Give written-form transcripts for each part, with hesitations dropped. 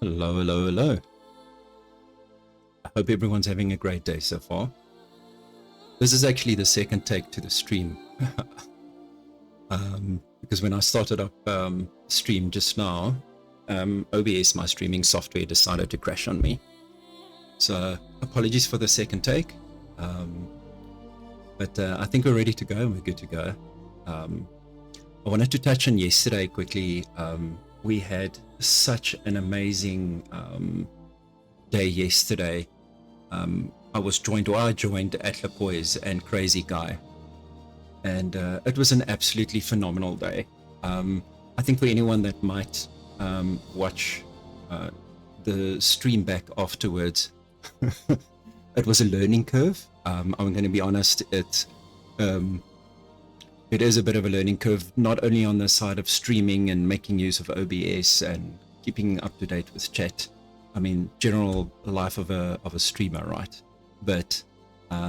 Hello, hello, hello. I hope everyone's having a great day so far. This is actually the second take to the stream. Because when I started up stream just now, OBS, my streaming software, decided to crash on me. So apologies for the second take. But I think we're ready to go and we're good to go. I wanted to touch on yesterday quickly. We had such an amazing day yesterday. I joined Atlapoise and Crazy Guy, and it was an absolutely phenomenal day. I think for anyone that might watch the stream back afterwards, it was a learning curve. I'm going to be honest, it is a bit of a learning curve, not only on the side of streaming and making use of OBS and keeping up to date with chat. I mean, general life of a streamer, right? But I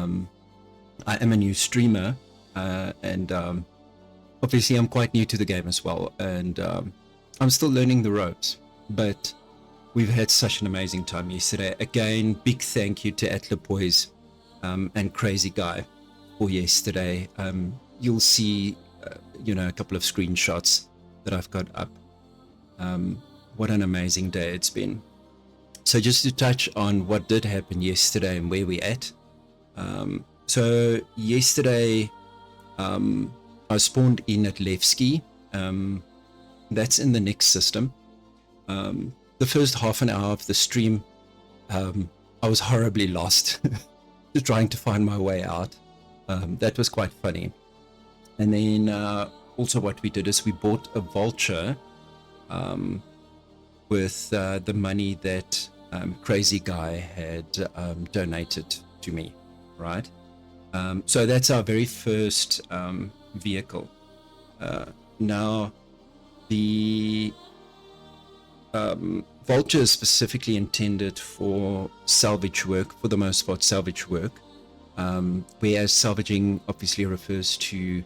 am a new streamer, and obviously I'm quite new to the game as well, and I'm still learning the ropes. But we've had such an amazing time yesterday. Again, big thank you to Atlapoise and Crazy Guy for yesterday. You'll see, a couple of screenshots that I've got up. What an amazing day it's been. So just to touch on what did happen yesterday and where we're at. So yesterday, I spawned in at Levski. That's in the next system. The first half an hour of the stream, I was horribly lost, trying to find my way out. That was quite funny. And then also what we did is we bought a vulture with the money that Crazy Guy had donated to me, right? So that's our very first vehicle. Now, the vulture is specifically intended for salvage work, for the most part salvage work, whereas salvaging obviously refers to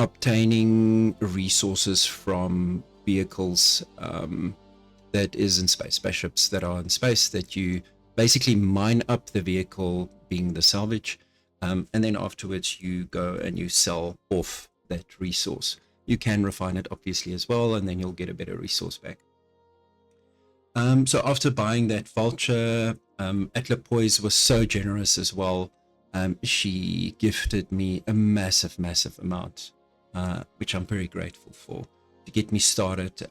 obtaining resources from vehicles that is in space, spaceships that are in space, that you basically mine up the vehicle, being the salvage, and then afterwards you go and you sell off that resource. You can refine it obviously as well, and then you'll get a better resource back. So after buying that vulture, Atlapoise was so generous as well. She gifted me a massive amount, which I'm very grateful for, to get me started.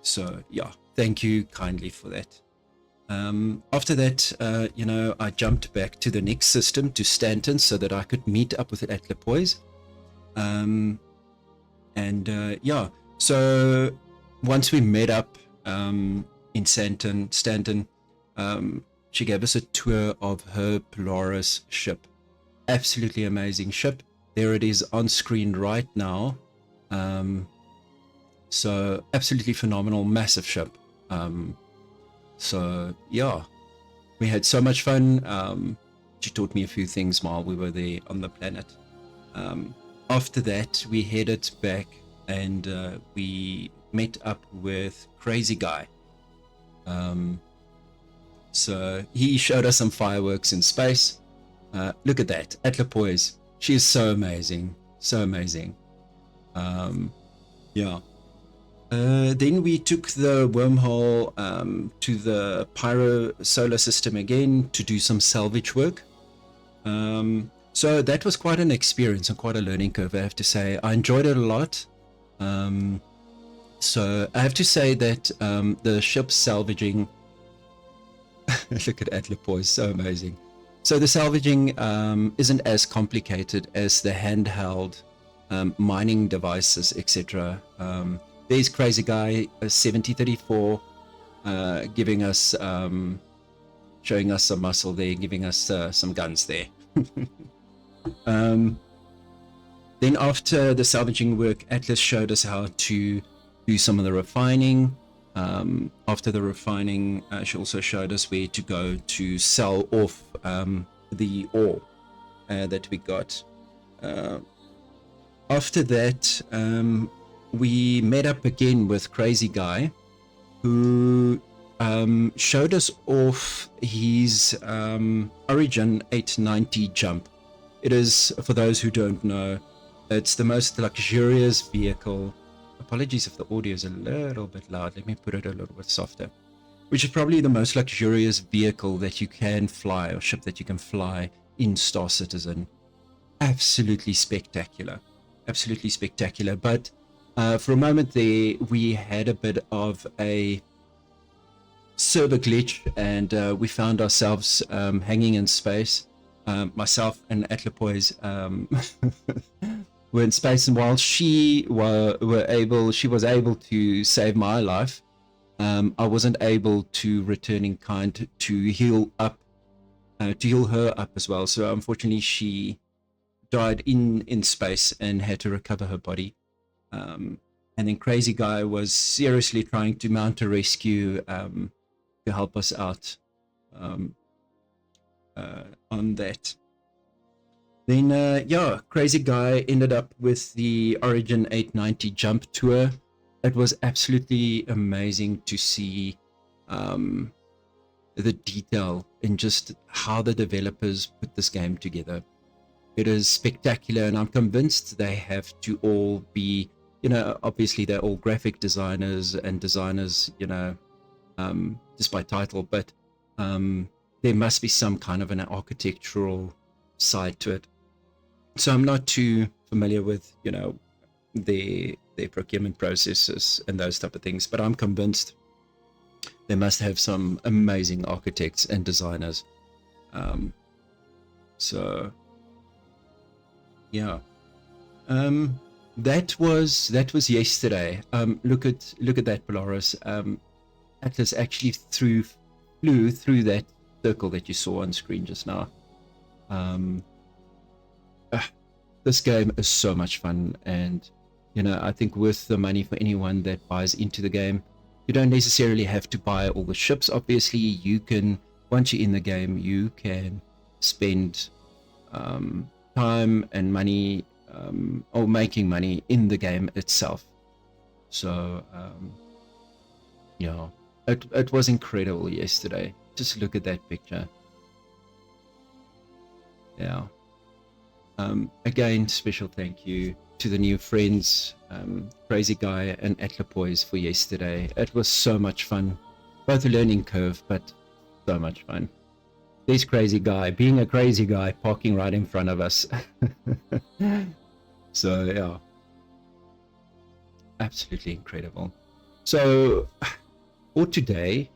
So yeah, thank you kindly for that. After that, I jumped back to the next system, to Stanton, so that I could meet up with Atlapoise. So once we met up in Stanton, she gave us a tour of her Polaris ship. Absolutely amazing ship. There it is on screen right now. So absolutely phenomenal, massive ship. So yeah, we had so much fun. She taught me a few things while we were there on the planet. After that, we headed back and we met up with Crazy Guy. So he showed us some fireworks in space. Look at that, Atlapoise. She is so amazing, so amazing. Yeah. Then we took the wormhole to the Pyro solar system again to do some salvage work. So that was quite an experience and quite a learning curve, I have to say. I enjoyed it a lot. So I have to say that the ship salvaging, look at Atlapoise, so amazing. So the salvaging isn't as complicated as the handheld mining devices, etc. There's Crazy Guy 7034 giving us, showing us some muscle there, giving us some guns there. Then after the salvaging work, Atlas showed us how to do some of the refining. After the refining, she also showed us where to go to sell off the ore that we got. After that, we met up again with Crazy Guy, who showed us off his Origin 890 jump. It is, for those who don't know, it's the most luxurious vehicle. Apologies if the audio is a little bit loud. Let me put it a little bit softer. Which is probably the most luxurious vehicle that you can fly, or ship that you can fly in Star Citizen. Absolutely spectacular. Absolutely spectacular. But for a moment there, we had a bit of a server glitch, and we found ourselves hanging in space. Myself and Atlapoise were in space, and while she was able to save my life, I wasn't able to return in kind to heal her up as well. So unfortunately, she died in space and had to recover her body. And then Crazy Guy was seriously trying to mount a rescue to help us out on that. Then, Crazy Guy ended up with the Origin 890 jump tour. It was absolutely amazing to see the detail in just how the developers put this game together. It is spectacular, and I'm convinced they have to all be, obviously they're all graphic designers and designers, just by title, but there must be some kind of an architectural side to it. So I'm not too familiar with, their procurement processes and those type of things, but I'm convinced they must have some amazing architects and designers. So yeah, that was yesterday. Look at that, Polaris. Atlas actually flew through that circle that you saw on screen just now. This game is so much fun, and I think worth the money for anyone that buys into the game. You don't necessarily have to buy all the ships. Obviously, you can, once you're in the game, you can spend time and money or making money in the game itself. So it was incredible yesterday. Just look at that picture. Yeah. Again, special thank you to the new friends, Crazy Guy and Atlapoise, for yesterday. It was so much fun. Both a learning curve, but so much fun. This Crazy Guy, being a crazy guy, parking right in front of us. So, yeah. Absolutely incredible. So, for today,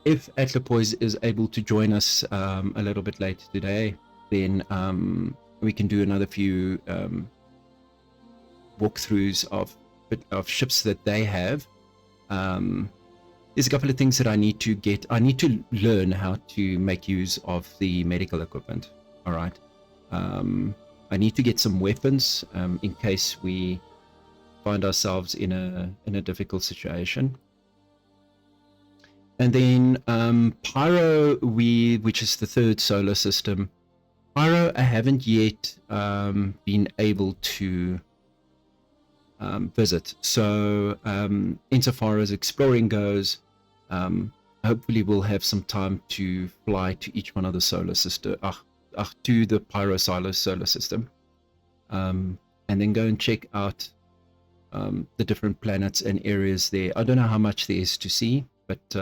if Atlapoise is able to join us a little bit later today, then we can do another few walkthroughs of ships that they have. There's a couple of things that I need to get. I need to learn how to make use of the medical equipment. All right. I need to get some weapons in case we find ourselves in a difficult situation. And then Pyro, which is the third solar system. Pyro, I haven't yet been able to visit. So insofar as exploring goes, hopefully we'll have some time to fly to each one of the solar system, to the Pyro solar system, and then go and check out the different planets and areas there. I don't know how much there is to see, but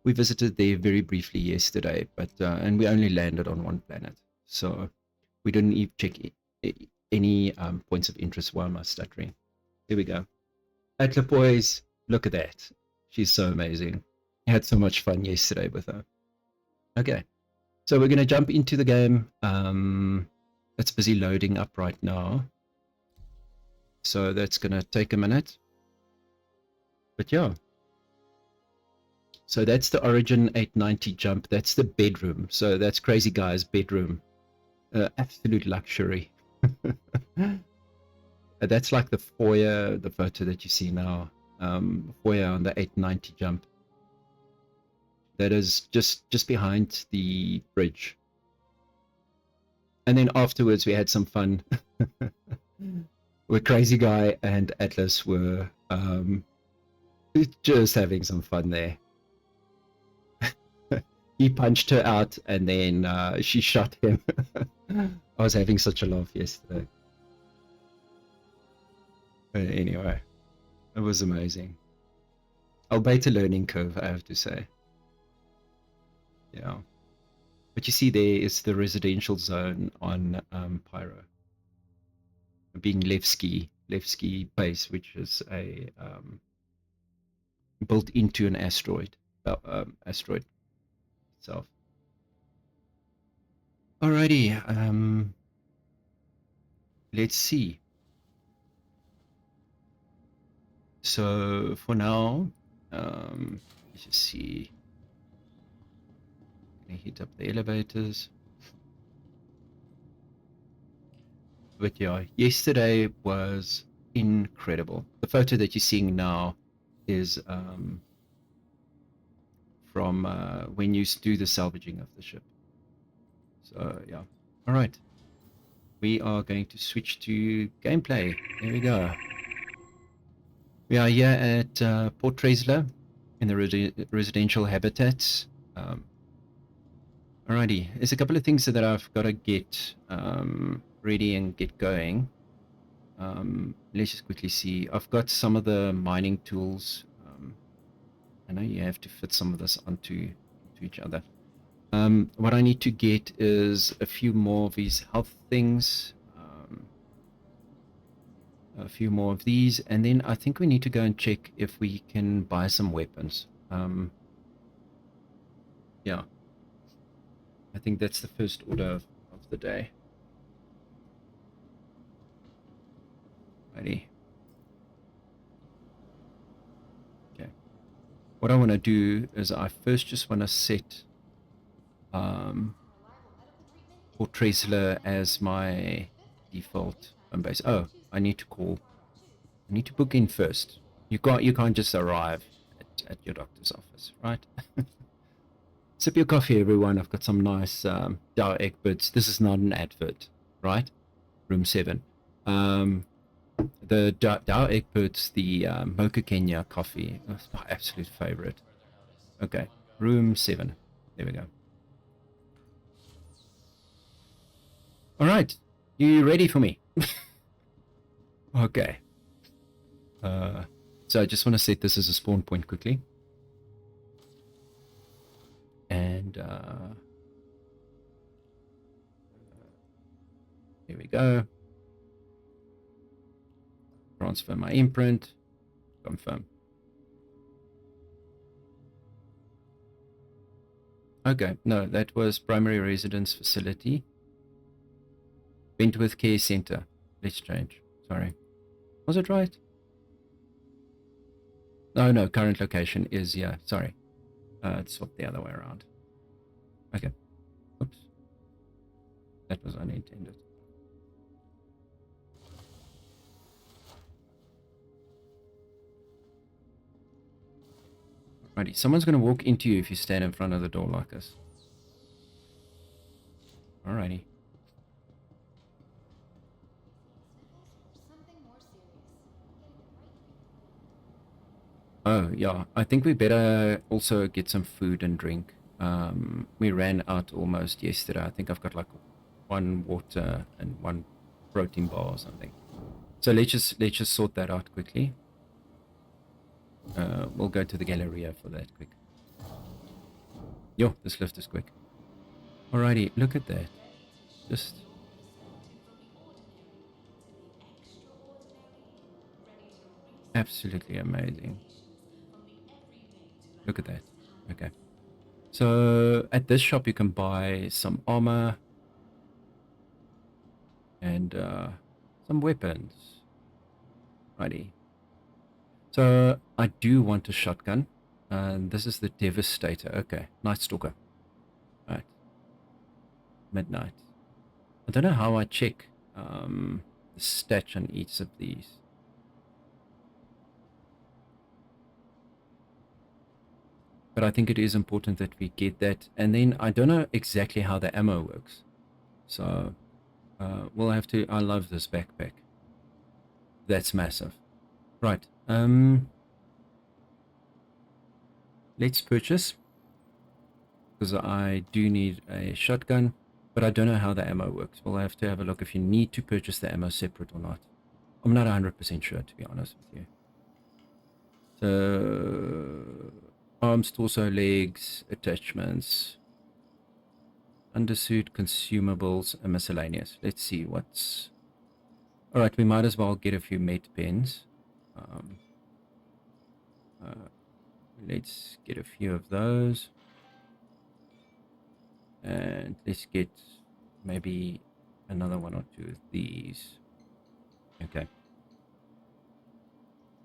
we visited there very briefly yesterday, but and we only landed on one planet. So we didn't even check any points of interest. Why am I stuttering? Here we go. Atlapoise, look at that. She's so amazing. I had so much fun yesterday with her. Okay, so we're going to jump into the game. It's busy loading up right now. So that's going to take a minute. But yeah. So that's the Origin 890 jump. That's the bedroom. So that's Crazy Guy's bedroom. Absolute luxury. That's like the foyer, the photo that you see now. Foyer on the 890 jump. That is just behind the bridge. And then afterwards we had some fun Crazy Guy and Atlas were just having some fun there. He punched her out and then she shot him. I was having such a laugh yesterday. But anyway, it was amazing. Albeit a learning curve, I have to say. Yeah. But you see there is the residential zone on Pyro. Being Levski base, which is a built into an asteroid itself. Alrighty, let's see. So for now, let's just see. Gonna hit up the elevators. But yeah, yesterday was incredible. The photo that you're seeing now is from when you do the salvaging of the ship. So yeah, all right. We are going to switch to gameplay. There we go. We are here at Port Tresla in the residential habitats. Alrighty, there's a couple of things that I've got to get ready and get going. Let's just quickly see. I've got some of the mining tools. I know you have to fit some of this onto each other. What I need to get is a few more of these health things. A few more of these, and then I think we need to go and check if we can buy some weapons. Yeah, I think that's the first order of the day. Ready? Okay. What I want to do is I first just want to set Port Tresla as my default home base. Oh, I need to book in first. You can't just arrive at your doctor's office, right? Sip your coffee, everyone. I've got some nice Dow egg bits. This is not an advert, right? Room 7. The Dow egg bits, the Mocha Kenya coffee. That's my absolute favorite. Okay, room 7. There we go. All right, you ready for me? Okay. So I just want to set this as a spawn point quickly. And here we go. Transfer my imprint. Confirm. Okay, no, that was primary residence facility. Wentworth Care Center. Let's change. Sorry. Was it right? No, current location is, yeah, sorry. It's swapped the other way around. Okay. Oops. That was unintended. Alrighty, someone's going to walk into you if you stand in front of the door like this. Alrighty. Oh, yeah. I think we better also get some food and drink. We ran out almost yesterday. I think I've got like 1 water and 1 protein bar or something. So let's just sort that out quickly. We'll go to the Galleria for that quick. Yo, this lift is quick. Alrighty, look at that. Just... absolutely amazing. Look at that. Okay. So at this shop you can buy some armor and some weapons. Righty. So I do want a shotgun. This is the Devastator. Okay. Night Stalker. Right. Midnight. I don't know how I check the stat on each of these. But I think it is important that we get that. And then I don't know exactly how the ammo works. So we'll have to... I love this backpack. That's massive. Right. Let's purchase, because I do need a shotgun, but I don't know how the ammo works. We'll have to have a look if you need to purchase the ammo separate or not. I'm not 100% sure, to be honest with you. So, arms, torso, legs, attachments, undersuit, consumables, and miscellaneous. Let's see what's... Alright, we might as well get a few mate pens. Let's get a few of those. And let's get maybe another one or two of these. Okay.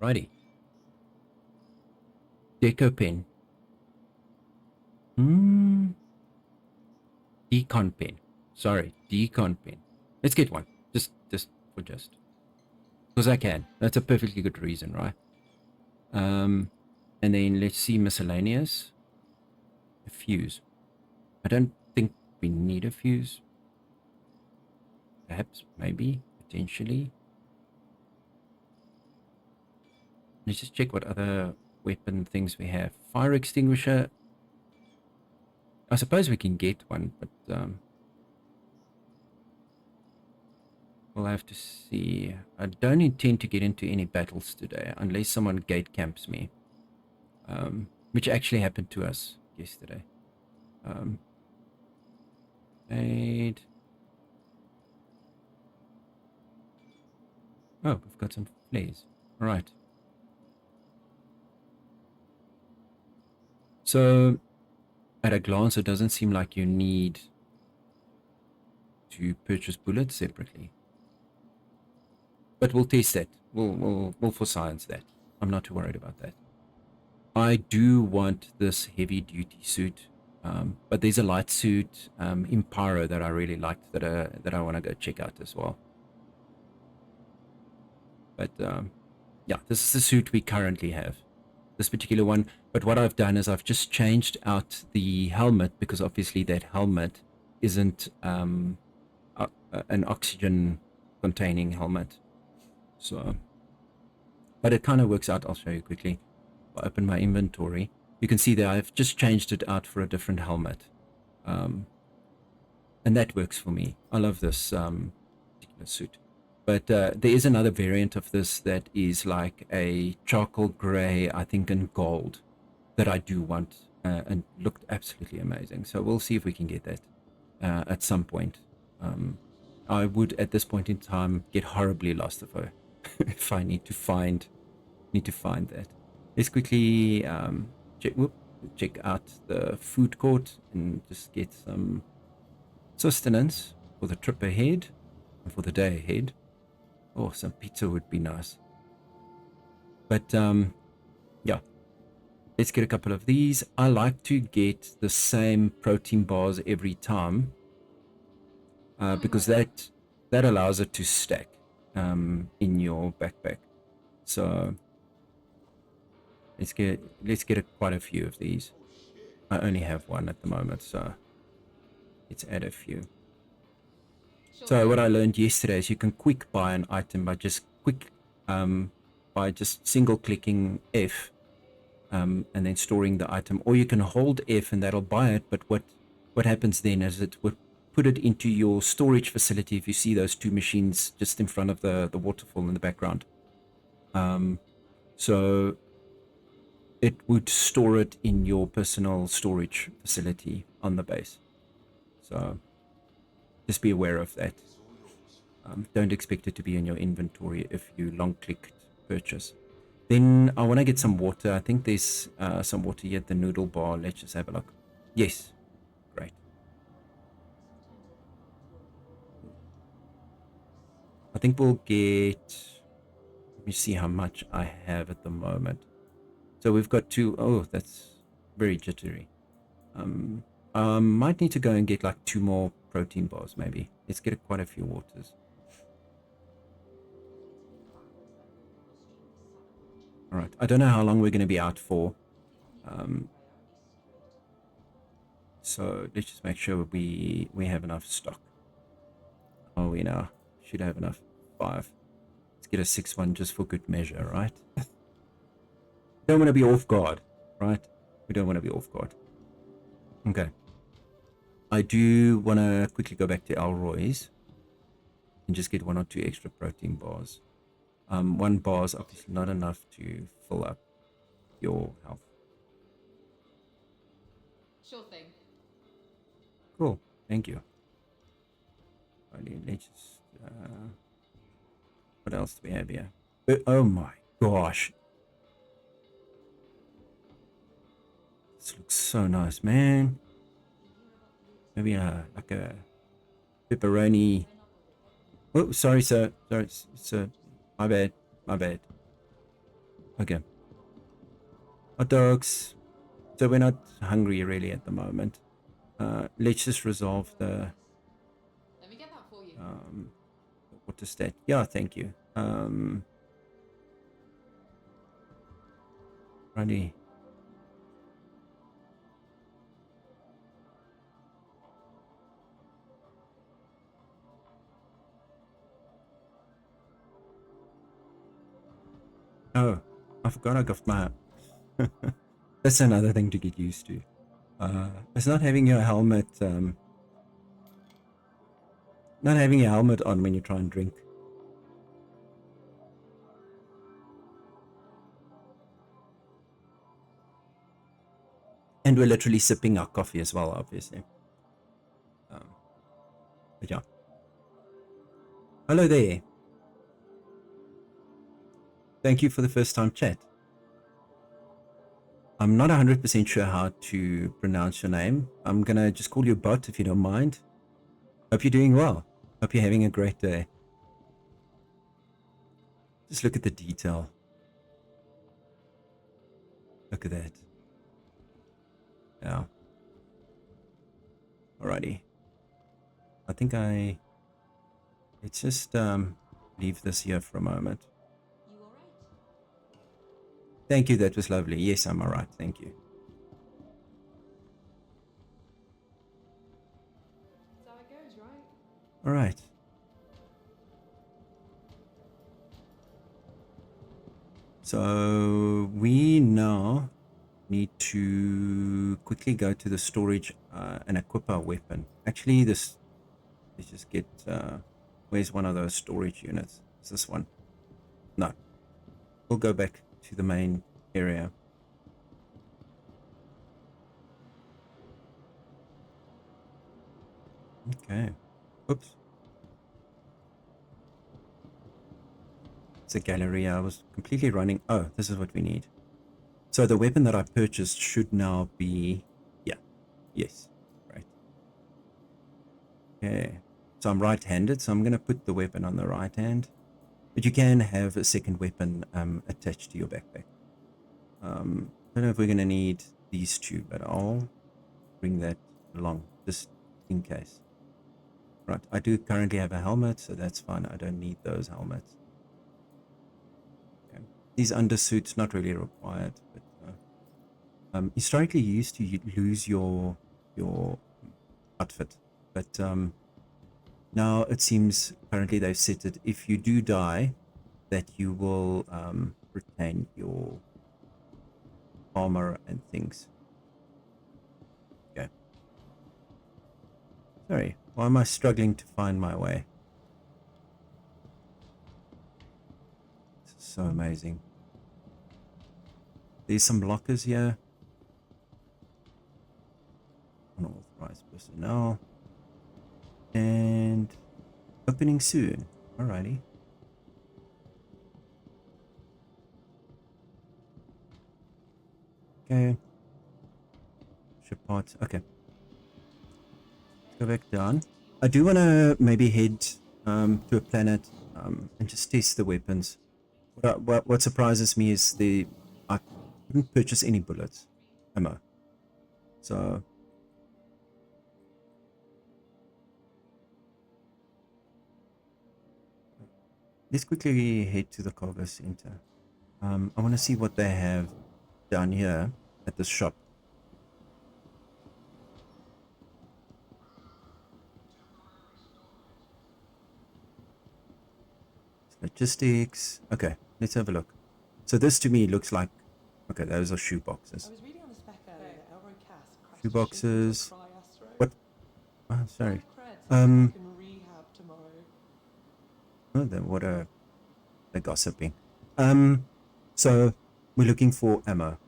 Righty. Deco pen. Decon pen. Sorry, decon pen. Let's get one. Just because I can. That's a perfectly good reason, right? And then let's see miscellaneous. A fuse. I don't think we need a fuse. Perhaps, maybe, potentially. Let's just check what other weapon things we have. Fire extinguisher. I suppose we can get one, but we'll have to see. I don't intend to get into any battles today unless someone gate camps me, which actually happened to us yesterday. Aid. Oh, we've got some flares. All right. So, at a glance, it doesn't seem like you need to purchase bullets separately. But we'll test that. We'll for science that. I'm not too worried about that. I do want this heavy duty suit, but there's a light suit in Pyro that I really liked that I want to go check out as well. But yeah, this is the suit we currently have, this particular one. But what I've done is I've just changed out the helmet, because obviously that helmet isn't an oxygen containing helmet. So, but it kind of works out. I'll show you quickly. If I open my inventory, you can see that I've just changed it out for a different helmet, and that works for me. I love this particular suit. But there is another variant of this that is like a charcoal gray, I think, in gold, that I do want, and looked absolutely amazing. So we'll see if we can get that at some point. I would, at this point in time, get horribly lost if I need to find that. Let's quickly check out the food court and just get some sustenance for the trip ahead and for the day ahead. Oh, some pizza would be nice. But yeah, let's get a couple of these. I like to get the same protein bars every time, because that allows it to stack in your backpack. So let's get quite a few of these. I only have one at the moment, so let's add a few. So what I learned yesterday is you can quick buy an item by just single clicking F, and then storing the item, or you can hold F and that'll buy it. But what happens then is it would put it into your storage facility. If you see those two machines just in front of the waterfall in the background, so it would store it in your personal storage facility on the base. So just be aware of that. Don't expect it to be in your inventory if you long-clicked purchase. Then I want to get some water. I think there's some water here at the noodle bar. Let's just have a look. Yes. Great. I think we'll get... Let me see how much I have at the moment. So we've got two... Oh, that's very jittery. I might need to go and get like 2 more protein bars, maybe. Let's get quite a few waters. All right. I don't know how long we're going to be out for. So let's just make sure we have enough stock. Oh, we now should have enough. 5. Let's get a 6-1 just for good measure, right? Don't want to be off guard, right? We don't want to be off guard. Okay. I do want to quickly go back to Alroy's and just get 1 or 2 extra protein bars. 1 bar is obviously not enough to fill up your health. Sure thing. Cool. Thank you. Let's just, what else do we have here? Oh my gosh. This looks so nice, man. Maybe like a pepperoni. Oh, sorry, sir. Sorry, sir. My bad. My bad. Okay. Hot dogs. So we're not hungry really at the moment. Let's just resolve the Let me get that for you. what is that? Yeah, thank you. Righty. Oh, I forgot I got my that's another thing to get used to. It's not having your helmet not having your helmet on when you try and drink. And we're literally sipping our coffee as well, obviously. But yeah. Hello there. Thank you for the first time chat. I'm not 100% sure how to pronounce your name. I'm gonna just call you Bot if you don't mind. Hope you're doing well. Hope you're having a great day. Just look at the detail. Look at that. Yeah. Alrighty. I think let's just leave this here for a moment. You alright? Thank you, that was lovely. Yes, I'm alright, thank you. That's how it goes, right? Alright. So we now need to quickly go to the storage and equip our weapon. Actually, let's just get where's one of those storage units? Is this one? No. We'll go back to the main area. Okay. Oops. It's a gallery. I was completely running. Oh, this is what we need. So the weapon that I purchased should now be, yeah, yes, right. Okay. So I'm right-handed, so I'm going to put the weapon on the right hand. But you can have a second weapon attached to your backpack. I don't know if we're going to need these two, but I'll bring that along just in case. Right, I do currently have a helmet, so that's fine. I don't need those helmets. Okay. These undersuits not really required, but historically you used to lose your outfit, but now it seems currently they've set it if you do die that you will retain your armor and things. Okay. Sorry, why am I struggling to find my way? This is so amazing. There's some lockers here. Unauthorized personnel. And opening soon. Alrighty. Okay. Ship parts. Okay. Let's go back down. I do want to maybe head to a planet and just test the weapons. What surprises me is I didn't purchase any bullets, ammo. So let's quickly head to the cargo center. I want to see what they have down here at this shop. Logistics. Okay, let's have a look. So this to me looks like, okay, those are shoe boxes. I was reading on the spec earlier that Elroy Cass crashed Shoe his ship into a boxes. cry-asteroid. What? Oh, sorry. Five creds, I'm in rehab tomorrow. Oh, then what are they gossiping? So we're looking for ammo,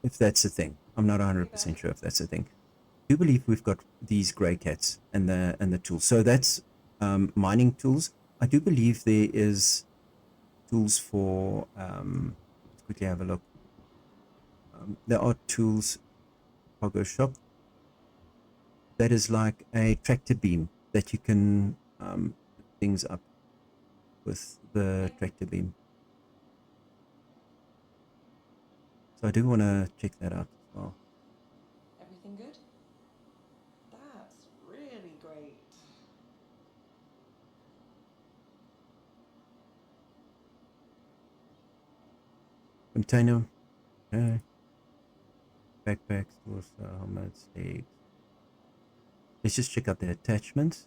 if that's a thing. I'm not 100% sure if that's a thing. I do believe we've got these grey cats and the tools. So that's mining tools. I do believe there is tools for let's quickly have a look. There are tools, cargo shop. That is like a tractor beam that you can put things up with the tractor beam. So I do want to check that out as well. Everything good? That's really great. Container. Okay. Backpacks, tools, helmets, legs. Let's just check out the attachments.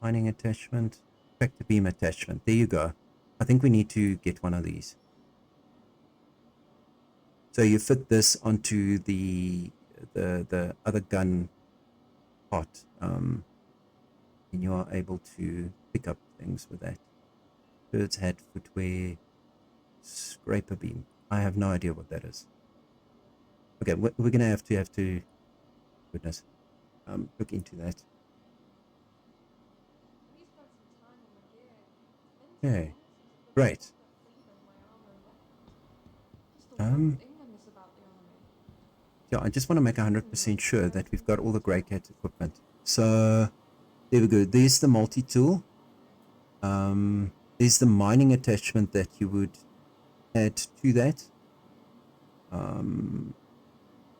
Mining attachment. Tractor beam attachment. There you go. I think we need to get one of these. So you fit this onto the other gun part, and you are able to pick up things with that. Bird's hat, footwear, scraper beam. I have no idea what that is. Okay, we're gonna have to goodness, look into that. Okay, great. Yeah, I just want to make 100% sure that we've got all the Grey Cat equipment. So there we go. There's the multi-tool. There's the mining attachment that you would add to that. I'm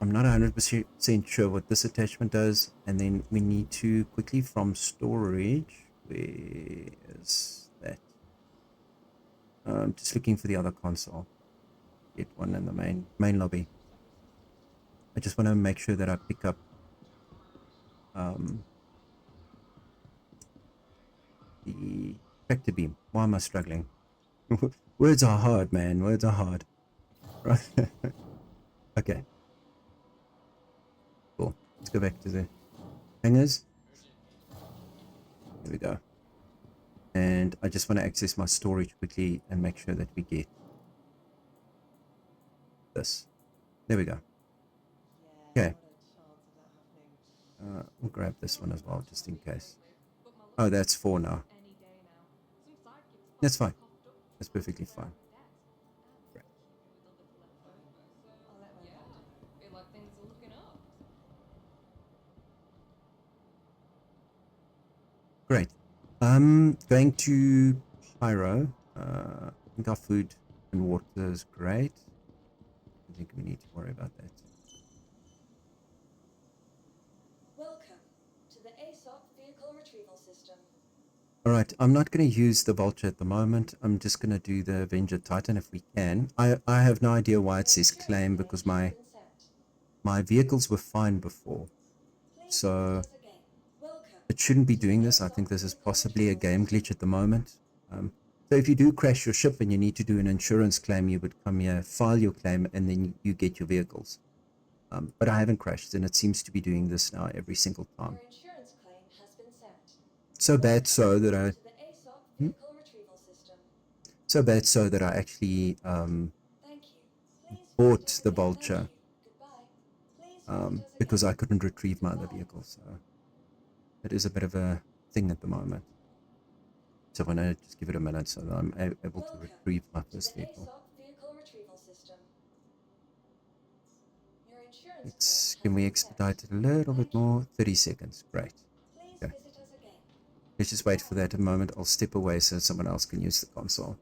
not 100% sure what this attachment does. And then we need to quickly from storage. Where is that? Just looking for the other console. Get one in the main lobby. I just want to make sure that I pick up the tractor beam. Why am I struggling? Words are hard, man. Words are hard. Right. Okay. Cool. Let's go back to the hangars. Here we go. And I just want to access my storage quickly and make sure that we get this. There we go. Okay. We'll grab this one as well, just in case. Oh, that's 4 now. That's fine. That's perfectly fine. Great. Great. Going to Pyro. I think our food and water is great. I think we need to worry about that. Welcome to the ASOP vehicle retrieval system. Alright, I'm not going to use the Vulture at the moment. I'm just going to do the Avenger Titan if we can. I have no idea why it says claim because my vehicles were fine before. So it shouldn't be doing this. I think this is possibly a game glitch at the moment. So if you do crash your ship and you need to do an insurance claim, you would come here, file your claim, and then you get your vehicles. But I haven't crashed, and it seems to be doing this now every single time. Your insurance claim has been sent. So bad so that I... So bad so that I actually bought the Vulture because I couldn't retrieve my other vehicle. So it is a bit of a thing at the moment. So I want to just give it a minute so that I'm able to retrieve my first vehicle. Can we expedite it a little bit more? 30 seconds. Great. Okay. Let's just wait for that a moment. I'll step away so someone else can use the console.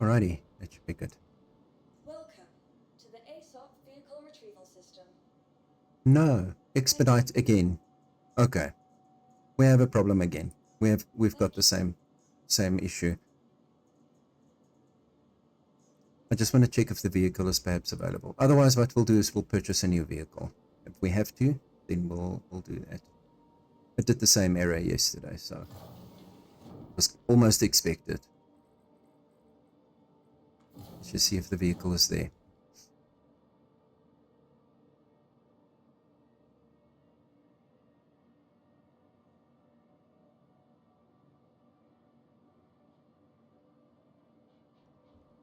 Alrighty, that should be good. Welcome to the ASOP vehicle retrieval system. No, expedite again. Okay, we have a problem again. We've got the same issue. I just want to check if the vehicle is perhaps available. Otherwise, what we'll do is we'll purchase a new vehicle. If we have to, then we'll do that. I did the same error yesterday, so it was almost expected. Let's just see if the vehicle is there.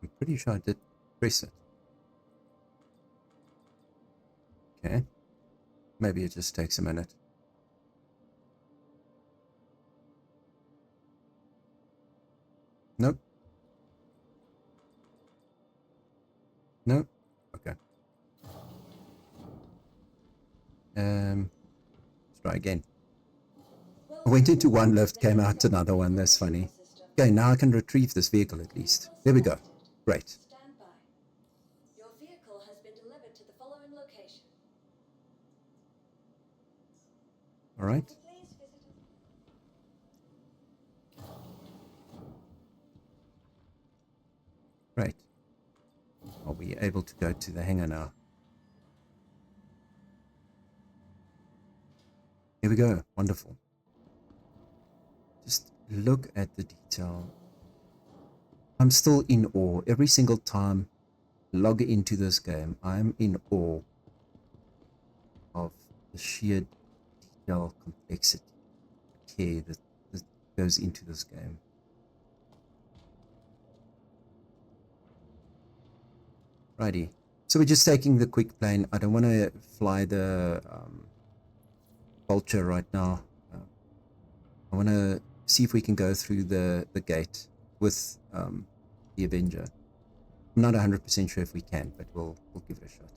I'm pretty sure I did press it. Okay. Maybe it just takes a minute. Nope. Nope. Okay. Let's try again. I went into one lift, came out another one. That's funny. Okay, now I can retrieve this vehicle at least. There we go. Great. Stand by. Your vehicle has been delivered to the following location. All right. Please visit Great. Are we able to go to the hangar now? Here we go. Wonderful. Just look at the detail. I'm still in awe. Every single time I log into this game, I'm in awe of the sheer detail, complexity, care that goes into this game. Righty. So we're just taking the quick plane. I don't want to fly the Vulture right now. I want to see if we can go through the gate with the Avenger. I'm not 100% sure if we can, but we'll give it a shot.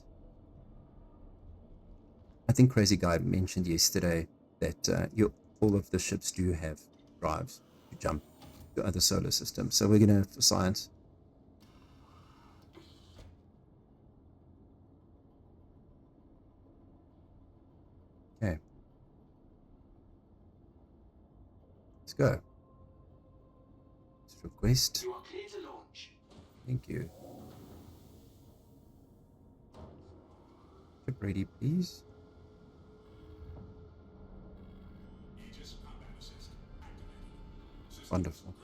I think Crazy Guy mentioned yesterday that all of the ships do have drives to jump to other solar systems. So we're going to, for science. Okay. Let's go. Let's request. You are clear to launch. Thank you. Ship ready, please. Aegis combat assist activated. Systems Wonderful.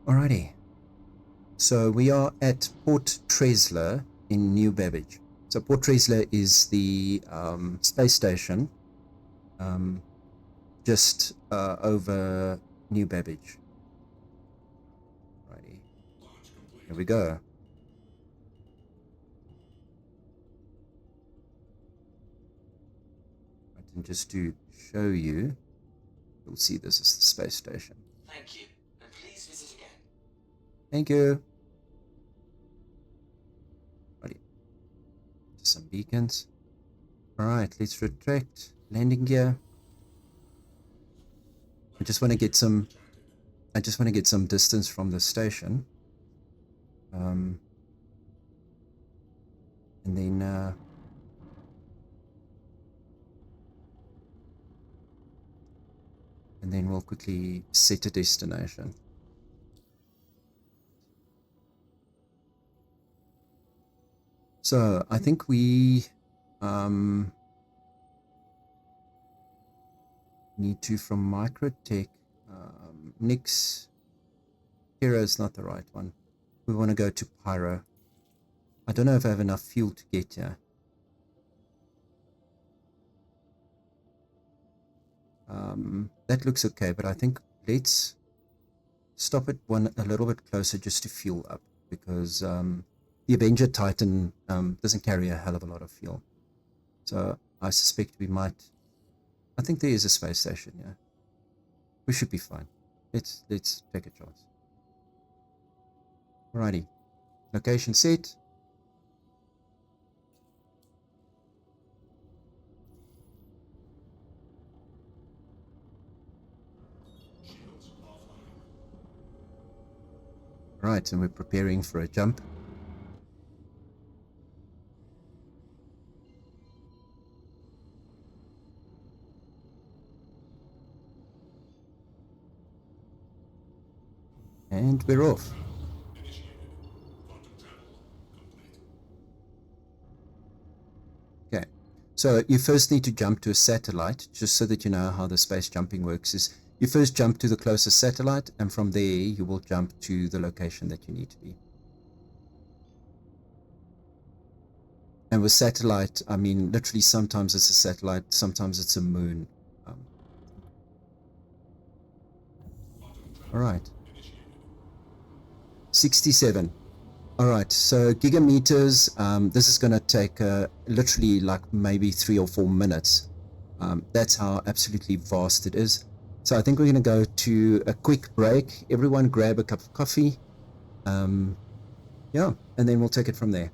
green. Alrighty. So we are at Port Tresler in New Babbage. So Port Tresler is the space station just over New Babbage. Alrighty. Launch complete. Here we go. Right, and just to show you, you'll see this is the space station. Thank you, and please visit again. Thank you. Righty. Just some beacons. Alright, let's retract. Landing gear. I just want to get some distance from the station. And then we'll quickly set a destination. So I think we need to, from Microtech, Nix. Pyro is not the right one. We want to go to Pyro. I don't know if I have enough fuel to get here. That looks okay, but I think let's stop at one a little bit closer just to fuel up, because the Avenger Titan doesn't carry a hell of a lot of fuel. So I suspect we might. I think there is a space station here. We should be fine. Let's take a chance. Alrighty. Location set. Shields offline. Right, and we're preparing for a jump. And we're off. Initiated. Quantum travel complete. Okay, so you first need to jump to a satellite, just so that you know how the space jumping works. Is you first jump to the closest satellite, and from there you will jump to the location that you need to be. And with satellite, I mean literally sometimes it's a satellite, sometimes it's a moon. All right. 67. All right, so gigameters, this is going to take literally like maybe 3 or 4 minutes. That's how absolutely vast it is. So I think we're going to go to a quick break. Everyone grab a cup of coffee. Yeah, and then we'll take it from there.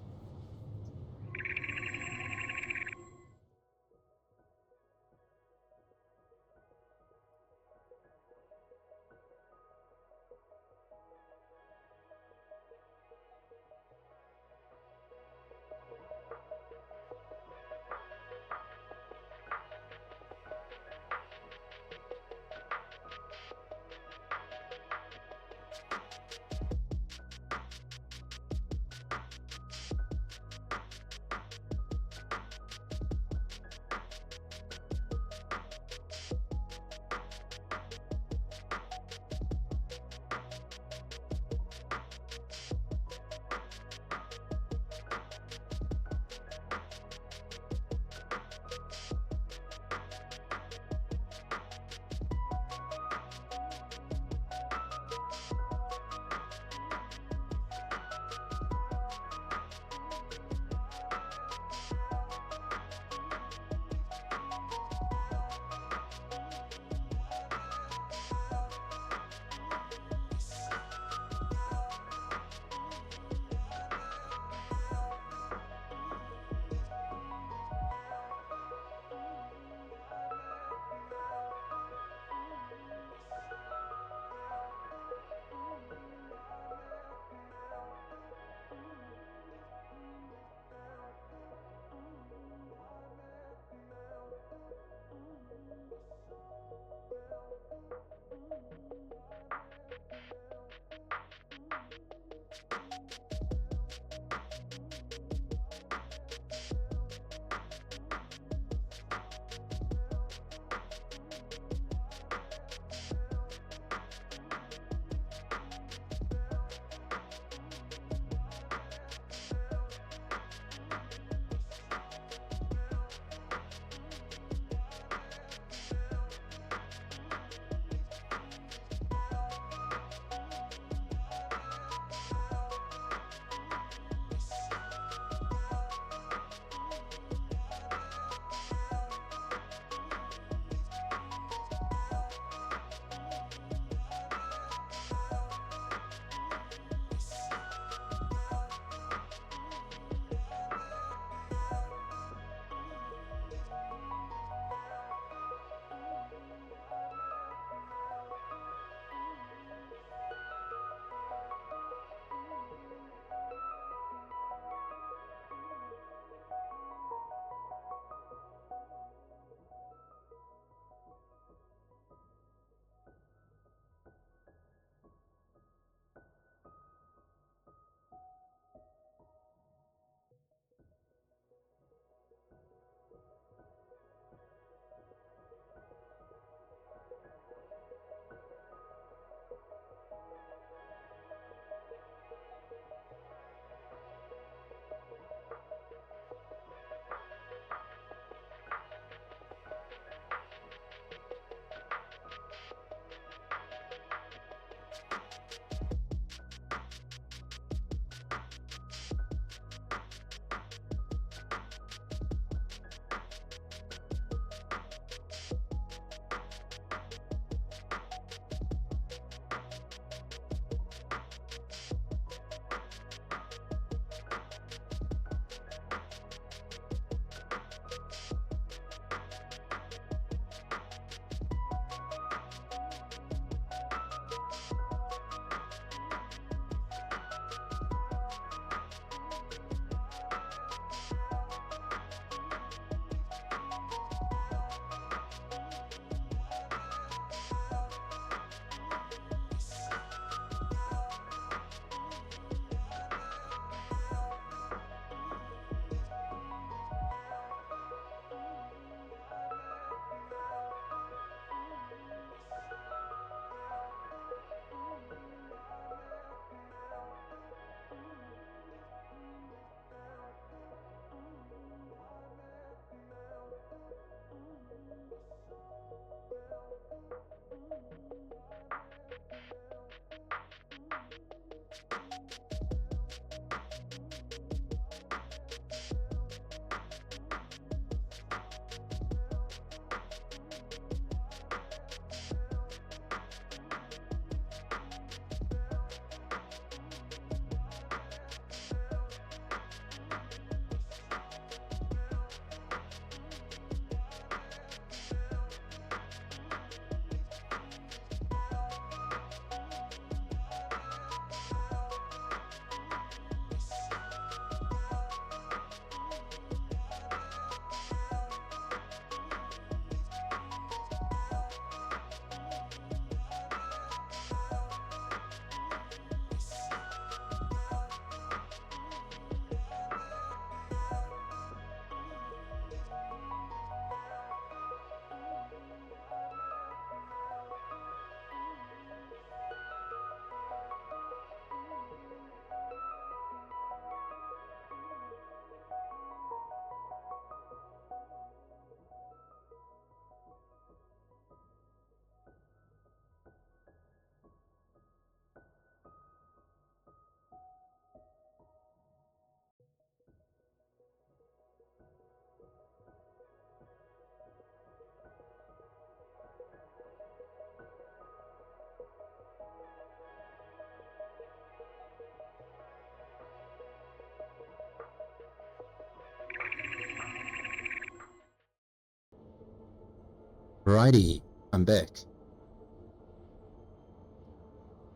Righty, I'm back.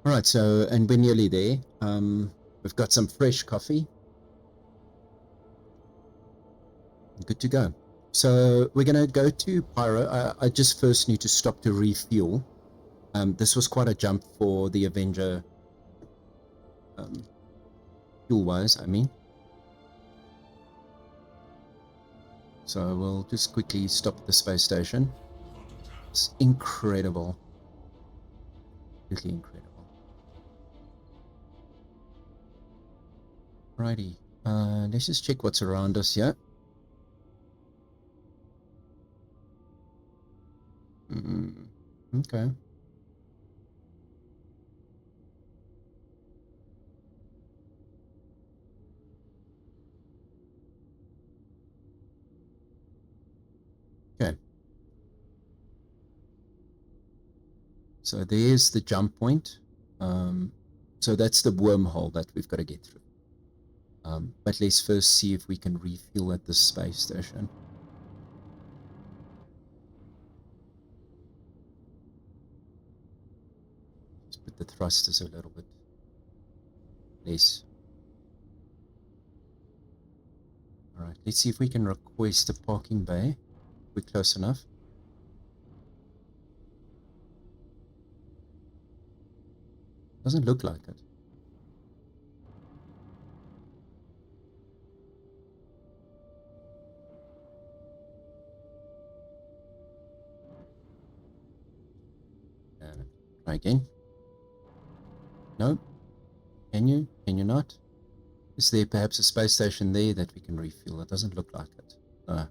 Alright, so, and we're nearly there. We've got some fresh coffee. Good to go. So we're going to go to Pyro. I just first need to stop to refuel. This was quite a jump for the Avenger, fuel-wise, I mean. So we'll just quickly stop at the space station. It's incredible. Really incredible. Righty. Let's just check what's around us here. Okay. Okay. So there's the jump point. So that's the wormhole that we've got to get through. But let's first see if we can refuel at the space station. Let's put the thrusters a little bit less. Alright, let's see if we can request a parking bay. We're close enough. Doesn't look like it. Try again. No? Can you? Can you not? Is there perhaps a space station there that we can refuel? It doesn't look like it. No.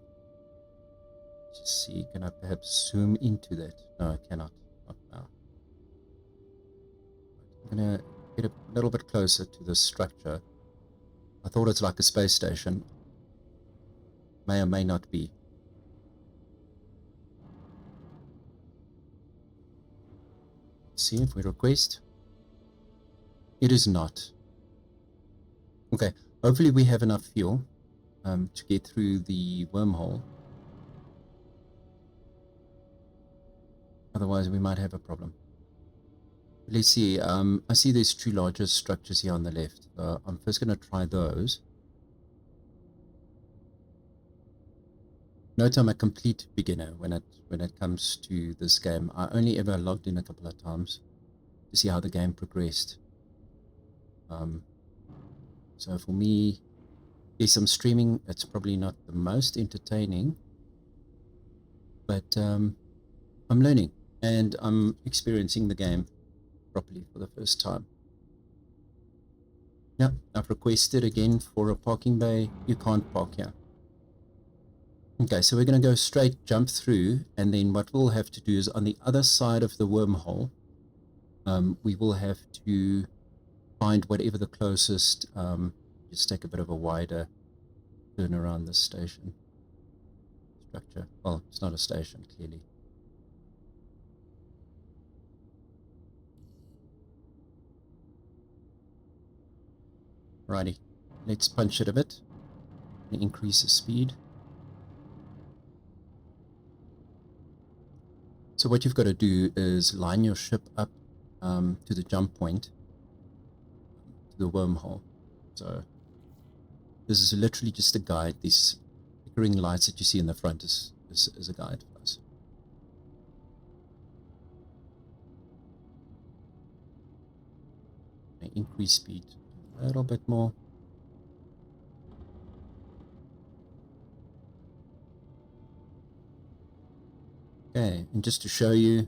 Let's just see. Can I perhaps zoom into that? No, I cannot. Not now. I'm gonna get a little bit closer to the structure. I thought it's like a space station. May or may not be. See if we request. It is not. Okay, hopefully we have enough fuel to get through the wormhole. Otherwise we might have a problem. Let's see, I see there's two larger structures here on the left. I'm first going to try those. Note I'm a complete beginner when it comes to this game. I only ever logged in a couple of times to see how the game progressed. So for me, there's some streaming. It's probably not the most entertaining, but I'm learning and I'm experiencing the game properly for the first time. Yeah, I've requested again for a parking bay. You can't park here. Okay, so we're going to go straight, jump through, and then what we'll have to do is on the other side of the wormhole, we will have to find whatever the closest, just take a bit of a wider turn around this station structure. Well, it's not a station, clearly. Righty, let's punch it a bit and increase the speed. So what you've got to do is line your ship up to the jump point, to the wormhole. So this is literally just a guide. These flickering lights that you see in the front is a guide for us. Increase speed a little bit more. Okay, and just to show you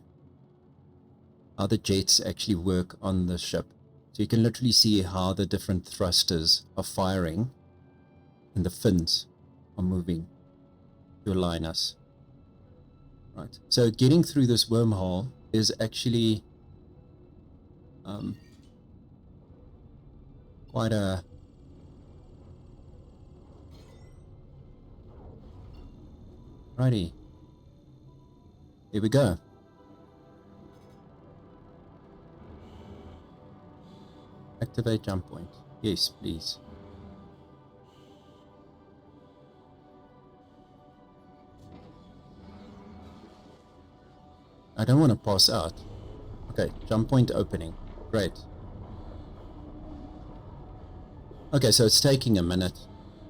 how the jets actually work on the ship. So you can literally see how the different thrusters are firing and the fins are moving to align us. Right, so getting through this wormhole is actually quite a righty. Here we go. Activate jump point. Yes, please. I don't want to pass out. Okay, jump point opening. Great. Okay, so it's taking a minute.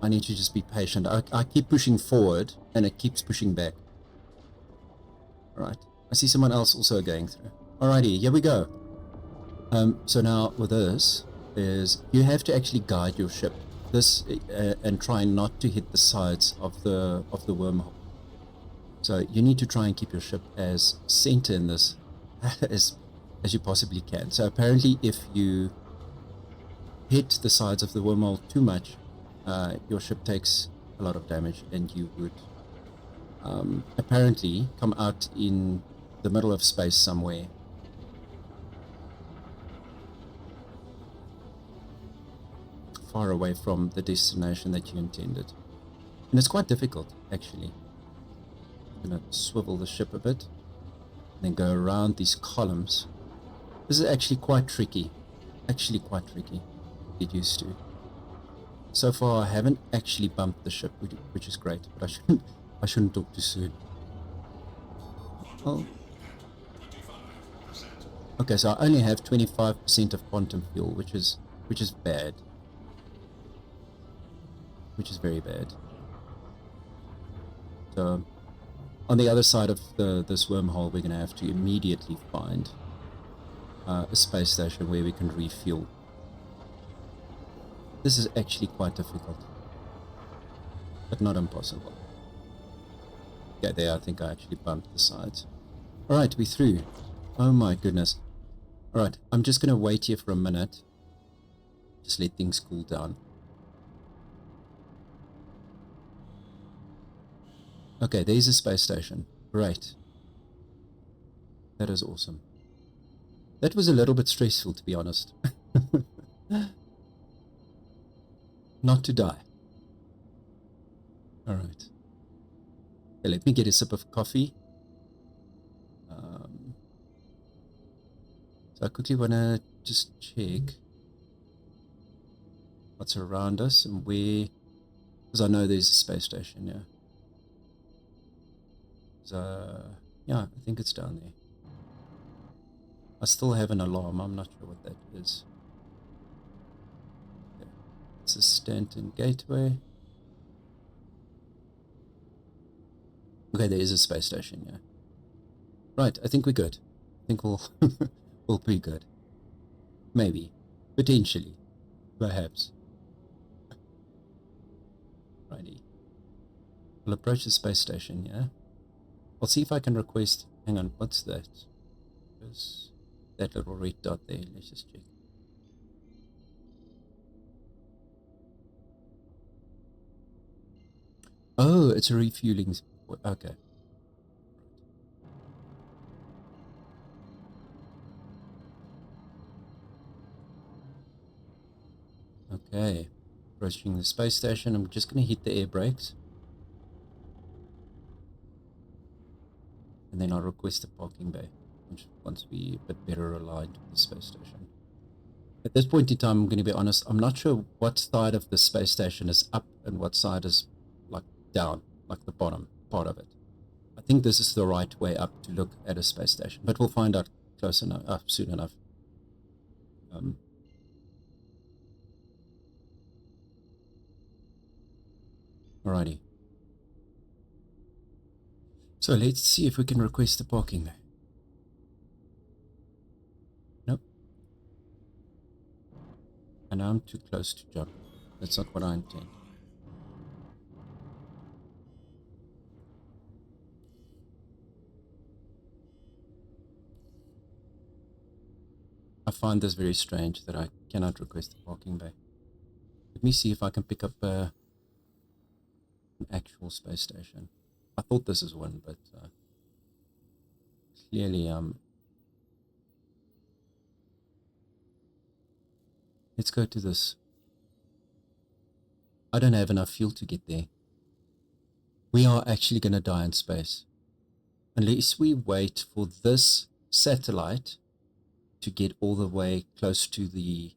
I need to just be patient. I keep pushing forward and it keeps pushing back. Alright. I see someone else also going through. Alrighty, here we go. So now with this is you have to actually guide your ship. This and try not to hit the sides of the wormhole. So you need to try and keep your ship as center in this as you possibly can. So apparently if you hit the sides of the wormhole too much, your ship takes a lot of damage and you would apparently come out in the middle of space somewhere. Far away from the destination that you intended. And it's quite difficult, actually. I'm going to swivel the ship a bit, and then go around these columns. This is actually quite tricky. Actually quite tricky to get used to. So far I haven't actually bumped the ship, which is great, but I shouldn't talk too soon. Oh. Okay, so I only have 25% of quantum fuel, which is bad. Which is very bad. So on the other side of this wormhole, we're going to have to immediately find a space station where we can refuel. This is actually quite difficult, but not impossible. Yeah, there I think I actually bumped the sides. Alright, we're through. Oh my goodness. Alright, I'm just going to wait here for a minute. Just let things cool down. Okay, there's a space station. Great. That is awesome. That was a little bit stressful, to be honest. Not to die. Alright. Okay, let me get a sip of coffee. So I quickly want to just check what's around us and where, because I know there's a space station, yeah. So, yeah, I think it's down there. I still have an alarm, I'm not sure what that is. Okay. It's a Stanton Gateway. Okay, there is a space station, yeah. Right, I think we're good. I think we'll we'll be good. Maybe. Potentially. Perhaps. Righty. We'll approach the space station, yeah? I'll see if I can request... Hang on, what's that? There's that little red dot there. Let's just check. Oh, it's a refueling... Okay. Okay. Approaching the space station. I'm just going to hit the air brakes. And then I'll request a parking bay, which once we a bit better aligned with the space station. At this point in time, I'm going to be honest, I'm not sure what side of the space station is up and what side is like down, like the bottom part of it. I think this is the right way up to look at a space station, but we'll find out close enough, soon enough. Alrighty. So let's see if we can request the parking bay. Nope. And I'm too close to jump. That's not what I intend. I find this very strange that I cannot request a parking bay. Let me see if I can pick up an actual space station. I thought this is one, but clearly, let's go to this. I don't have enough fuel to get there. We are actually going to die in space. Unless we wait for this satellite to get all the way close to the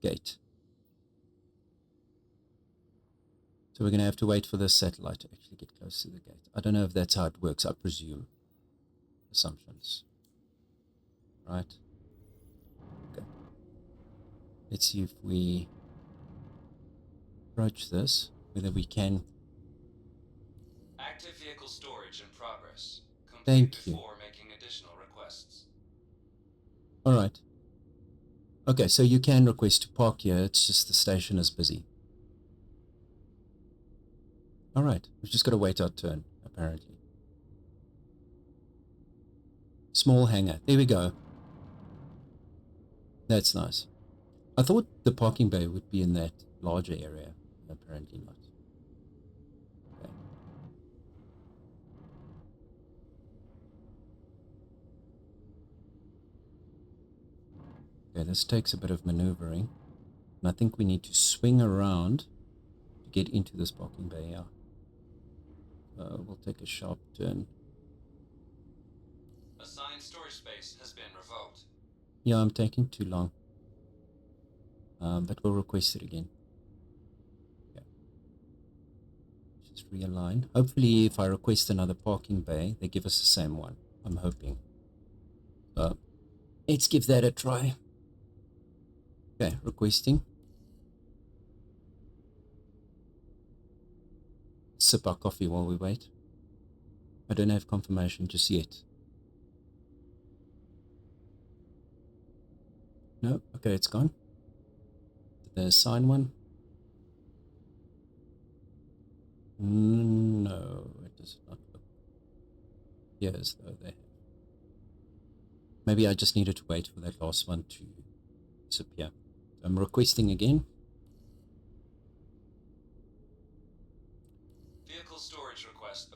gate. So we're going to have to wait for this satellite to actually get close to the gate. I don't know if that's how it works, I presume. assumptions. Right? Okay. Let's see if we approach this, whether we can. Active vehicle storage in progress. Complete Thank you. before making additional requests. Alright. Okay, so you can request to park here, it's just the station is busy. Alright, we've just got to wait our turn, apparently. Small hangar, there we go. That's nice. I thought the parking bay would be in that larger area, apparently not. Okay. Okay, this takes a bit of maneuvering. And I think we need to swing around to get into this parking bay, yeah. We'll take a sharp turn. Assigned storage space has been revoked. Yeah, I'm taking too long. But we'll request it again. Okay. Just realign. Hopefully, if I request another parking bay, they give us the same one. I'm hoping. So, let's give that a try. Okay, requesting. Sip our coffee while we wait. I don't have confirmation just yet. No, okay, it's gone. Did they assign one? No, it does not look. Yes, though they have. Maybe I just needed to wait for that last one to disappear. I'm requesting again. Vehicle storage request.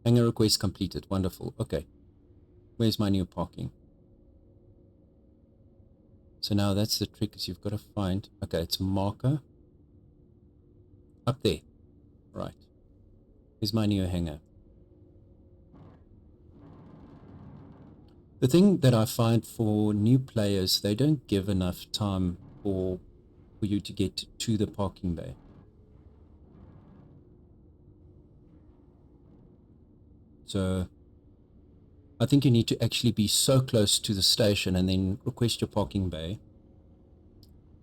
Hangar request completed. Wonderful. Okay. Where's my new parking? So now that's the trick, is you've got to find... Okay, it's a marker. Up there. Right. Here's my new hangar. The thing that I find for new players, they don't give enough time for you to get to the parking bay. So I think you need to actually be so close to the station and then request your parking bay.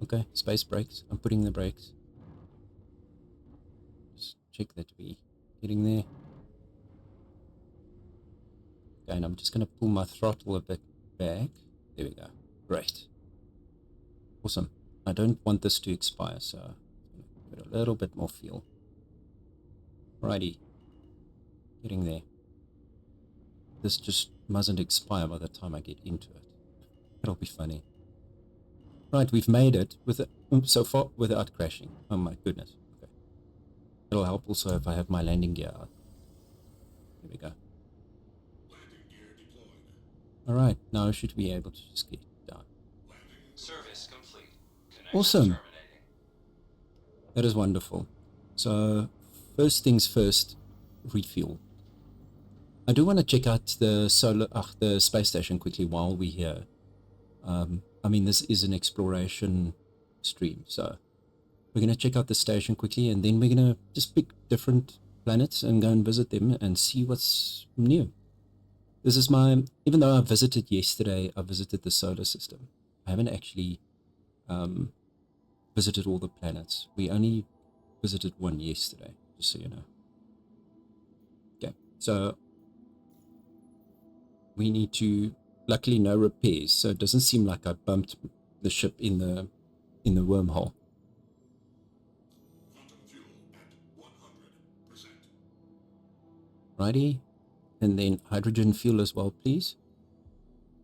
Okay, space brakes. I'm putting the brakes. Just check that we're getting there. Okay, and I'm just going to pull my throttle a bit back. There we go. Great. Awesome. I don't want this to expire, so I'm going to give it a little bit more fuel. Righty. Getting there. This just mustn't expire by the time I get into it. It'll be funny. Right, we've made it with it so far without crashing. Oh my goodness. Okay. It'll help also if I have my landing gear out. There we go. Landing gear deployed. Alright, now I should be able to just get down. Service complete. Connection Awesome. terminating. That is wonderful. So, first things first, refuel. I do want to check out the the space station quickly while we're here. I mean, this is an exploration stream, so we're going to check out the station quickly, and then we're going to just pick different planets and go and visit them and see what's new. This is my, even though I visited yesterday, I visited the solar system. I haven't actually visited all the planets. We only visited one yesterday, just so you know. Okay, so we need to, luckily no repairs, so it doesn't seem like I bumped the ship in the wormhole. Quantum fuel at 100%. Righty, and then hydrogen fuel as well, please.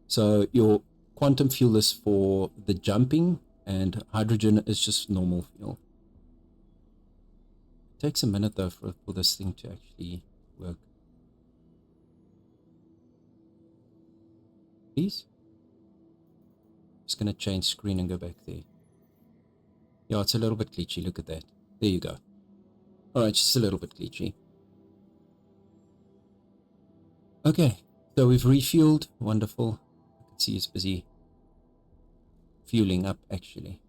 So your quantum fuel is for the jumping, and hydrogen is just normal fuel. It takes a minute though for this thing to actually work. Please? Just gonna change screen and go back there. Yeah, it's a little bit glitchy, look at that. There you go. Alright, just a little bit glitchy. Okay, so we've refueled. Wonderful. I can see it's busy fueling up actually.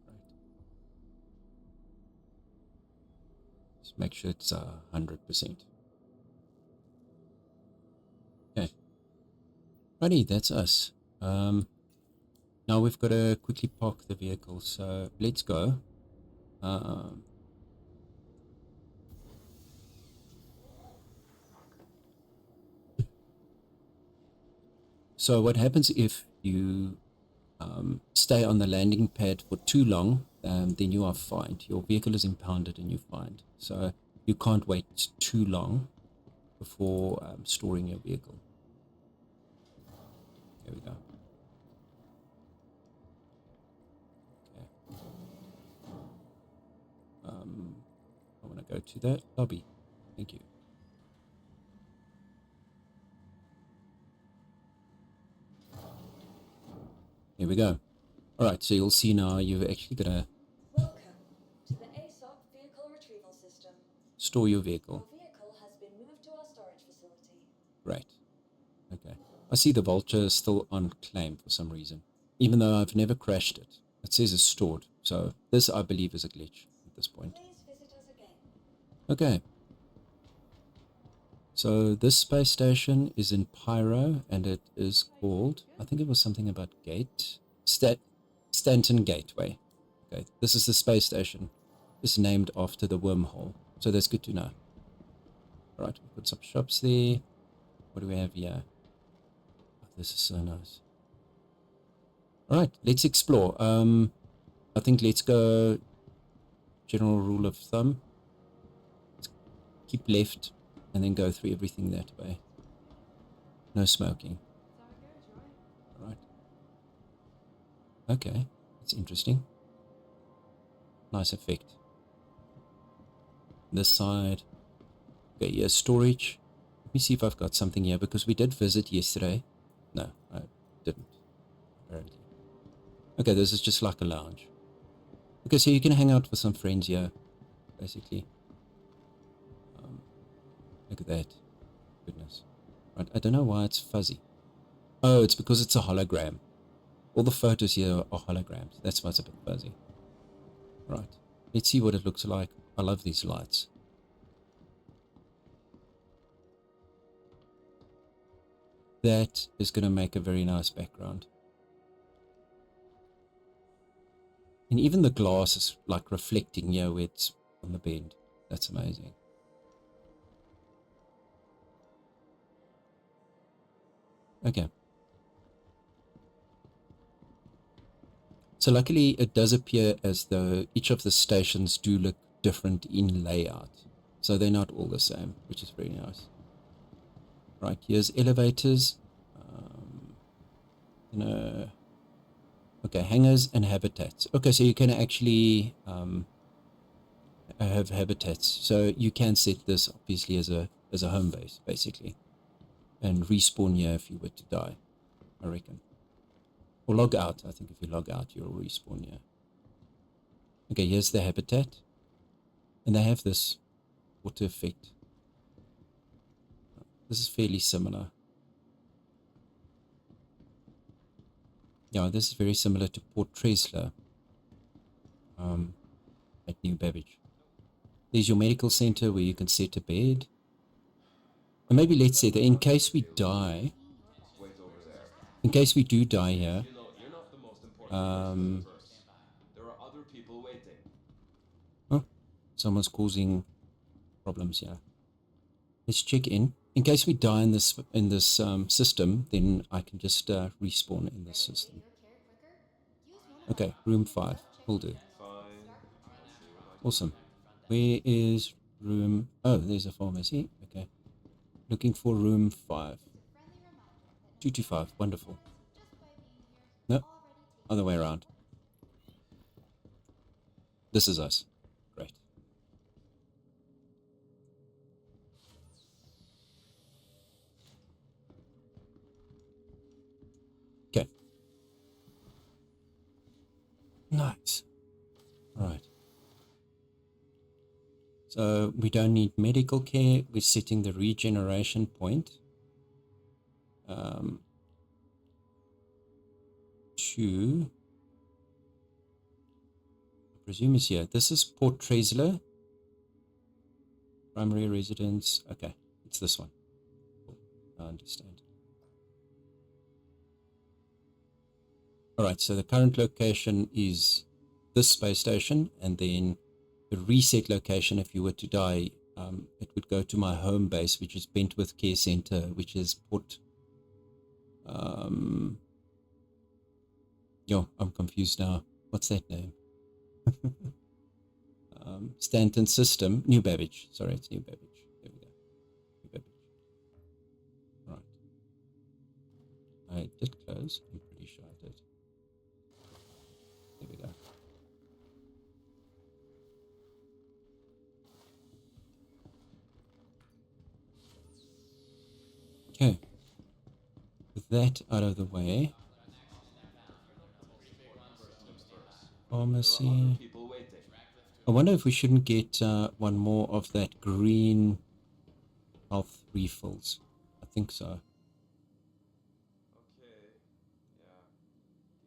Right. Just make sure it's 100%. Okay. Righty, that's us. Now we've got to quickly park the vehicle, so let's go. So what happens if you stay on the landing pad for too long, then you are fined. Your vehicle is impounded and you're fined. So you can't wait too long before storing your vehicle. There we go. Okay. I want to go to that lobby. Thank you. Here we go. Alright, so you'll see now you've actually got to Welcome to the ASOP Vehicle Retrieval System. store your vehicle. Your vehicle has been moved to our storage facility. Right. Okay. I see the Vulture is still on claim for some reason. Even though I've never crashed it. It says it's stored. So this, I believe, is a glitch at this point. Please visit us again. Okay. So this space station is in Pyro, and it is called, I think it was something about Stanton Gateway. Okay, this is the space station. It's named after the wormhole, so that's good to know. Alright, we put some shops there. What do we have here? Oh, this is so nice. Alright, let's explore. I think let's go general rule of thumb. Let's keep left and then go through everything that way. No smoking. Alright. Okay, that's interesting. Nice effect. This side. Okay, here's storage. Let me see if I've got something here, because we did visit yesterday. No, I didn't, apparently. Okay, this is just like a lounge. Okay, so you can hang out with some friends here, basically. Look at that. Goodness. Right, I don't know why it's fuzzy. Oh, it's because it's a hologram. All the photos here are holograms. That's why it's a bit fuzzy. Right, let's see what it looks like. I love these lights. That is going to make a very nice background. And even the glass is like reflecting here where it's on the bend. That's amazing. Okay. So luckily it does appear as though each of the stations do look different in layout. So they're not all the same, which is very nice. Right, here's elevators. Okay, hangars and habitats. Okay, so you can actually have habitats. So you can set this obviously as a home base, basically. And respawn here if you were to die, I reckon. Or log out. I think if you log out, you'll respawn here. Okay, here's the habitat. And they have this water effect. This is fairly similar. Yeah, this is very similar to Port Tresla at New Babbage. There's your medical center where you can set a bed. And maybe let's say that in case we die, in case we do die here, oh, someone's causing problems here. Let's check in. In case we die in this system, then I can just respawn in this system. Okay, room 5 will do. Awesome. Where is room? Oh, there's a pharmacy. Okay. Looking for room 5. 225. Wonderful. No, other way around. This is us. Great. Okay. Nice. All right. So we don't need medical care. We're setting the regeneration point to, I presume is here. This is Port Tresla. Primary residence. Okay, it's this one. Cool. I understand. Alright, so the current location is this space station, and then the reset location, if you were to die, it would go to my home base, which is Bentworth Care Center, which is Port... Yo, I'm confused now. What's that name? Stanton System, New Babbage. Sorry, it's New Babbage. There we go. New Babbage. Right. I did close. I'm pretty sure I did. There we go. Okay. With that out of the way. Pharmacy. I wonder if we shouldn't get one more of that green health refills. I think so.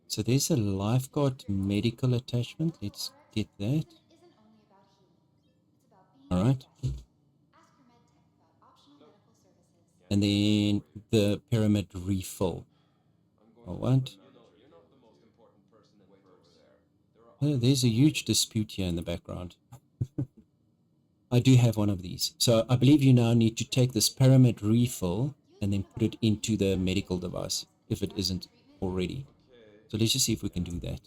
So there's a lifeguard medical attachment. Let's get that. Alright. And then the pyramid refill. Oh, what? Oh, there's a huge dispute here in the background. I do have one of these. So I believe you now need to take this pyramid refill and then put it into the medical device if it isn't already. So let's just see if we can do that.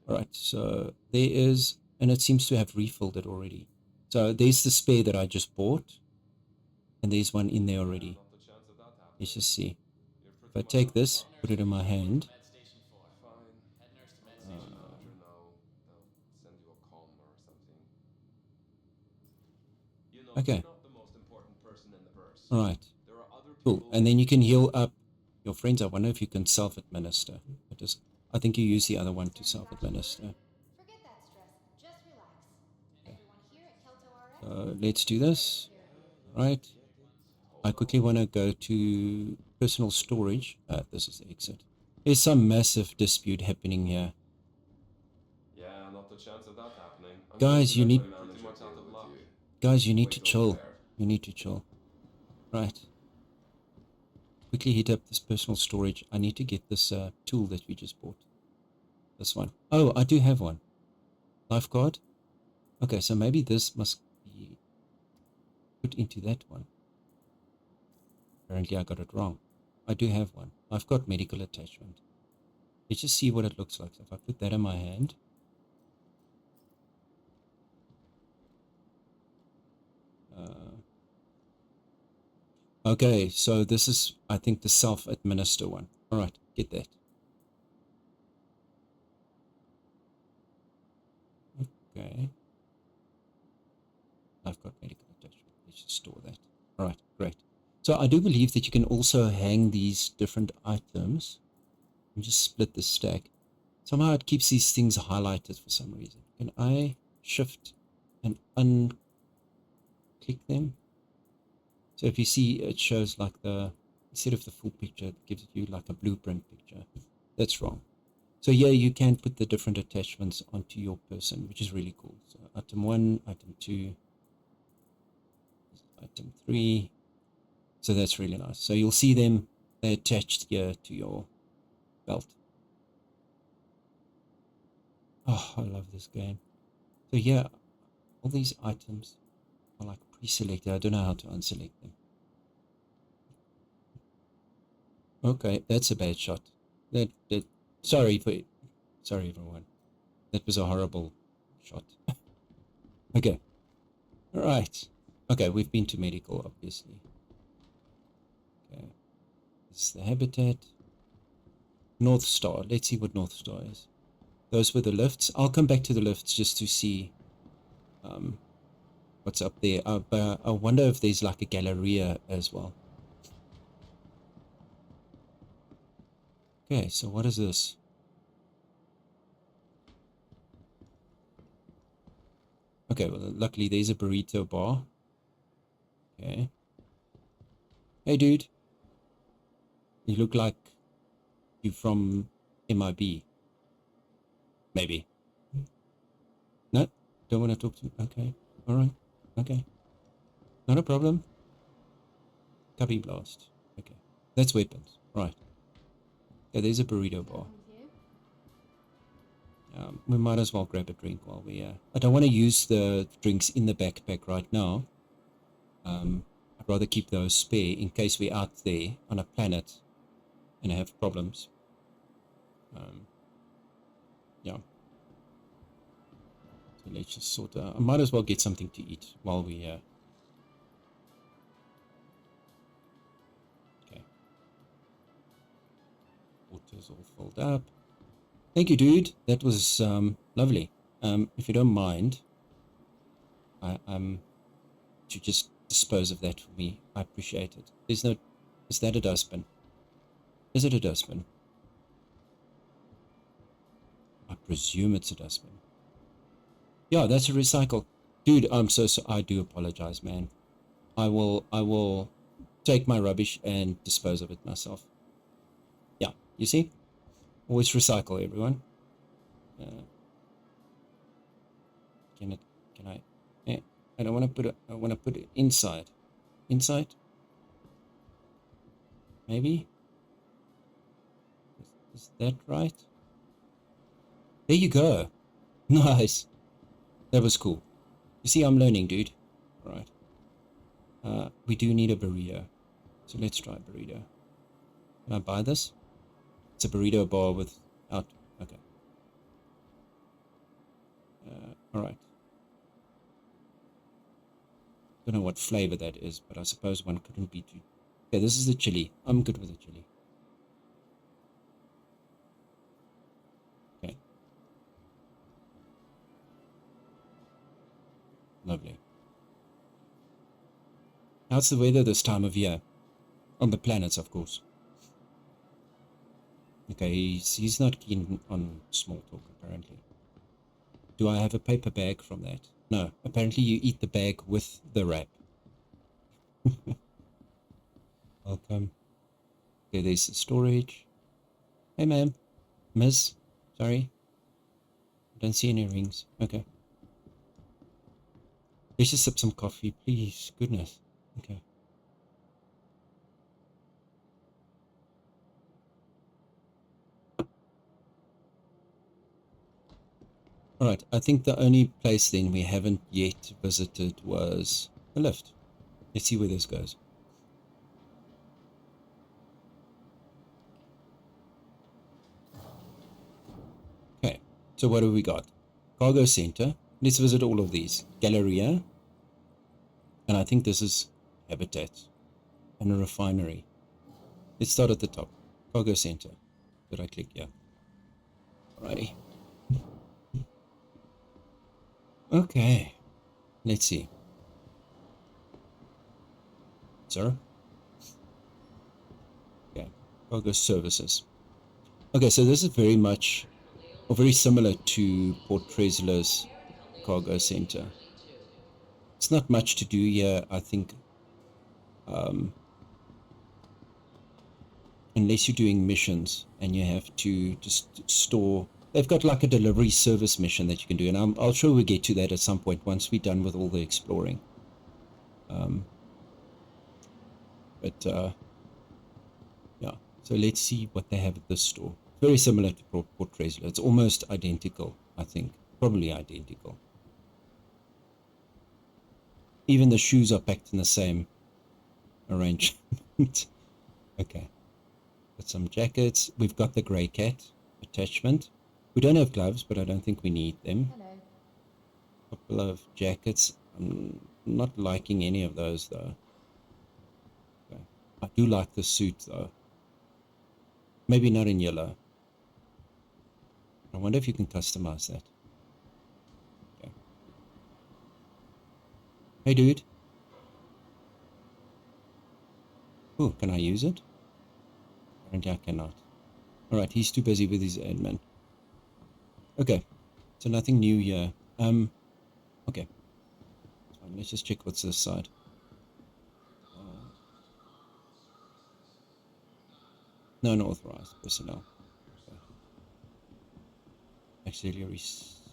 Alright, so there is, and it seems to have refilled it already. So there's the spare that I just bought, and there's one in there already. Let's just see. If I take this, put it in my hand. Okay. Alright. Cool. And then you can heal up your friends. I wonder if you can self-administer. I think you use the other one to self-administer. Let's do this. Alright. I quickly want to go to personal storage. This is the exit. There's some massive dispute happening here. Yeah, not the chance of that happening. Guys, you need... Pretty much out of luck. Guys, you need to chill. You need to chill. Right. Quickly heat up this personal storage. I need to get this tool that we just bought. This one. Oh, I do have one. Lifeguard. Okay, so maybe this must be put into that one. Apparently I got it wrong. I do have one. I've got medical attachment. Let's just see what it looks like. So if I put that in my hand. Okay, so this is, I think, the self-administer one. Alright, get that. Okay. I've got medical attachment. Let's just store that. Alright, great. So I do believe that you can also hang these different items. And just split the stack. Somehow it keeps these things highlighted for some reason. Can I shift and unclick them? So if you see, it shows like the, instead of the full picture, it gives you like a blueprint picture. That's wrong. So yeah, you can put the different attachments onto your person, which is really cool. So item 1, item 2, item 3. So that's really nice. So you'll see them, they're attached here to your belt. Oh, I love this game. So yeah, all these items are like pre-selected. I don't know how to unselect them. Okay, that's a bad shot. Sorry everyone. That was a horrible shot. Okay. Alright. Okay, we've been to medical, obviously. Okay. This is the habitat. North Star. Let's see what North Star is. Those were the lifts. I'll come back to the lifts just to see what's up there. But I wonder if there's like a Galleria as well. Okay, so what is this? Okay, well, luckily there's a burrito bar. Okay. Hey, dude. You look like you from MIB. Maybe. No? Don't want to talk to me? Okay. Alright. Okay. Not a problem. Cubby blast. Okay. That's weapons. Right. Okay, there's a burrito bar. With you? We might as well grab a drink while we I don't want to use the drinks in the backpack right now. I'd rather keep those spare in case we're out there on a planet and have problems. Yeah. So let's just sort of... I might as well get something to eat while we... Okay. Water's all filled up. Thank you, dude. That was lovely. If you don't mind, to just dispose of that for me, I appreciate it. There's no... Is that a dustbin? Is it a dustbin? I presume it's a dustbin. Yeah, that's a recycle. Dude, I'm so I do apologize, man. I will take my rubbish and dispose of it myself. Yeah, you see? Always recycle, everyone. Can I? Yeah, I don't want to put it. I want to put it inside. Inside? Maybe? Is that right? There you go. Nice. That was cool. You see, I'm learning, dude. All right. We do need a burrito. So let's try a burrito. Can I buy this? It's a burrito bar without... Okay. All right. Don't know what flavor that is, but I suppose one couldn't be too... Okay, this is the chili. I'm good with the chili. Okay. Lovely. How's the weather this time of year? On the planets, of course. Okay, he's not keen on small talk, apparently. Do I have a paper bag from that? No, apparently you eat the bag with the wrap. Welcome. Okay, there's the storage. Hey, ma'am. Miss. Sorry. I don't see any rings. Okay. Let's just sip some coffee, please. Goodness. Okay. Alright, I think the only place then we haven't yet visited was the lift. Let's see where this goes. Okay, so what have we got? Cargo center. Let's visit all of these. Galleria. And I think this is habitat. And a refinery. Let's start at the top. Cargo center. Did I click? Yeah. Alrighty. Okay. Let's see. Sir? Okay. Cargo services. Okay, so this is very much, or very similar to Port Tresla's cargo center. It's not much to do here, I think. Unless you're doing missions and you have to just store... They've got like a delivery service mission that you can do, and I'll sure we'll get to that at some point once we're done with all the exploring. Yeah, so let's see what they have at this store. Very similar to Port Tresla. It's almost identical, I think. Probably identical. Even the shoes are packed in the same arrangement. Okay. Got some jackets. We've got the grey cat attachment. We don't have gloves, but I don't think we need them. Hello. Couple of jackets. I'm not liking any of those though. Okay. I do like the suit though. Maybe not in yellow. I wonder if you can customize that. Okay. Hey dude. Oh, can I use it? Apparently I cannot. Alright, he's too busy with his admin. Okay, so nothing new here. Okay. Let's just check what's this side. No, unauthorized personnel. Okay. Auxiliary storage.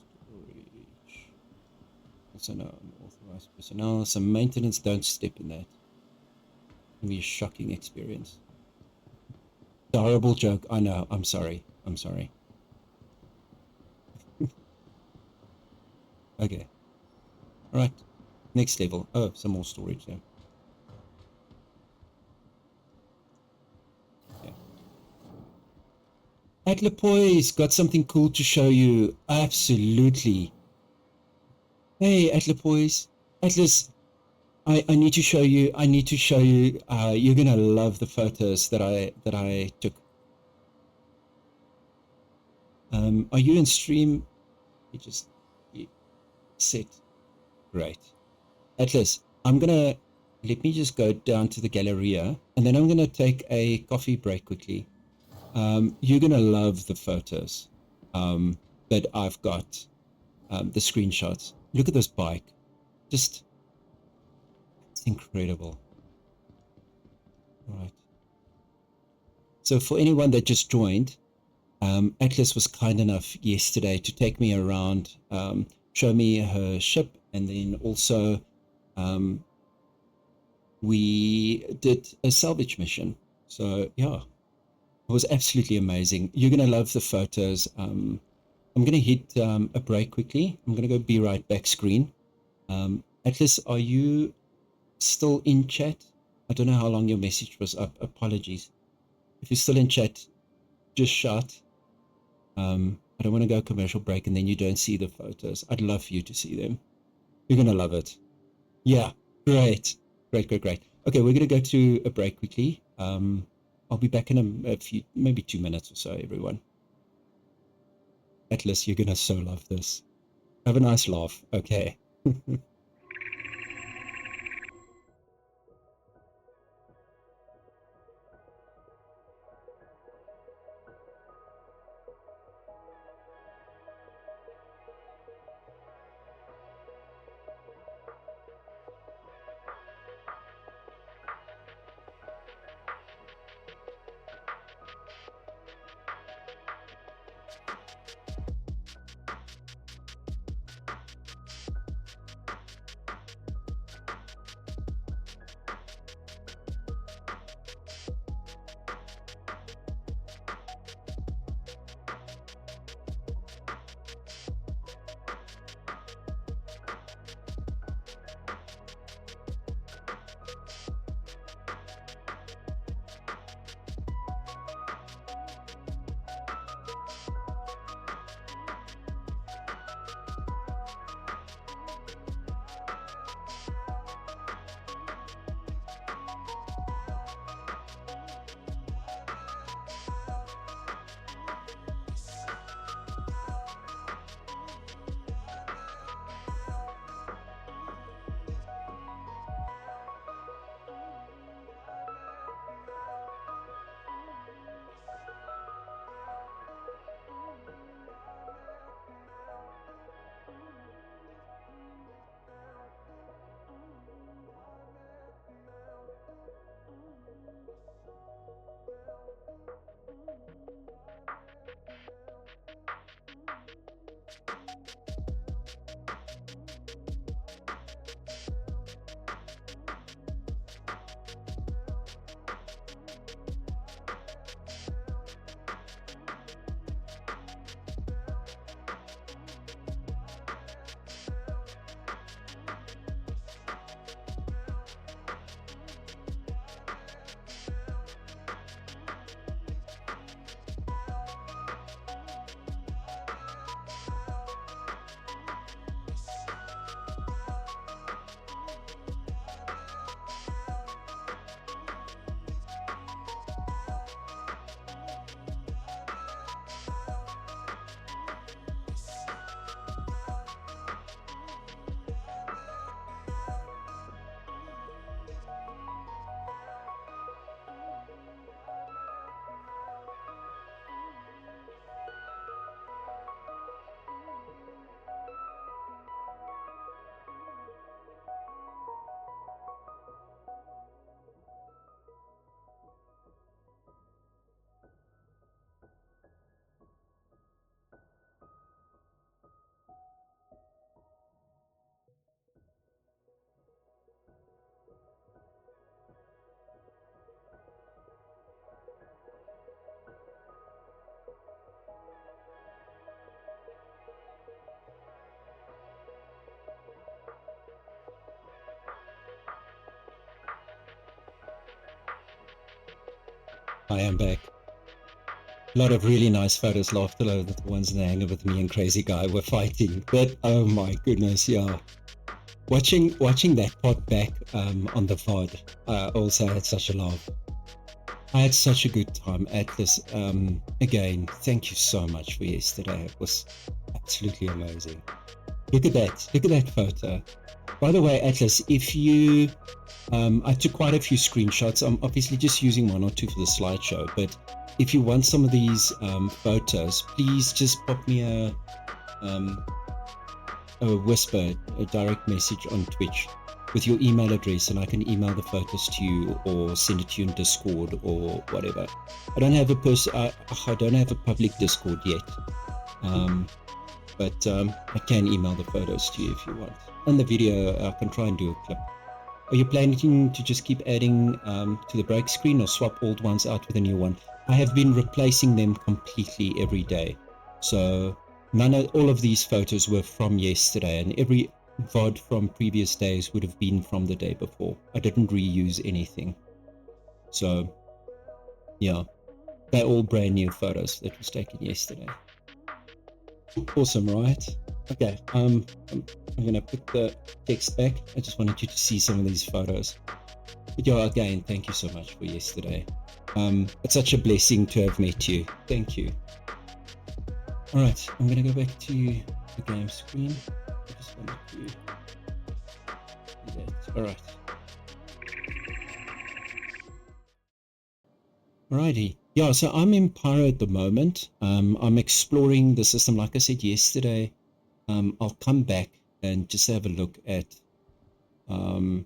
also no unauthorized personnel. Some maintenance, don't step in that. It'll be a shocking experience. It's a horrible joke. I know. I'm sorry. I'm sorry. Okay. All right. Next level. Oh, some more storage there. Okay. Atlapoy's got something cool to show you. Absolutely. Hey, Atlapoy's. Atlas, I need to show you. I need to show you. You're gonna love the photos that I took. Are you in stream? You just set. Great. Atlas, let me just go down to the Galleria, and then I'm gonna take a coffee break quickly. You're gonna love the photos that I've got, the screenshots. Look at this bike. Just, it's incredible. All right. So for anyone that just joined, Atlas was kind enough yesterday to take me around, show me her ship, and then also we did a salvage mission. So yeah, it was absolutely amazing. You're going to love the photos. I'm going to hit a break quickly. I'm going to go be right back screen. Atlas, are you still in chat? I don't know how long your message was up. Apologies. If you're still in chat, just shout. I don't want to go commercial break and then you don't see the photos. I'd love for you to see them. You're going to love it. Yeah, great. Great. Okay, we're going to go to a break quickly. I'll be back in a few, maybe 2 minutes or so, everyone. Atlas, you're going to so love this. Have a nice laugh. Okay. I am back. A lot of really nice photos. Laughed a lot of the ones in the hangar with me and Crazy Guy were fighting. But oh my goodness, yeah. Watching that part back on the VOD, I also had such a laugh. I had such a good time at this. Again, thank you so much for yesterday. It was absolutely amazing. Look at that photo. By the way, Atlas, if you, I took quite a few screenshots. I'm obviously just using one or two for the slideshow, but if you want some of these photos, please just pop me a whisper, a direct message on Twitch with your email address, and I can email the photos to you or send it to you in Discord or whatever. I don't have a public Discord yet, but I can email the photos to you if you want. And the video, I can try and do a clip. Are you planning to just keep adding to the break screen or swap old ones out with a new one? I have been replacing them completely every day. So all of these photos were from yesterday, and every VOD from previous days would have been from the day before. I didn't reuse anything. So yeah, they're all brand new photos that was taken yesterday. Awesome, right? Okay, I'm gonna put the text back. I just wanted you to see some of these photos. But yeah, again, thank you so much for yesterday. It's such a blessing to have met you. Thank you. All right, I'm gonna go back to the game screen. I just wanted to do that. All right. Alrighty. Yeah, so I'm in Pyro at the moment. I'm exploring the system. Like I said yesterday, I'll come back and just have a look at all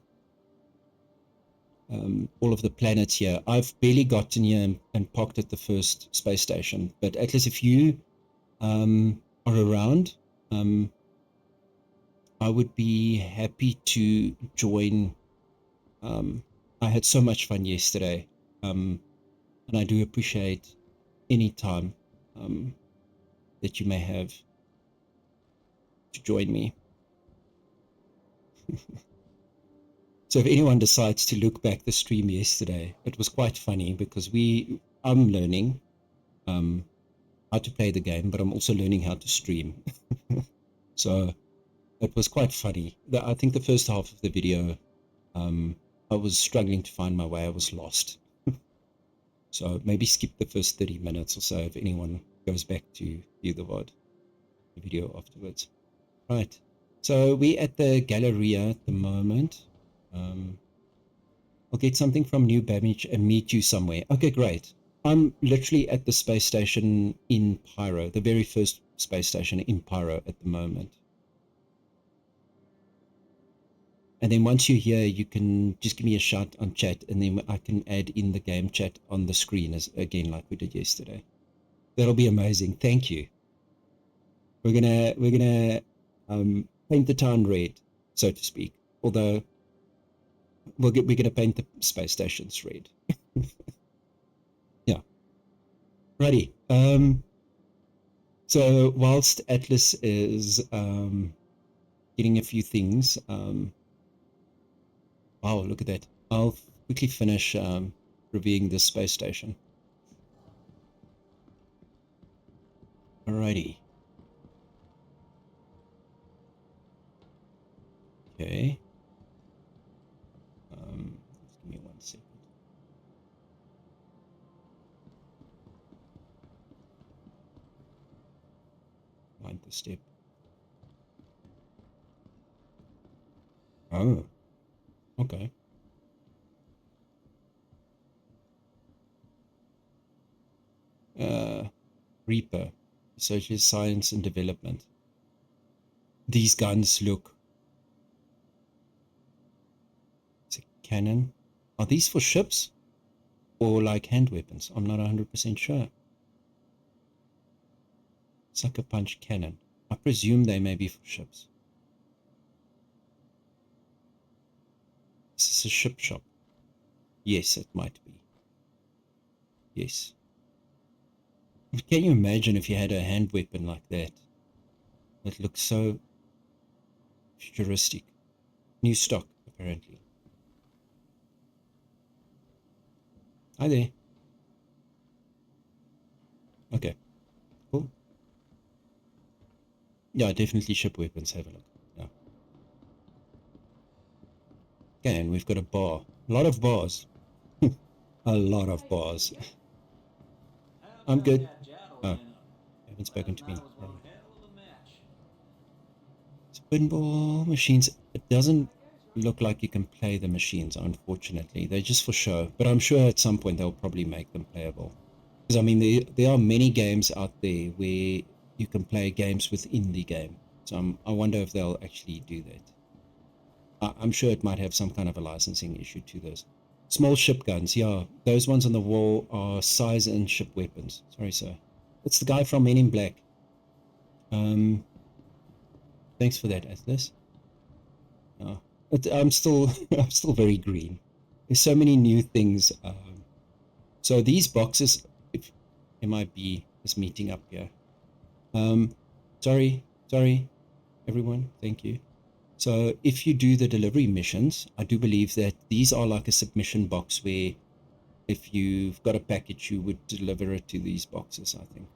of the planets here. I've barely gotten here and parked at the first space station. But Atlas, if you are around, I would be happy to join. I had so much fun yesterday. And I do appreciate any time that you may have to join me. So if anyone decides to look back the stream yesterday, it was quite funny because I'm learning how to play the game, but I'm also learning how to stream. So it was quite funny. I think the first half of the video, I was struggling to find my way. I was lost. So maybe skip the first 30 minutes or so if anyone goes back to view the VOD, the video afterwards. Right. So we're at the Galleria at the moment. I'll get something from New Babbage and meet you somewhere. Okay, great. I'm literally at the space station in Pyro, the very first space station in Pyro at the moment. And then once you're here, you can just give me a shout on chat, and then I can add in the game chat on the screen again, like we did yesterday. That'll be amazing. Thank you. We're gonna paint the town red, so to speak. Although we're gonna paint the space stations red. Yeah. Righty. So whilst Atlas is getting a few things, wow, look at that. I'll quickly finish reviewing this space station. Alrighty. Okay. Just give me 1 second. Find the step. Oh. Okay. Reaper, Research, Science and Development. These guns look. It's a cannon. Are these for ships or like hand weapons? I'm not 100% sure. Sucker punch cannon. I presume they may be for ships. This is a ship shop. Yes, it might be. Yes. Can you imagine if you had a hand weapon like that? It looks so futuristic. New stock, apparently. Hi there. Okay, cool. Yeah, definitely ship weapons. Have a look. Yeah. Okay, and we've got a bar. A lot of bars. A lot of bars. I'm good. Oh, you haven't spoken to me. All right. Pinball machines. It doesn't look like you can play the machines, unfortunately. They're just for show. But I'm sure at some point they'll probably make them playable. Because, I mean, there are many games out there where you can play games within the game. So I wonder if they'll actually do that. I'm sure it might have some kind of a licensing issue to those. Small ship guns, yeah. Those ones on the wall are size and ship weapons. Sorry, sir. It's the guy from Men in Black. Thanks for that, Atlas. I'm still I'm still very green. There's so many new things. So these boxes, if MIB is meeting up here. Sorry, everyone. Thank you. So if you do the delivery missions, I do believe that these are like a submission box where if you've got a package, you would deliver it to these boxes, I think.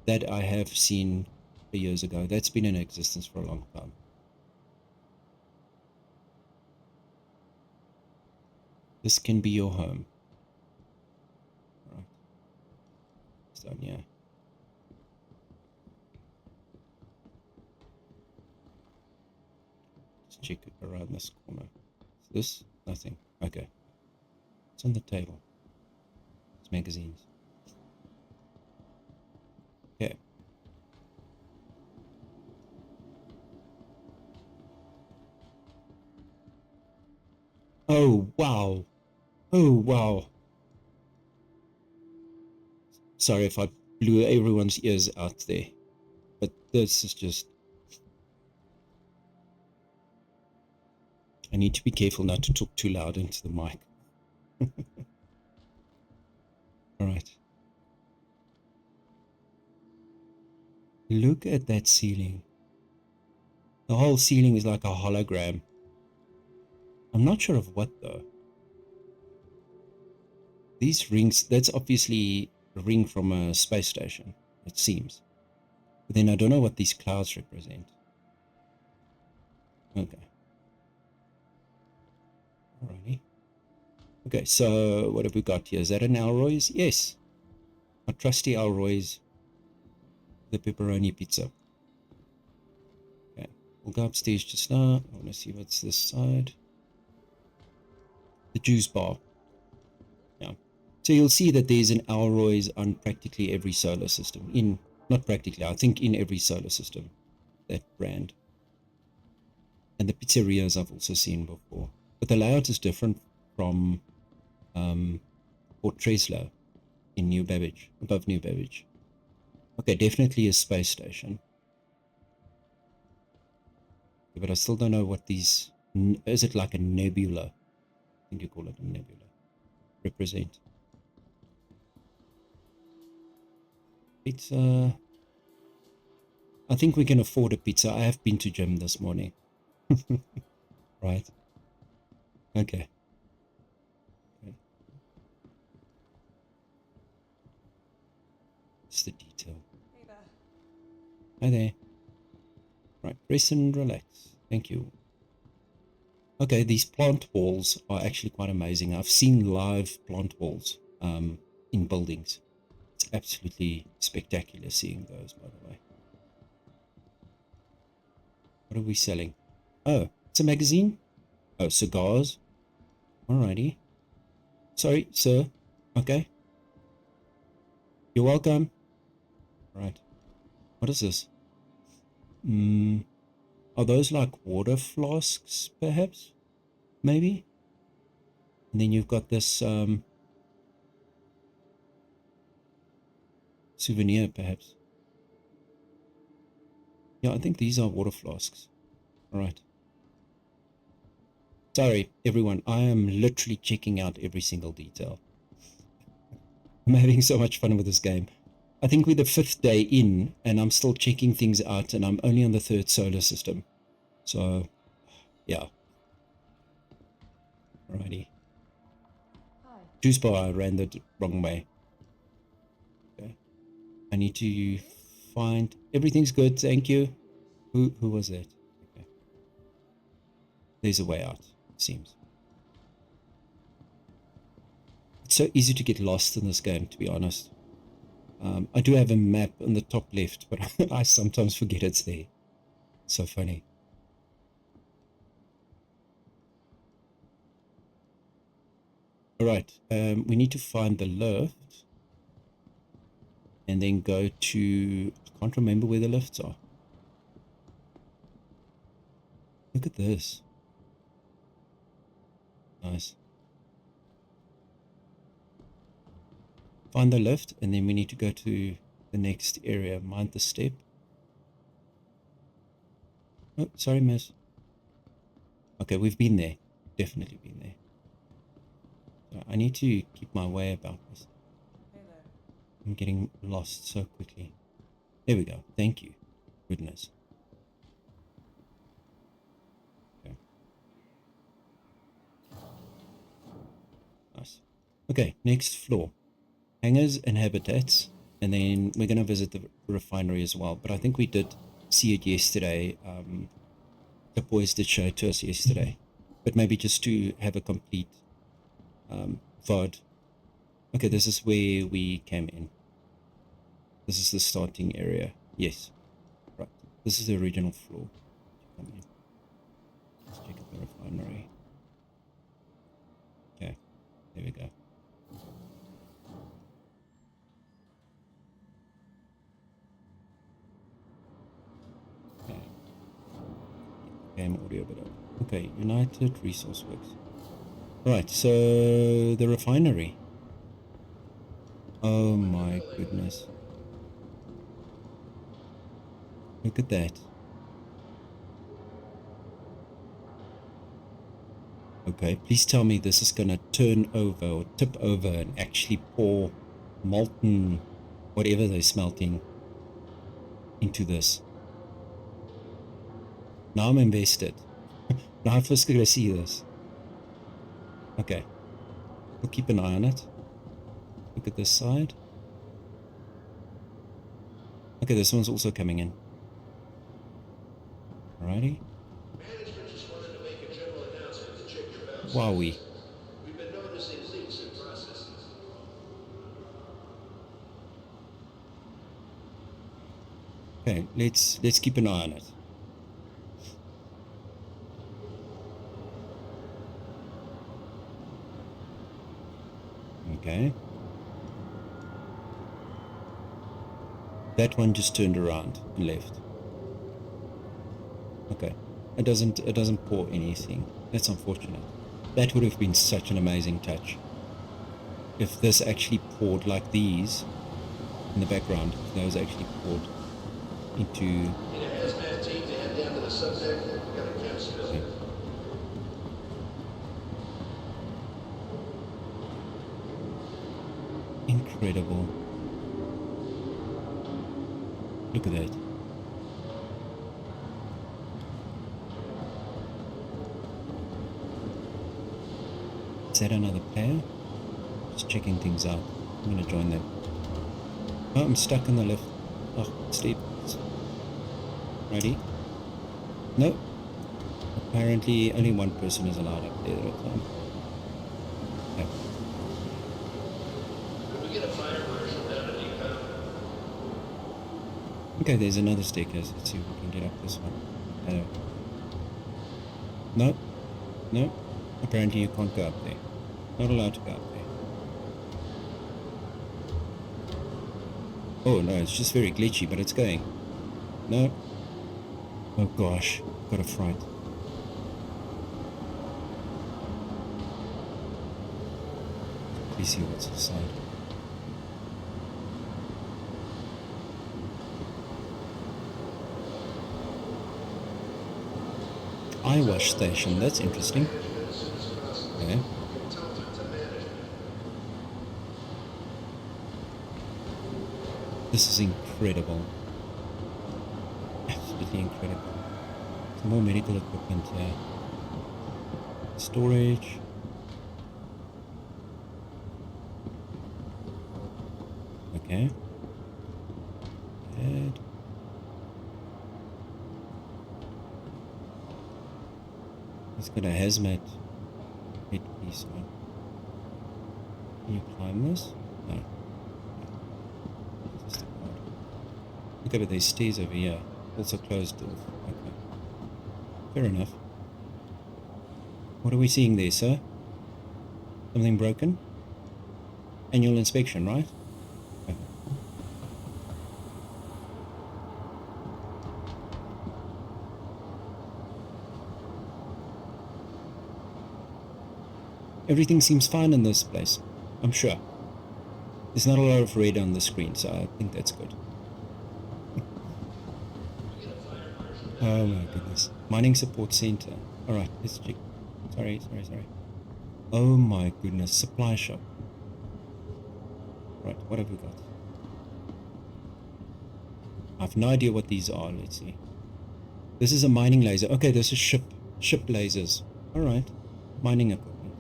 That I have seen years ago. That's been in existence for a long time. This can be your home. Right. It's down here. Let's check around this corner. Is this? Nothing. Okay. It's on the table. It's magazines. Okay. Oh, wow. Oh, wow. Sorry if I blew everyone's ears out there. But this is just... I need to be careful not to talk too loud into the mic. Alright. Look at that ceiling. The whole ceiling is like a hologram. I'm not sure of what though. These rings, that's obviously a ring from a space station, it seems. But then I don't know what these clouds represent. Okay. Alrighty. Okay, so what have we got here? Is that an Alroy's? Yes. A trusty Alroy's. The pepperoni pizza. Okay. We'll go upstairs just now. I want to see what's this side. The juice bar. Yeah. So you'll see that there's an Alroy's on practically every solar system. Not practically, I think in every solar system. That brand. And the pizzerias I've also seen before. But the layout is different from Port Treslow in New Babbage, above New Babbage. Okay, definitely a space station. Okay, but I still don't know what these... Is it like a nebula? I think you call it a nebula. Represent. Pizza. I think we can afford a pizza. I have been to gym this morning. Right. Okay. It's the detail. Hey there. Hi there. Right, rest and relax. Thank you. Okay, these plant walls are actually quite amazing. I've seen live plant walls in buildings. It's absolutely spectacular seeing those, by the way. What are we selling? Oh, it's a magazine? Oh, cigars. Alrighty. Sorry, sir. Okay. You're welcome. Right. What is this? Are those like water flasks, perhaps? Maybe? And then you've got this souvenir, perhaps. Yeah, I think these are water flasks. Alright. Sorry, everyone. I am literally checking out every single detail. I'm having so much fun with this game. I think we're the 5th day in, and I'm still checking things out, and I'm only on the 3rd solar system. So, yeah. Alrighty. Hi. Juice bar, I ran the wrong way. need to find... Everything's good, thank you. Who was that? Okay. There's a way out, it seems. It's so easy to get lost in this game, to be honest. I do have a map on the top left, but I sometimes forget it's there. So funny. Alright, we need to find the lift. And then go to... I can't remember where the lifts are. Look at this. Nice. Find the lift, and then we need to go to the next area. Mind the step. Oh, sorry, miss. Okay, we've been there. Definitely been there. So I need to keep my way about this. Hey there. I'm getting lost so quickly. There we go. Thank you. Goodness. Okay. Nice. Okay, next floor. Hangars and habitats. And then we're going to visit the refinery as well. But I think we did see it yesterday. The boys did show it to us yesterday. But maybe just to have a complete VOD. Okay, this is where we came in. This is the starting area. Yes. Right. This is the original floor. Come in. Let's check out the refinery. Okay. There we go. Okay. Game audio bit up. Okay, United Resource Works. Alright, so the refinery. Oh my goodness. Look at that. Okay, please tell me this is gonna turn over or tip over and actually pour molten whatever they're smelting into this. Now I'm invested. Now I'm first gonna see this. Okay. We'll keep an eye on it. Look at this side. Okay, this one's also coming in. Alrighty. Management just wanted to make a general announcement to check your valves. Wowie. We've been noticing leaks in processes. Okay, let's keep an eye on it. Okay. That one just turned around and left. Okay. It doesn't pour anything. That's unfortunate. That would have been such an amazing touch. If this actually poured like these in the background, if those actually poured into... In a hazmat team to head down to the subdeck, we got a chem spill. Okay. Incredible. Look at that. Is that another player? Just checking things out. I'm gonna join them. Oh, I'm stuck in the lift. Oh, sleep. Ready? No. Apparently only one person is allowed up there at a time. Okay. Could we get a fire marshal down to decom? Okay, there's another staircase. Let's see if we can get up this one. No. No. Apparently you can't go up there. Not allowed to go up there. Oh no, it's just very glitchy, but it's going. No. Oh gosh, got a fright. Please see what's inside. Eye wash station, that's interesting. Okay. This is incredible. Absolutely incredible. Some more medical equipment here. Storage. Okay. bad. It's got a hazmat headpiece on. Can you climb this? No. Just a card. Look over these stairs over here. Also closed off. Okay. Fair enough. What are we seeing there, sir? Something broken? Annual inspection, right? Okay. Everything seems fine in this place, I'm sure. There's not a lot of red on the screen, so I think that's good. Oh my goodness. Mining support center. Alright, let's check. Sorry. Oh my goodness, supply shop. Right, what have we got? I have no idea what these are. Let's see. This is a mining laser. Okay, this is ship lasers. Alright. Mining equipment.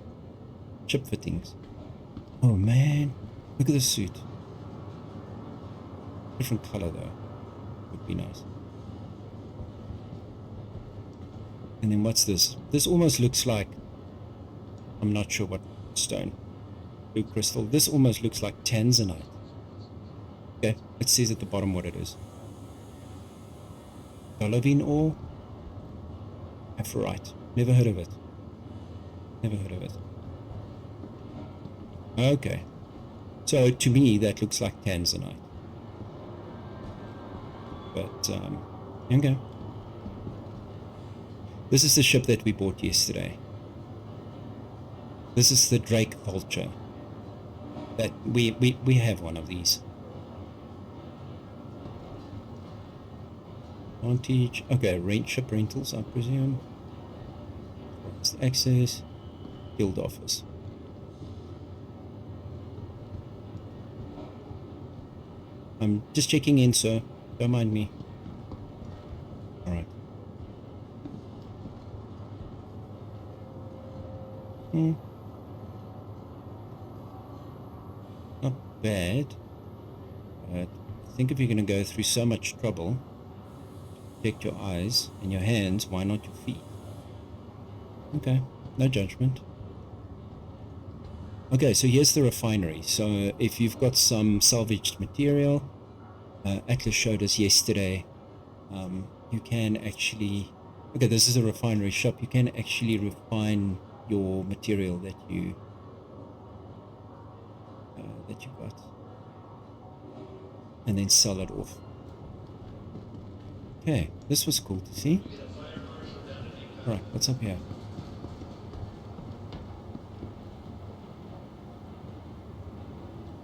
Ship fittings. Oh man. Look at this suit. Different color though. Would be nice. And then what's this? This almost looks like, I'm not sure what stone. Blue crystal. This almost looks like tanzanite. Okay, it says at the bottom what it is. Olivine ore. Aphrite. Never heard of it. Okay. So to me that looks like tanzanite. But okay. This is the ship that we bought yesterday. This is the Drake Vulture. That we have one of these. Vantage. Okay, ship rentals, I presume. Access. Guild office. I'm just checking in, sir. Don't mind me. Alright. Not bad. But I think if you're going to go through so much trouble to protect your eyes and your hands, why not your feet? Okay, no judgment. Okay, so here's the refinery. So if you've got some salvaged material, Atlas showed us yesterday, you can actually... Okay, this is a refinery shop. You can actually refine your material that you got, and then sell it off. Okay, this was cool to see. Alright, what's up here?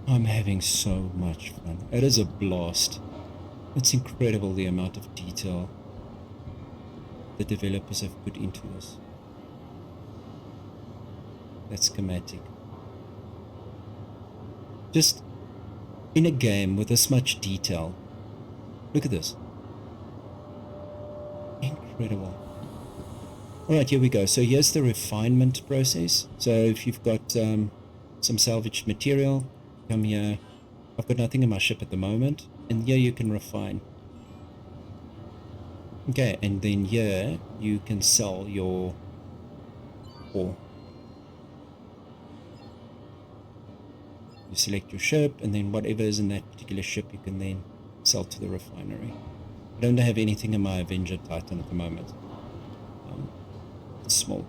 I'm having so much fun. It is a blast. It's incredible the amount of detail the developers have put into this. That schematic. Just in a game with this much detail. Look at this. Incredible. Alright, here we go. So here's the refinement process. So if you've got some salvaged material, come here. I've got nothing in my ship at the moment. And here you can refine. Okay, and then here you can sell your ore. You select your ship, and then whatever is in that particular ship you can then sell to the refinery. I don't have anything in my Avenger Titan at the moment. It's small.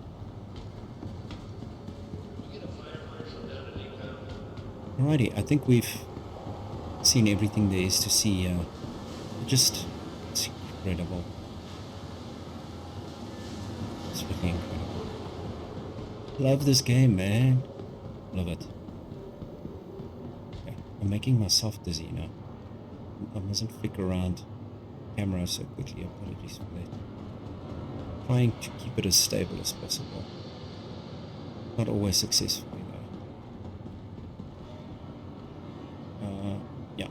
Alrighty, I think we've seen everything there is to see. It's incredible. It's really incredible. Love this game, man. Love it. Okay, I'm making myself dizzy now. I mustn't flick around camera so quickly. Apologies for that. Trying to keep it as stable as possible. Not always successfully though. Yeah.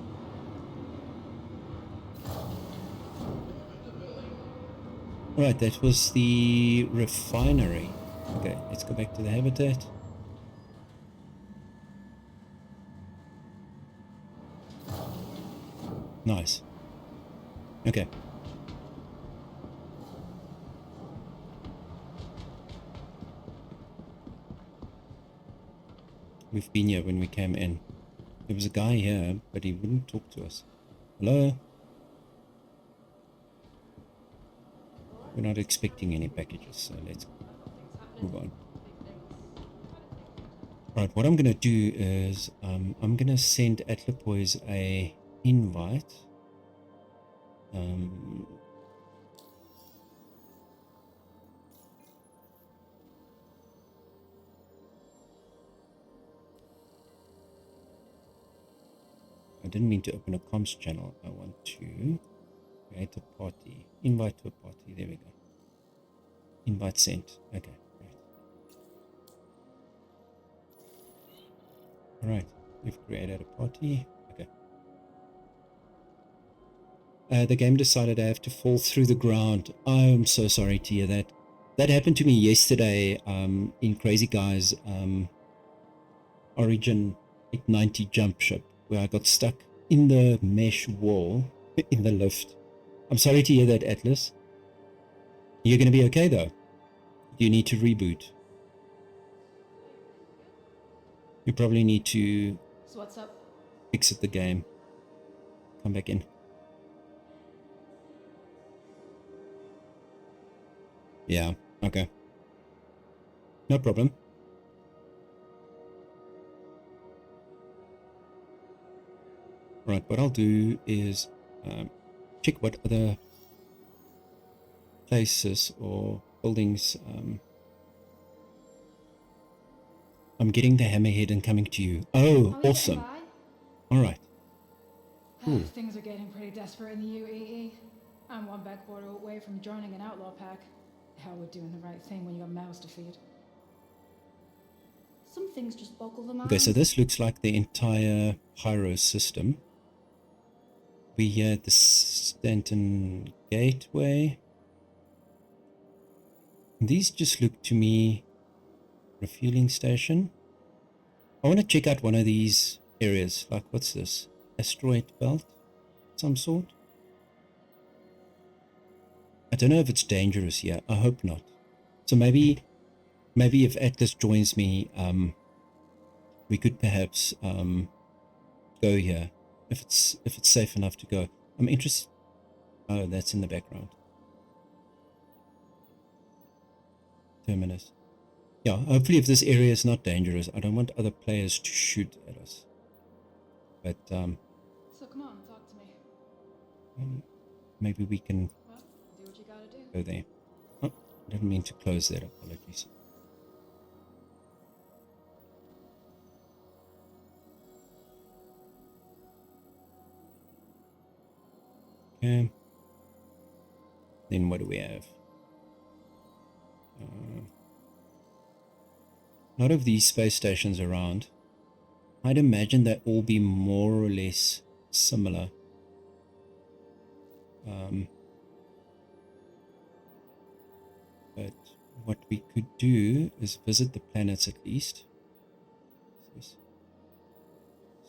Alright, that was the refinery. Okay, let's go back to the habitat. Nice. Okay. We've been here when we came in. There was a guy here, but he wouldn't talk to us. Hello? We're not expecting any packages, so let's move on. Right, what I'm going to do is I'm going to send Atlapoys a invite. I didn't mean to open a comms channel. I want to create a party. Invite to a party. There we go. Invite sent. Okay, right. Alright, we've created a party. Okay. The game decided I have to fall through the ground. I'm so sorry to hear that. That happened to me yesterday in Crazy Guys Origin 890 jump ship, where I got stuck in the mesh wall in the lift. I'm sorry to hear that, Atlas. You're going to be okay though. You need to reboot. You probably need to So what's up? exit the game. Come back in. Yeah, okay. No problem. Right, what I'll do is check what other places or buildings. I'm getting the Hammerhead and coming to you. Oh, awesome. Alright. Cool. Things are getting pretty desperate in the UAE. I'm one backwater away from joining an outlaw pack. Hell, we're doing the right thing when you got mouths to feed. Some things just boggle the mind. Okay, so this looks like the entire Pyro system. We're here at the Stanton Gateway. These just look to me refueling station. I want to check out one of these areas. Like, what's this? Asteroid belt? Some sort? I don't know if it's dangerous here. I hope not. So maybe if Atlas joins me, we could perhaps go here. If it's safe enough to go. I'm interested. Oh, that's in the background. Terminus. Yeah, hopefully if this area is not dangerous. I don't want other players to shoot at us. But So come on, talk to me. maybe we can Well, do what you gotta do. go there. Oh, I didn't mean to close that. Apologies. Okay. Then what do we have? A lot of these space stations around. I'd imagine they all be more or less similar. But what we could do is visit the planets at least.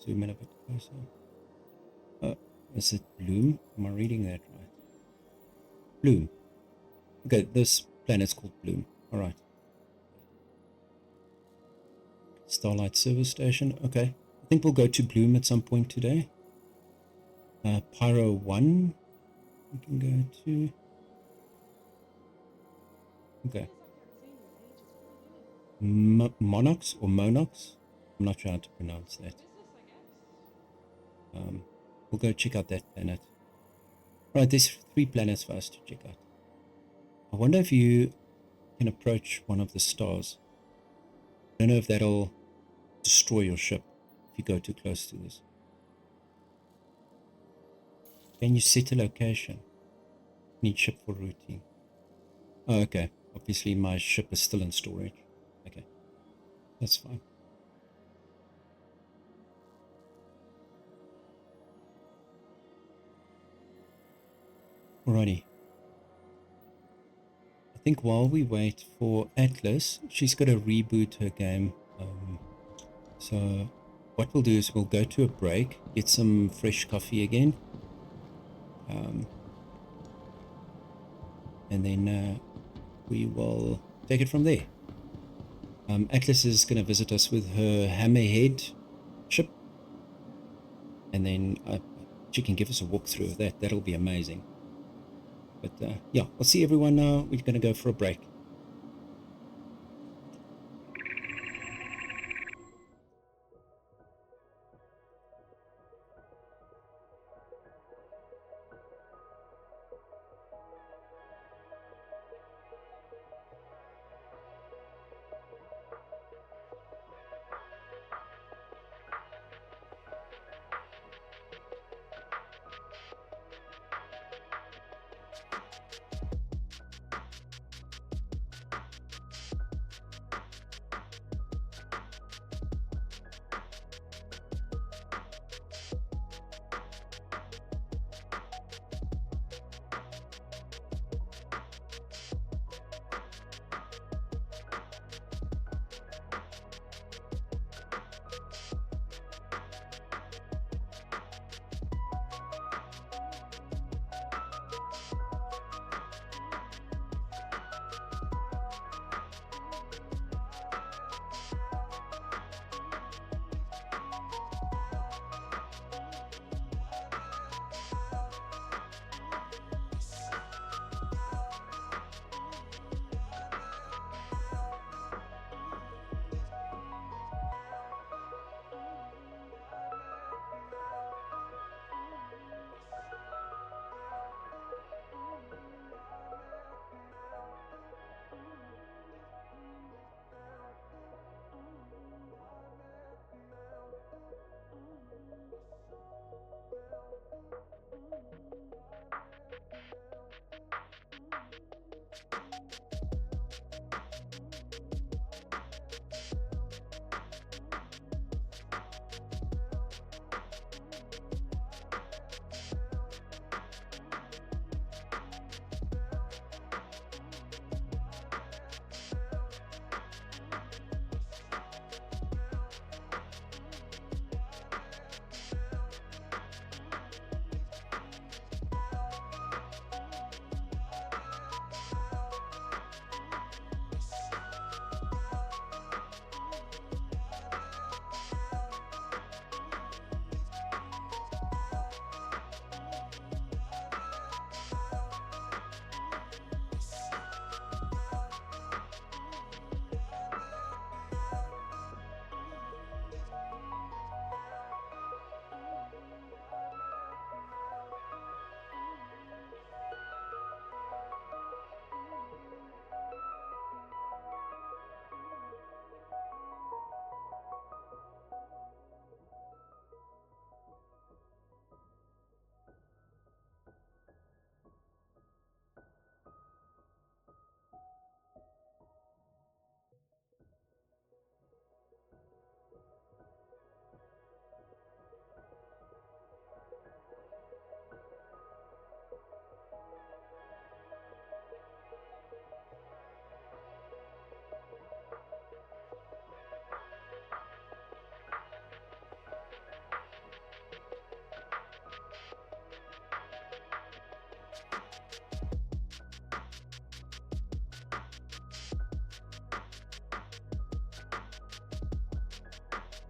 Zoom in a bit closer. Oh, is it Bloom? Am I reading that right? Bloom. Okay, this planet's called Bloom. Alright. Starlight Service Station. Okay. I think we'll go to Bloom at some point today. Pyro 1. We can go to... Okay. Monox or Monox? I'm not sure how to pronounce that. We'll go check out that planet. Right, there's 3 planets for us to check out. I wonder if you can approach one of the stars. I don't know if that'll destroy your ship if you go too close to this. Can you set a location? Need ship for routing. Oh, okay. Obviously my ship is still in storage. Okay. That's fine. Alrighty. I think while we wait for Atlas, she's got to reboot her game. So what we'll do is we'll go to a break, get some fresh coffee again. and then we will take it from there. Atlas is going to visit us with her Hammerhead ship, and then she can give us a walkthrough of that. That'll be amazing. But yeah, I'll see everyone now. We're going to go for a break.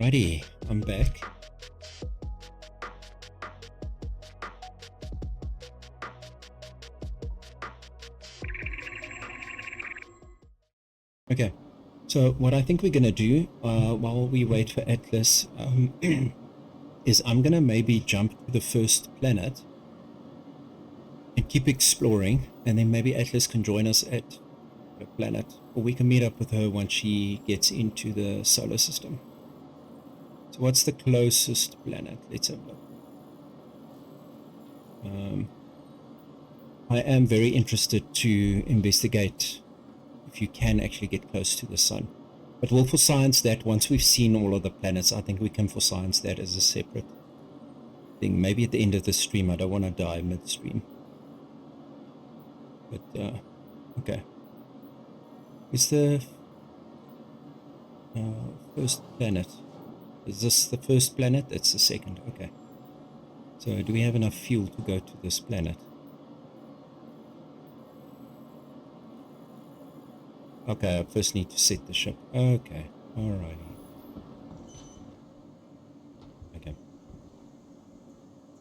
Righty, I'm back. Okay, so what I think we're going to do while we wait for Atlas is I'm going to maybe jump to the first planet and keep exploring, and then maybe Atlas can join us at the planet, or we can meet up with her once she gets into the solar system. So what's the closest planet? Let's have a look. I am very interested to investigate if you can actually get close to the sun. But we'll for science that once we've seen all of the planets. I think we can for science that as a separate thing. Maybe at the end of the stream. I don't want to die midstream. But, okay. Is the first planet? Is this the first planet? That's the second. Okay. So do we have enough fuel to go to this planet? Okay, I first need to set the ship. Okay, alrighty. Okay.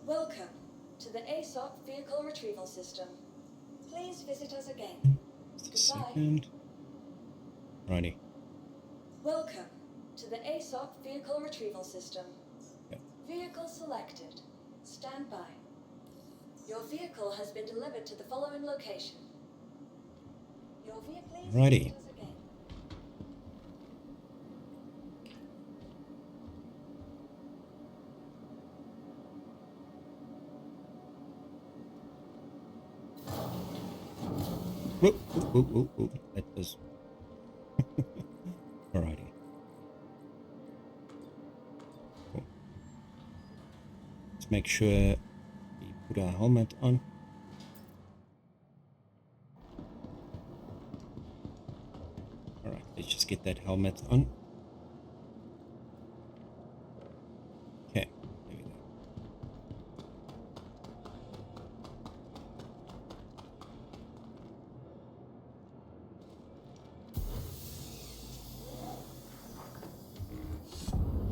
Welcome to the ASOP Vehicle Retrieval System. Please visit us again. Just a Goodbye. second. Righty. Welcome to the ASOP Vehicle Retrieval System. Okay. Vehicle selected. Stand by. Your vehicle has been delivered to the following location. Your vehicle, please Righty. visit us again. Whoop, whoop, whoop, whoop, whoop. That was... Alrighty. Cool. Let's make sure we put our helmet on. Alright, let's just get that helmet on. Okay, there we go.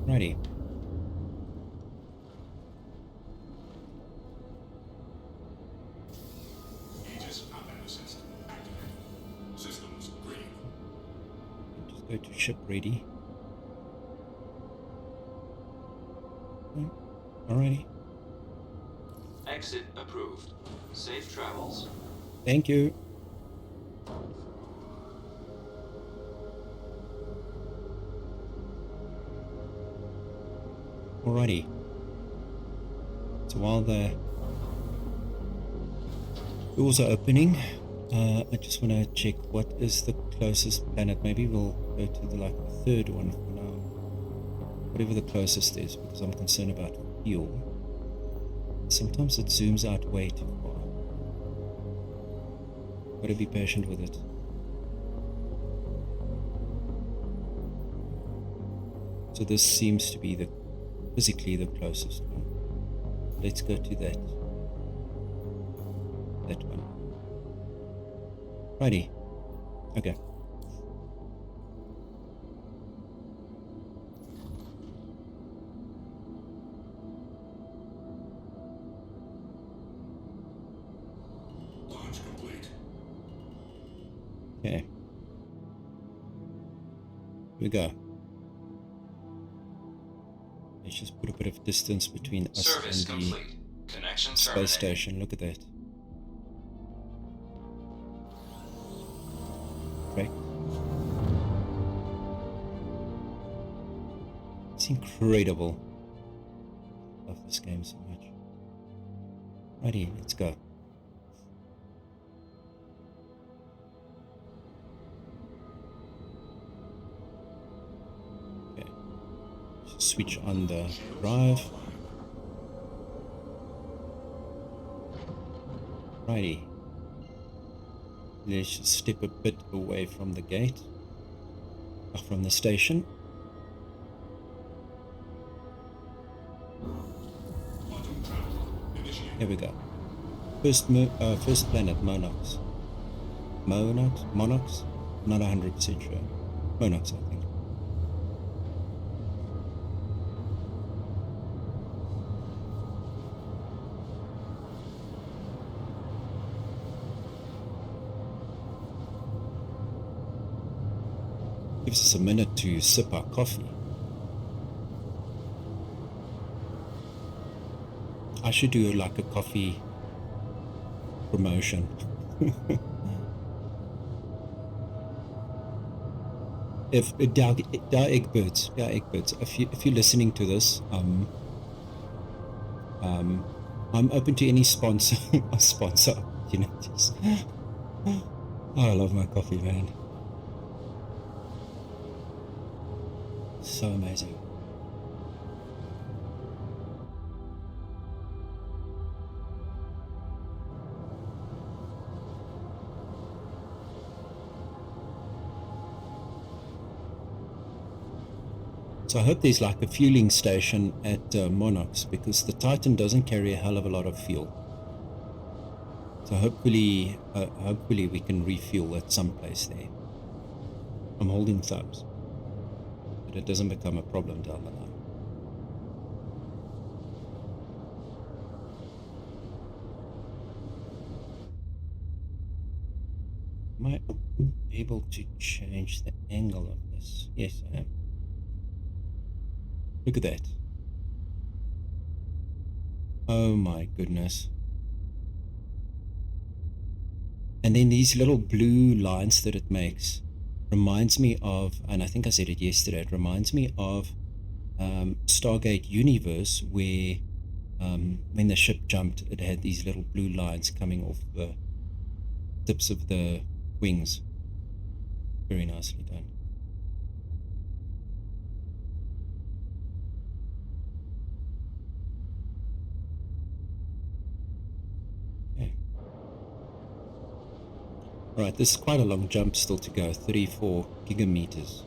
Righty. Aegis combat assist activated. Systems green. Just go to ship ready. Okay, alrighty. Exit approved. Safe travels. Thank you. Alrighty. So while the doors are opening, I just want to check what is the closest planet. Maybe we'll go to the third one for now. Whatever the closest is, because I'm concerned about fuel. Sometimes it zooms out way too far. Gotta be patient with it. So this seems to be the physically the closest one. Let's go to that one. Righty. Okay. Launch complete. Okay. Here we go. Let's just put a bit of distance between us Service and the complete. Connection space terminated. station. Look at that. Right. It's incredible. Love this game so much. Righty, let's go. Okay. Just switch on the drive. Righty. Let's just step a bit away from the gate, from the station. Quantum travel initiated. Here we go. First planet, Monox. Monox? Not 100% sure. Monox, I think. Gives us a minute to sip our coffee. I should do like a coffee promotion. If Egberts, if you're listening to this, I'm open to any sponsor opportunities. Oh, I love my coffee, man. So amazing. So I hope there's like a fueling station at Monox, because the Titan doesn't carry a hell of a lot of fuel. So hopefully we can refuel at some place there. I'm holding thumbs. But it doesn't become a problem down the line. Am I able to change the angle of this? Yes, I am. Look at that. Oh my goodness. And then these little blue lines that it makes reminds me of, and I think I said it yesterday, it reminds me of Stargate Universe, where when the ship jumped, it had these little blue lines coming off the tips of the wings. Very nicely done. Okay. Alright, this is quite a long jump still to go, 34 gigameters.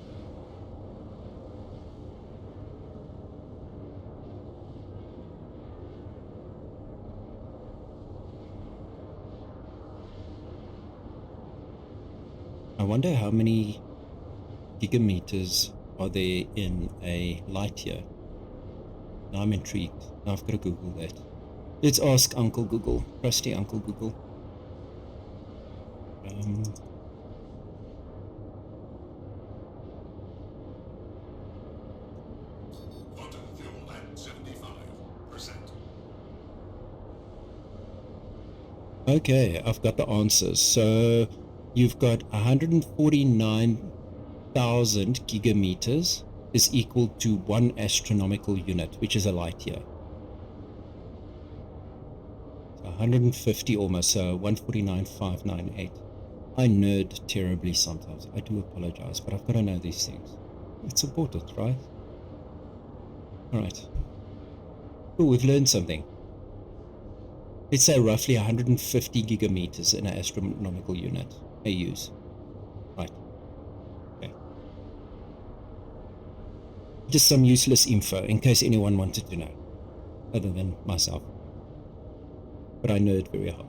I wonder how many gigameters are there in a light year. Now I'm intrigued. Now I've got to Google that. Let's ask Uncle Google, trusty Uncle Google. Quantum fuel at 75%. Okay, I've got the answers. So you've got 149,000 gigameters is equal to 1 astronomical unit, which is a light year. So 150 almost, so 149,598. I nerd terribly sometimes. I do apologize, but I've got to know these things. It's important, right? Alright. Oh, we've learned something. Let's say roughly 150 gigameters in an astronomical unit. AUs. Right. Okay. Just some useless info in case anyone wanted to know, other than myself. But I nerd very hard.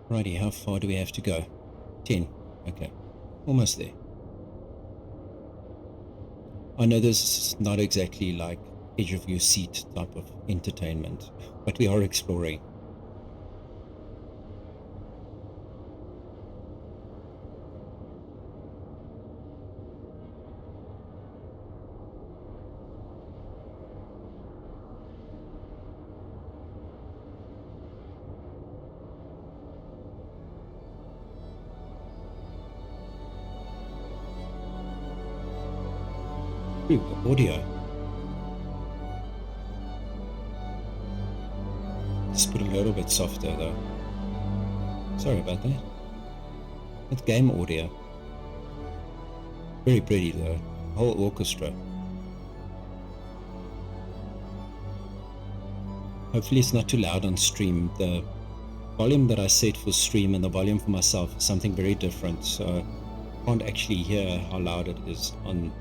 Righty, how far do we have to go? 10. Okay. Almost there. I know this is not exactly like edge of your seat type of entertainment, but we are exploring. Ooh, the audio. Just put a little bit softer though. Sorry about that. That's game audio. Very pretty though. Whole orchestra. Hopefully it's not too loud on stream. The volume that I set for stream and the volume for myself is something very different, so I can't actually hear how loud it is on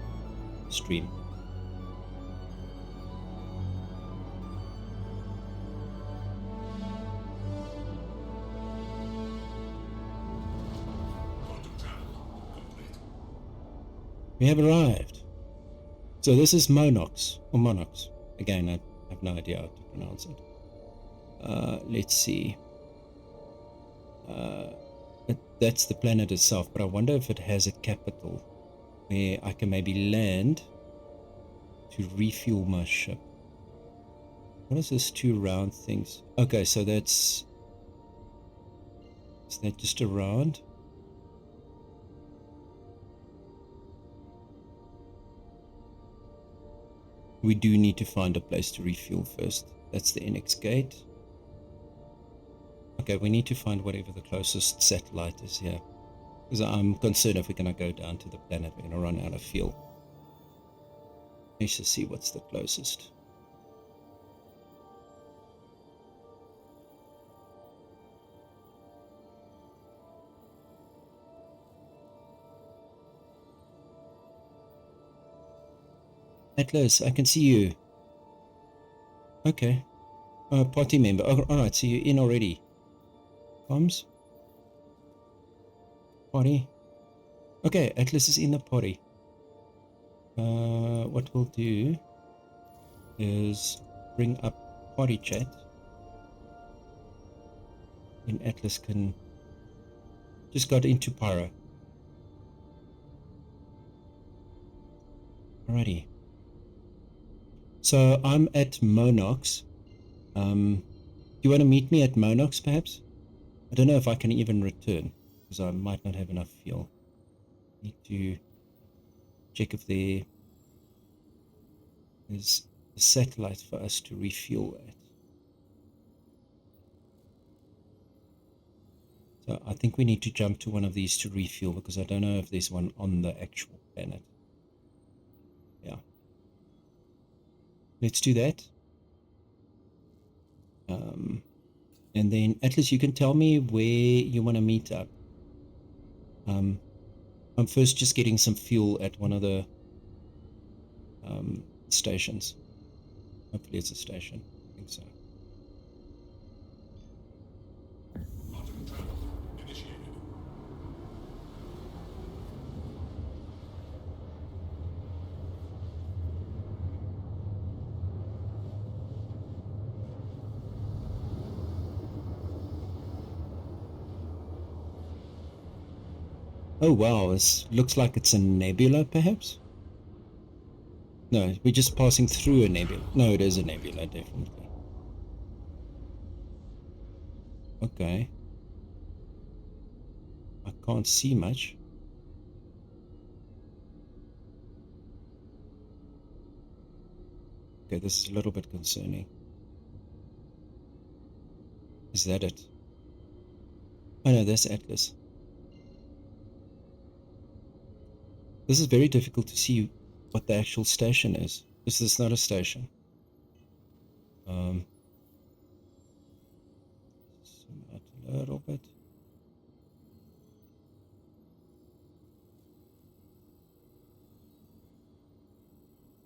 stream. Quantum travel complete. We have arrived. So this is Monox, or Monox. Again, I have no idea how to pronounce it. Let's see. That's the planet itself, but I wonder if it has a capital where I can maybe land to refuel my ship. What is this 2 round things? Okay, so that's... Is that just a round? We do need to find a place to refuel first. That's the NX gate. Okay, we need to find whatever the closest satellite is here. Because I'm concerned if we're going to go down to the planet, we're going to run out of fuel. Let's just see what's the closest. Atlas, I can see you. Okay. Party member. Oh, alright, so you're in already. Comms? Party. Okay, Atlas is in the party. What we'll do is bring up party chat. And Atlas can just got into Pyro. Alrighty. So I'm at Monox. Do you want to meet me at Monox perhaps? I don't know if I can even return because I might not have enough fuel. Need to check if there is a satellite for us to refuel at. So I think we need to jump to one of these to refuel because I don't know if there's one on the actual planet. Yeah. Let's do that. And then Atlas, you can tell me where you want to meet up. I'm first just getting some fuel at one of the stations. Hopefully it's a station. I think so. Quantum travel initiated. Oh wow, this looks like it's a nebula perhaps? No, we're just passing through a nebula. No, it is a nebula, definitely. Okay. I can't see much. Okay, this is a little bit concerning. Is that it? Oh no, that's Atlas. This is very difficult to see what the actual station is. This is not a station. Zoom out a little bit.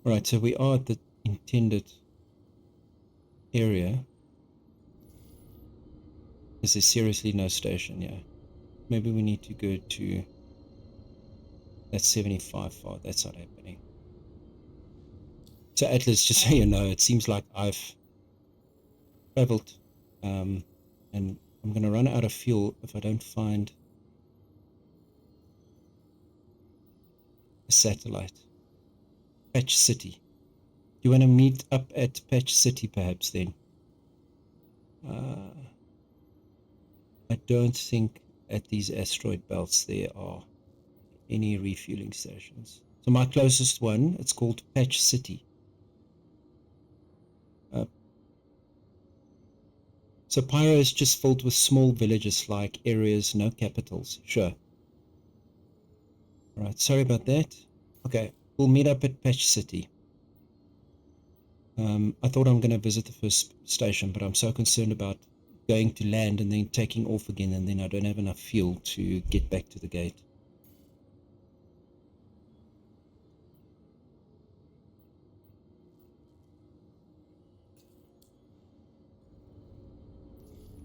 Right, so we are at the intended area. Is there seriously no station? Yeah. Maybe we need to go to... That's 75 far. That's not happening. So Atlas, just so you know, it seems like I've traveled and I'm going to run out of fuel if I don't find a satellite. Patch City. Do you want to meet up at Patch City perhaps then? I don't think at these asteroid belts there are any refueling stations. So my closest one, it's called Patch City. So Pyro is just filled with small villages like areas, no capitals. Sure. Alright, sorry about that. Okay, we'll meet up at Patch City. I thought I'm going to visit the first station, but I'm so concerned about going to land and then taking off again, and then I don't have enough fuel to get back to the gate.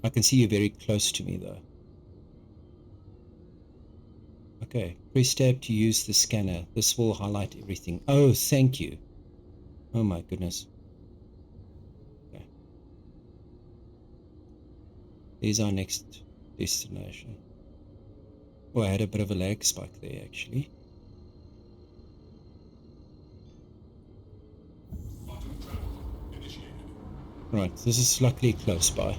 I can see you very close to me though. Okay, press tab to use the scanner. This will highlight everything. Oh, thank you. Oh my goodness. Okay. There's our next destination. Oh, I had a bit of a lag spike there actually. Right, this is luckily close by.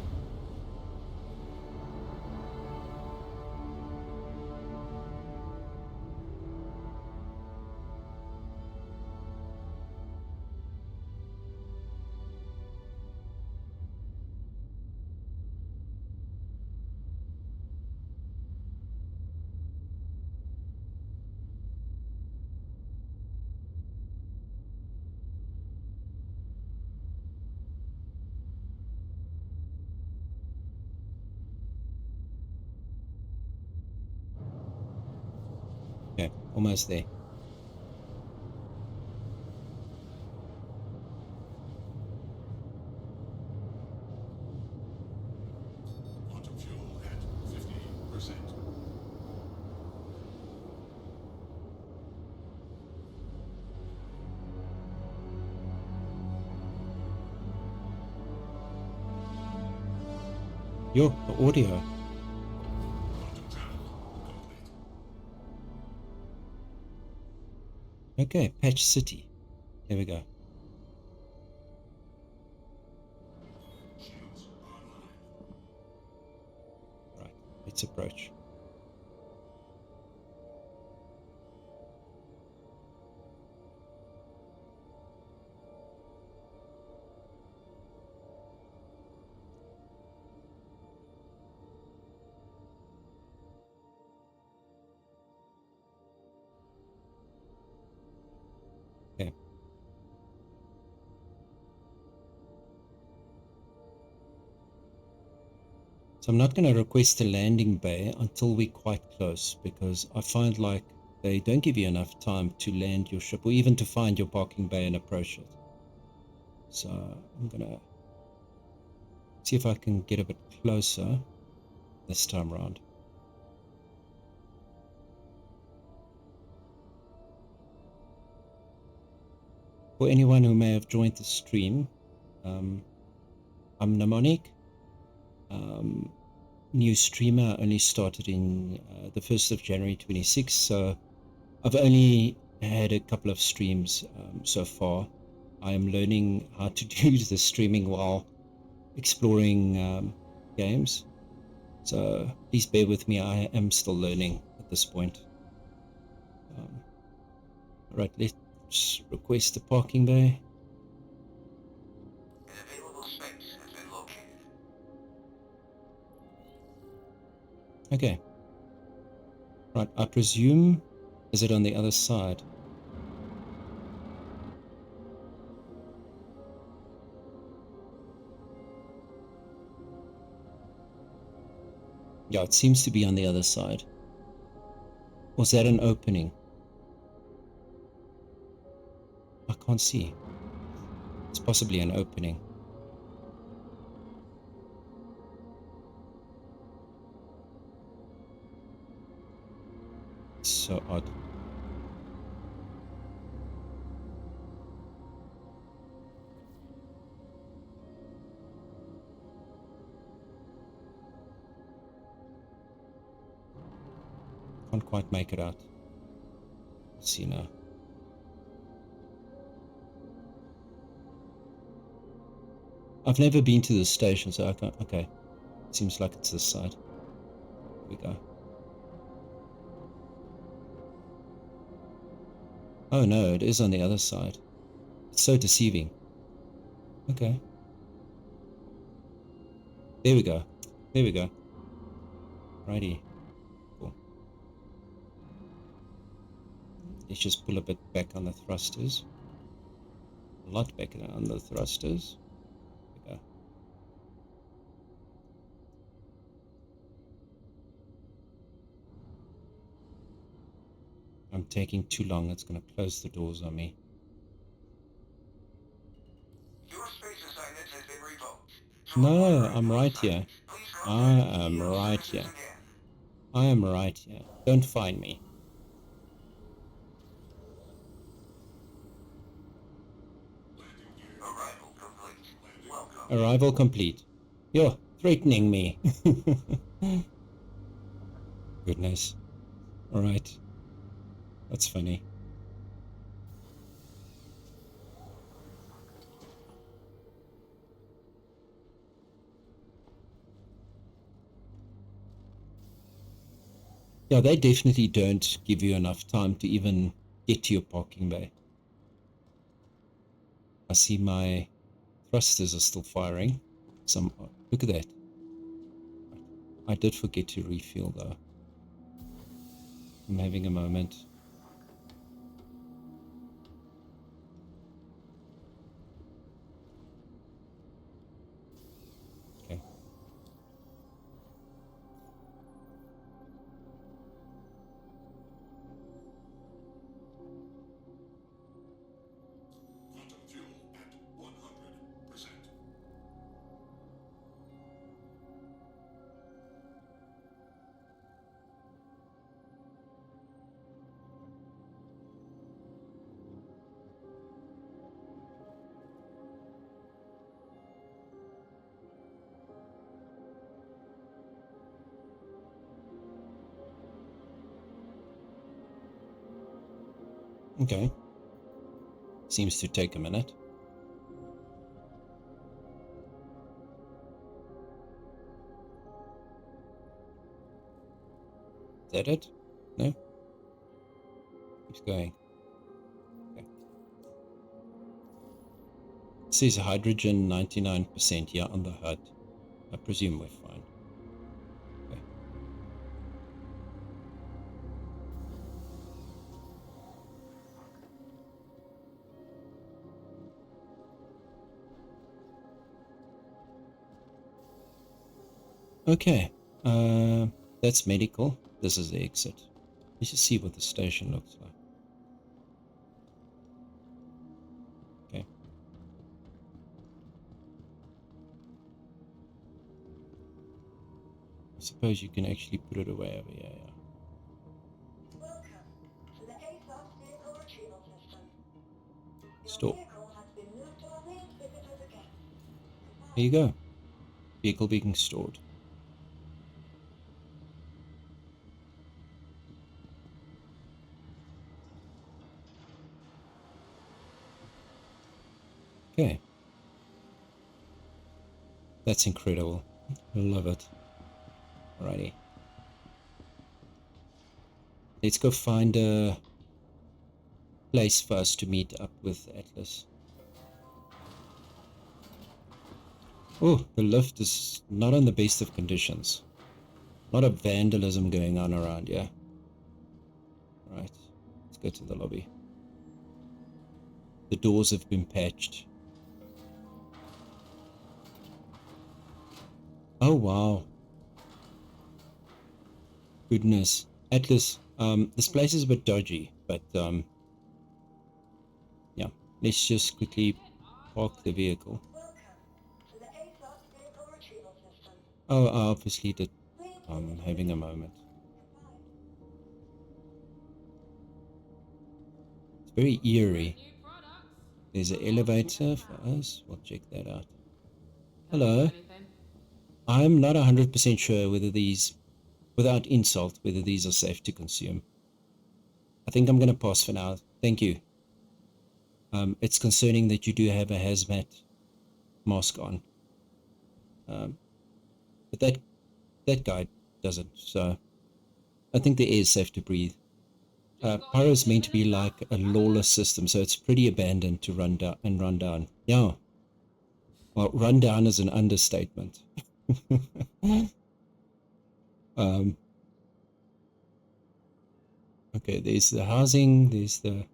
Okay, almost there. Quantum fuel at 50%. Yo, the audio. Quantum travel complete. Okay, Patch City. Here we go. Shields online. Right, let's approach. Okay. So I'm not going to request a landing bay until we're quite close, because I find like they don't give you enough time to land your ship or even to find your parking bay and approach it. So I'm going to see if I can get a bit closer this time around. For anyone who may have joined the stream, I'm Mnemonic. New streamer. I only started in the 1st of January 26, so I've only had a couple of streams so far. I am learning how to do the streaming while exploring games, so please bear with me. I am still learning at this point. Alright, let's request a parking bay. An available space has been located. Okay. Right, I presume, is it on the other side? Yeah, it seems to be on the other side. Was that an opening? I can't see. It's possibly an opening. It's so odd. Can't quite make it out. Let's see now. I've never been to this station, so I can't. Okay. Seems like it's this side. Here we go. Oh no, it is on the other side. It's so deceiving. Okay. There we go. There we go. Righty. Cool. Let's just pull a bit back on the thrusters. A lot back on the thrusters. There we go. I'm taking too long. It's going to close the doors on me. Your space assignment has been revoked. No, I'm right here. I am right here. I am right here. Don't find me. Arrival complete. Welcome. Arrival complete. You're threatening me. Goodness. Alright. That's funny. Yeah, they definitely don't give you enough time to even get to your parking bay. I see my thrusters are still firing. Look at that. I did forget to refuel though. I'm having a moment. Okay. Quantum fuel at 100%. Okay. Seems to take a minute. Is that it? No? Keeps going. Okay. It says hydrogen 99% here on the HUD. I presume we're fine. Okay. Okay. That's medical. This is the exit. Let's just see what the station looks like. Okay. I suppose you can actually put it away over here. Yeah. Welcome to the ASOS vehicle retrieval system. Your Store. vehicle has been moved to our main visitors again. Here you go. Vehicle being stored. Okay. That's incredible. I love it. Alrighty. Let's go find a place for us to meet up with Atlas. Oh, the lift is not in the best of conditions. A lot of vandalism going on around here. Right. Let's go to the lobby. The doors have been patched. Oh, wow. Goodness. Atlas, this place is a bit dodgy, but, yeah. Let's just quickly park the vehicle. Welcome to the ASOS vehicle retrieval system. Oh, I obviously did. Please I'm having a moment. It's very eerie. There's an elevator for us. We'll check that out. Hello. I'm not 100% sure whether these, without insult, whether these are safe to consume. I think I'm going to pass for now. Thank you. It's concerning that you do have a hazmat mask on. But that guy doesn't, so I think the air is safe to breathe. Pyro is meant to be like a lawless system, so it's pretty abandoned to run down. Yeah. Well, run down is an understatement. Okay, there's the housing, there's the...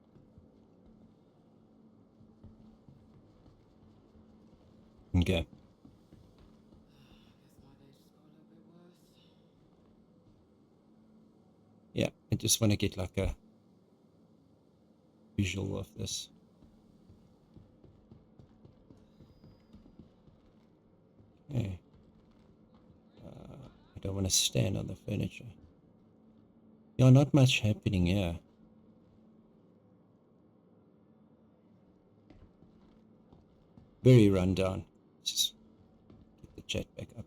Okay. Yeah, I just want to get like a visual of this. Okay. I don't want to stand on the furniture. Yeah, not much happening here. Very rundown. Let's just get the chat back up.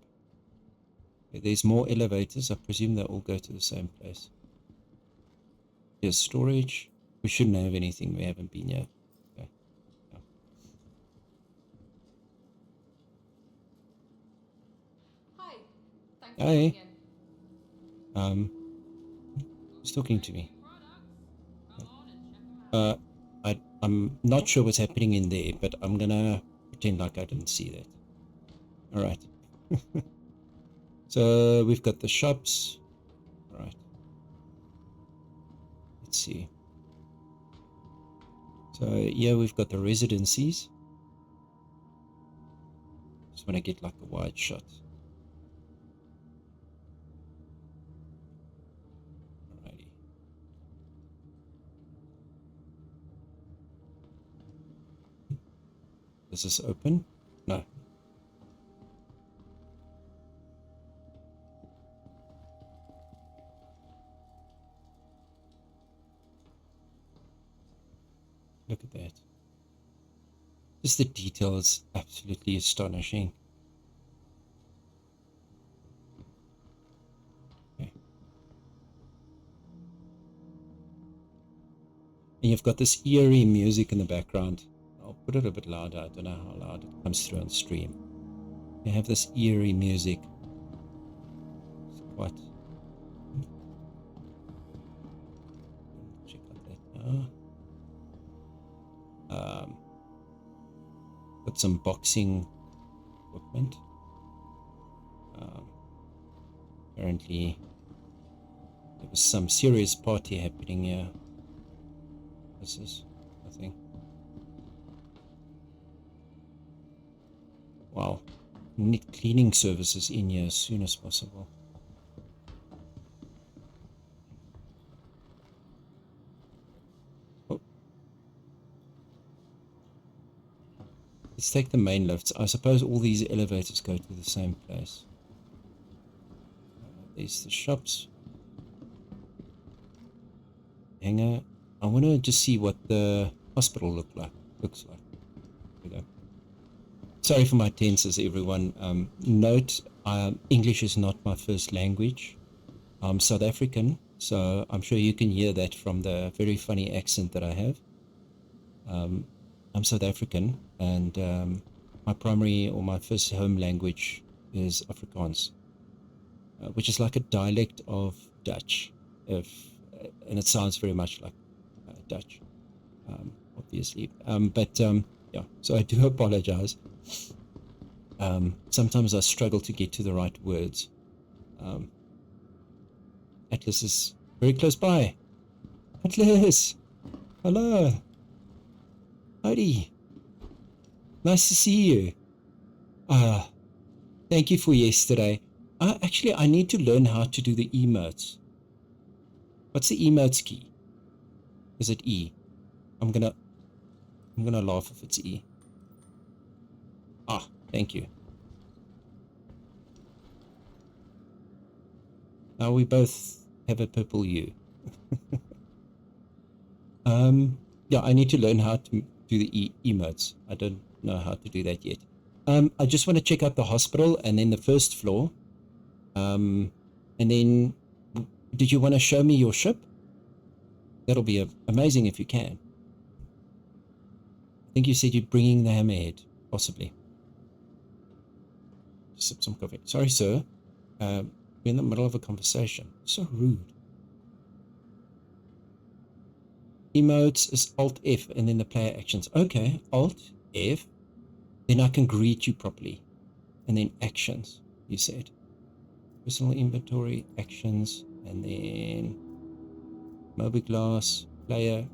Okay, there's more elevators. I presume they all go to the same place. Here's storage. We shouldn't have anything. We haven't been here. Okay. Yeah. Hi. Thanks Hi. for coming in. Who's talking to me? I'm not sure what's happening in there, but I'm gonna pretend like I didn't see that. All right. So we've got the shops. All right. Let's see. So here we've got the residencies. Just want to get like a wide shot. Alrighty. Is this open? No. Look at that. Just the detail is absolutely astonishing. Okay. And you've got this eerie music in the background. I'll put it a bit louder. I don't know how loud it comes through on stream. You have this eerie music. It's quite... Check out that now. Got some boxing equipment. Apparently there was some serious party happening here. What's this? Nothing. Wow. Need cleaning services in here as soon as possible. Let's take the main lifts. I suppose all these elevators go to the same place. There's the shops. Hangar. I want to just see what the hospital looks like. There we go. Sorry for my tenses, everyone. Note, English is not my first language. I'm South African, so I'm sure you can hear that from the very funny accent that I have. I'm South African, and my primary or my first home language is Afrikaans, which is like a dialect of Dutch, and it sounds very much like Dutch, obviously. Yeah, so I do apologize. Sometimes I struggle to get to the right words. Atlas is very close by. Atlas! Hello! Howdy. Nice to see you. Thank you for yesterday. Actually, I need to learn how to do the emotes. What's the emotes key? Is it E? I'm gonna laugh if it's E. Thank you. Now we both have a purple U. Yeah, I need to learn how to do the emotes. I don't know how to do that yet. I just want to check out the hospital and then the first floor. And then, did you want to show me your ship? That'll be amazing if you can. I think you said you're bringing the Hammerhead, possibly. Just sip some coffee. Sorry, sir. We're in the middle of a conversation. So rude. Emotes is Alt F and then the player actions. Okay, Alt F. Then I can greet you properly. And then actions, you said. Personal inventory, actions, and then Mobiglass, player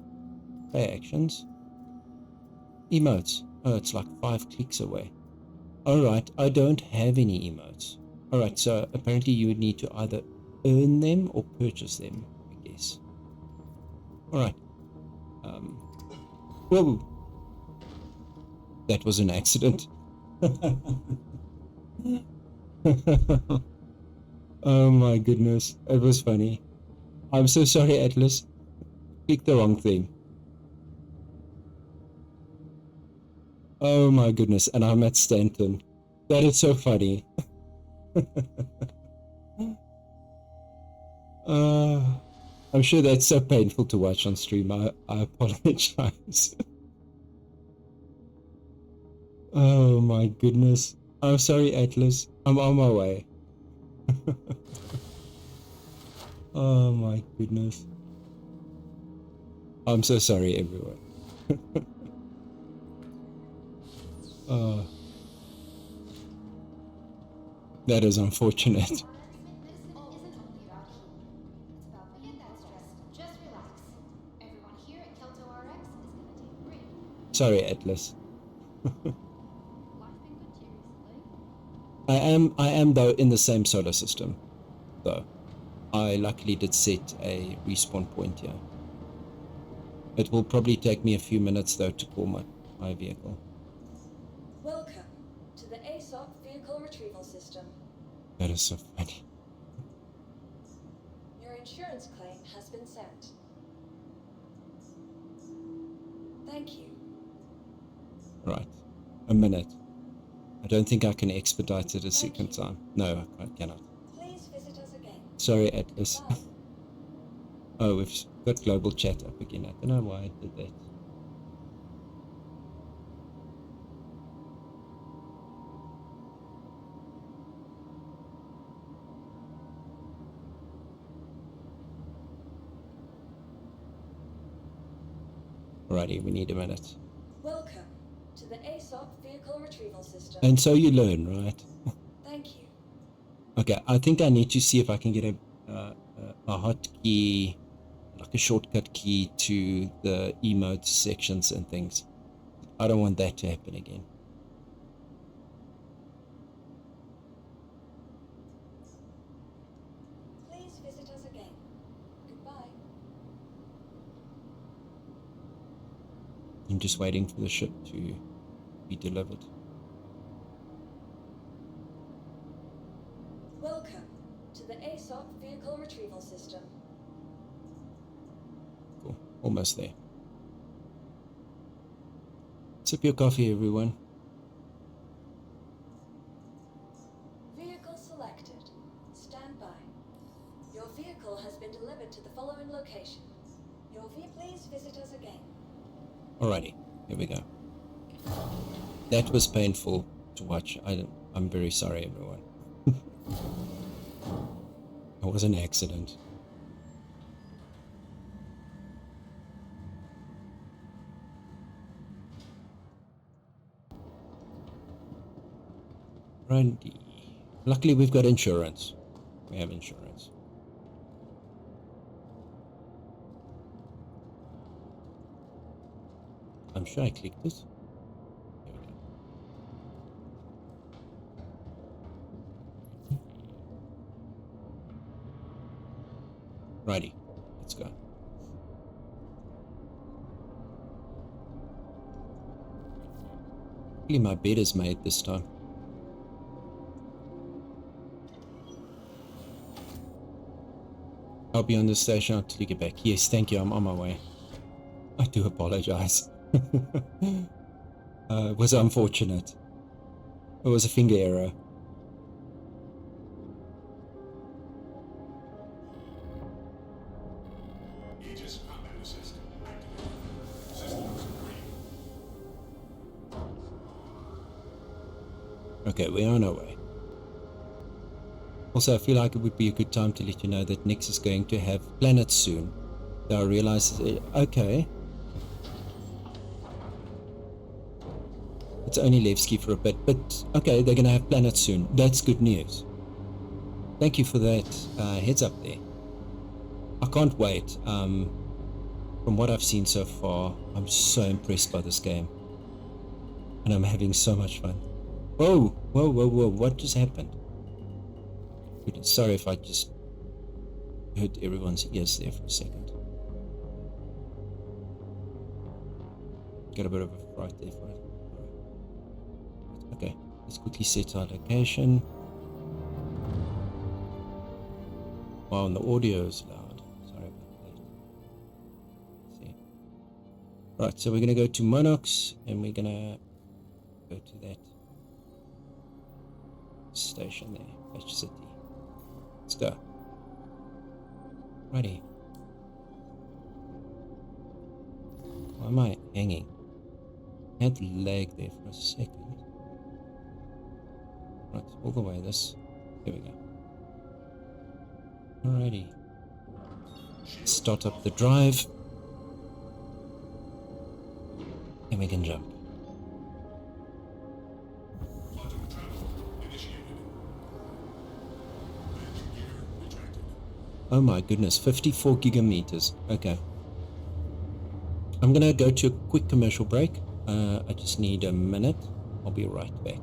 actions. Emotes. Oh, it's like 5 clicks away. Alright, I don't have any emotes. Alright, so apparently you would need to either earn them or purchase them, I guess. Alright. Whoa. That was an accident. Oh my goodness, it was funny. I'm so sorry, Atlas. Clicked the wrong thing. Oh my goodness, and I'm at Stanton. That is so funny. I'm sure that's so painful to watch on stream. I apologize. Oh my goodness. I'm sorry, Atlas. I'm on my way. Oh my goodness. I'm so sorry, everyone. uh, that is unfortunate. Medicine isn't only about healing. It's about forget that stress. Just relax. Everyone here at Kelto RX is gonna take a break. Sorry, Atlas. Life been good to you recently? I am though in the same solar system, though. I luckily did set a respawn point here. It will probably take me a few minutes though to call my vehicle. Welcome to the ASOP Vehicle Retrieval System. That is so funny. Your insurance claim has been sent. Thank you. Right. A minute. I don't think I can expedite it a second time. No, I cannot. Please visit us again. Sorry, Atlas. Goodbye. Oh, we've got global chat up again. I don't know why I did that. Alrighty, we need a minute. Welcome to the ASOP Vehicle Retrieval System. And so you learn, right? Thank you. Okay, I think I need to see if I can get a hotkey, like a shortcut key to the emote sections and things. I don't want that to happen again. Please visit us again. Goodbye. I'm just waiting for the ship to be delivered. Welcome to the ASOP Vehicle Retrieval System. Cool, almost there. Sip your coffee, everyone. Vehicle selected. Stand by. Your vehicle has been delivered to the following location. Please visit us again. Alrighty, here we go. That was painful to watch. I'm very sorry, everyone. It was an accident. Righty. Luckily, we've got insurance. We have insurance. I'm sure I clicked this. There we go. Righty, let's go. Luckily, my bed is made this time. I'll be on the station until you get back. Yes, thank you. I'm on my way. I do apologize. It was unfortunate. It was a finger error. Aegis combat assist activated. Systems green. Okay, we're on our way. Also, I feel like it would be a good time to let you know that Nyx is going to have planets soon. So I realize, okay, it's only Levski for a bit, but okay, they're going to have planets soon. That's good news. Thank you for that heads up there. I can't wait. From what I've seen so far, I'm so impressed by this game. And I'm having so much fun. Whoa, whoa, whoa, whoa, what just happened? Sorry if I just hurt everyone's ears there for a second. Got a bit of a fright there for it. Okay, let's quickly set our location. Wow, and the audio is loud. Sorry about that. Let's see. Right, so we're gonna go to Monox and we're gonna go to that station there, Fetch City. Let's go. Righty. Why am I hanging? I had the lag there for a second. Right, all the way this. Here we go. Alrighty. Start up the drive. And we can jump. Auto travel initiated. Landing gear retracted. Oh my goodness, 54 gigameters. Okay. I'm gonna go to a quick commercial break. I just need a minute. I'll be right back.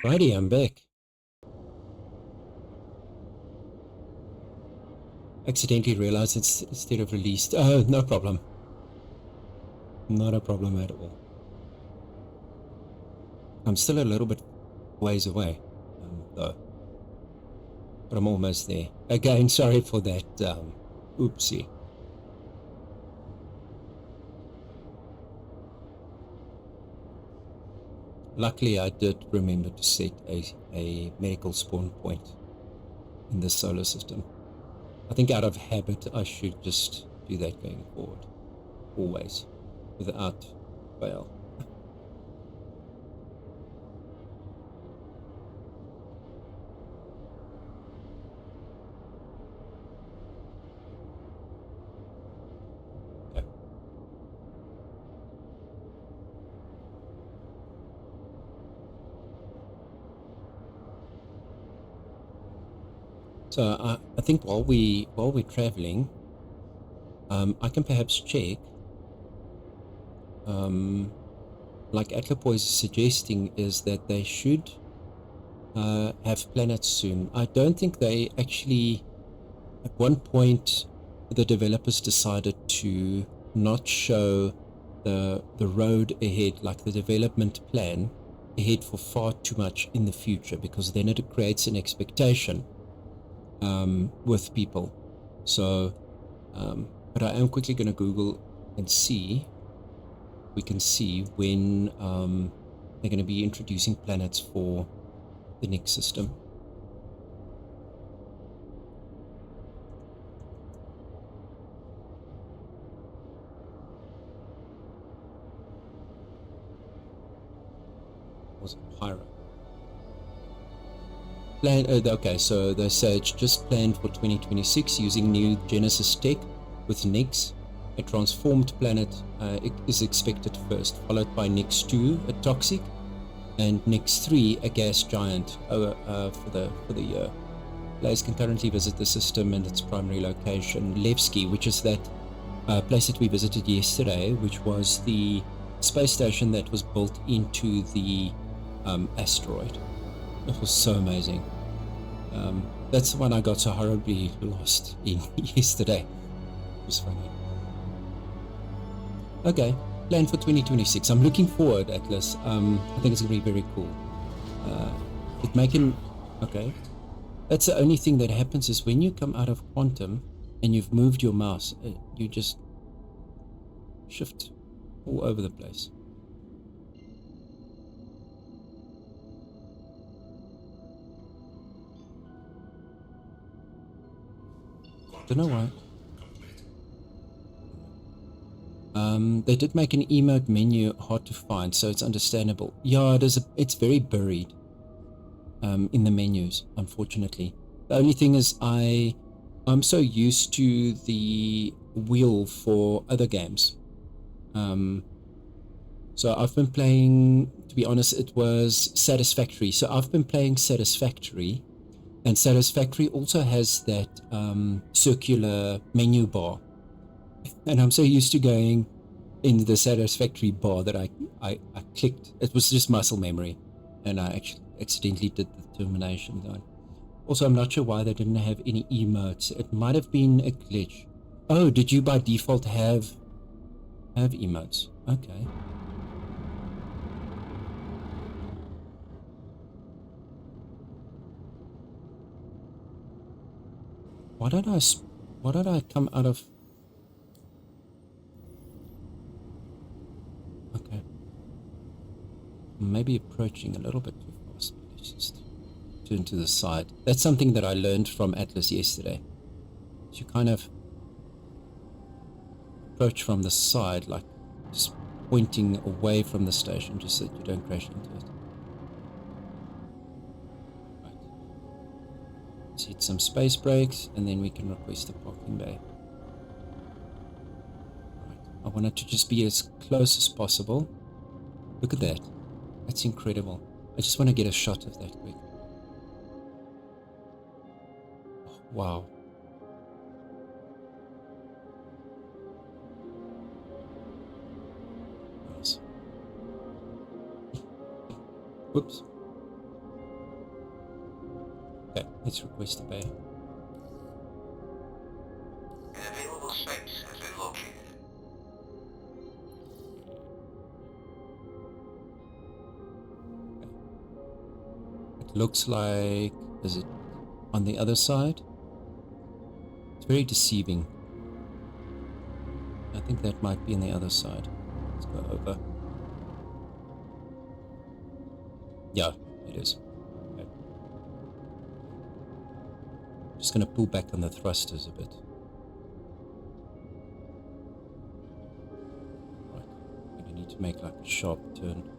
Righty, I'm back. Accidentally realized it's instead of released. Oh, no problem. Not a problem at all. I'm still a little bit ways away, though. But I'm almost there. Again, sorry for that. Oopsie. Luckily, I did remember to set a medical spawn point in the solar system. I think out of habit, I should just do that going forward. Always. Without fail. So I think while we're traveling, I can perhaps check, like Atlapoy is suggesting, is that they should have planets soon. I don't think they actually, at one point, the developers decided to not show the road ahead, like the development plan ahead for far too much in the future, because then it creates an expectation with people. So but I am quickly going to Google and see, we can see when they're going to be introducing planets for the next system. was it Pyro? Okay, so they say it's just planned for 2026 using new Genesis tech with Nix. A transformed planet is expected first, followed by Nix 2, a toxic, and Nix 3, a gas giant for the year. Players can currently visit the system and its primary location, Levski, which is that place that we visited yesterday, which was the space station that was built into the asteroid. It was so amazing. That's the one I got so horribly lost in yesterday. It was funny. Okay, plan for 2026. I'm looking forward, Atlas. I think it's going to be very cool. Okay. That's the only thing that happens is when you come out of quantum and you've moved your mouse, you just shift all over the place. Don't know why. They did make an emote menu hard to find, so it's understandable. Yeah, it's very buried in the menus, unfortunately. The only thing is I'm so used to the wheel for other games. So I've been playing, to be honest, it was Satisfactory. So I've been playing Satisfactory, and Satisfactory also has that circular menu bar. And I'm so used to going in the Satisfactory bar that I clicked. It was just muscle memory, and I actually accidentally did the termination though. Also, I'm not sure why they didn't have any emotes. It might have been a glitch. Oh, did you by default have emotes? Okay. Why did I come out of? Okay. Maybe approaching a little bit too fast. Let's just turn to the side. That's something that I learned from Atlas yesterday. So you kind of approach from the side, like just pointing away from the station, just so that you don't crash into it. Right. Let's hit some space brakes, and then we can request a parking bay. Right. I want it to just be as close as possible. Look at that. That's incredible. I just want to get a shot of that quick. Oh, wow. Nice. Whoops. Okay, let's request a bay. An available space has been located. It looks like, is it on the other side? It's very deceiving. I think that might be on the other side. Let's go over. Yeah, it is. Okay. Just gonna pull back on the thrusters a bit. Right, I'm gonna need to make like a sharp turn.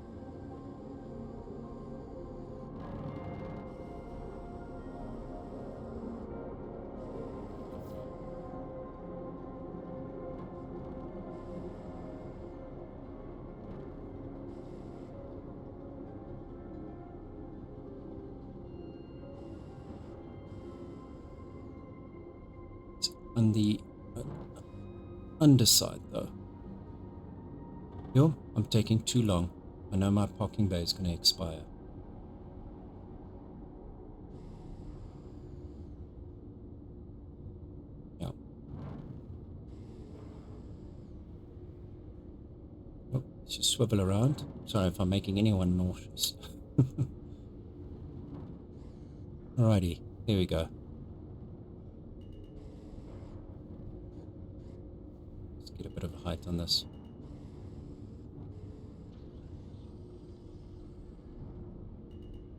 On the underside though. Yo, I'm taking too long. I know my parking bay is going to expire. Yeah. Oh, let's just swivel around. Sorry if I'm making anyone nauseous. Alrighty, there we go. Get a bit of a height on this.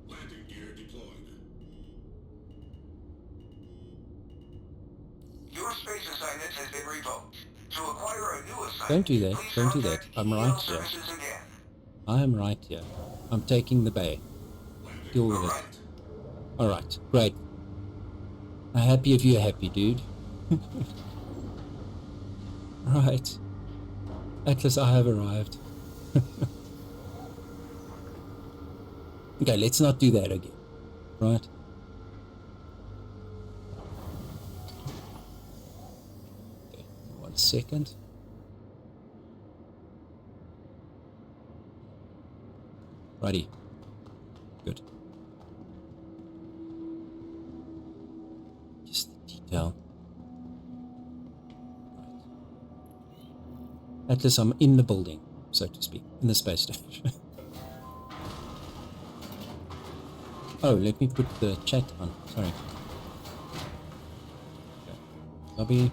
Landing gear deployed. Your space assignment has been revoked. To acquire a new assignment, Don't do that. please Don't do that. contact I'm EL right here. Services again. I am right here. I'm taking the bay. Deal with it. Alright. Alright, great. I'm happy if you're happy, dude. Right. Atlas, I have arrived. Okay, let's not do that again. Right? Okay, 1 second. Righty. Good. Just the detail. Right. Atlas, I'm in the building, so to speak, in the space station. Oh, let me put the chat on. Sorry. Okay. Lobby.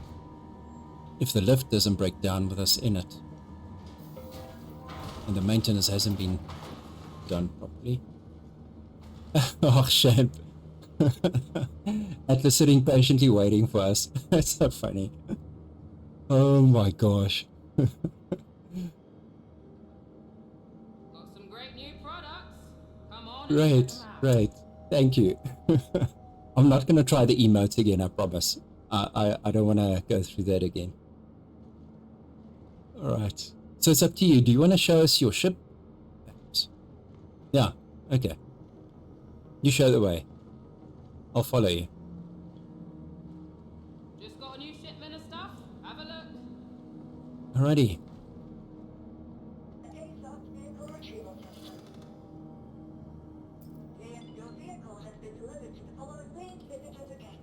If the lift doesn't break down with us in it, and the maintenance hasn't been done properly. Oh, shame. Atlas sitting patiently waiting for us. That's so funny. Oh my gosh. Got some great new products. Come on. And Great, check 'em out. great. Thank you. I'm not going to try the emotes again, I promise. I don't want to go through that again. Alright. So it's up to you. Do you want to show us your ship? Yeah, okay. You show the way. I'll follow you. Just got a new shipment of stuff. Have a look. Alrighty. Vehicle retrieval system. Your vehicle has been delivered to the following main visitors again.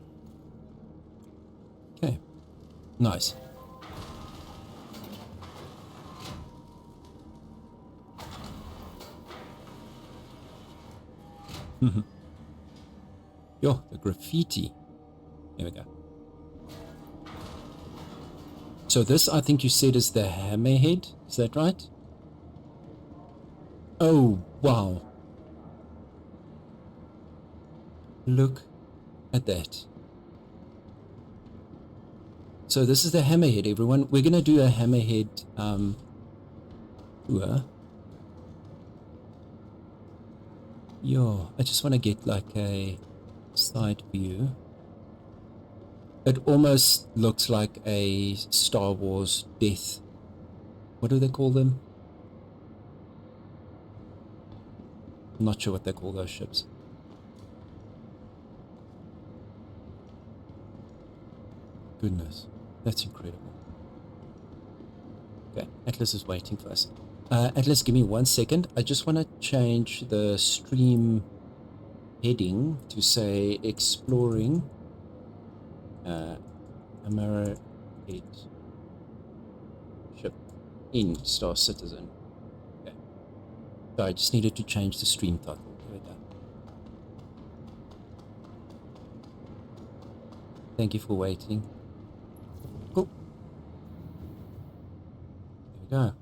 Okay. Nice. Yo, the graffiti. There we go. So this, I think you said, is the Hammerhead. Is that right? Oh, wow. Look at that. So this is the Hammerhead, everyone. We're going to do a Hammerhead tour. Yo, I just want to get like a side view. It almost looks like a Star Wars death. What do they call them? I'm not sure what they call those ships. Goodness, that's incredible. Okay, Atlas is waiting for us. Atlas, give me 1 second. I just want to change the stream heading to say exploring Hammerhead ship in Star Citizen. Okay. So I just needed to change the stream title. There we go. Thank you for waiting. Cool. There we go.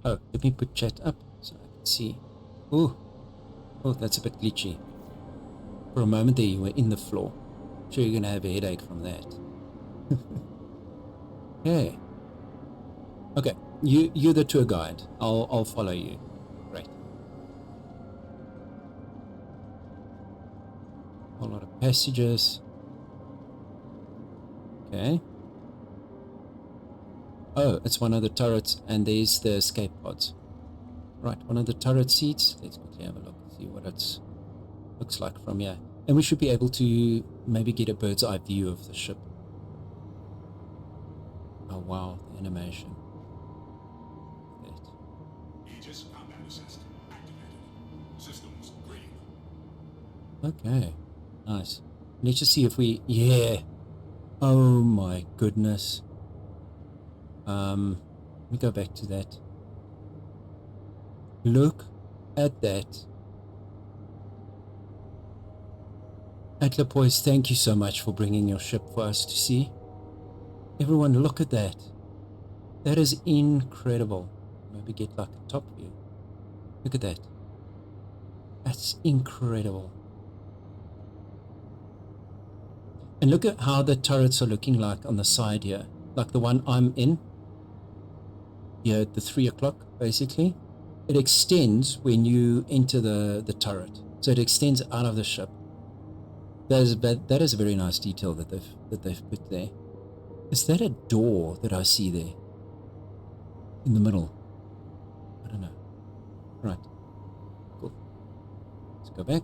Oh, let me put chat up so I can see. Ooh. Oh, that's a bit glitchy. For a moment there, you were in the floor. I'm sure you're going to have a headache from that. Okay. Okay, you're the tour guide. I'll follow you. Great. A lot of passages. Okay. Oh, it's one of the turrets, and there's the escape pods. Right, one of the turret seats. Let's quickly have a look, see what it looks like from here. And we should be able to maybe get a bird's eye view of the ship. Oh wow, the animation. Aegis combat assist activated. Systems green. Okay, nice. Let's just see if we... Yeah! Oh my goodness. Let me go back to that. Look at that. Atlapoise, thank you so much for bringing your ship for us to see. Everyone, look at that. That is incredible. Maybe get like a top view. Look at that. That's incredible. And look at how the turrets are looking like on the side here. Like the one I'm in. Here at the 3 o'clock, basically. it extends when you enter the turret. So it extends out of the ship. That is a very nice detail that they've put there. Is that a door that I see there in the middle? I don't know. Right. Cool. Let's go back.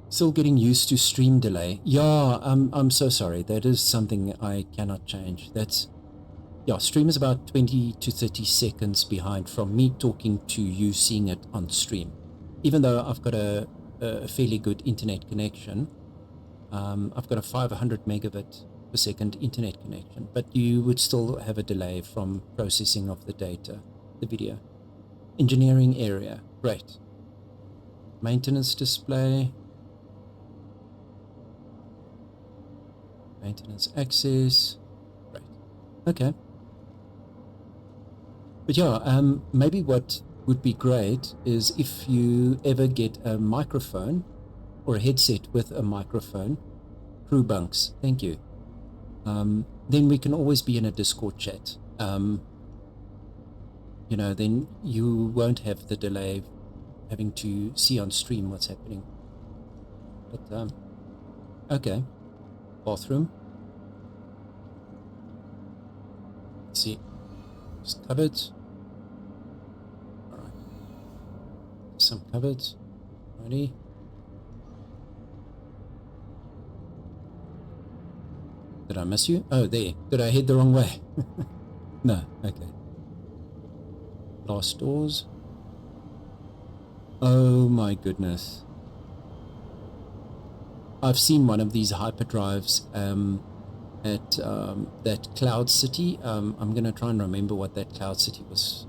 Still getting used to stream delay. Yeah, I'm so sorry. That is something I cannot change. Stream is about 20 to 30 seconds behind from me talking to you seeing it on stream. Even though I've got a fairly good internet connection, I've got a 500 megabit per second internet connection, but you would still have a delay from processing of the data, the video. Engineering area, great. Maintenance display. Maintenance access, great. Okay. But yeah, maybe what would be great is if you ever get a microphone or a headset with a microphone, crew bunks, thank you. Then we can always be in a Discord chat. Then you won't have the delay having to see on stream what's happening. But, okay. Bathroom. Let's see. Just cupboards. Alright. Some cupboards. Ready? Did I miss you? Oh, there. Did I head the wrong way? No. Okay. Glass doors. Oh my goodness. I've seen one of these hyperdrives at that Cloud City. I'm going to try and remember what that Cloud City was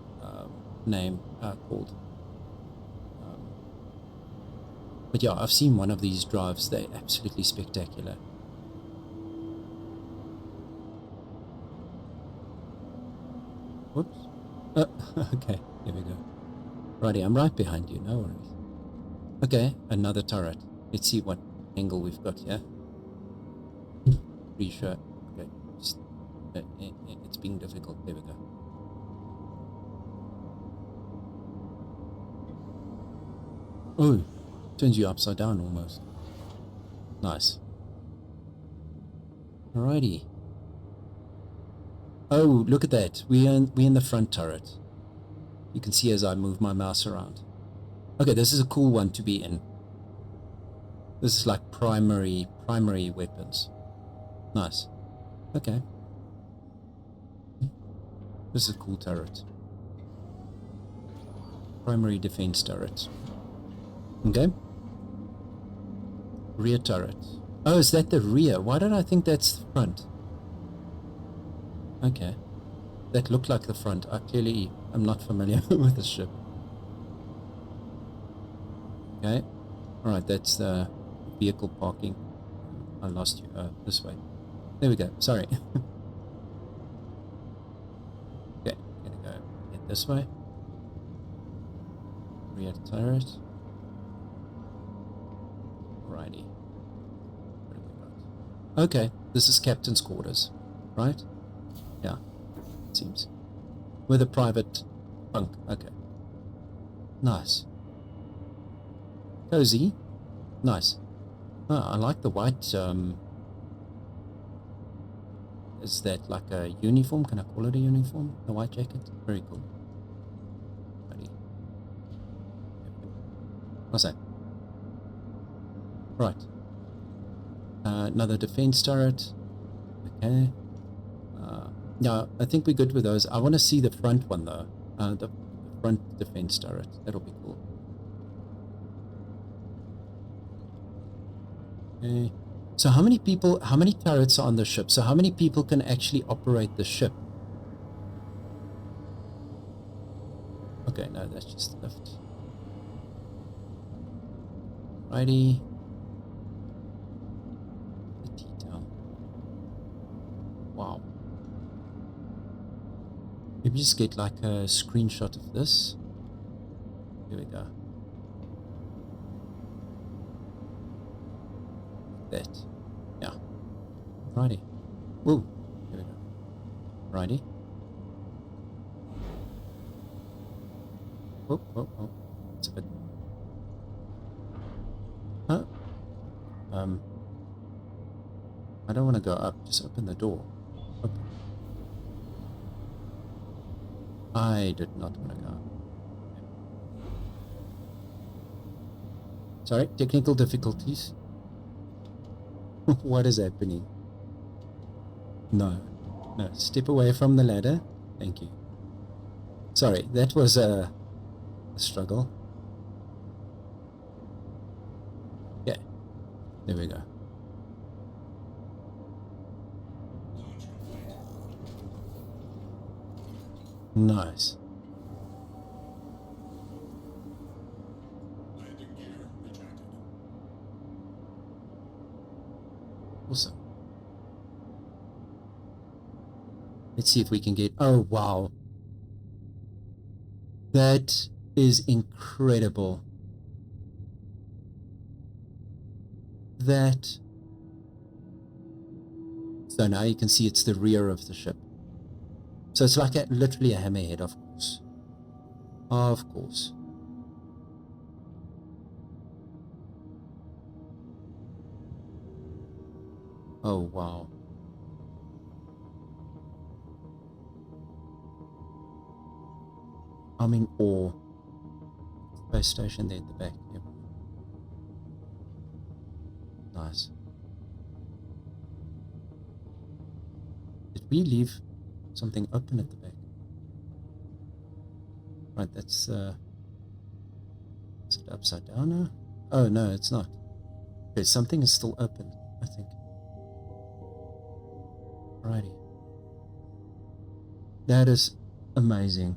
called. But yeah, I've seen one of these drives. They're absolutely spectacular. Whoops. Okay, here we go. Righty, I'm right behind you, no worries. Okay, another turret. Let's see what angle we've got here. Pretty sure. Okay, it's being difficult. There we go. Oh, turns you upside down almost. Nice. Alrighty. Oh, look at that. We're in the front turret. You can see as I move my mouse around. Okay, this is a cool one to be in. This is like primary weapons. Nice. Okay. This is a cool turret. Primary defense turret. Okay. Rear turret. Oh, is that the rear? Why did I think that's the front? Okay. That looked like the front. I clearly am not familiar with the ship. Okay. Alright, that's the vehicle parking. I lost you. This way. There we go. Sorry. Okay, gonna go head this way. Rear turret. Alrighty. What have we got? Okay, this is captain's quarters, right? Yeah, it seems. With a private bunk. Okay. Nice. Cozy. Nice. Oh, I like the white, is that like a uniform? Can I call it a uniform? The white jacket? Very cool. Ready. What's that? Right. Another defense turret. Okay. Yeah, I think we're good with those. I want to see the front one though. The front defense turret. That'll be cool. Okay. So how many turrets are on the ship? So how many people can actually operate the ship? Okay, no, that's just the lift. Righty. The detail. Wow. Maybe just get like a screenshot of this. Here we go. That. Yeah. Righty. Whoa. Here we go. Righty. Oh, oh, oh. It's a bit... Huh? I don't want to go up. Just open the door. Open. I did not want to go up. Sorry, technical difficulties. What is happening? No. No, step away from the ladder. Thank you. Sorry, that was a struggle. Yeah, there we go. Launch complete. Nice. Landing gear ejected. Awesome. Let's see if we can get... Oh, wow. That is incredible. That... So now you can see it's the rear of the ship. So it's like literally a hammerhead, of course. Of course. Oh, wow. I'm in awe. Space station there at the back. Yep. Nice. Did we leave something open at the back? Right, that's is it upside down now? Oh no, it's not. Okay, something is still open, I think. Alrighty. That is amazing.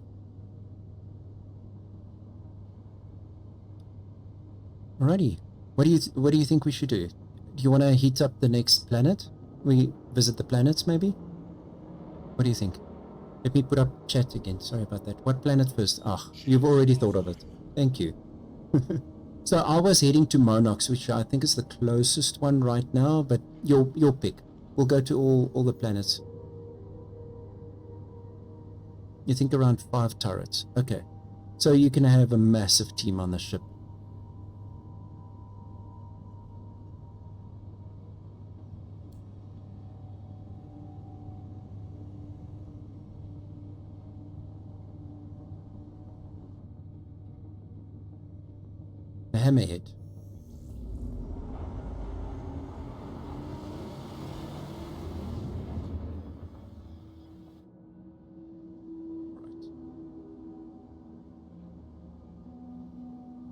Alrighty. What do you think we should do? Do you want to heat up the next planet? We visit the planets maybe? What do you think? Let me put up chat again. Sorry about that. What planet first? Ah, you've already thought of it. Thank you. So I was heading to Monox, which I think is the closest one right now, but your pick. We'll go to all the planets. You think around 5 turrets. Okay. So you can have a massive team on the ship. The Hammerhead.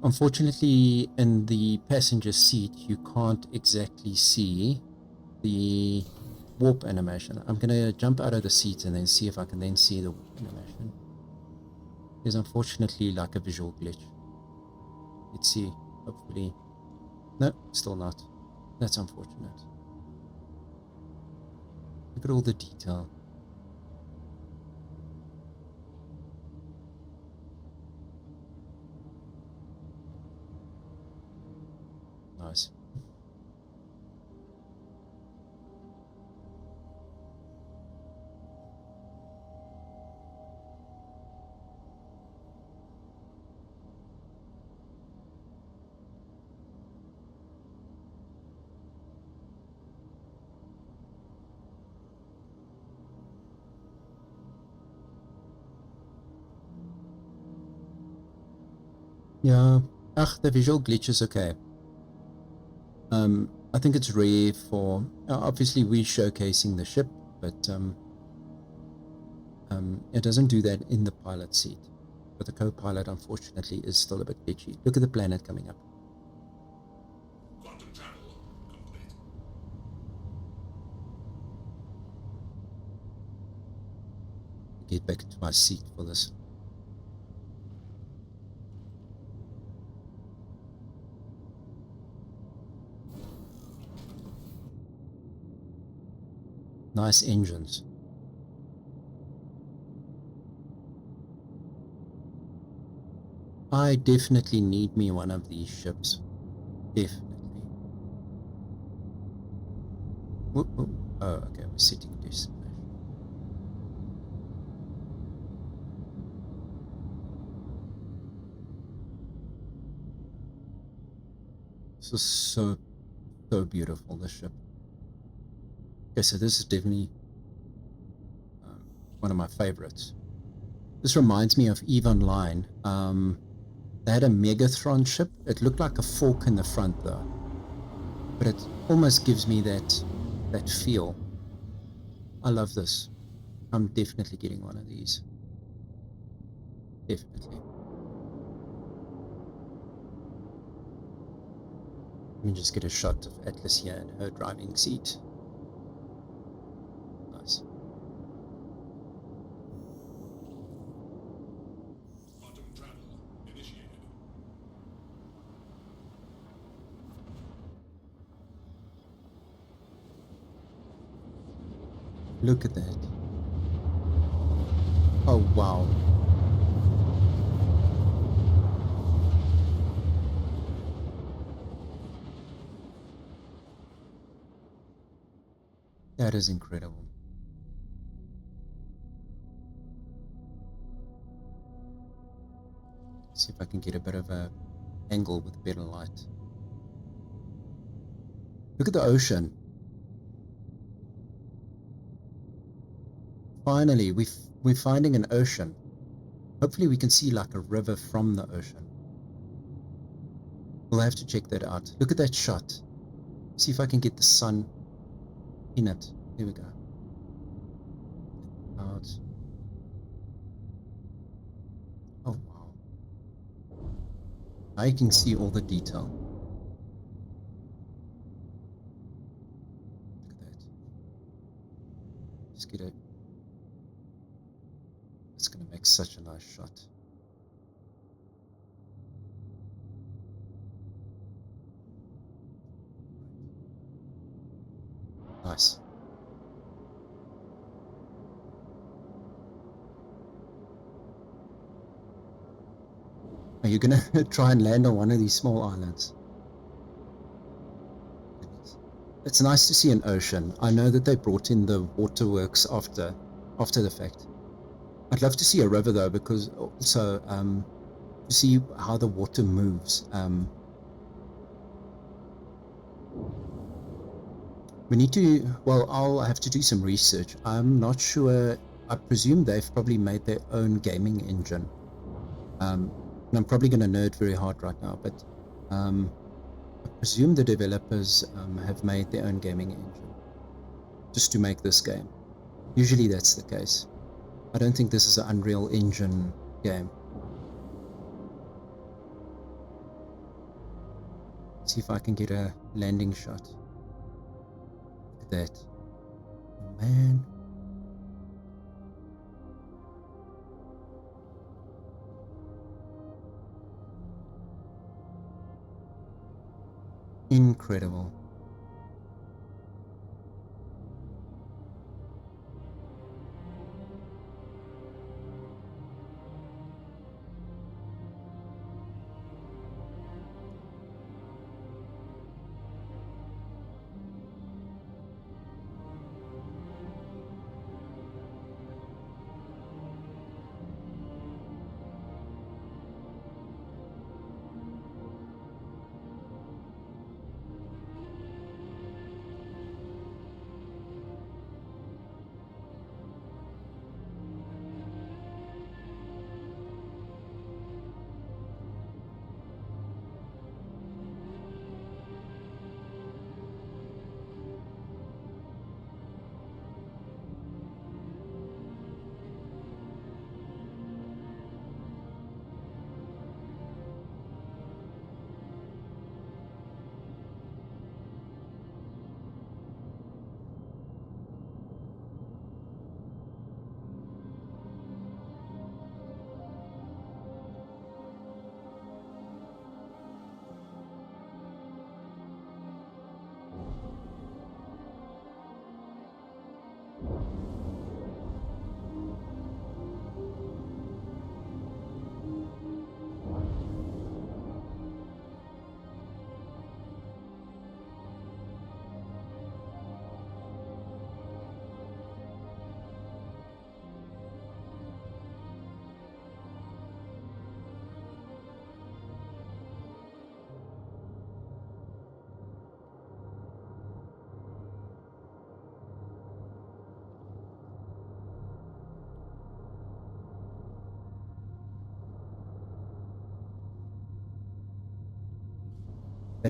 Unfortunately, in the passenger seat, you can't exactly see the warp animation. I'm gonna jump out of the seat and then see if I can then see the warp animation. There's unfortunately like a visual glitch. Let's see, hopefully. No, still not. That's unfortunate. Look at all the detail. Nice. Yeah, the visual glitch is okay. I think it's rare for, obviously we're showcasing the ship, but it doesn't do that in the pilot seat. But the co-pilot, unfortunately, is still a bit glitchy. Look at the planet coming up. Quantum channel complete. Get back to my seat for this. Nice engines. I definitely need me one of these ships. Definitely. Whoop, whoop. Oh, okay, we're setting destination. This was so beautiful, this ship. Okay, so this is definitely one of my favorites. This reminds me of EVE Online. They had a Megatron ship. It looked like a fork in the front though, but it almost gives me that feel. I love this. I'm definitely getting one of these. Definitely. Let me just get a shot of Atlas here in her driving seat. Nice. Quantum travel initiated. Look at that. Oh, wow. That is incredible. See if I can get a bit of a angle with better light. Look at the ocean. Finally, we're finding an ocean. Hopefully we can see like a river from the ocean. We'll have to check that out. Look at that shot. See if I can get the sun in it. There we go. Out. Oh wow. Now you can see all the detail. Look at that. Just get it. It's going to make such a nice shot. Nice. Are you going to try and land on one of these small islands? It's nice to see an ocean. I know that they brought in the waterworks after the fact. I'd love to see a river though, because also to see how the water moves. We need to, well, I'll have to do some research. I'm not sure. I presume they've probably made their own gaming engine. And I'm probably going to nerd very hard right now, but I presume the developers have made their own gaming engine just to make this game. Usually that's the case. I don't think this is an Unreal Engine game. See if I can get a landing shot. Look at that. Oh, man. Incredible.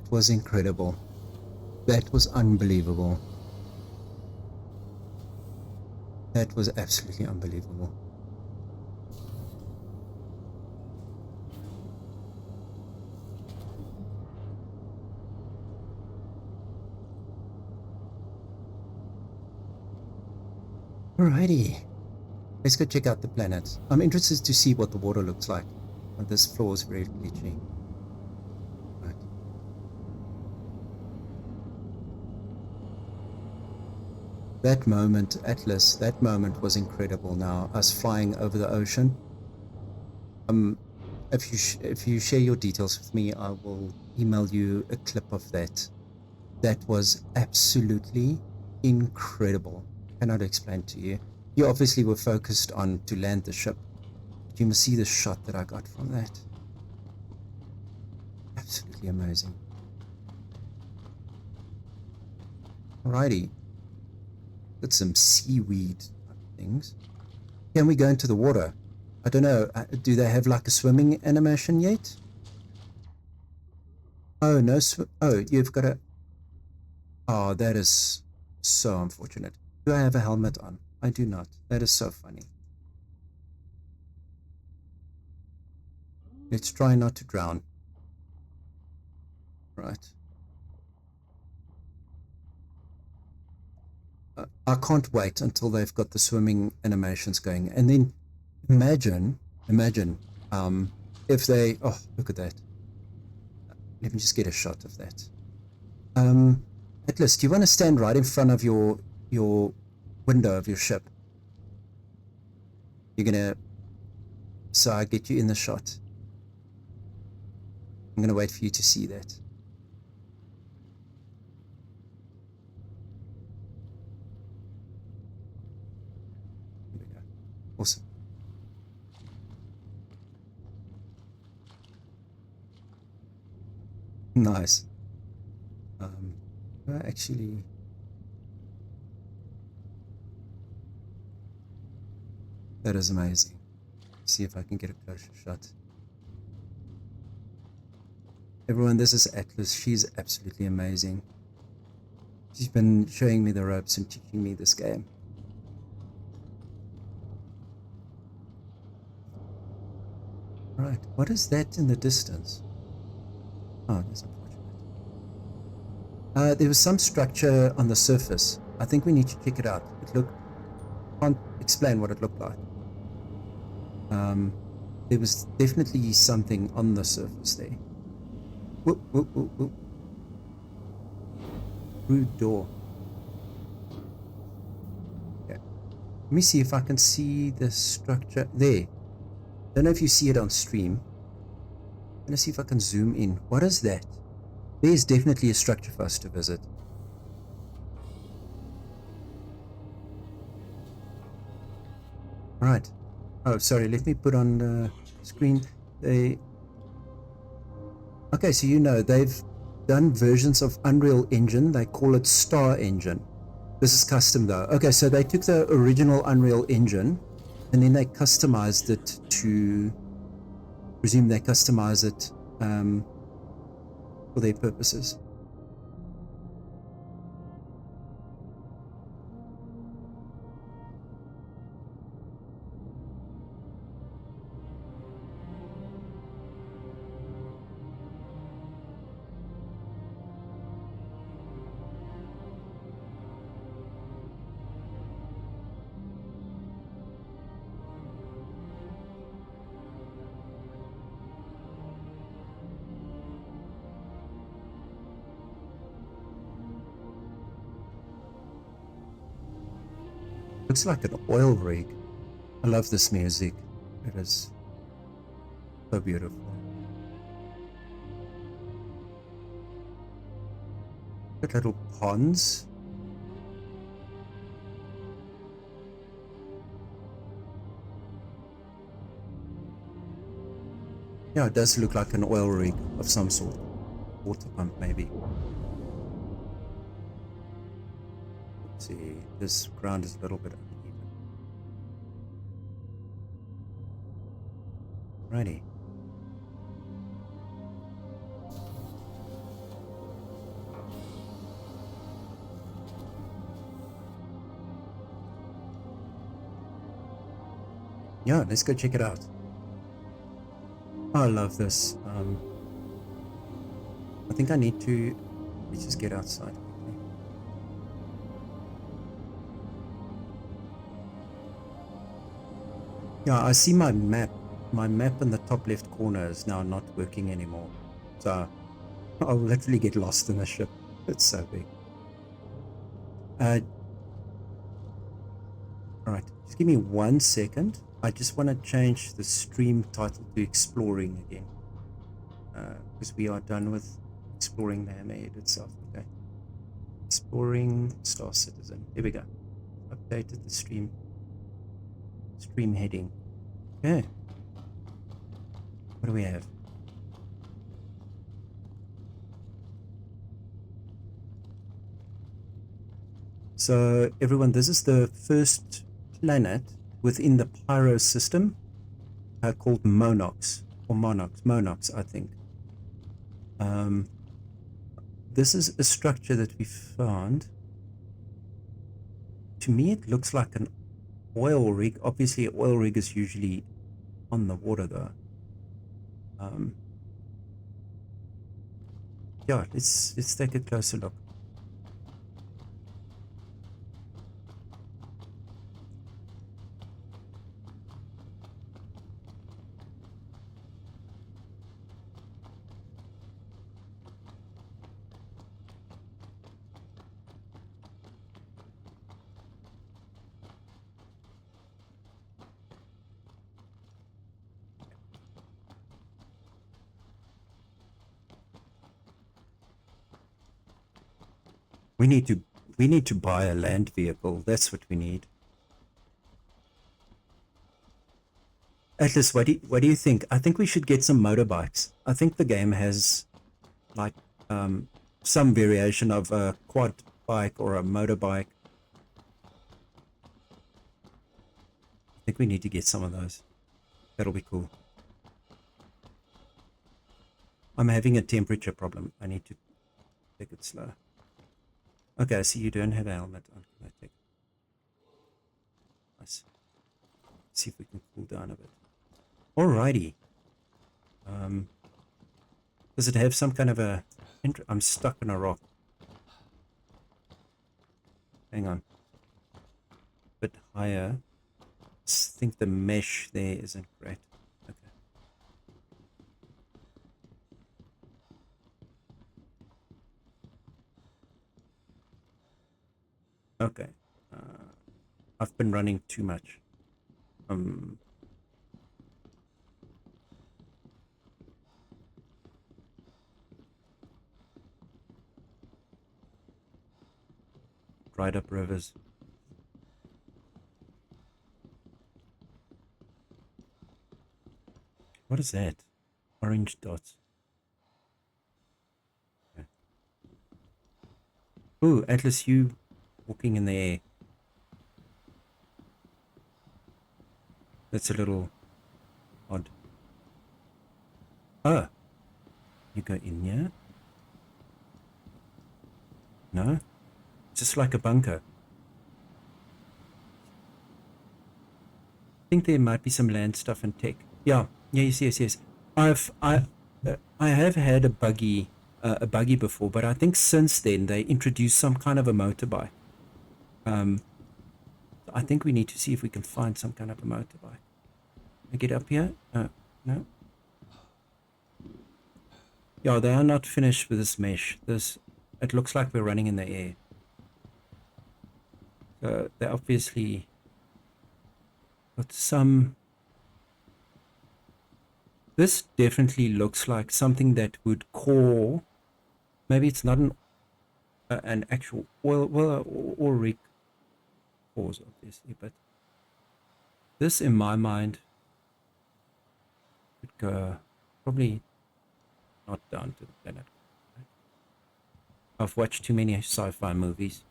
That was incredible. That was unbelievable. That was absolutely unbelievable. Alrighty. Let's go check out the planet. I'm interested to see what the water looks like. This floor is very glitchy. Right. That moment, Atlas, that moment was incredible now. Us flying over the ocean. If you share your details with me, I will email you a clip of that. That was absolutely incredible. Cannot explain to you. You obviously were focused on to land the ship. But you must see the shot that I got from that. Absolutely amazing. Alrighty. Got some seaweed things. Can we go into the water? I don't know. Do they have like a swimming animation yet? Oh, no oh, you've got a... Oh, that is so unfortunate. Do I have a helmet on? I do not. That is so funny. Let's try not to drown. Right. I can't wait until they've got the swimming animations going. And then imagine, if they... Oh, look at that. Let me just get a shot of that. Atlas, do you want to stand right in front of your window of your ship? You're gonna... So I get you in the shot. I'm gonna wait for you to see that. There we go. Awesome. Nice. Actually... That is amazing. See if I can get a closer shot. Everyone, this is Atlas. She's absolutely amazing. She's been showing me the ropes and teaching me this game. Right, what is that in the distance? Oh, that's unfortunate. There was some structure on the surface. I think we need to check it out. It looked... Can't explain what it looked like. There was definitely something on the surface there. Whoop, whoop, whoop, whoop. Rude door. Okay. Let me see if I can see the structure. There. Don't know if you see it on stream. I'm gonna see if I can zoom in. What is that? There's definitely a structure for us to visit. Right. Oh, sorry. Let me put on the screen. Okay, so you know, they've done versions of Unreal Engine. They call it Star Engine. This is custom though. Okay, so they took the original Unreal Engine and then they customized it to... presume they customize it for their purposes. Looks like an oil rig. I love this music. It is so beautiful. Got little ponds. Yeah, it does look like an oil rig of some sort. Water pump, maybe. Let's see, this ground is a little bit uneven. Righty. Yeah, let's go check it out. I love this. I think I need to, let's just get outside quickly. Yeah, I see my map. My map in the top left corner is now not working anymore. So I'll literally get lost in the ship. It's so big. Alright, just give me 1 second. I just want to change the stream title to Exploring again. Because we are done with exploring the Hammerhead itself. Okay. Exploring Star Citizen. There we go. Updated the stream heading. Okay. What do we have? So everyone, this is the first planet within the Pyro system called Monox, or Monox, I think. This is a structure that we found. To me, it looks like an oil rig. Obviously, an oil rig is usually on the water, though. Yeah, let's take a closer look. We need to buy a land vehicle. That's what we need. Atlas, what do you think? I think we should get some motorbikes. I think the game has like some variation of a quad bike or a motorbike. I think we need to get some of those. That'll be cool. I'm having a temperature problem. I need to take it slow. Okay, I see you don't have a helmet on. Can I take it? Nice. Let's see if we can cool down a bit. Alrighty. Does it have some kind of a... I'm stuck in a rock. Hang on. A bit higher. I think the mesh there isn't great. Okay. Okay. I've been running too much. Dried up rivers. What is that? Orange dots. Okay. Ooh, Atlas, you walking in the air. That's a little odd. Oh, you go in here? No? Just like a bunker. I think there might be some land stuff and tech. Yeah, yes. I have had a buggy before, but I think since then they introduced some kind of a motorbike. I think we need to see if we can find some kind of a motorbike. I get up here? No. Yeah, they are not finished with this mesh. It looks like we're running in the air. So they obviously got some... This definitely looks like something that would core... Maybe it's not an actual oil rig cores, obviously, but this in my mind would go probably not down to the planet. I've watched too many sci-fi movies.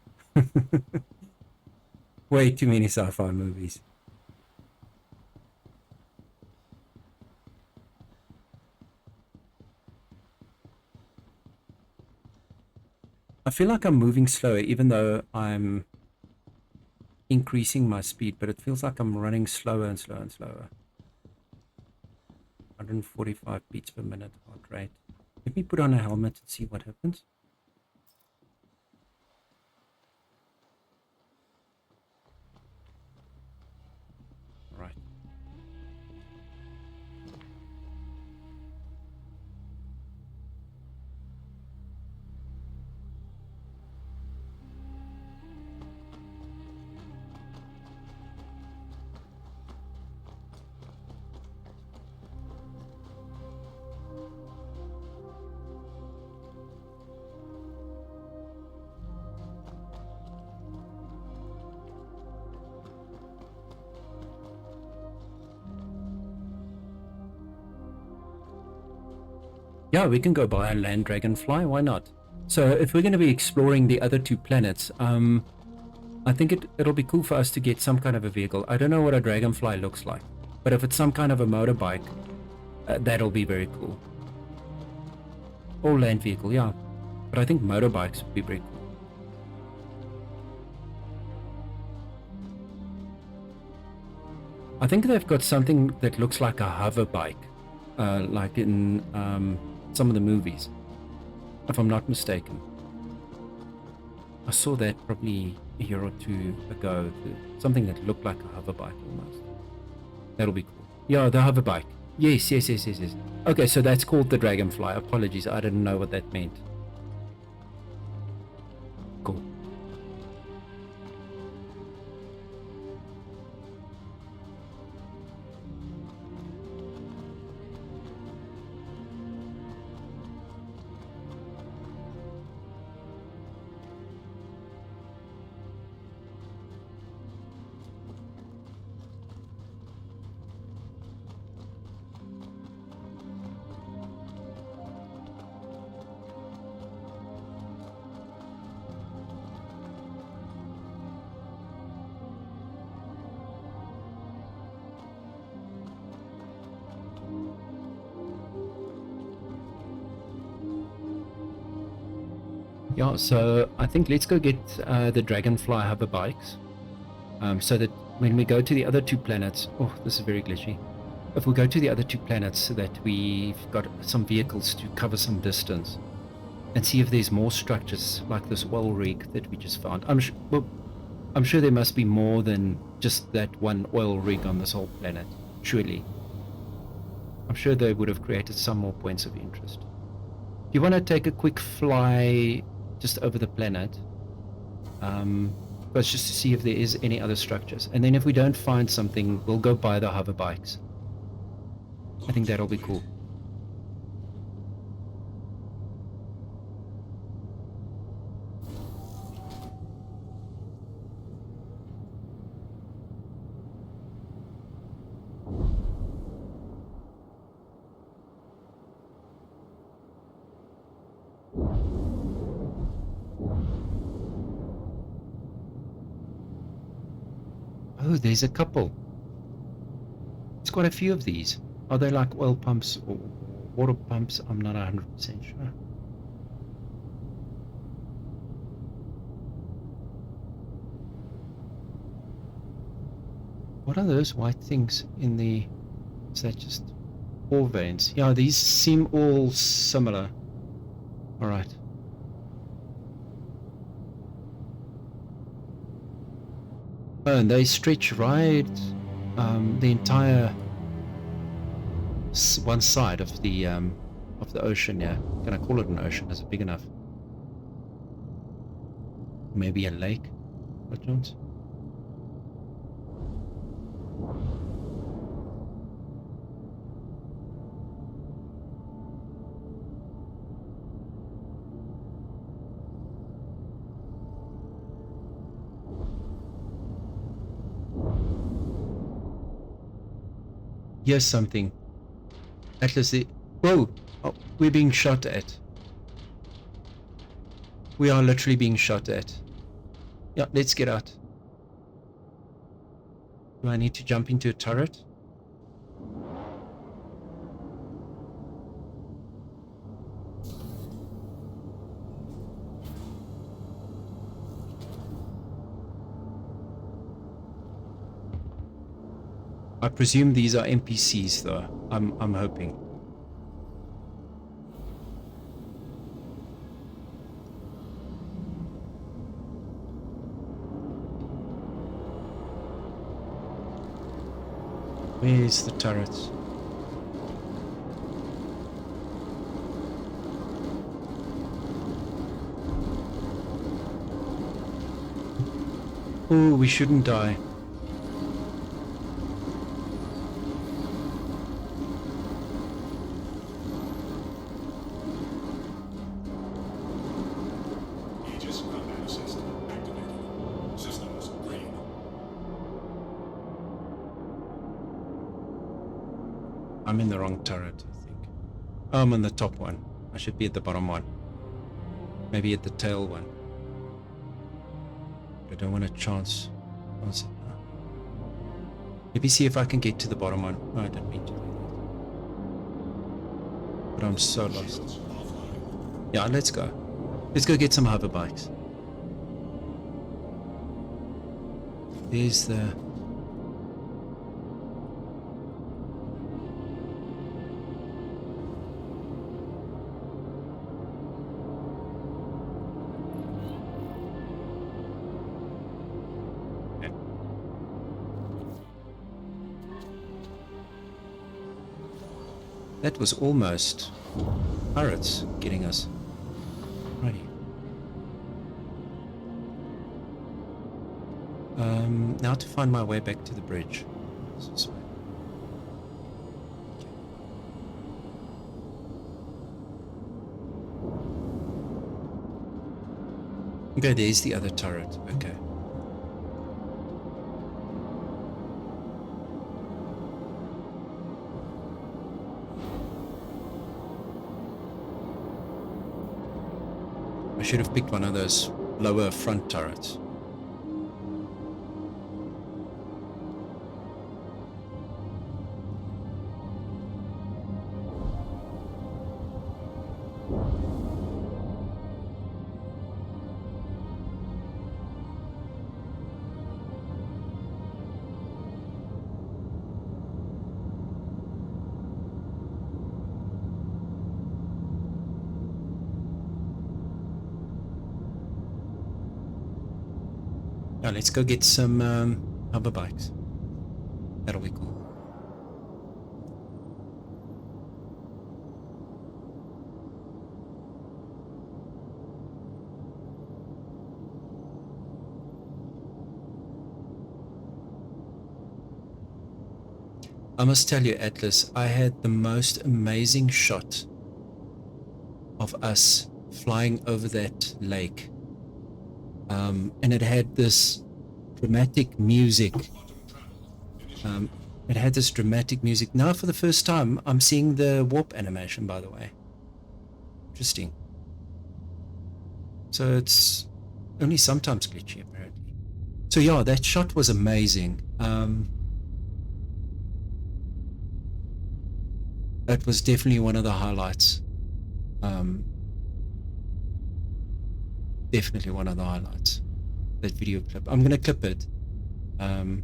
Way too many sci-fi movies. I feel like I'm moving slower, even though I'm increasing my speed, but it feels like I'm running slower and slower and slower. 145 beats per minute heart rate. Let me put on a helmet and see what happens. Right. Yeah, we can go buy a land dragonfly, why not? So if we're going to be exploring the other 2 planets, I think it'll be cool for us to get some kind of a vehicle. I don't know what a dragonfly looks like, but if it's some kind of a motorbike, that'll be very cool. Or land vehicle, yeah. But I think motorbikes would be very cool. I think they've got something that looks like a hover bike, like in some of the movies, if I'm not mistaken. I saw that probably a year or 2 ago, something that looked like a hover bike almost. That'll be cool. Yeah, the hover bike. Yes. Okay, so that's called the dragonfly. Apologies, I didn't know what that meant. Cool. Yeah, so I think let's go get the dragonfly hover bikes, so that when we go to the other 2 planets, oh, this is very glitchy. If we go to the other 2 planets, so that we've got some vehicles to cover some distance, and see if there's more structures like this oil rig that we just found. I'm sure there must be more than just that one oil rig on this whole planet, surely. I'm sure they would have created some more points of interest. Do you want to take a quick fly just over the planet, but just to see if there is any other structures, and then if we don't find something, we'll go buy the hover bikes. I think that'll be cool. Oh, there's a couple. There's quite a few of these. Are they like oil pumps or water pumps? I'm not 100% sure. What are those white things in the... Is that just ore veins? Yeah, these seem all similar. Alright. Oh, and they stretch right the entire one side of the ocean. Yeah, can I call it an ocean? Is it big enough? Maybe a lake? What, Jones? Here's something. Atlas, whoa! Oh, we're being shot at. We are literally being shot at. Yeah, let's get out. Do I need to jump into a turret? I presume these are NPCs though. I'm hoping. Where's the turrets? Oh, we shouldn't die. Aegis combat assist activated. Systems green. I'm in the wrong turret, I think. Oh, I'm on the top one. I should be at the bottom one. Maybe at the tail one. I don't want to chance it now. Maybe see if I can get to the bottom one. Oh, I didn't mean to do that. But I'm so lost. Shields offline. Yeah, let's go. Let's go get some hover bikes. There's the... That was almost pirates getting us. Righty. Now to find my way back to the bridge. This way. Okay, there's the other turret. Okay. I should have picked one of those lower front turrets. Now let's go get some hover bikes. That'll be cool. I must tell you, Atlas, I had the most amazing shot of us flying over that lake. And it had this dramatic music. It had this dramatic music. Now for the first time, I'm seeing the warp animation, by the way. Interesting. So it's only sometimes glitchy, apparently. So yeah, that shot was amazing. It was definitely one of the highlights. Definitely one of the highlights. That video clip. I'm going to clip it. And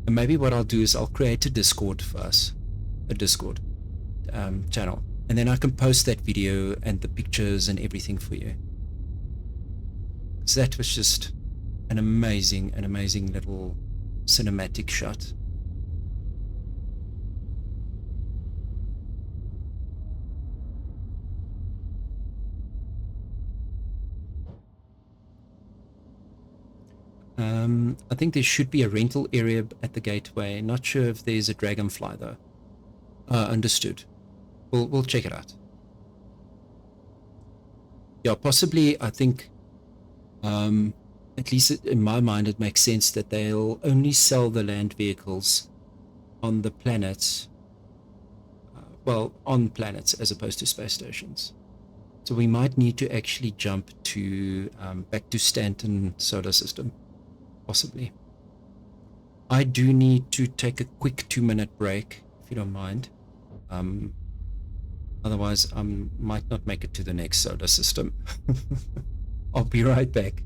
maybe what I'll do is I'll create a Discord for us. A Discord channel. And then I can post that video and the pictures and everything for you. So that was just an amazing little cinematic shot. I think there should be a rental area at the gateway. Not sure if there's a dragonfly though. Understood. We'll check it out. Yeah, possibly. I think, at least in my mind, it makes sense that they'll only sell the land vehicles on the planets. Well, on planets as opposed to space stations. So we might need to actually jump to back to Stanton solar system. Possibly. I do need to take a quick 2-minute break, if you don't mind. Otherwise, I might not make it to the next solar system. I'll be right back.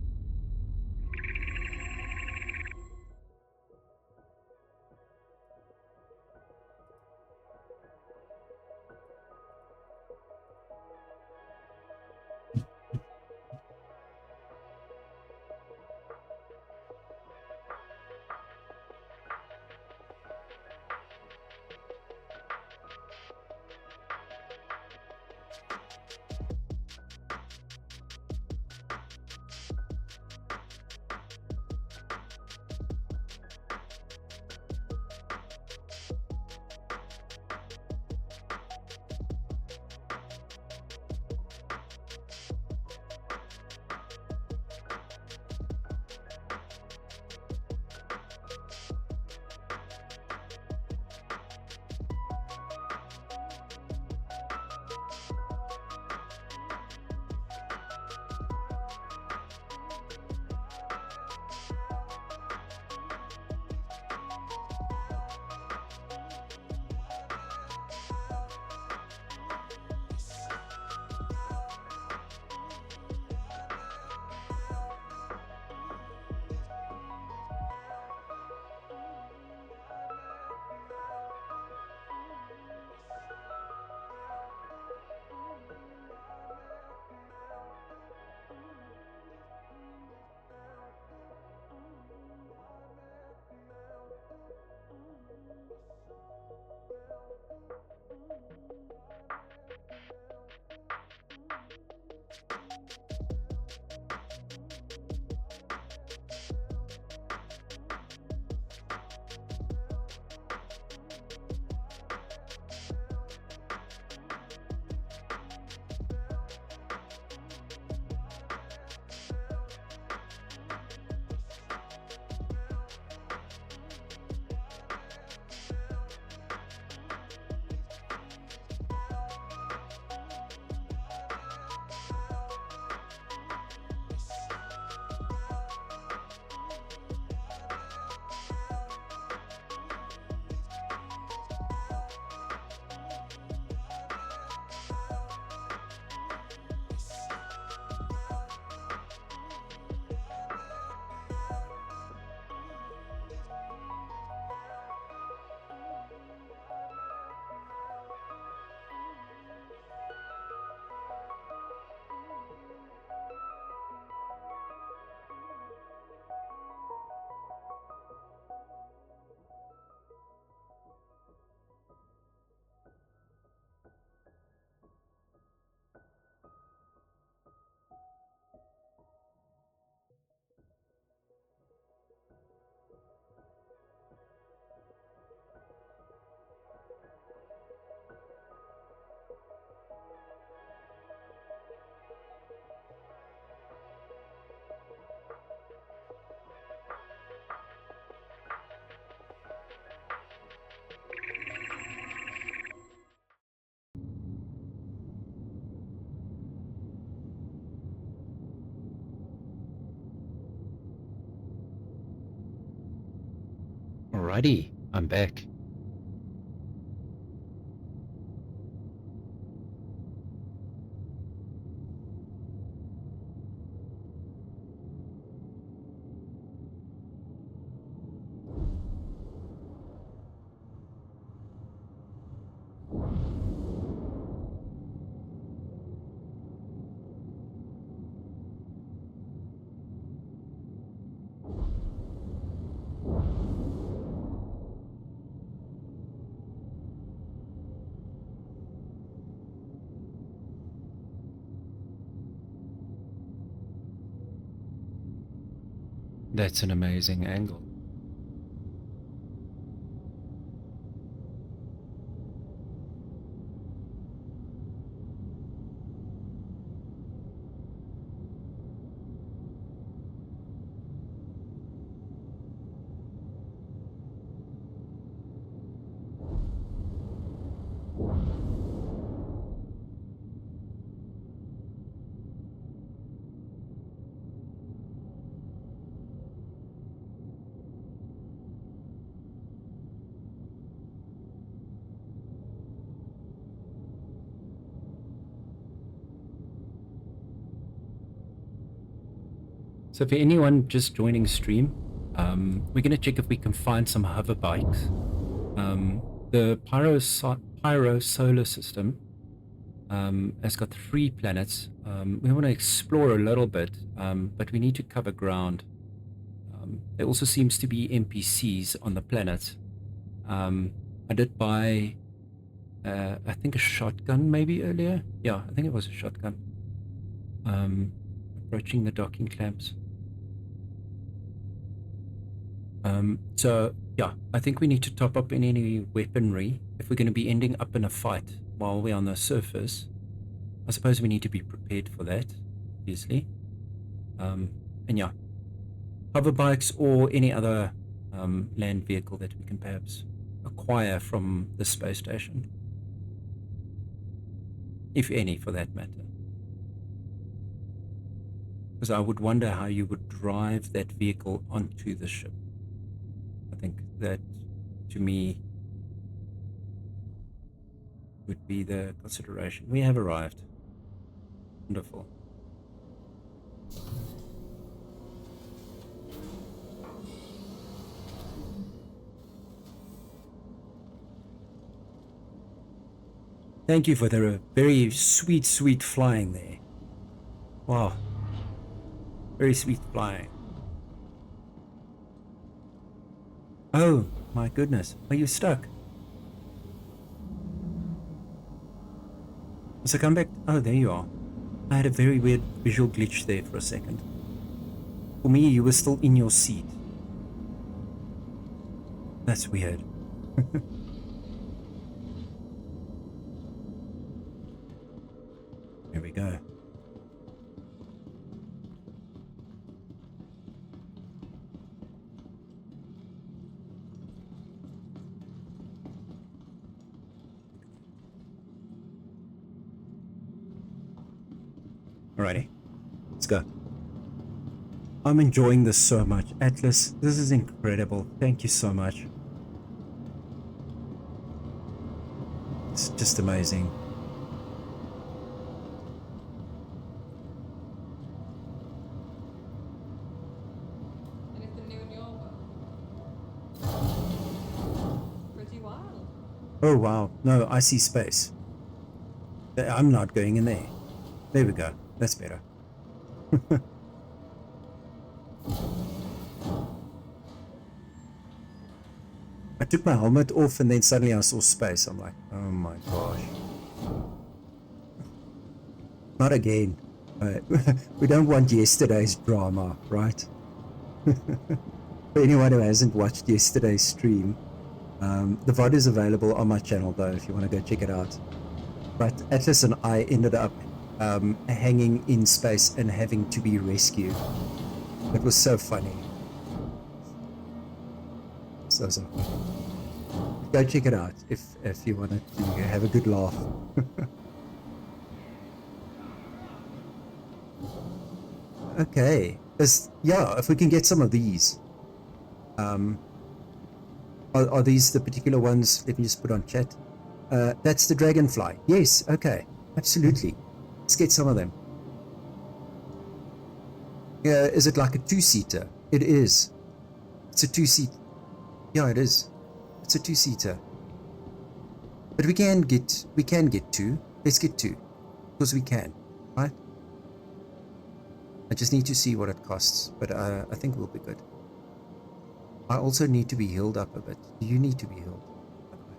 Alrighty, I'm back. That's an amazing angle. So for anyone just joining stream, we're going to check if we can find some hover bikes. The Pyro solar system has got 3 planets. We want to explore a little bit, but we need to cover ground. There also seems to be NPCs on the planet. I did buy, I think, a shotgun maybe earlier. Yeah, I think it was a shotgun. Approaching the docking clamps. So yeah, I think we need to top up in any weaponry if we're going to be ending up in a fight while we're on the surface. I suppose we need to be prepared for that, obviously. And yeah, hover bikes or any other land vehicle that we can perhaps acquire from the space station, if any, for that matter. Because I would wonder how you would drive that vehicle onto the ship. I think that, to me, would be the consideration. We have arrived. Wonderful. Thank you for the very sweet, sweet flying there. Wow. Very sweet flying. Oh, my goodness. Are you stuck? So come back. Oh, there you are. I had a very weird visual glitch there for a second. For me, you were still in your seat. That's weird. Here we go. Alrighty, let's go. I'm enjoying this so much. Atlas, this is incredible. Thank you so much. It's just amazing. Anything new in your world? Pretty wild. Oh wow, no, I see space. I'm not going in there. There we go, that's better. I took my helmet off and then suddenly I saw space. I'm like, oh my gosh. Not again. We don't want yesterday's drama, right? For anyone who hasn't watched yesterday's stream, the VOD is available on my channel though, if you want to go check it out. But Atlas and I ended up hanging in space and having to be rescued. It was so funny. So funny. Go check it out if you wanted to have a good laugh. Okay, yeah, if we can get some of these, Are these the particular ones? Let me just put on chat. That's the dragonfly. Yes, okay. Absolutely. Let's get some of them. Yeah, is it like a two-seater? It is. It's a two-seat. Yeah, it is. It's a two-seater. But we can get two. Let's get two. Because we can, right? I just need to see what it costs, but I think we'll be good. I also need to be healed up a bit. Do you need to be healed? By the way?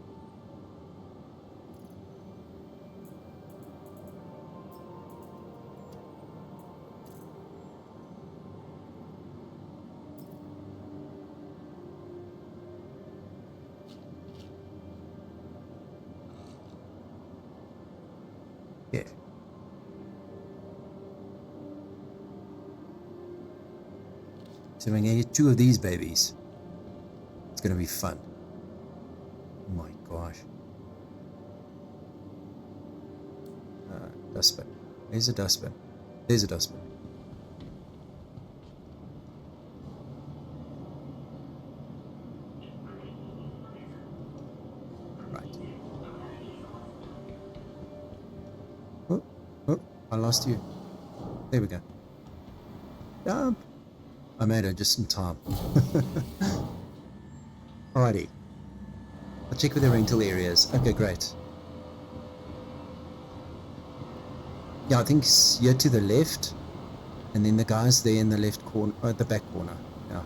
Yeah. So we're gonna get two of these babies. It's gonna be fun. Oh my gosh. Dustbin. There's a dustbin. There's a dustbin. Right. Oh, I lost you. There we go. Jump. I made it just in time. Alrighty. I'll check with the rental areas. Okay, great. Yeah, I think it's here to the left. And then the guy's there in the left corner, at the back corner. Yeah.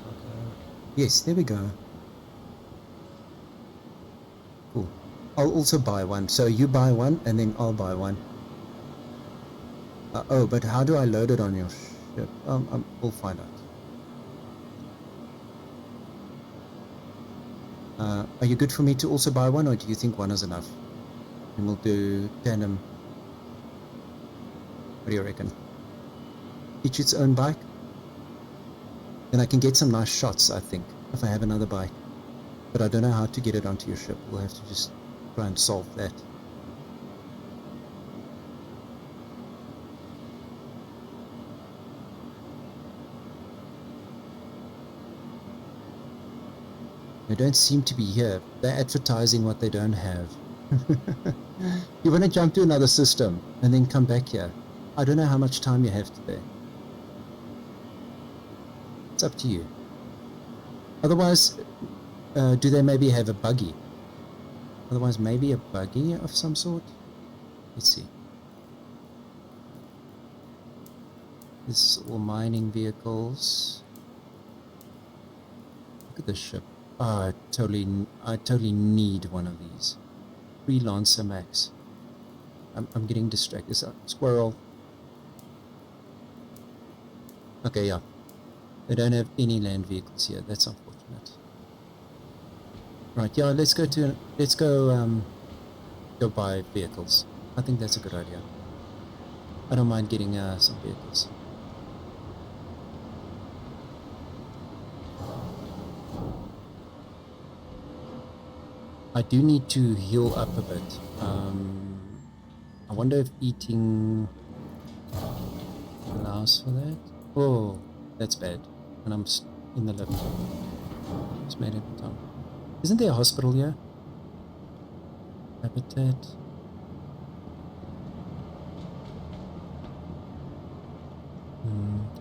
Okay. Yes, there we go. Cool. I'll also buy one. So you buy one and then I'll buy one. Oh, but how do I load it on your ship? We'll find out. Are you good for me to also buy one, or do you think one is enough? And we'll do tandem. What do you reckon? Each its own bike? Then I can get some nice shots, I think, if I have another bike. But I don't know how to get it onto your ship. We'll have to just try and solve that. They don't seem to be here. They're advertising what they don't have. You want to jump to another system and then come back here. I don't know how much time you have today. It's up to you. Otherwise, do they maybe have a buggy? Otherwise, maybe a buggy of some sort? Let's see. This is all mining vehicles. Look at this ship. Oh, I totally need one of these. Freelancer Max. I'm getting distracted. Squirrel. Okay, yeah. They don't have any land vehicles here. That's unfortunate. Right, yeah, let's go buy vehicles. I think that's a good idea. I don't mind getting some vehicles. I do need to heal up a bit. I wonder if eating allows for that. Oh, that's bad. And I'm in the lift. Just made it in time. Isn't there a hospital here? Habitat.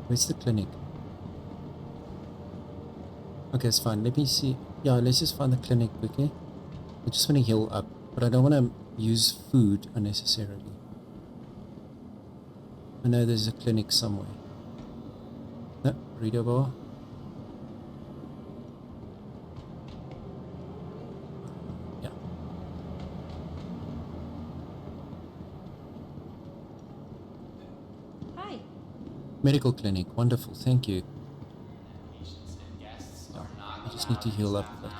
Where's the clinic? Okay, it's fine. Let me see. Yeah, let's just find the clinic quickly. I just want to heal up, but I don't want to use food unnecessarily. I know there's a clinic somewhere. No, reader bar. Yeah. Hi. Medical clinic, wonderful, thank you. Yeah, I just need to heal up a bit.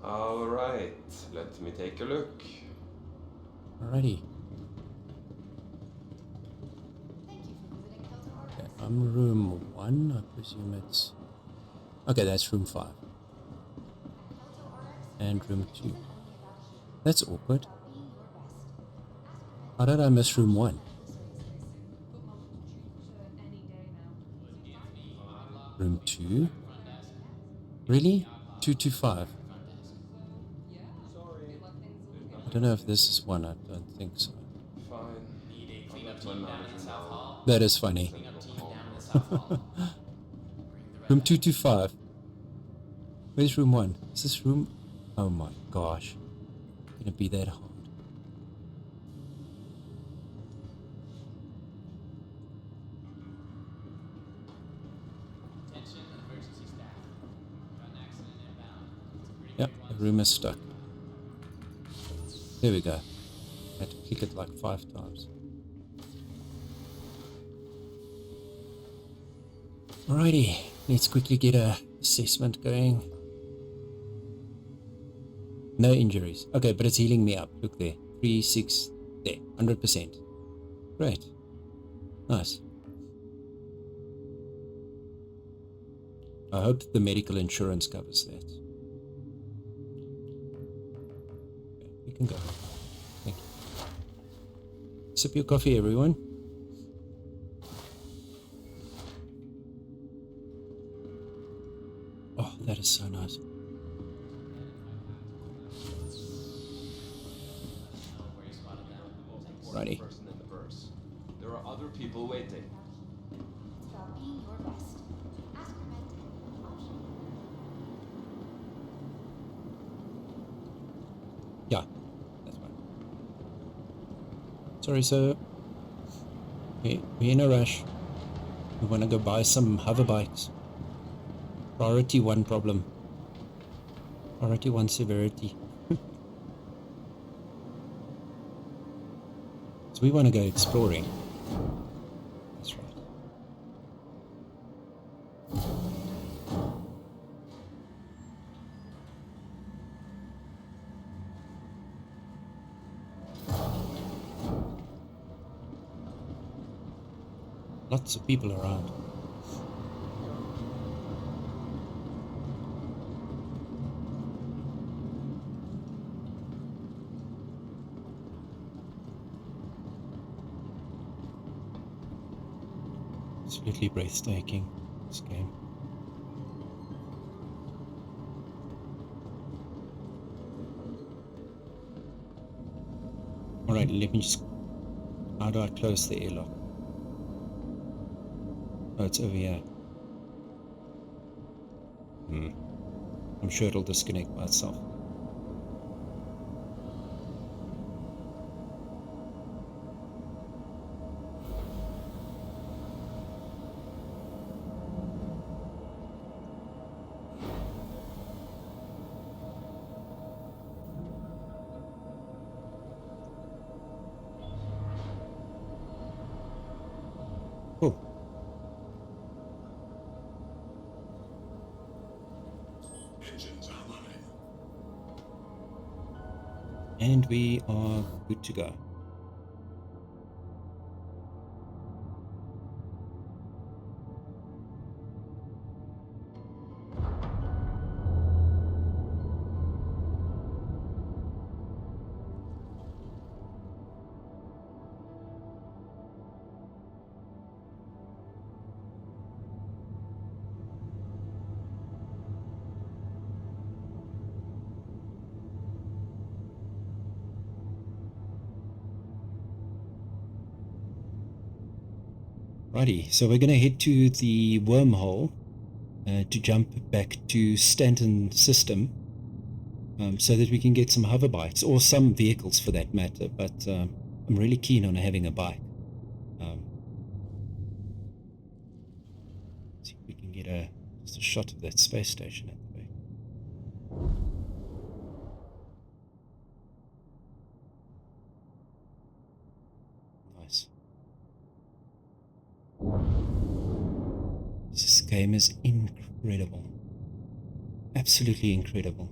Alright, let me take a look. Alrighty. Okay, I'm room 1, I presume it's... Okay, that's room 5. And room 2. That's awkward. How did I miss room 1? Room 2? Really? 225? I don't know if this is one. I don't think so. Fine. I'll let my manager know. That is funny. Then go home. Room 225. Where's room 1? Is this room? Oh my gosh. It's gonna be that hard. Yep, the room is stuck. There we go. I had to click it like 5 times. Alrighty, let's quickly get a assessment going. No injuries. Okay, but it's healing me up. Look there. 3, 6, there. 100%. Great. Nice. I hope the medical insurance covers that. Okay, you can go. Thank you. Sip your coffee, everyone. Oh, that is so nice. Righty. Person in the verse. There are other people waiting. It's about being your best. Ask your mentor. Yeah, that's fine. Sorry, sir. We're in a rush. We want to go buy some hover bikes. Priority 1 problem. Priority 1 severity. So we want to go exploring. That's right. Lots of people around. Absolutely breathtaking, this game. Alright, let me just... How do I close the airlock? Oh, it's over here. I'm sure it'll disconnect by itself. Cool. Engines online. And we are good to go. Righty, so we're going to head to the wormhole to jump back to Stanton system so that we can get some hover bikes, or some vehicles for that matter, but I'm really keen on having a bike. See if we can get just a shot of that space station at the back. Nice. This game is incredible. Absolutely incredible.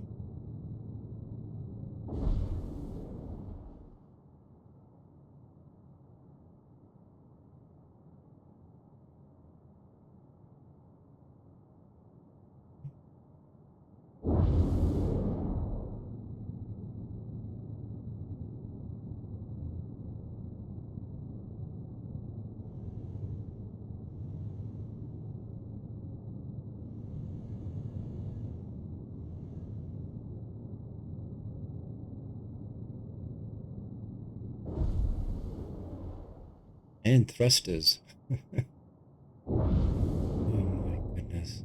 And thrusters. Oh my goodness.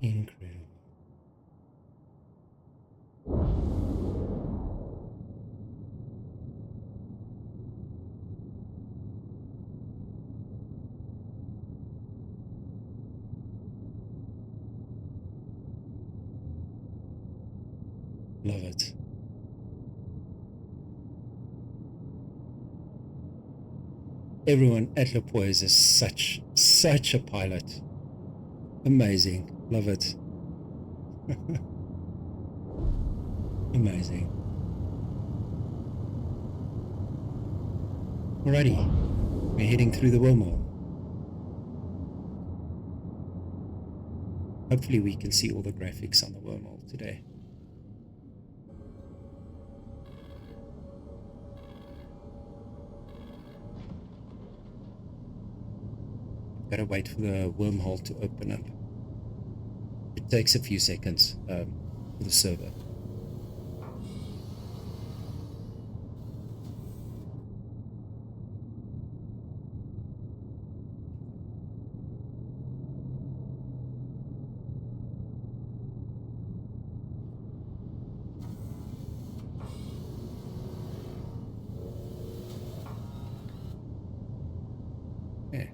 Incredible. Love it. Everyone at Le Poise is such a pilot. Amazing. Love it. Amazing. Alrighty. We're heading through the wormhole. Hopefully we can see all the graphics on the wormhole today. Gotta wait for the wormhole to open up. It takes a few seconds for the server. Yeah.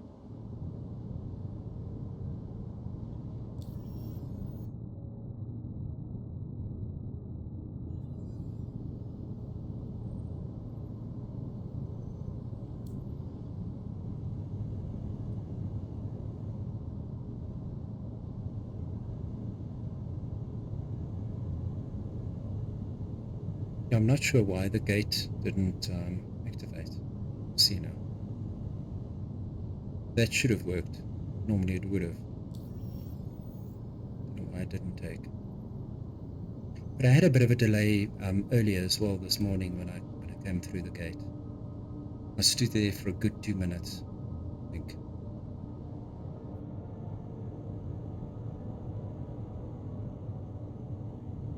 I'm not sure why the gate didn't activate. See now. That should have worked. Normally it would have. Don't know why it didn't take. But I had a bit of a delay earlier as well this morning when I came through the gate. I stood there for a good 2 minutes, I think.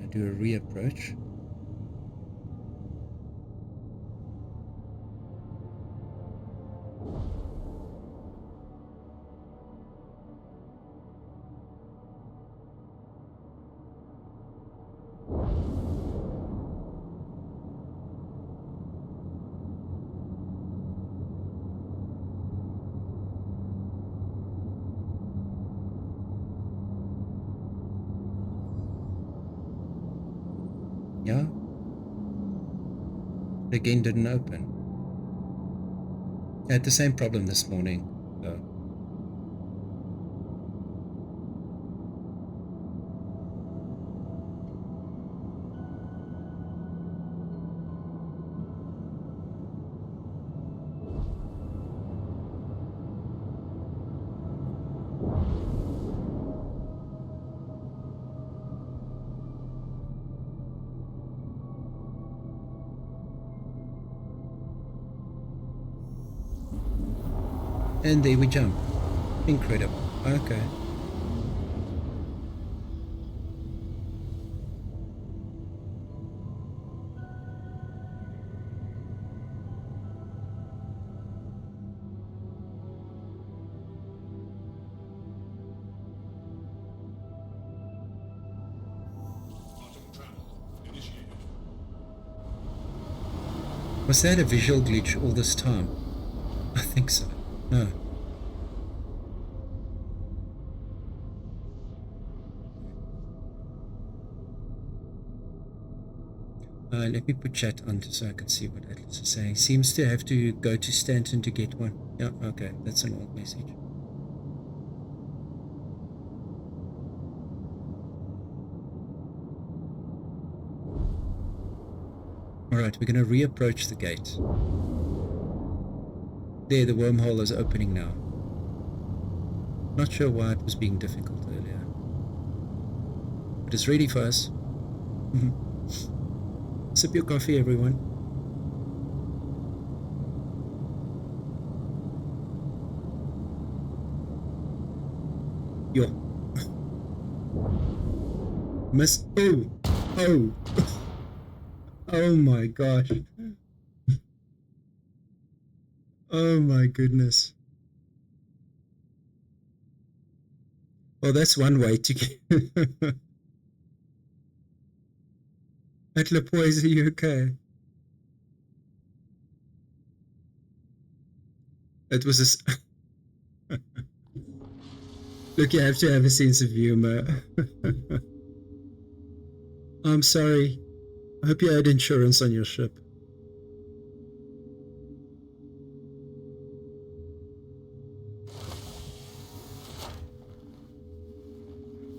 I do a reapproach. Yeah. It again didn't open. I had the same problem this morning, though. And there we jump. Incredible. Okay. Quantum travel initiated. Was that a visual glitch all this time? I think so. No. Let me put chat on so I can see what Atlas is saying. Seems to have to go to Stanton to get one. Yeah, okay. That's an old message. Alright, we're going to reapproach the gate. There, the wormhole is opening now. Not sure why it was being difficult earlier. But it's ready for us. Sip your coffee, everyone. Yo. Miss. Oh. Oh. Oh my gosh. Oh my goodness. Well, that's one way to get. At Lepoise, are you okay? It was a. Look, you have to have a sense of humor. I'm sorry. I hope you had insurance on your ship.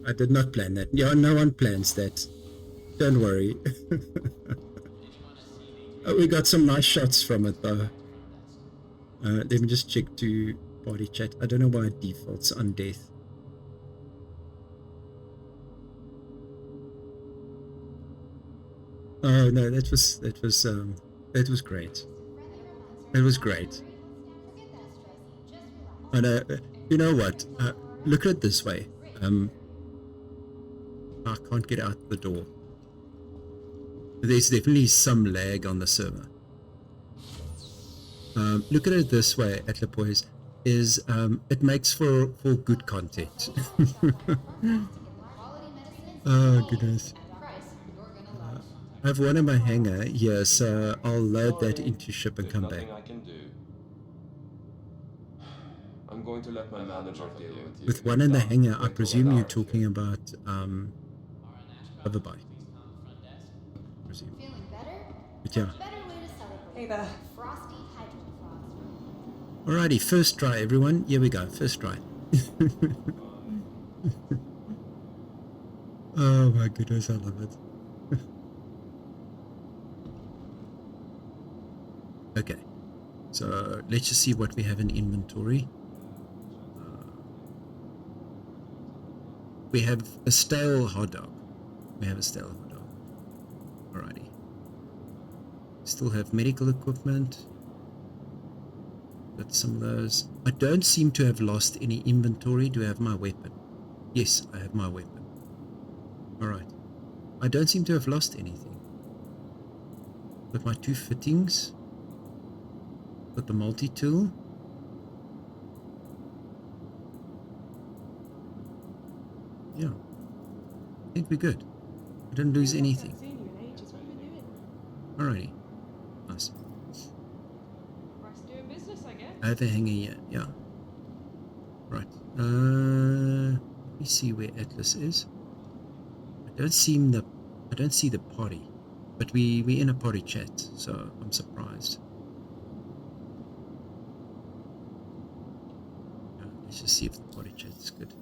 I did not plan that. Yeah, no one plans that. Don't worry. Oh, we got some nice shots from it though. Let me just check to body chat. I don't know why it defaults on death. Oh no, that was great. It was great. And you know what? Look at it this way. I can't get out the door. There's definitely some lag on the server. Look at it this way, at Lepoise, is it makes for good content. Oh goodness. I have one in my hangar here, so I'll load that into ship and come back. Nothing I can do. I'm going to let my manager deal with you. With one in the hangar, I presume you're talking about hoverbike. Presume. Feeling better? But yeah. Better way to celebrate. Hey there. Frosty hydrogen frost. Alrighty, first try, everyone. Here we go, first try. Oh my goodness, I love it. Okay, so let's just see what we have in inventory. We have a stale hot dog. We have a stale hot dog. Alrighty. Still have medical equipment. Got some of those. I don't seem to have lost any inventory. Do I have my weapon? Yes, I have my weapon. Alright. I don't seem to have lost anything. Got my 2 fittings. Got the multi-tool. Yeah. I think we're good. I didn't lose anything. Alrighty. Nice. Rest doing business, I guess. I have a hanger here, yeah. Right. Let me see where Atlas is. I don't see the party. But we're in a party chat, so I'm surprised. Let's just see if the party chat is good.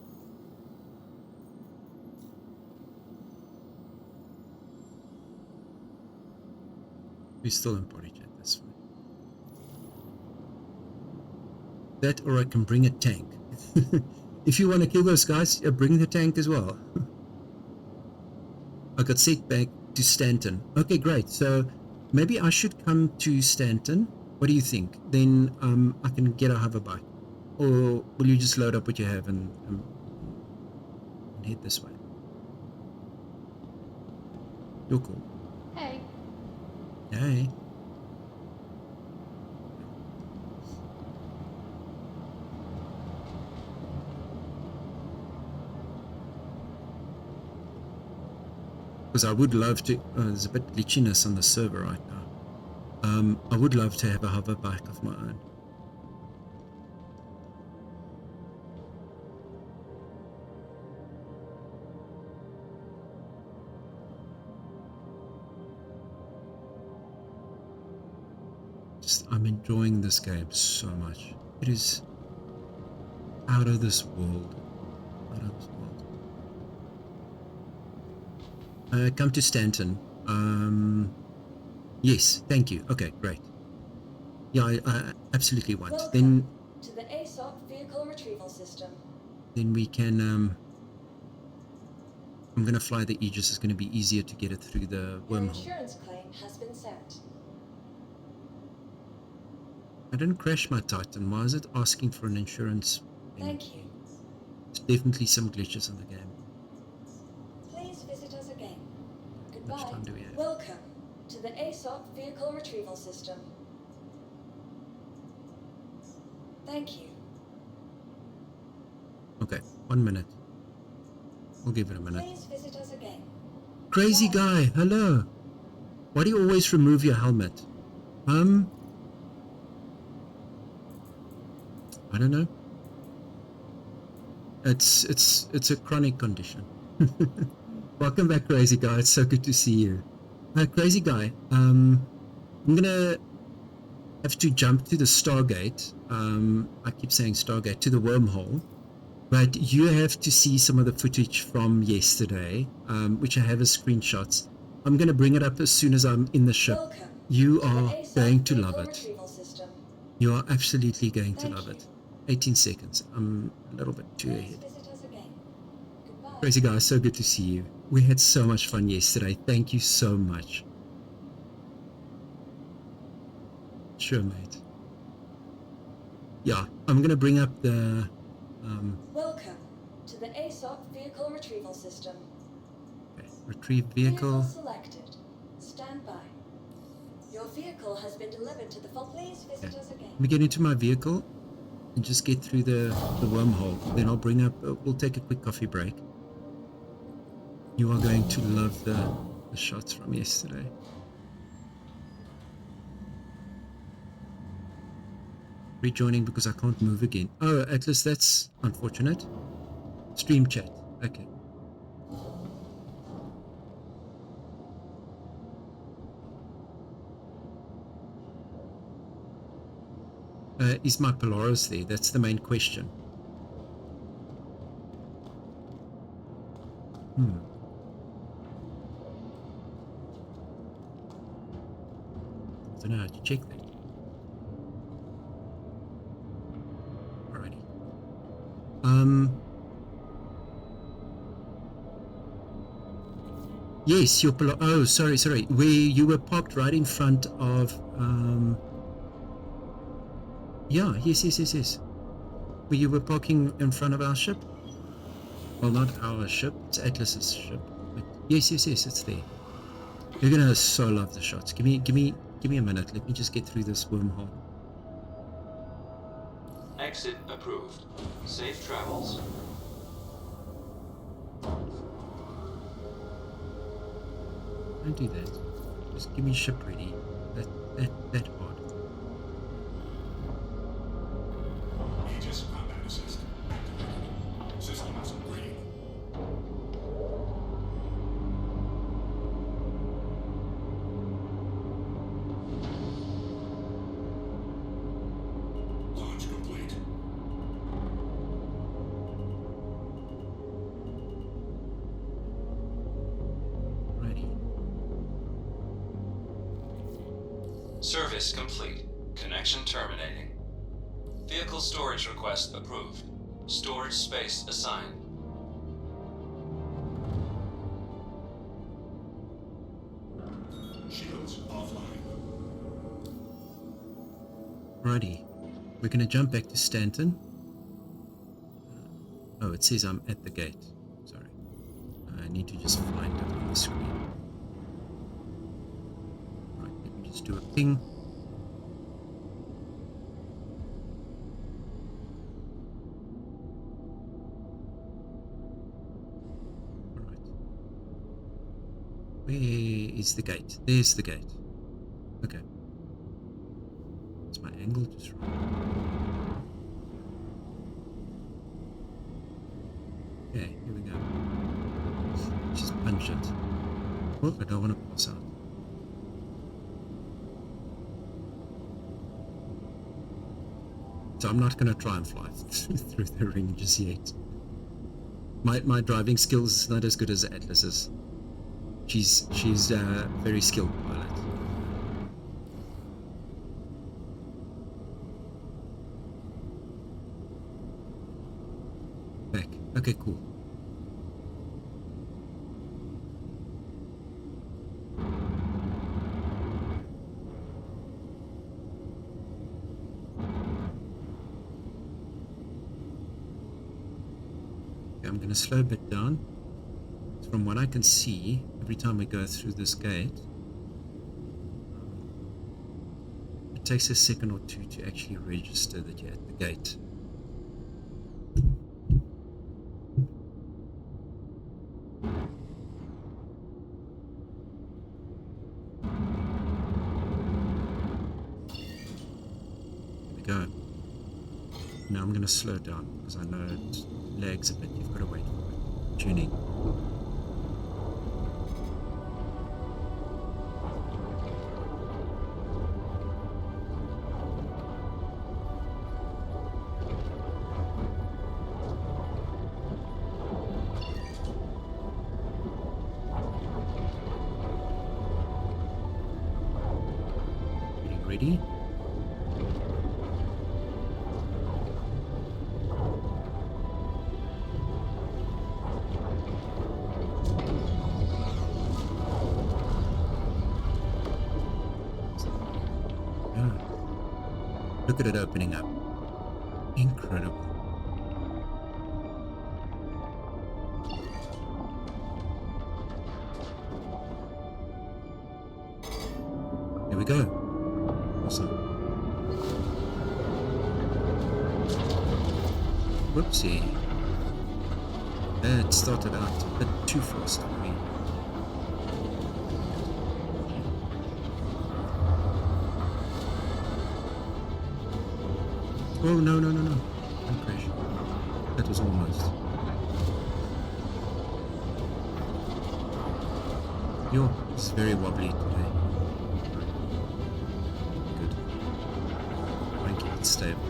We're still in party chat, that's fine. That, or I can bring a tank. If you want to kill those guys, bring the tank as well. I got sent back to Stanton. Okay, great. So maybe I should come to Stanton. What do you think? Then I can get a hoverbike. Or will you just load up what you have and head this way? You're cool. Hey. Hey. Because I would love to. There's a bit of glitchiness on the server right now. I would love to have a hoverbike of my own. I'm enjoying this game so much. It is out of this world. Out of this world. Come to Stanton. Yes, thank you. Okay, great. Yeah, I absolutely want. Welcome Then to the ASOP vehicle retrieval system. Then we can. I'm gonna fly the Aegis. It's gonna be easier to get it through the Your wormhole. insurance claim has been sent. I didn't crash my Titan. Why is it asking for an insurance payment? Thank you. There's definitely some glitches in the game. Please visit us much by. time do we have? Welcome to the ASOP Vehicle Retrieval System. Thank you. Okay, 1 minute. We'll give it a minute. Please visit us again. Crazy guy, hello. Why do you always remove your helmet? I don't know. It's a chronic condition. Welcome back, crazy guy. It's so good to see you. Crazy guy. I'm gonna have to jump to the Stargate. I keep saying Stargate, to the wormhole. But you have to see some of the footage from yesterday, which I have as screenshots. I'm going to bring it up as soon as I'm in the ship. Welcome You to are the ASOP going to Vehicle love it. Retrieval System. You are absolutely going to Thank love you. it. 18 seconds. I'm a little bit too Please ahead. visit us again. Goodbye. Crazy guy, so good to see you. We had so much fun yesterday. Thank you so much. Sure, mate. Yeah, I'm going to bring up the... Welcome to the ASOP Vehicle Retrieval System. okay, retrieve vehicle. selected. Stand by. Your vehicle has been delivered to the Please visit us again. Let me get into my vehicle and just get through the wormhole. Then I'll bring up, we'll take a quick coffee break. You are going to love the shots from yesterday. Rejoining because I can't move again. Oh, Atlas, that's unfortunate. Stream chat. Okay. Is my Polaris there? That's the main question. I don't know how to check that. Alrighty. Yes, your Polaris. Oh, sorry. Where you were parked right in front of yeah, yes. Where you were parking in front of our ship? Well, not our ship, it's Atlas's ship. But yes, it's there. You're gonna so love the shots. Give me a minute. Let me just get through this wormhole. Exit approved. Safe travels. Don't do that. Just give me ship ready. That hard. Aegis combat assist activated. Systems green. Launch complete. Ready. Service complete. Connection terminating. Vehicle storage request approved. Storage space assigned. Shields offline. Righty. We're gonna jump back to Stanton. Oh, it says I'm at the gate. Sorry. I need to just find it on the screen. Right, let me just do a ping. Alright. Where is the gate? There's the gate. Okay. Is my angle just wrong? Okay, here we go. Just punch it. Oh, I don't want to pass out. So I'm not going to try and fly through the ring just yet. My driving skills is not as good as Atlas's. She's a very skilled pilot. Back. Okay, cool. Okay, I'm going to slow a bit down. from what I can see, every time we go through this gate, it takes a second or two to actually register that you're at the gate. Go. Now I'm going to slow down because I know it lags a bit. You've got to wait for it. Tuning. Getting ready. Look at it opening up. Incredible. Here we go. Awesome. Whoopsie. It started out a bit too fast for me. Oh, no. Don't crash. That was almost. Yo, it's very wobbly today. Good. Try and keep it stable.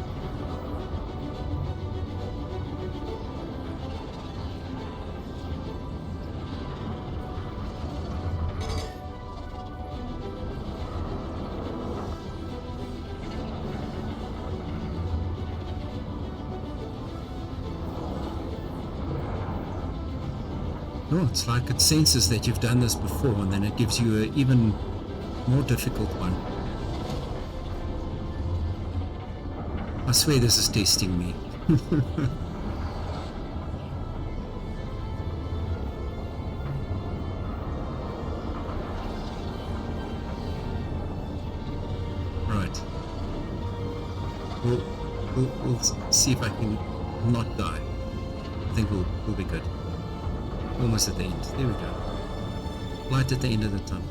Oh, it's like it senses that you've done this before, and then it gives you an even more difficult one. I swear this is testing me. Right. We'll see if I can not die. I think we'll be good. Almost at the end. There we go. Light at the end of the tunnel.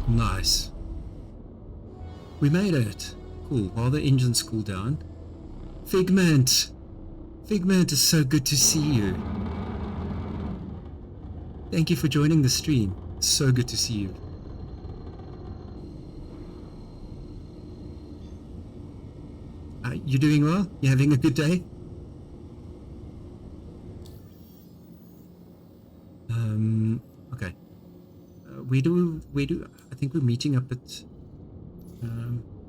Nice. We made it. Cool. While the engines cool down. Figment! Figment, is so good to see you. Thank you for joining the stream. It's so good to see you. You doing well? You having a good day? Okay. We do. I think we're meeting up at.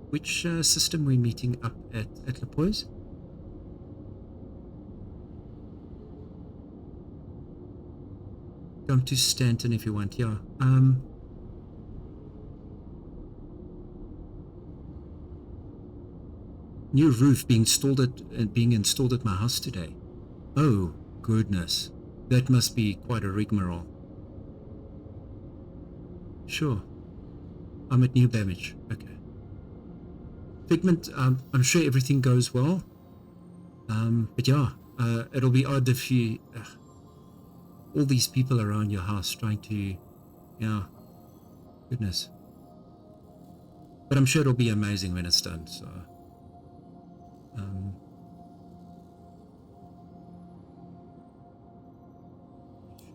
Which system we're meeting up at Lepoise? Come to Stanton if you want. Yeah. New roof being installed at my house today. Oh goodness. That must be quite a rigmarole. Sure. I'm at New Babbage. Okay. Figment, I'm sure everything goes well. But yeah, it'll be odd if you... all these people around your house trying to... Yeah. Goodness. But I'm sure it'll be amazing when it's done, so...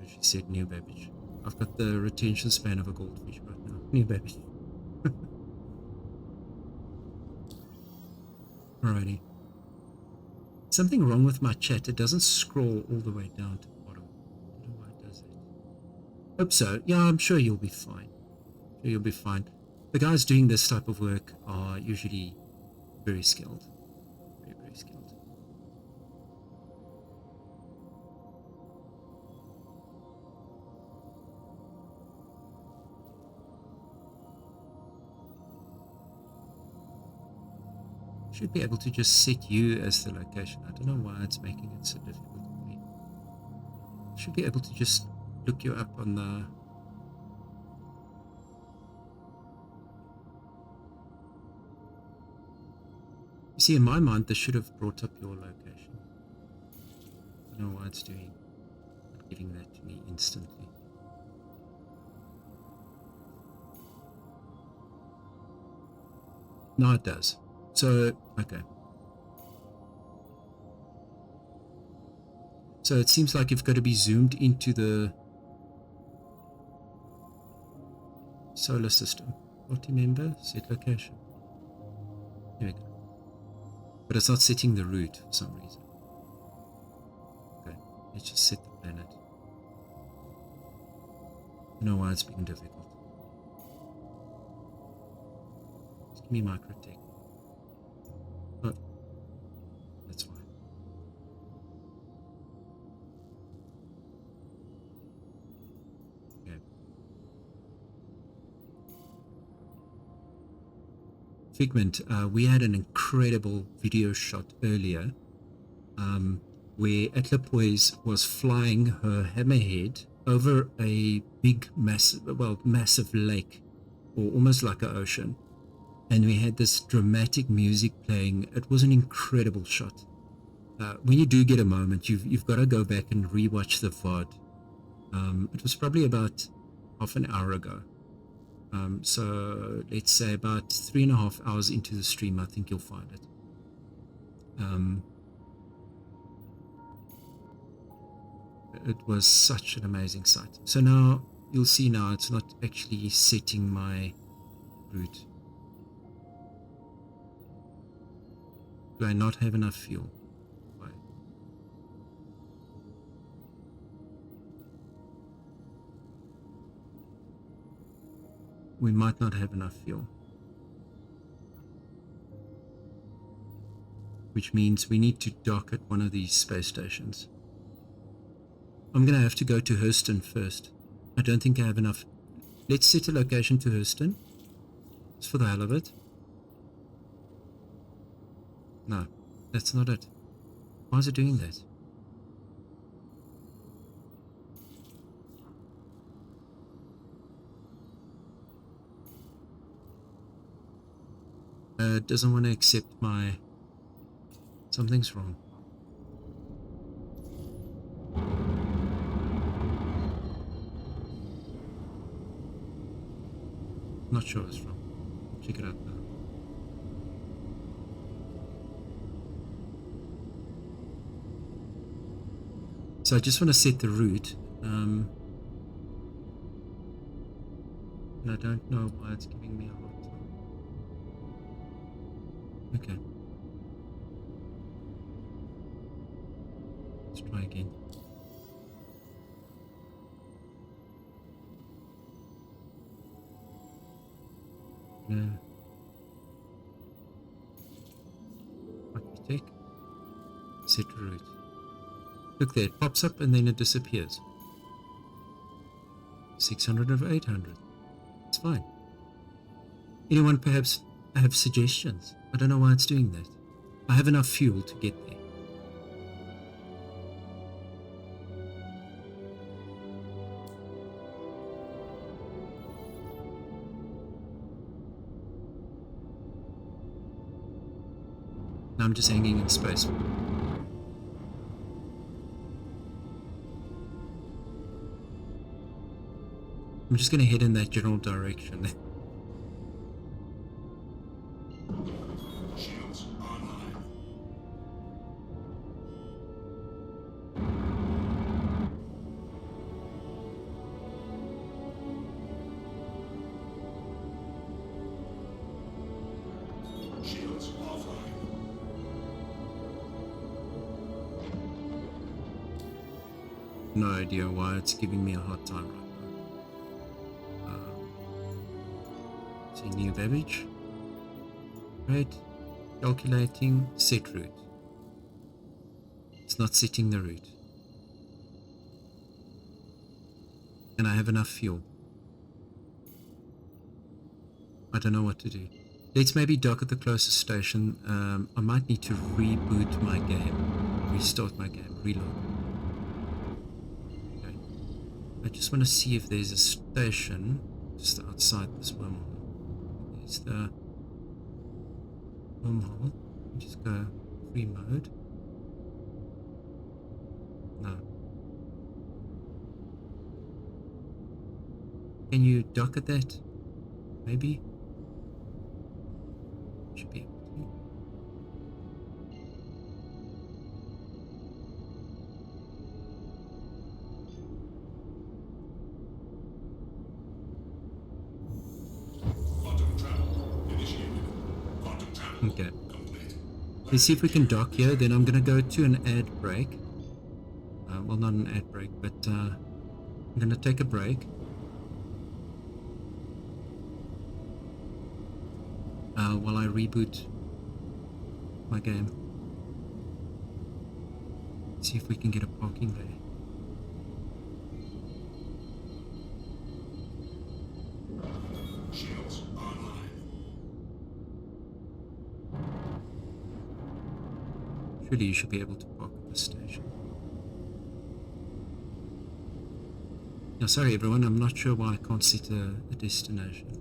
She said New Babbage. I've got the retention span of a goldfish right now. New Babbage. Alrighty. Something wrong with my chat. It doesn't scroll all the way down to the bottom. I don't know why it does that. Hope so. Yeah, I'm sure you'll be fine. You'll be fine. The guys doing this type of work are usually very skilled. Very skilled. Should be able to just set you as the location. I don't know why it's making it so difficult for me. Should be able to just look you up on the... You see, in my mind, this should have brought up your location. I don't know why it's doing, not giving that to me instantly. No, it does. So, okay. So it seems like you've got to be zoomed into the solar system. Multi-member, set location. Here we go. But it's not setting the route for some reason. Okay, let's just set the planet. I don't know why it's being difficult. Just give me microtech. Oh, that's fine. Okay. Figment, we had an incredible video shot earlier where Atlapoise was flying her Hammerhead over a big, massive lake, or almost like an ocean. And we had this dramatic music playing. It was an incredible shot. When you do get a moment, you've got to go back and rewatch the VOD. It was probably about half an hour ago. So let's say about 3.5 hours into the stream, I think you'll find it. It was such an amazing sight. So now you'll see now it's not actually setting my route. Do I not have enough fuel? Why? We might not have enough fuel. Which means we need to dock at one of these space stations. I'm going to have to go to Hurston first. I don't think I have enough. Let's set a location to Hurston. Just for the hell of it. No, that's not it. Why is it doing that? It doesn't want to accept my... Something's wrong. Not sure what's wrong. Check it out now. So I just want to set the route. And I don't know why it's giving me a hard time. Okay. Let's try again. No. What we take? Set route. Look there, it pops up and then it disappears. 600 of 800. It's fine. Anyone perhaps have suggestions? I don't know why it's doing that. I have enough fuel to get there. Now I'm just hanging in space. I'm just going to head in that general direction. Shields online. Shields offline. No idea why it's giving me a hard time right now. So new baggage. Right. Calculating set route. It's not setting the route. And I have enough fuel. I don't know what to do. Let's maybe dock at the closest station. I might need to reboot my game, restart my game, reload. Okay. I just want to see if there's a station just outside this wormhole. There's the wormhole. Just go free mode. No. Can you dock at that? Maybe? Should be able to. Quantum travel initiated. Quantum travel Okay. complete. Let's see if we can dock here. Then I'm going to go to an ad break. Well, not an ad break, but I'm going to take a break. While I reboot my game. See if we can get a parking there. Shields online. Surely you should be able to park at this station. Now, sorry everyone, I'm not sure why I can't set a destination.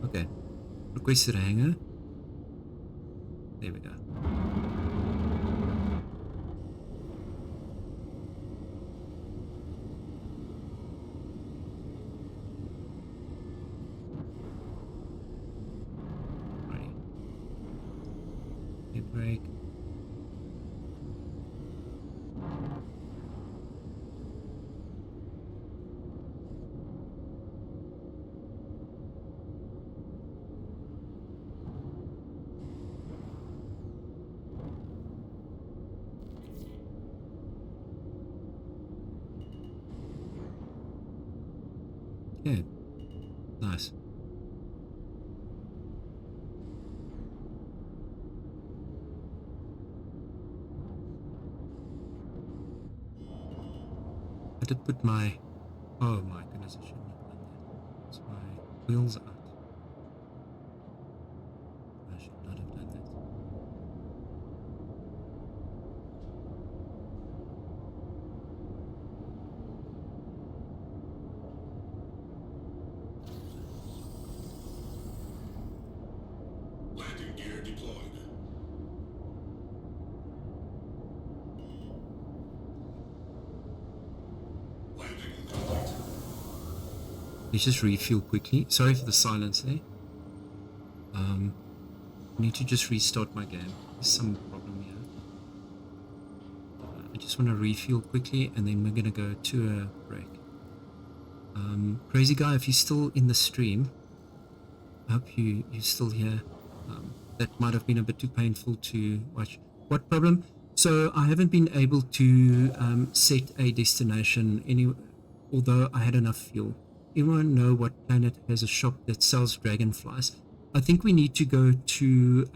Okay, requested a hangar. There we go. Right. Hit brake. Yeah, nice. I did put my... Oh my goodness, I shouldn't have done that. It's my wheels out. I should not have done that. Landing gear deployed. Landing complete. Let's just refuel quickly. Sorry for the silence there. I need to just restart my game. There's some problem here. I just want to refuel quickly and then we're going to go to a break. Crazy guy, if you're still in the stream, I hope you're still here. That might have been a bit too painful to watch. What problem? So I haven't been able to set a destination although I had enough fuel. Anyone know what planet has a shop that sells dragonflies? I think we need to go to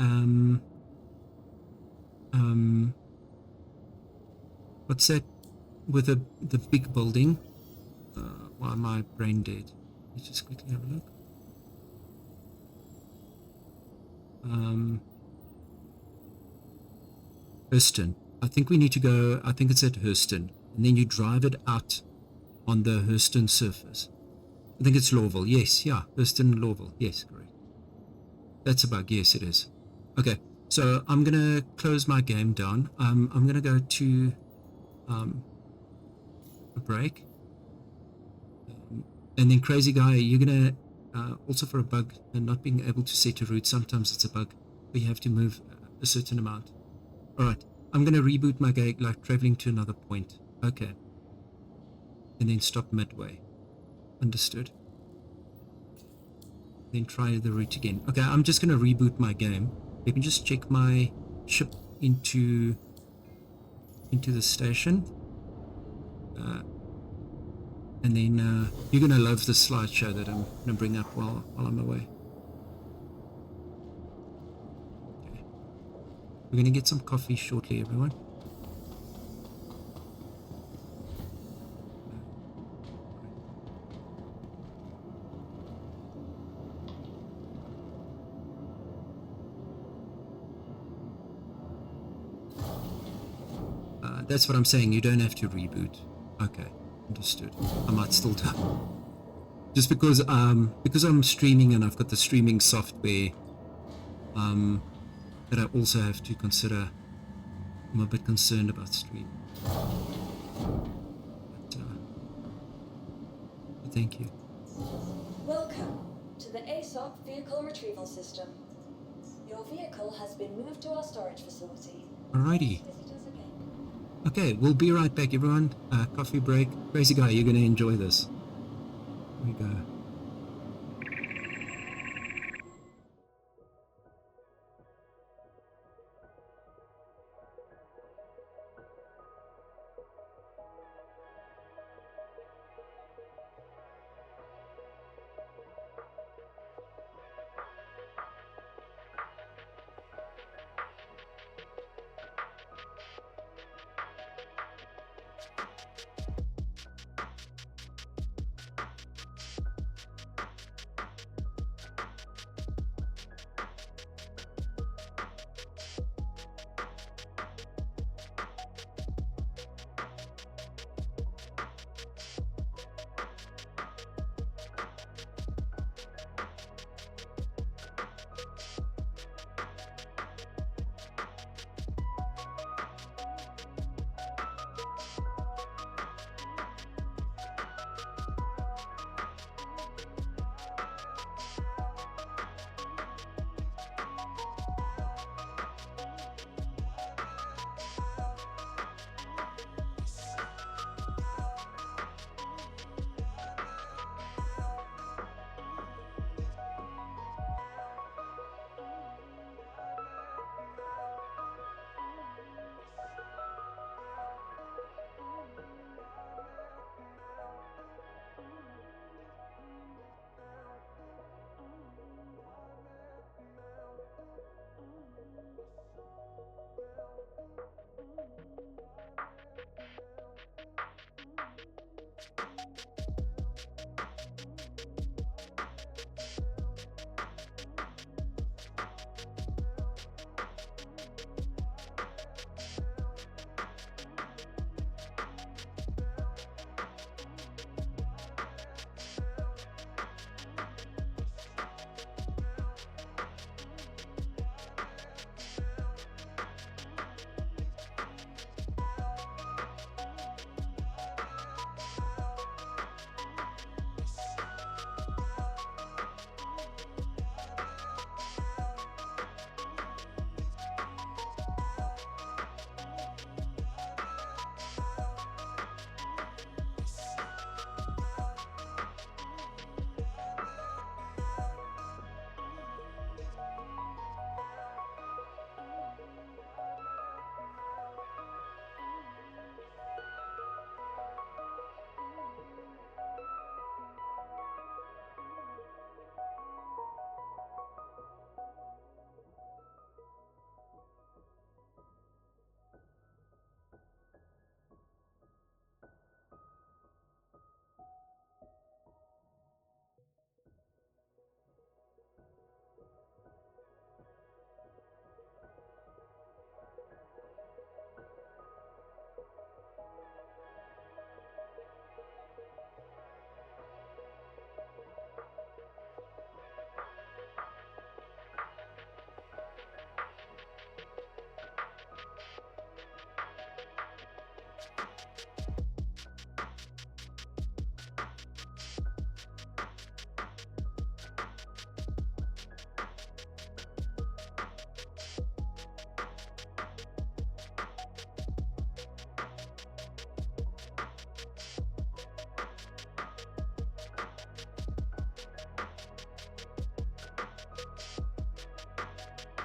what's that with the big building? Why am I brain dead? Let's just quickly have a look. Hurston. I think we need to go, I think it's at Hurston. And then you drive it out on the Hurston surface. I think it's Lawville. Yes, yeah. Hurston, Lawville. Yes, correct. That's a bug. Yes, it is. Okay, so I'm going to close my game down. I'm going to go to a break. And then Crazy Guy, you're going to, also for a bug and not being able to set a route, sometimes it's a bug where you have to move a certain amount. Alright, I'm going to reboot my game, like traveling to another point. Okay. And then stop midway. Understood. Then try the route again. Okay, I'm just going to reboot my game. Let me just check my ship into the station. And then you're gonna love the slideshow that I'm gonna bring up while I'm away. Okay. We're gonna get some coffee shortly, everyone. That's what I'm saying. You don't have to reboot. Okay, understood. I might still do. Just because I'm streaming and I've got the streaming software that I also have to consider. I'm a bit concerned about streaming. But thank you. Welcome to the ASOP Vehicle Retrieval System. Your vehicle has been moved to our storage facility. Alrighty. Visit us again. Okay, we'll be right back, everyone. Coffee break. Crazy guy, you're gonna enjoy this. Here we go.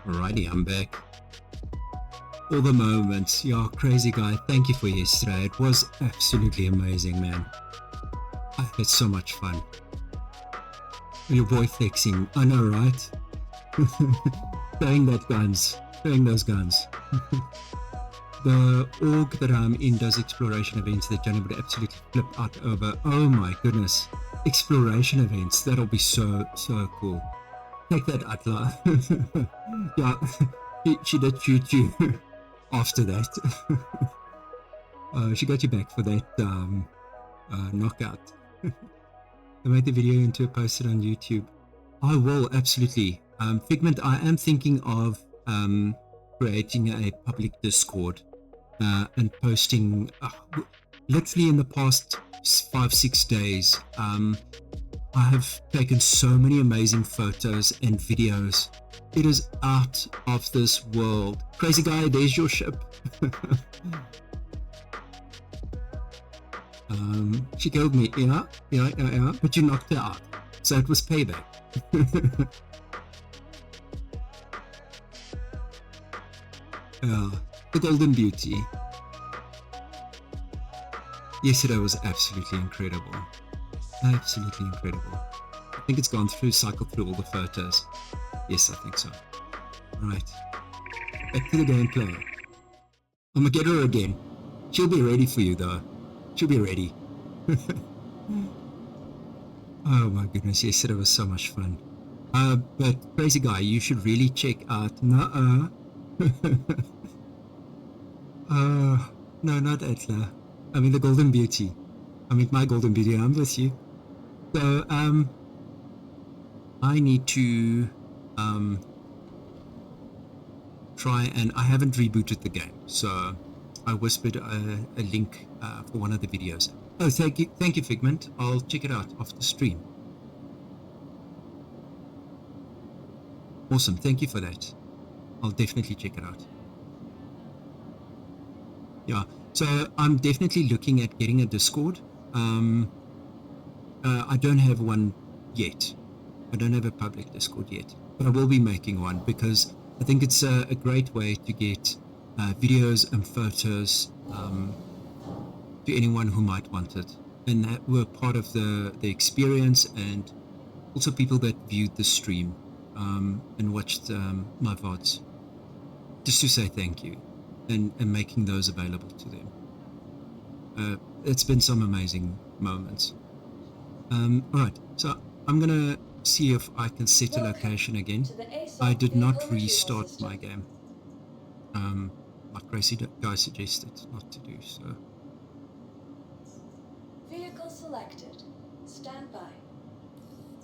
Alrighty, I'm back. all the moments. Yeah, crazy guy. Thank you for yesterday. It was absolutely amazing, man. I had so much fun. Your boy flexing. I know, right? Throwing those guns. The org that I'm in does exploration events that Johnny would absolutely flip out over. Oh my goodness. Exploration events. That'll be so cool. Take that, Atla. Yeah, she did shoot you after that. She got you back for that knockout. I made the video into a poster on YouTube. I will, absolutely. Figment, I am thinking of creating a public Discord and posting literally in the past 5-6 days. I have taken so many amazing photos and videos. It is out of this world. Crazy guy, there's your ship. She killed me, yeah, but you knocked her out. So it was payback. The Golden Beauty. Yesterday was absolutely incredible. Absolutely incredible. I think it's cycled through all the photos. Yes, I think so. Right. Back to the gameplay. I'm gonna get her again. She'll be ready for you though. She'll be ready. Oh my goodness, yesterday was so much fun. But crazy guy, you should really check out no, not Atla. I mean the Golden Beauty. I mean my Golden Beauty, I'm with you. So I need to try, and I haven't rebooted the game, so I whispered a link for one of the videos. Oh, thank you, Figment. I'll check it out after the stream. Awesome, thank you for that. I'll definitely check it out. Yeah, so I'm definitely looking at getting a Discord. I don't have one yet. I don't have a public Discord yet, but I will be making one because I think it's a great way to get videos and photos to anyone who might want it, and that were part of the experience, and also people that viewed the stream and watched my VODs, just to say thank you and making those available to them. It's been some amazing moments. Alright, so I'm gonna see if I can set a location again. I did not restart my game. Like crazy guy suggested not to do so. Vehicle selected. Stand by.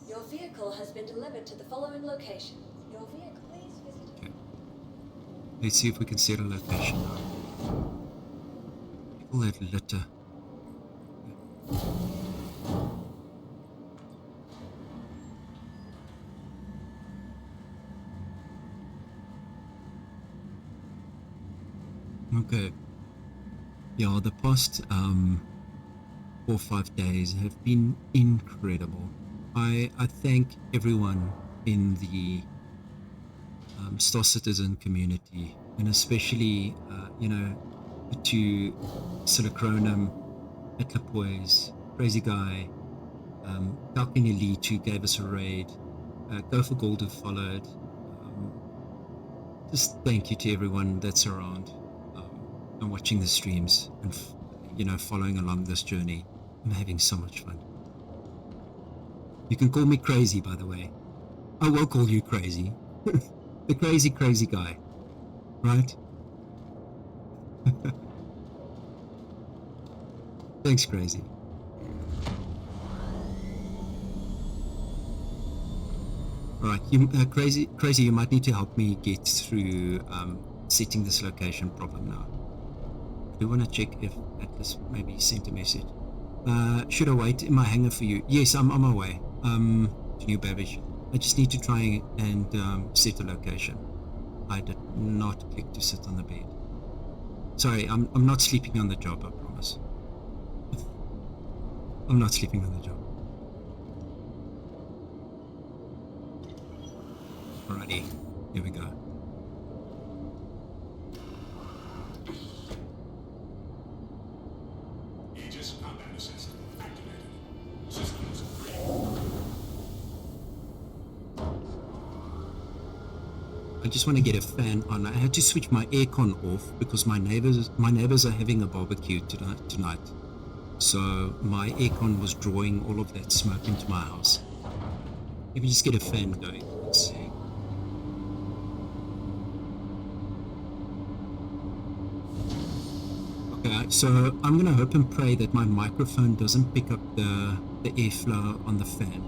Your vehicle has been delivered to the following location. Your vehicle, please visit. Okay. Let's see if we can set a location now. People have litter. Okay. Yeah, the past 4 or 5 days have been incredible. I thank everyone in the Star Citizen community, and especially to Silicronum, Atlapoise, Crazy Guy, Falcon Elite who gave us a raid, Go for Gold who followed. Just thank you to everyone that's around and watching the streams and following along this journey. I'm having so much fun. You can call me crazy, by the way. I will call you crazy. The crazy guy, right? Thanks, crazy. Alright, crazy, you might need to help me get through setting this location problem now. I do want to check if Atlas maybe sent a message. Should I wait in my hangar for you? Yes, I'm on my way to New Babbage. I just need to try and set a location. I did not click to sit on the bed. Sorry, I'm not sleeping on the job, I promise. I'm not sleeping on the job. Alrighty, here we go. I just want to get a fan on. I had to switch my aircon off because my neighbors are having a barbecue tonight. So my aircon was drawing all of that smoke into my house. Let me just get a fan going. Let's see. Okay, so I'm gonna hope and pray that my microphone doesn't pick up the airflow on the fan.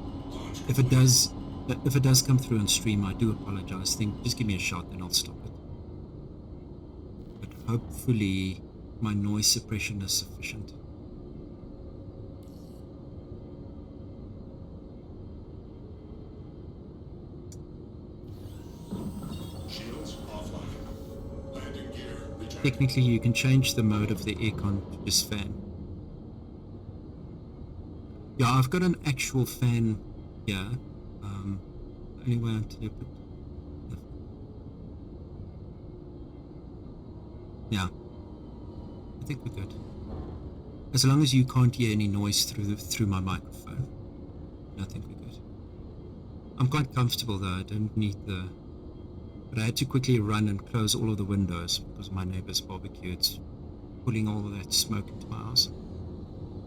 If it does come through on stream, I do apologize. Just give me a shot and I'll stop it. But hopefully my noise suppression is sufficient. Shields offline. Landing gear rejected. Technically, you can change the mode of the aircon to just fan. Yeah, I've got an actual fan here. Anyway, until you put. Yeah, I think we're good. As long as you can't hear any noise through my microphone, I think we're good. I'm quite comfortable though. I don't need the. But I had to quickly run and close all of the windows because my neighbor's barbecue. It's pulling all of that smoke into my house.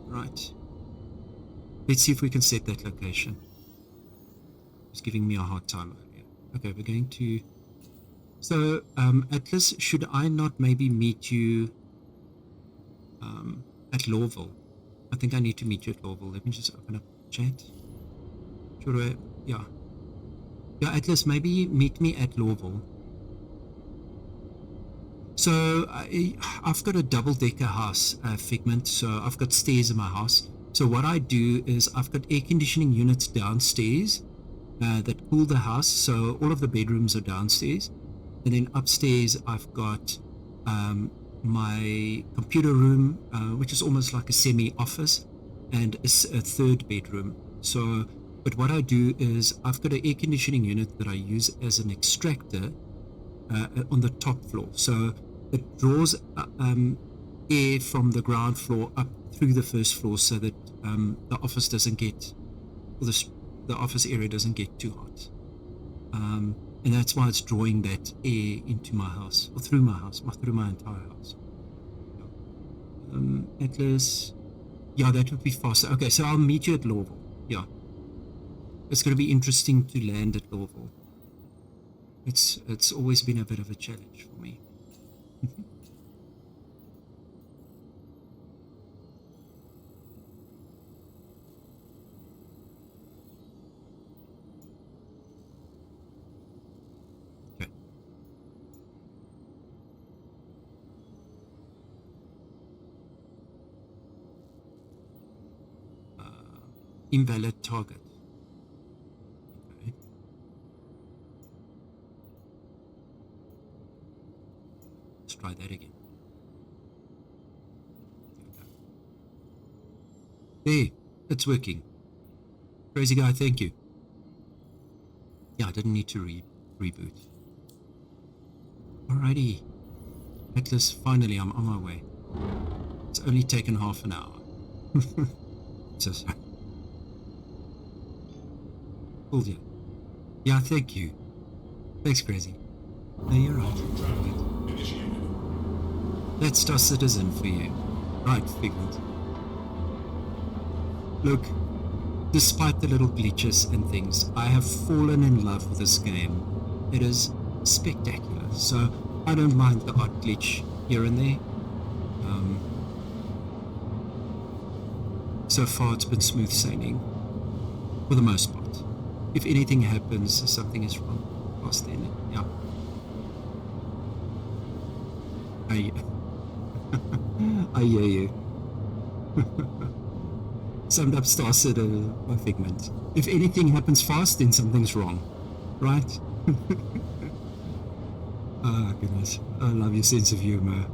Right. Let's see if we can set that location. It's giving me a hard time earlier. Okay, we're going to... So, Atlas, should I not maybe meet you at Lawville? I think I need to meet you at Lawville. Let me just open up chat. Should I... Yeah. Yeah, Atlas, maybe meet me at Lawville. So, I've got a double-decker house, Figment, so I've got stairs in my house. So what I do is I've got air conditioning units downstairs that cool the house. So all of the bedrooms are downstairs. And then upstairs I've got my computer room, which is almost like a semi-office, and a third bedroom. So, but what I do is I've got an air conditioning unit that I use as an extractor on the top floor. So it draws air from the ground floor up through the first floor so that the office doesn't get, or the office area doesn't get too hot. And that's why it's drawing that air into my house, or through my house, through my entire house. Atlas, yeah, that would be faster. Okay, so I'll meet you at Lawville. Yeah. It's going to be interesting to land at Lawville. It's always been a bit of a challenge for me. Invalid target. Okay. Let's try that again. There, it's working. Crazy guy, thank you. Yeah, I didn't need to reboot. Alrighty. Atlas, finally I'm on my way. It's only taken half an hour. So sorry. Cool, yeah. Yeah, thank you. Thanks, Crazy. No, you're right. That's Star Citizen for you. Right, Figment. Look, despite the little glitches and things, I have fallen in love with this game. It is spectacular, so I don't mind the odd glitch here and there. So far it's been smooth sailing, for the most part. If anything happens, something is wrong. Past then, yeah. I hear you. Summed up Star Citizen by Figment. If anything happens fast, then something's wrong. Right? Oh, goodness. I love your sense of humor.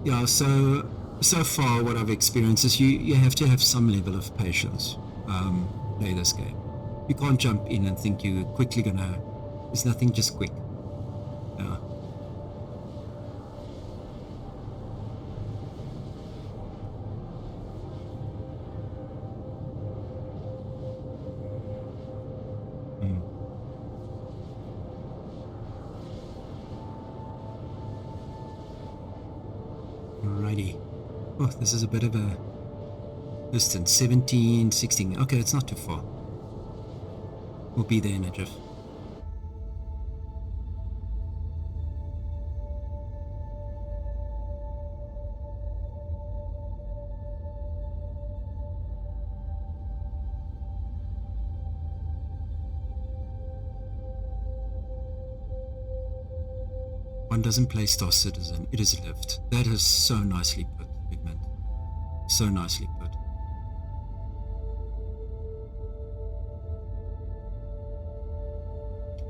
Yeah, so far what I've experienced is you have to have some level of patience play this game. You can't jump in and think you're quickly gonna... There's nothing just quick. Yeah. this is a bit of a distance. 17, 16. Okay, it's not too far. We'll be there in a jiff. One doesn't play Star Citizen, it is lived. That is so nicely put, Figment. So nicely put.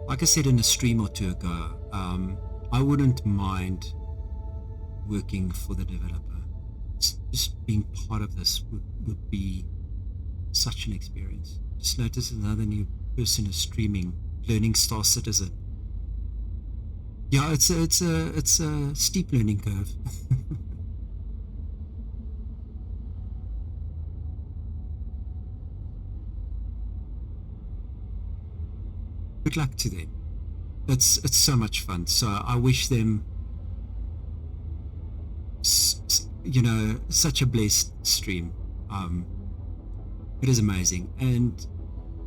Like I said in a stream or two ago, I wouldn't mind working for the developer. Just being part of this would be such an experience. Just notice another new person is streaming, learning Star Citizen. Yeah, it's a steep learning curve. Good luck to them. It's so much fun. So I wish them, you know, such a blessed stream. It is amazing, and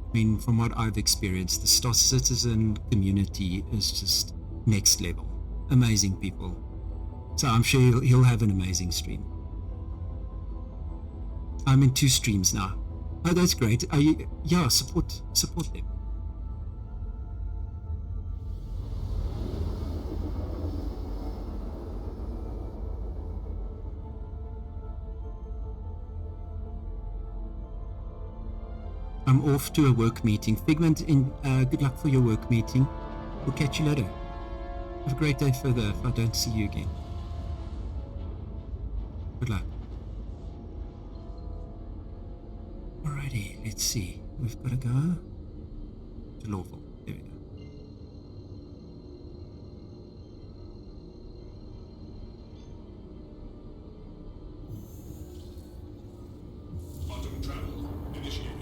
I mean, from what I've experienced, the Star Citizen community is just next level. Amazing people. So I'm sure he'll have an amazing stream. I'm in 2 streams now. Oh, that's great. Are you? Yeah, support them. I'm off to a work meeting. Figment, good luck for your work meeting. We'll catch you later. Have a great day further if I don't see you again. Good luck. Alrighty, let's see. We've got to go to Lawful. There we go. Quantum travel initiated.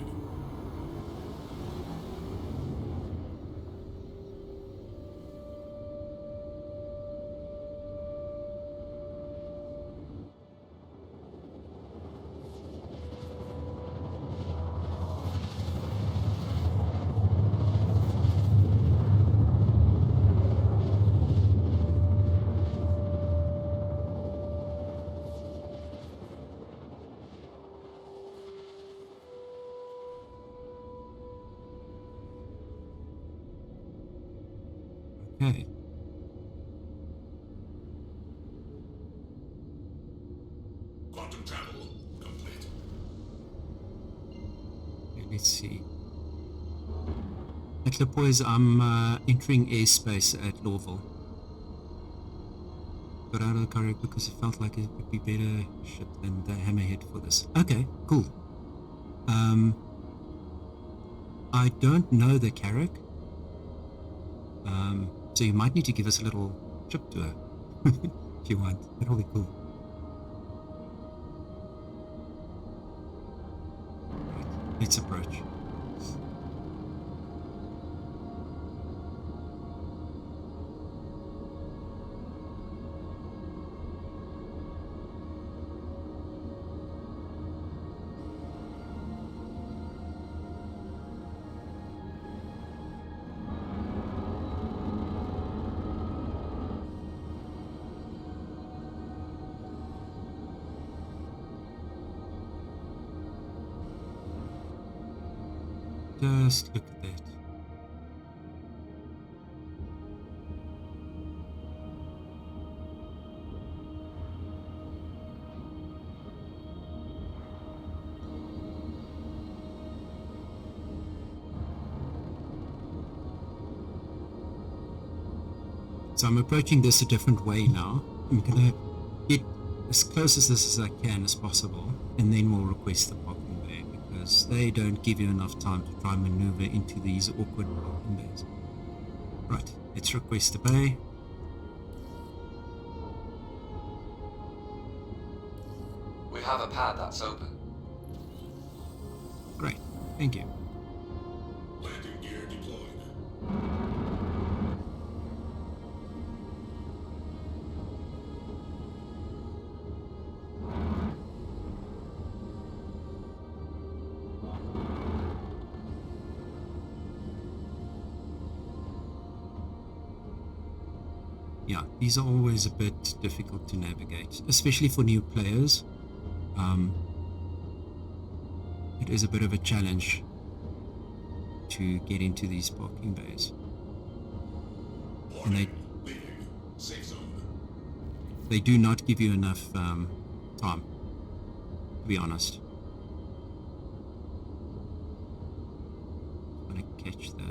Okay. Quantum travel complete. Okay, let's see. At Lepoise, I'm entering airspace at Lawville. Got out of the car because it felt like it would be better ship than the Hammerhead for this. Okay, cool. I don't know the Carrack. So you might need to give us a little trip tour if you want. That'll be cool. Right, let's approach. Just look at that. So I'm approaching this a different way now. I'm gonna get as close as this as I can as possible, and then we'll request the parking bay, because they don't give you enough time to try and maneuver into these awkward parking bays. Right, let's request the bay. We have a pad that's open. Great, thank you. Landing gear deployed. yeah, these are always a bit difficult to navigate, especially for new players. It is a bit of a challenge to get into these parking bays. And they do not give you enough time, to be honest. I'm gonna catch the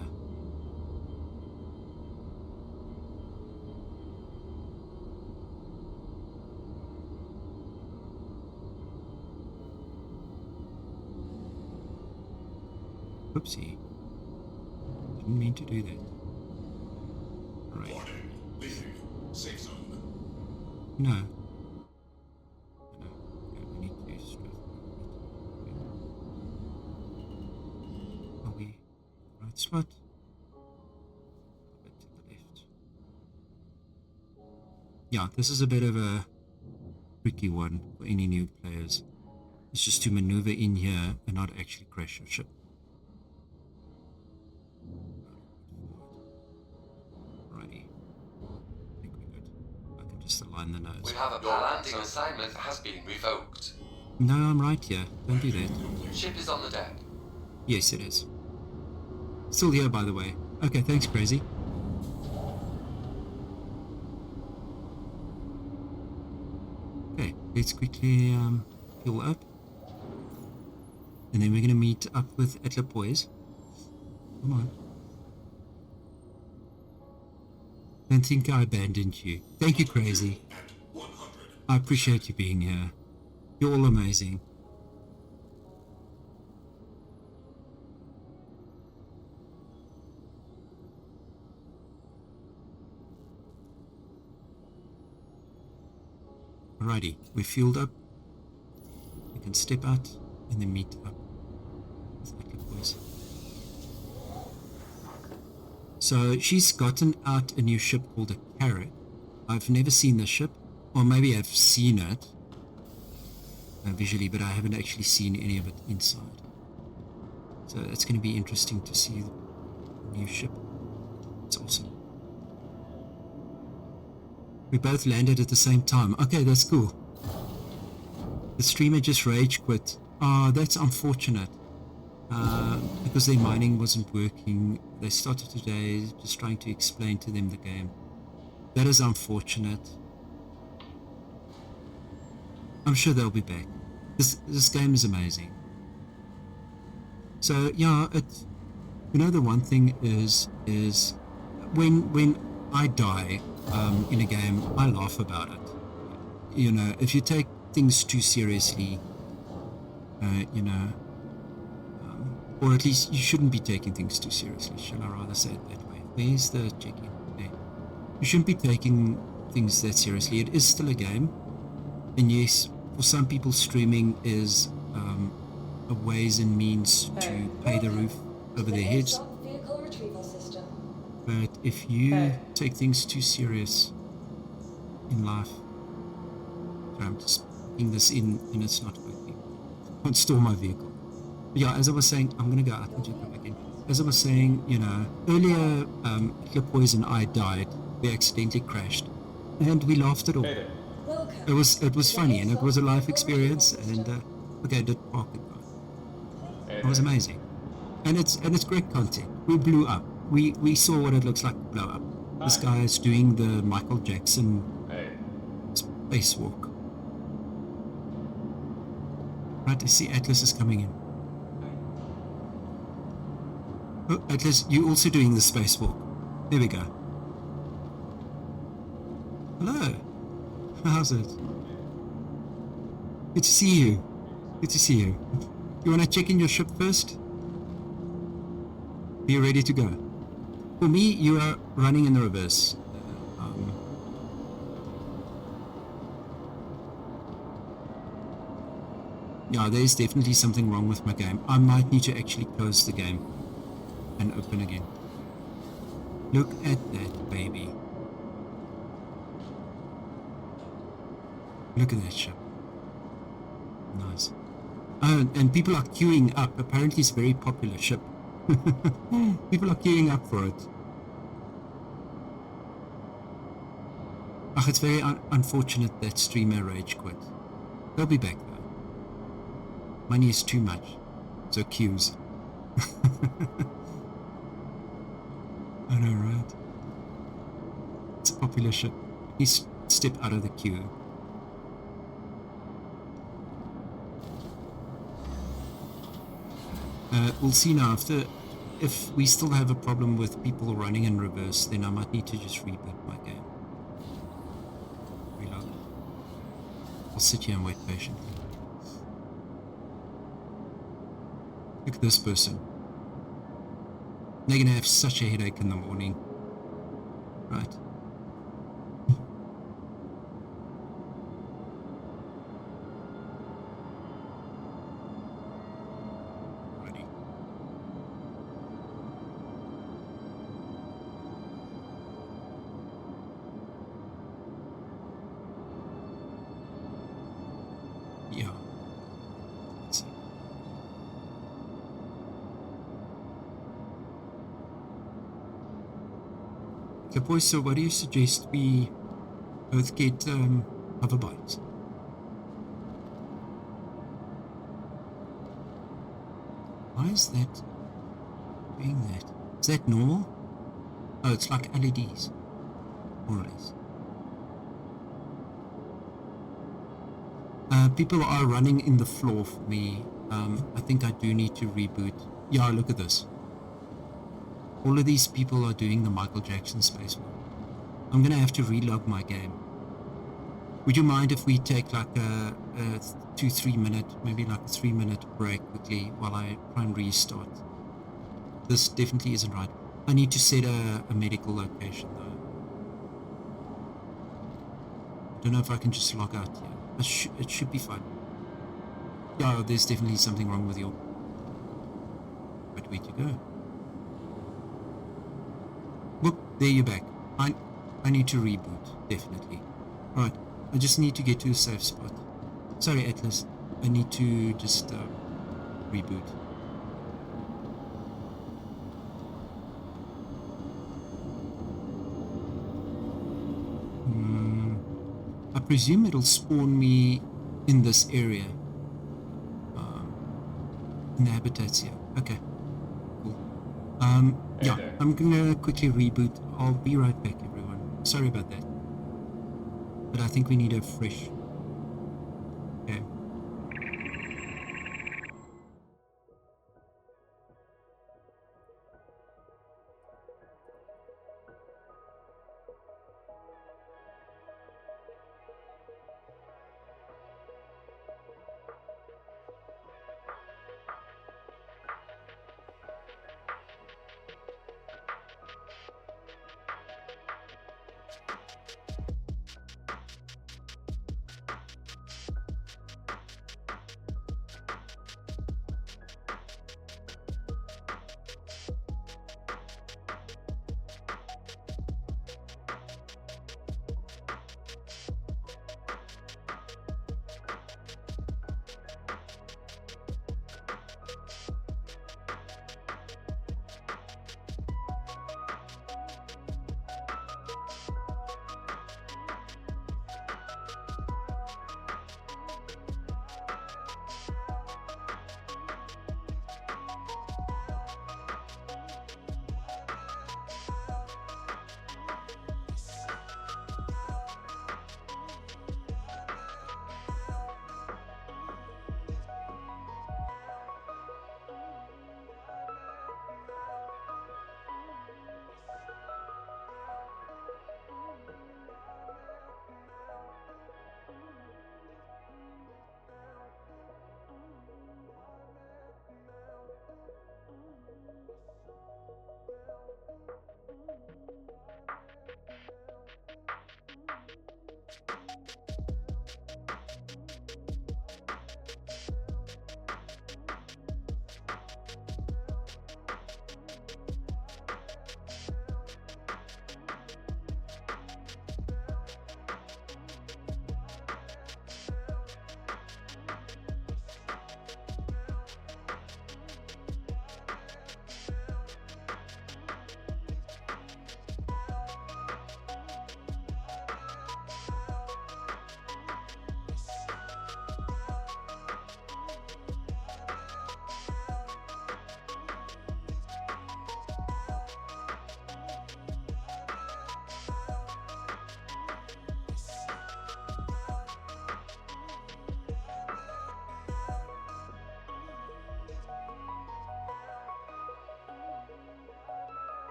Oopsie. Didn't mean to do that. Right. Safe zone. No. No. We need to stress. Are we right spot? A bit to the left. Yeah, this is a bit of a tricky one for any new players. It's just to maneuver in here and not actually crash your ship. Righty. I think we're good. I can just align the nose. We have a your landing assignment has been revoked. No, I'm right here. Don't do that. Ship is on the deck. Yes, it is. Still here, by the way. Okay, thanks, Crazy. Okay, let's quickly heal up. And then we're going to meet up with Atla Boys. Come on. Don't think I abandoned you. Thank you, Crazy. I appreciate you being here. You're all amazing. Alrighty, we're fueled up. We can step out and then meet up with Atla Boys. So she's gotten out a new ship called a Carrot. I've never seen the ship, or maybe I've seen it visually, but I haven't actually seen any of it inside. So it's going to be interesting to see the new ship. It's awesome. We both landed at the same time. Okay, that's cool. The streamer just rage quit. Oh, that's unfortunate. Because their mining wasn't working. They started today just trying to explain to them the game. That is unfortunate. I'm sure they'll be back. This game is amazing. So yeah, the one thing is when I die in a game, I laugh about it. If you take things too seriously, or at least you shouldn't be taking things too seriously, shall I rather say it that way. Where's the check-in? There. You shouldn't be taking things that seriously. It is still a game, and yes, for some people streaming is a ways and means to pay the roof over their heads. But if you take things too serious in life, I'm just putting this in and it's not working. I can't store my vehicle. But yeah, as I was saying, I'm going to go out and check back in. As I was saying, earlier, Clipboys and I died. We accidentally crashed. And we laughed it off. It was funny and it was a life experience. And okay, I did park it. It was amazing. And it's great content. We blew up. We saw what it looks like to blow up. This guy is doing the Michael Jackson spacewalk. Right, I see Atlas is coming in. Oh, Atlas, you're also doing the spacewalk. There we go. Hello. How's it? Good to see you. Good to see you. You want to check in your ship first? Are you ready to go? For me, you are running in the reverse. Yeah, there is definitely something wrong with my game. I might need to actually close the game and open again. Look at that, baby. Look at that ship. Nice. Oh, and people are queuing up. Apparently it's a very popular ship. People are queuing up for it. It's very unfortunate that streamer rage quit. They'll be back though. Money is too much, so queues. I know, right? It's a popular ship. He's step out of the queue. We'll see now. If we still have a problem with people running in reverse, then I might need to just reboot my game. Reload. I'll sit here and wait patiently. Look at this person. They're gonna have such a headache in the morning. Right. Ready. Yeah. Let's see. Okay, boys, so what do you suggest we both get hoverbikes? Why is that doing that? Is that normal? Oh, it's like LEDs, more or less. People are running in the floor for me. I think I do need to reboot. Yeah, look at this. All of these people are doing the Michael Jackson spacewalk. I'm gonna have to relog my game. Would you mind if we take like a 2-3 minute, maybe like a 3-minute break quickly while I try and restart? This definitely isn't right. I need to set a medical location though. I don't know if I can just log out here. It should be fine. Yeah, there's definitely something wrong with your... But where to go? Whoop, there you're back. I need to reboot, definitely. Right, I just need to get to a safe spot. Sorry, Atlas. I need to just reboot. I presume it'll spawn me in this area. In the habitats here. Okay. Cool. Yeah, there. I'm gonna quickly reboot. I'll be right back, everyone. Sorry about that. But I think we need a fresh... Okay.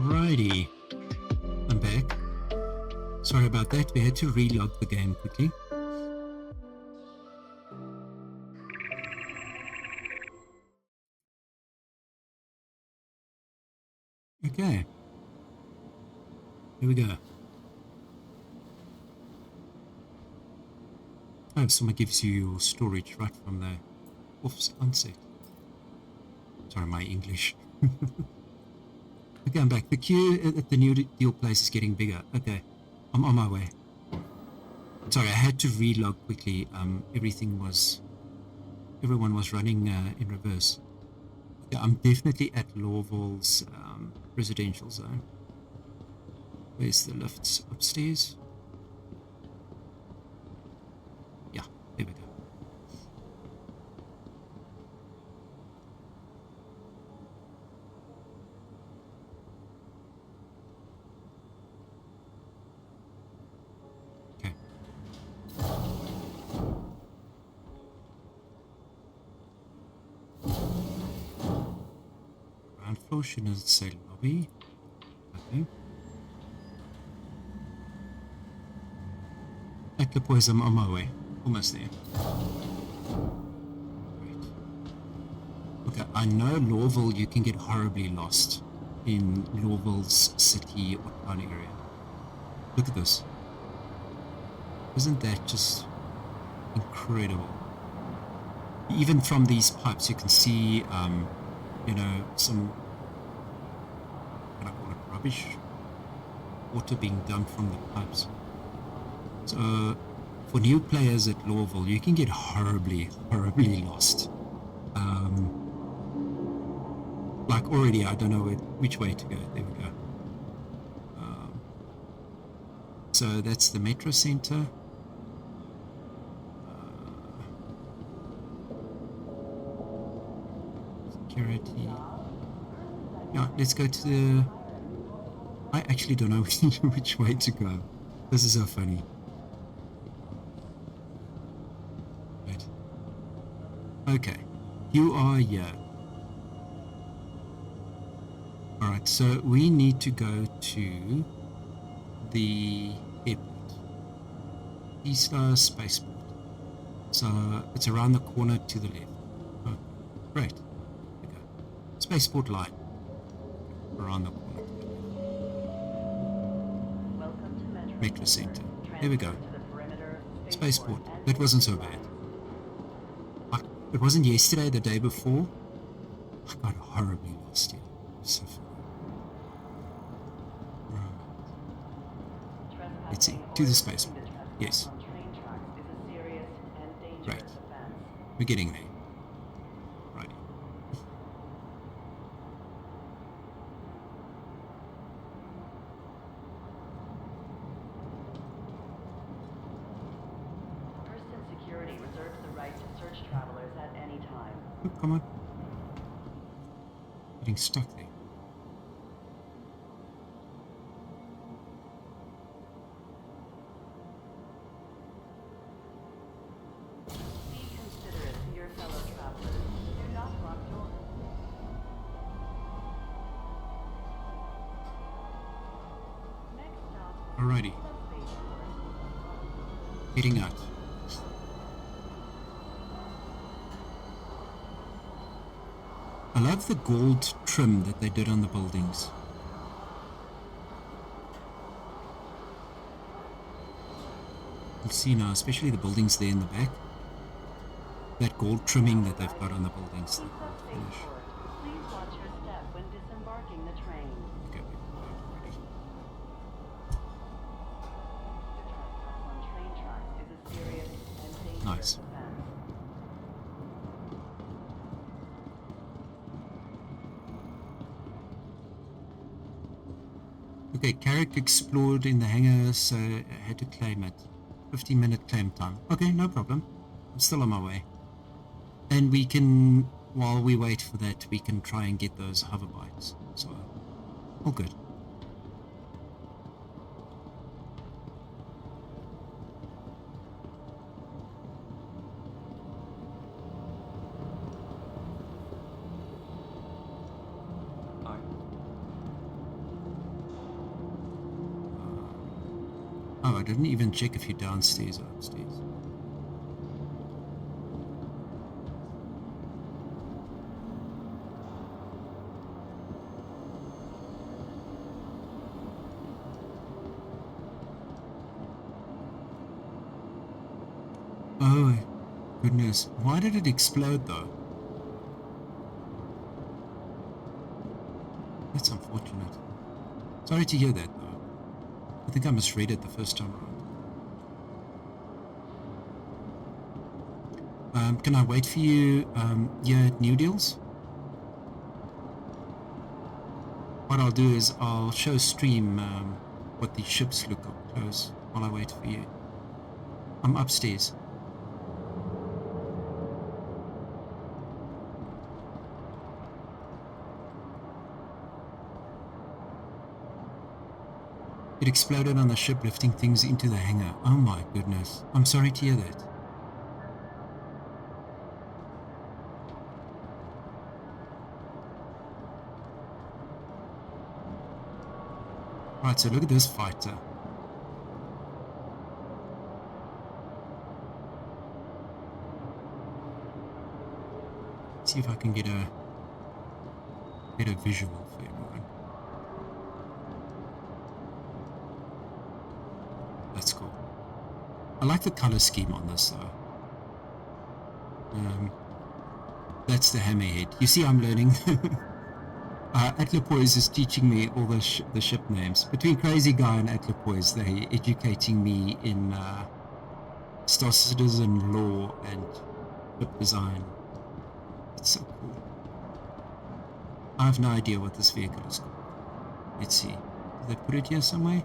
Alrighty. I'm back. Sorry about that. We had to relog the game quickly. Okay. Here we go. Oh, someone gives you your storage right from the onset. Sorry, my English. Okay, I'm back. The queue at the new deal place is getting bigger. Okay, I'm on my way. Sorry, I had to relog quickly. Everyone was running in reverse. Okay, I'm definitely at Lawville's residential zone. Where's the lifts? Upstairs? Yeah, there we go. Okay. Ground floor, shouldn't it say lobby? Okay. At the point, I'm on my way. Almost there. Great. Okay, I know Lawville, you can get horribly lost in Lawville's city or town area. Look at this. Isn't that just incredible? Even from these pipes, you can see, some, what I call it, rubbish water being dumped from the pipes. So, for new players at Lawville, you can get horribly lost. Like already, I don't know which way to go. There we go. So that's the metro center. Security. Yeah, let's go to the... I actually don't know which way to go. This is so funny. Right. Okay, you are here. Alright, so we need to go to the airport. Eastler Spaceport. So it's around the corner to the left. Oh, great. There we go. Spaceport line. Around the corner. Metro Center. There we go. Spaceport. That wasn't so bad. It wasn't yesterday, the day before. I got horribly lost here. So funny. Let's see. To the spaceport. Yes. Right. We're getting there. Right. First Security reserves the right to search travelers at any time. Oh, come on. Getting stuck there. Alrighty. Heading out. I love the gold trim that they did on the buildings. You'll see now, especially the buildings there in the back. That gold trimming that they've got on the buildings. The gold finish. Please watch your step when disembarking the train. Okay. Nice. Okay, Carrick explored in the hangar, so I had to claim it. 15-minute claim time. Okay, no problem. I'm still on my way. And we can, while we wait for that, we can try and get those hover bikes. So, all good. I didn't even check if you're downstairs or upstairs. Oh, goodness. Why did it explode though? That's unfortunate. Sorry to hear that though. I think I misread it the first time around. Can I wait for you here at New Deals? What I'll do is I'll show stream what the ships look up close while I wait for you. I'm upstairs. It exploded on the ship, lifting things into the hangar. Oh my goodness. I'm sorry to hear that. Right, so look at this fighter. See if I can get a better visual for everyone. That's cool. I like the color scheme on this though. That's the Hammerhead. You see, I'm learning. Atlapoise is teaching me all the ship names. Between Crazy Guy and Atlapoise, they're educating me in Star Citizen lore and ship design. It's so cool. I have no idea what this vehicle is called. Let's see. Did they put it here somewhere?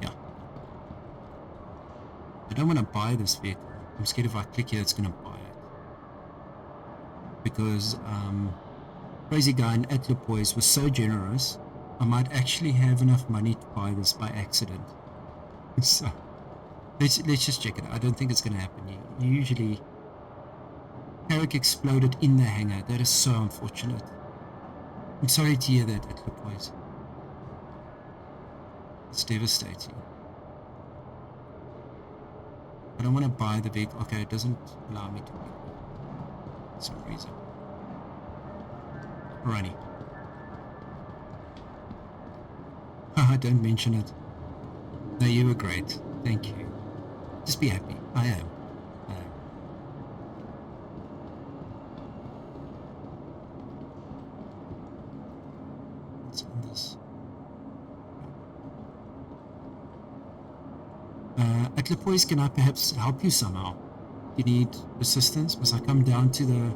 Yeah. I don't want to buy this vehicle. I'm scared if I click here, it's going to buy it. Because Crazy Guy and Atlapoise was so generous, I might actually have enough money to buy this by accident. So, let's just check it out. I don't think it's going to happen. Usually, Eric exploded in the hangar. That is so unfortunate. I'm sorry to hear that, Atlapoise. It's devastating. I don't want to buy the vehicle. Okay, it doesn't allow me to for some reason. Alrighty. Haha, don't mention it. No, you were great. Thank you. Just be happy. I am. What's on this? Atlapoise, can I perhaps help you somehow? You need assistance? Must I come down to the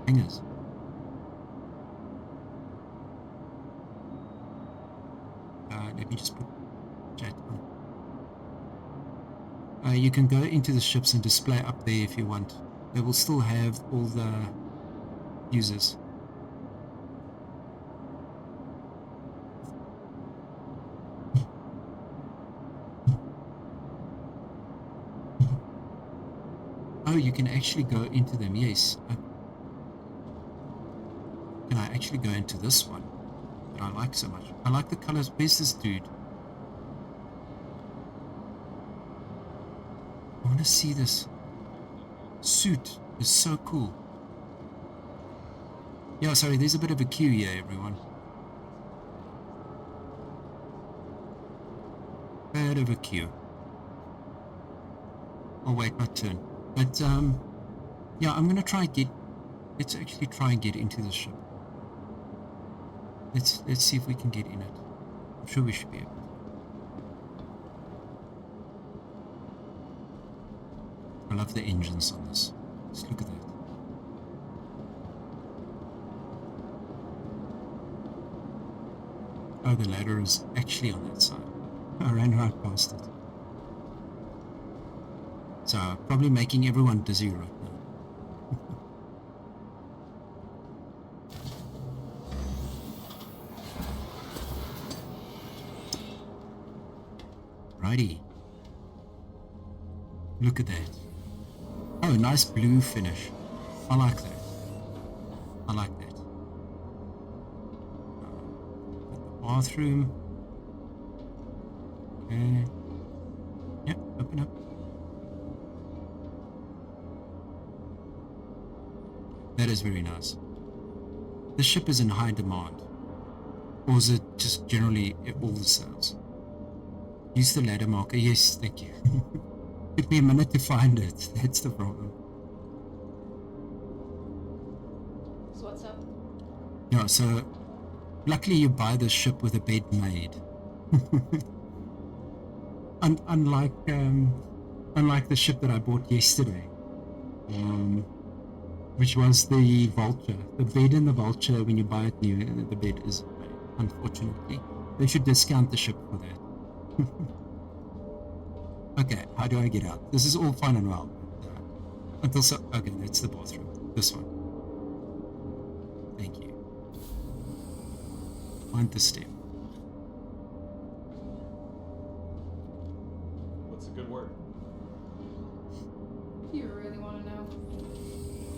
hangars? Let me just put chat on. You can go into the ships and display up there if you want. They will still have all the users. Oh, you can actually go into them, yes. Can I actually go into this one that I like so much? I like the colors. Where's this dude? I want to see this suit. It's so cool. Yeah, sorry, there's a bit of a queue here, everyone. Bit of a queue. Oh wait, my turn. But yeah, I'm gonna try and get. Let's actually try and get into the ship. Let's see if we can get in it. I'm sure we should be able to. I love the engines on this. Just look at that. Oh, the ladder is actually on that side. I ran right past it. So, probably making everyone dizzy right now. Righty. Look at that. Oh, nice blue finish. I like that. I like that. The bathroom. Okay. Yep, open up. That is very nice. The ship is in high demand. Or is it just generally all the sales? Use the ladder marker. Yes, thank you. Took me a minute to find it. That's the problem. So what's up? Yeah, so luckily you buy this ship with a bed made. Unlike the ship that I bought yesterday, which was the Vulture. The bed in the Vulture, when you buy it new, the bed is made, unfortunately. They should discount the ship for that. Okay, how do I get out? This is all fine and well. Okay, that's the bathroom. This one. Thank you. Find the step. What's a good word? You really want to know?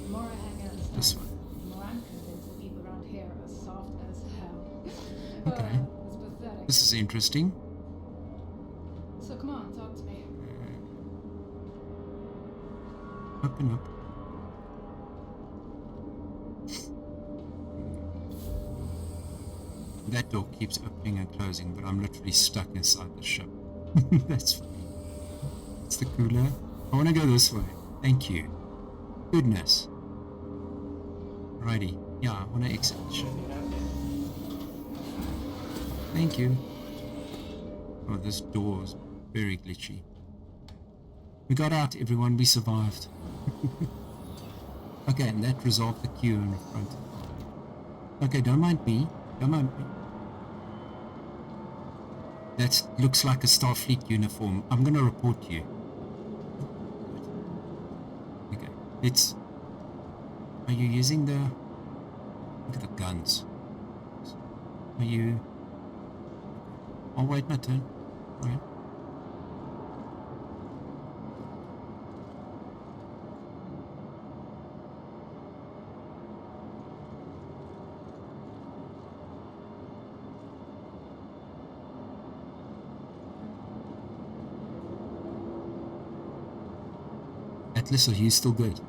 The more I hang out in This Snipes, one. the more I'm convinced the people around here are soft as hell. Okay. It's pathetic. This is interesting. So come on, talk to me. Open up. That door keeps opening and closing, but I'm literally stuck inside the ship. That's funny. It's the cooler. I want to go this way. Thank you. Goodness. Righty. Yeah, I want to exit the ship. Thank you. Oh, this door is very glitchy. We got out, everyone. We survived. Okay, and that resolved the queue in the front. Okay, don't mind me. Don't mind me. That looks like a Starfleet uniform. I'm gonna report you. Okay, it's... Are you using the... Look at the guns. Are you... I'll wait my turn. Alright. Atlas, are you still good?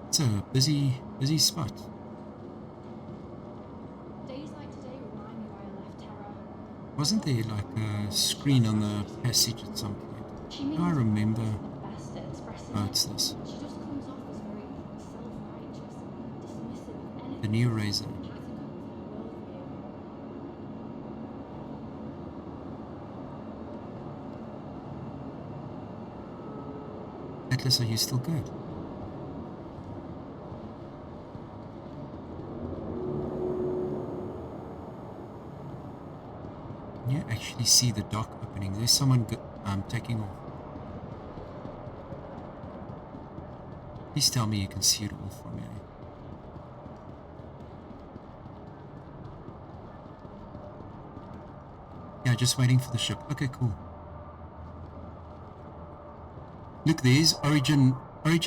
It's a busy spot. Days like today remind me why I left Terra. Wasn't there like a screen on the passage at some point? She Do I remember? the best at expressing Oh, it. it's this. She just comes off as very self-righteous and dismissive of anything. The new razor. that doesn't come with her worldview. Atlas, are you still good? Can you actually see the dock opening? There's someone taking off. Please tell me you can see it all from here. Yeah, just waiting for the ship. Okay, cool. Look, there's Origin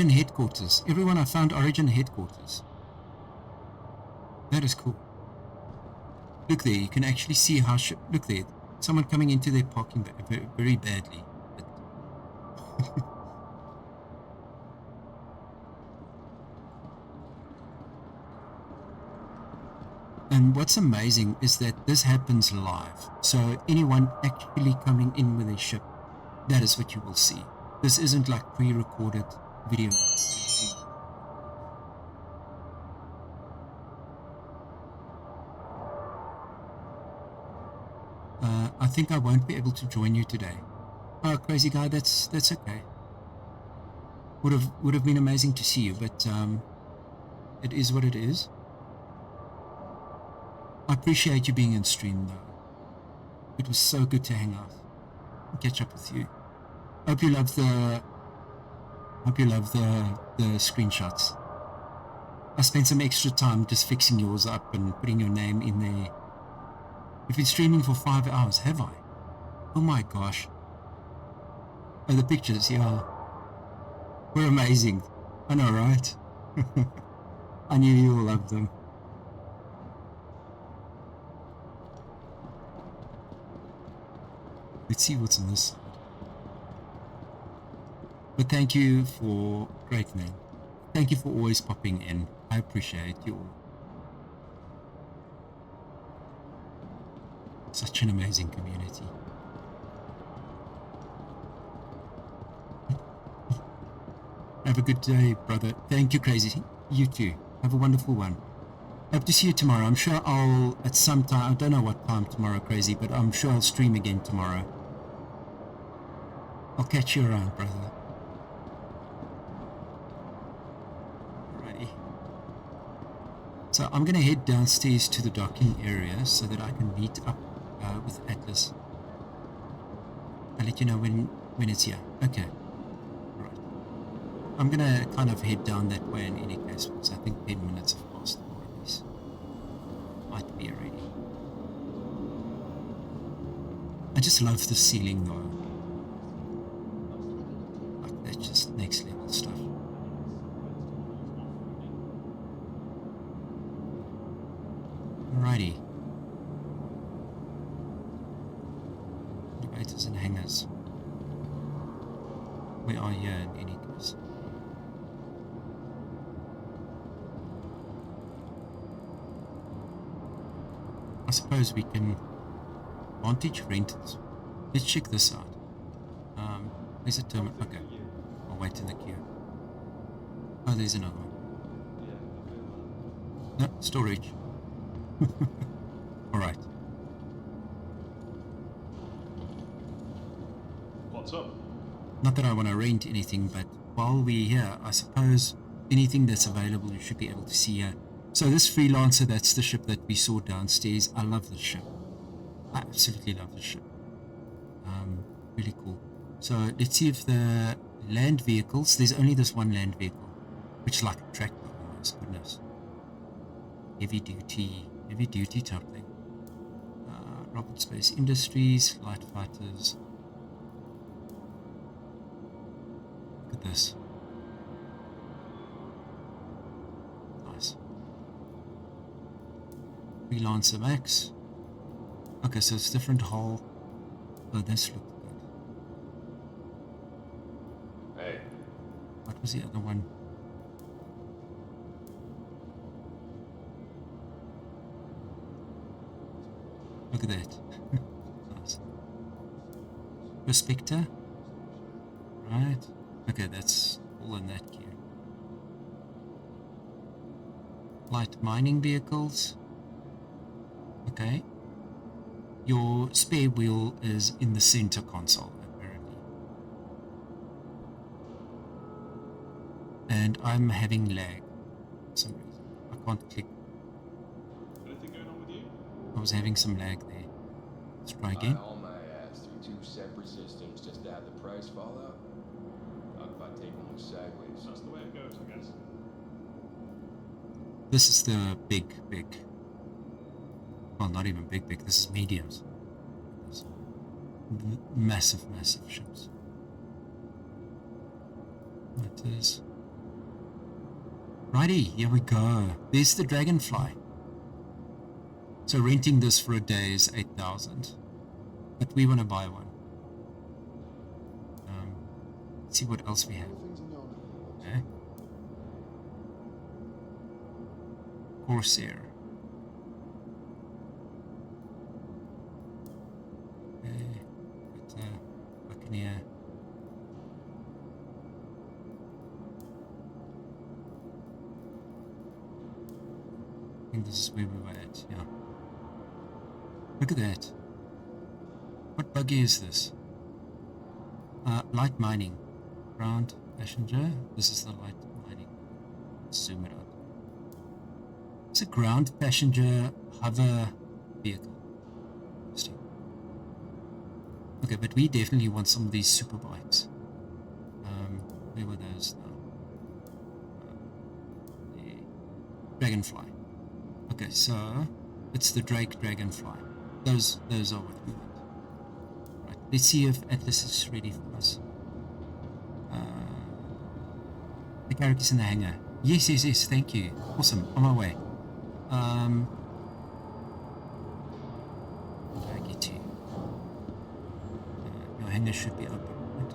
headquarters. Everyone, I found Origin headquarters. That is cool. Look there, you can actually see how look there. Someone coming into their parking very, very badly. And what's amazing is that this happens live. So anyone actually coming in with a ship, that is what you will see. This isn't like pre-recorded video. I think I won't be able to join you today. Oh, crazy guy, that's okay. Would have been amazing to see you, but it is what it is. I appreciate you being in stream though. It was so good to hang out and catch up with you. Hope you love the Hope you love the screenshots. I spent some extra time just fixing yours up and putting your name in there. You've been streaming for 5 hours, have I? Oh my gosh. Oh, the pictures, yeah. Were amazing. I know, right? I knew you all loved them. Let's see what's on this side. But thank you for, great man. Thank you for always popping in. I appreciate you all. Such an amazing community. Have a good day, brother. Thank you, Crazy. You too. Have a wonderful one. Hope to see you tomorrow. I'm sure I'll, at some time, I don't know what time tomorrow, Crazy, but I'm sure I'll stream again tomorrow. I'll catch you around, brother. Alrighty. So I'm going to head downstairs to the docking area so that I can meet up with Atlas. I'll let you know when it's here. Okay. Right. I'm going to kind of head down that way in any case, because I think 10 minutes have passed already. Might be already. I just love the ceiling though. Like that's just next level stuff. Alrighty. Elevators and hangars. We are here in any case. I suppose we can vantage rentals. Let's check this out. There's a terminal. Okay. I'll wait in the queue. Oh, there's another one. No, storage. Alright. What's up? Not that I want to rent anything, but while we're here, I suppose anything that's available you should be able to see here. So this Freelancer, that's the ship that we saw downstairs. I love this ship. I absolutely love this ship. Really cool. So let's see if the land vehicles, there's only this one land vehicle, which is like a tractor almost, goodness. Heavy duty type thing. Rocket Space Industries, light fighters. Look at this. Nice. Freelancer Max. Okay, so it's different hull. Oh, this looked good. Hey. What was the other one? Look at that. Nice. Prospector. Right. Okay, that's all in that queue. Light mining vehicles. Okay. Your spare wheel is in the center console, apparently. And I'm having lag for some reason. I can't click. Anything going on with you? I was having some lag there. Let's try again. I haul my ass through 2 separate systems just to have the price fall out. Talk about taking them sideways. That's the way it goes, I guess. This is the big. Well, not even big. This is mediums. Massive ships. That is. Righty, here we go. There's the Dragonfly. So renting this for a day is 8,000. But we want to buy one. Let's see what else we have. Okay. Corsair. Okay. Got Buccaneer. I think this is where we were at, yeah. Look at that. What buggy is this? Light mining. Ground passenger. This is the light mining. Let's zoom it out. It's a ground passenger hover vehicle. Interesting. Okay, but we definitely want some of these super bikes. Where were those? Dragonfly. Okay, so it's the Drake Dragonfly. Those are what we want. Right. Let's see if Atlas is ready for us. The character's in the hangar. Yes, thank you. Awesome, on my way. How do I get to you? Your hangar should be open, right?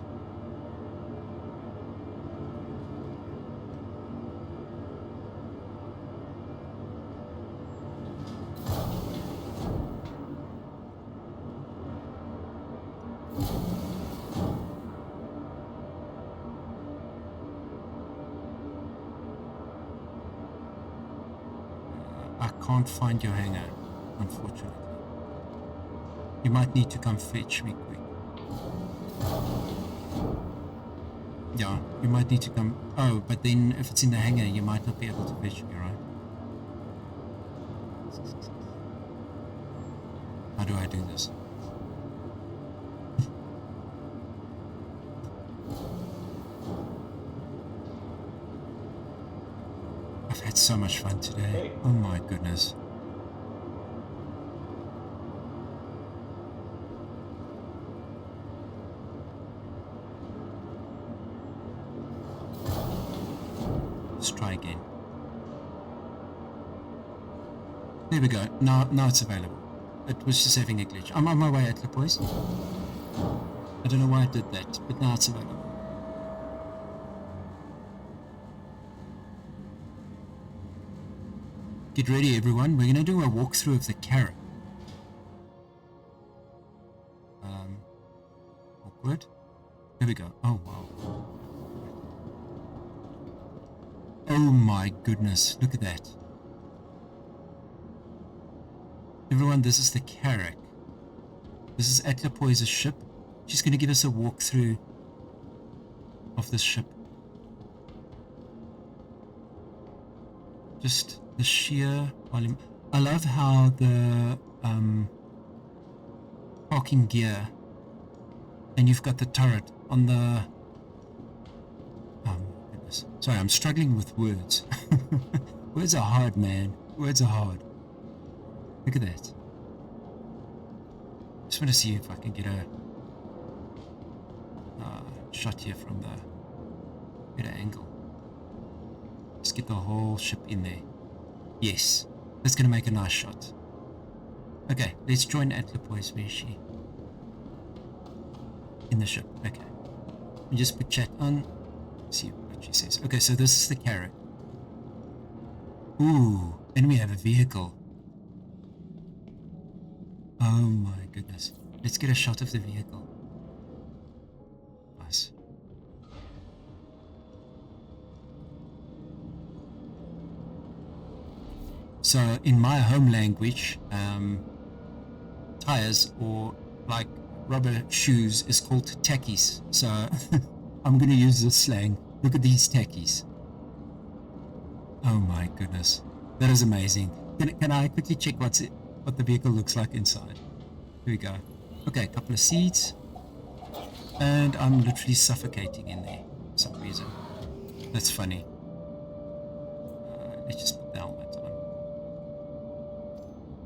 I can't find your hangar, unfortunately. You might need to come fetch me quick. Yeah, you might need to come. Oh, but then if it's in the hangar, you might not be able to fetch me, right? How do I do this? I've had so much fun today. Oh my goodness. Let's try again. There we go. Now it's available. It was just having a glitch. I'm on my way, Atlas boys. I don't know why I did that, but now it's available. Get ready, everyone. We're going to do a walkthrough of the carrot. Awkward. There we go. Oh, wow. Oh my goodness. Look at that. Everyone, this is the Carrack. This is Atlas' ship. She's going to give us a walkthrough of this ship. Just the sheer volume. I love how the parking gear, and you've got the turret on the... Oh my goodness. Sorry, I'm struggling with words. Words are hard, man. Words are hard. Look at that. Just want to see if I can get a shot here from the better angle. Just get the whole ship in there. Yes, that's going to make a nice shot. Okay, let's join Atlas. Where is she? In the ship. Okay. We just put chat on. See what she says. Okay, so this is the carrot. Ooh, and we have a vehicle. Oh my goodness. Let's get a shot of the vehicle. Nice. So in my home language, tires or like rubber shoes is called tackies. So I'm going to use this slang. Look at these tackies. Oh my goodness. That is amazing. Can I quickly check what the vehicle looks like inside? Here we go. Okay, a couple of seats. And I'm literally suffocating in there for some reason. That's funny. Let's just put the helmet on.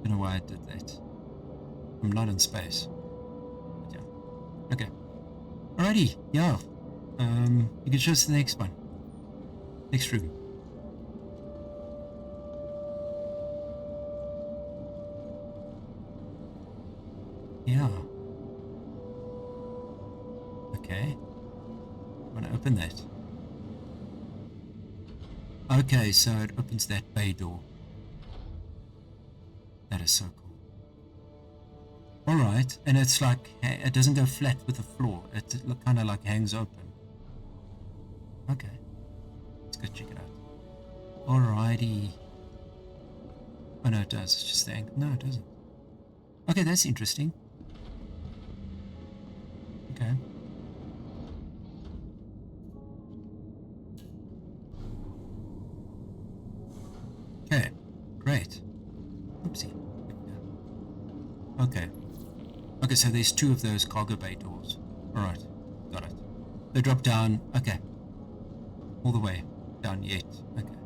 Don't know why I did that. I'm not in space. But yeah. Okay. Alrighty, yeah. You can show us the next one. Next room. Yeah. Okay. I'm gonna open that. Okay, so it opens that bay door. That is so cool. Alright, and it's like, it doesn't go flat with the floor. It kind of like hangs open. Okay. Let's go check it out. Alrighty. Oh no, it does. It's just the angle. No, it doesn't. Okay, that's interesting. Okay. Okay, great. Oopsie. Okay. Okay, so there's two of those cargo bay doors. Alright, got it. They drop down, okay. All the way down yet, okay.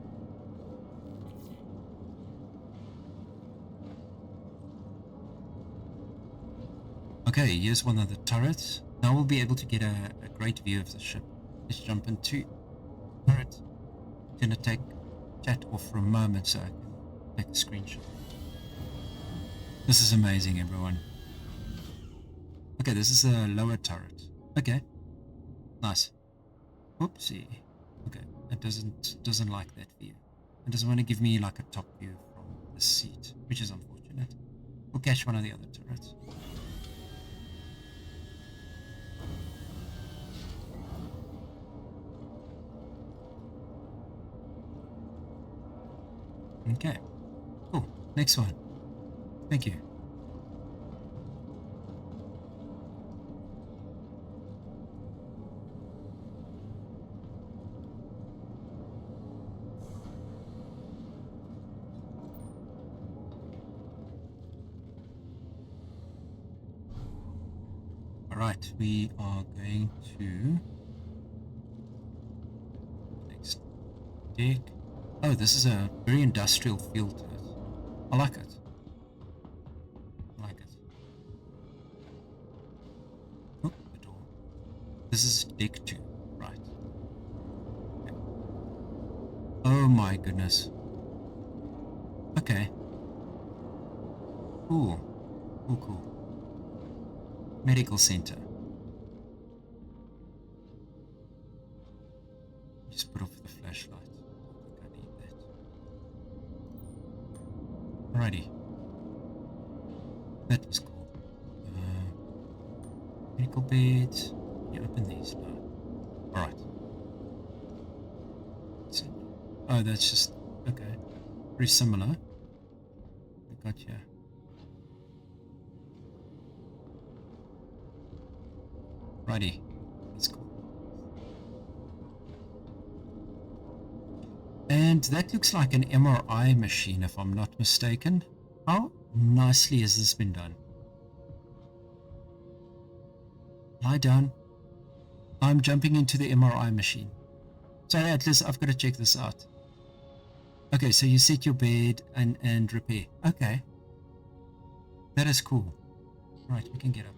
Okay, here's one of the turrets. Now we'll be able to get a great view of the ship. Let's jump into turret. I'm gonna take chat off for a moment so I can take a screenshot. This is amazing, everyone. Okay, this is a lower turret. Okay, nice. Oopsie. Okay, it doesn't like that view. It doesn't want to give me like a top view from the seat, which is unfortunate. We'll catch one of the other turrets. Okay, cool. Next one. Thank you. Alright, we are going to next deck. Oh, this is a very industrial feel to it. I like it. I like it. Oh, the door. This is deck 2, right. Okay. Oh my goodness. Okay. Cool. Cool, cool. Medical center. Just put off the flashlight. I think I need that. Alrighty. That was cool. Medical bed. You open these now. Alright. Oh, that's just okay. Very similar. We got here. Righty, that's cool. And that looks like an MRI machine, if I'm not mistaken. How nicely has this been done? Lie down. I'm jumping into the MRI machine. Sorry, Atlas, I've got to check this out. Okay, so you set your bed and repair. Okay. That is cool. Right, we can get up.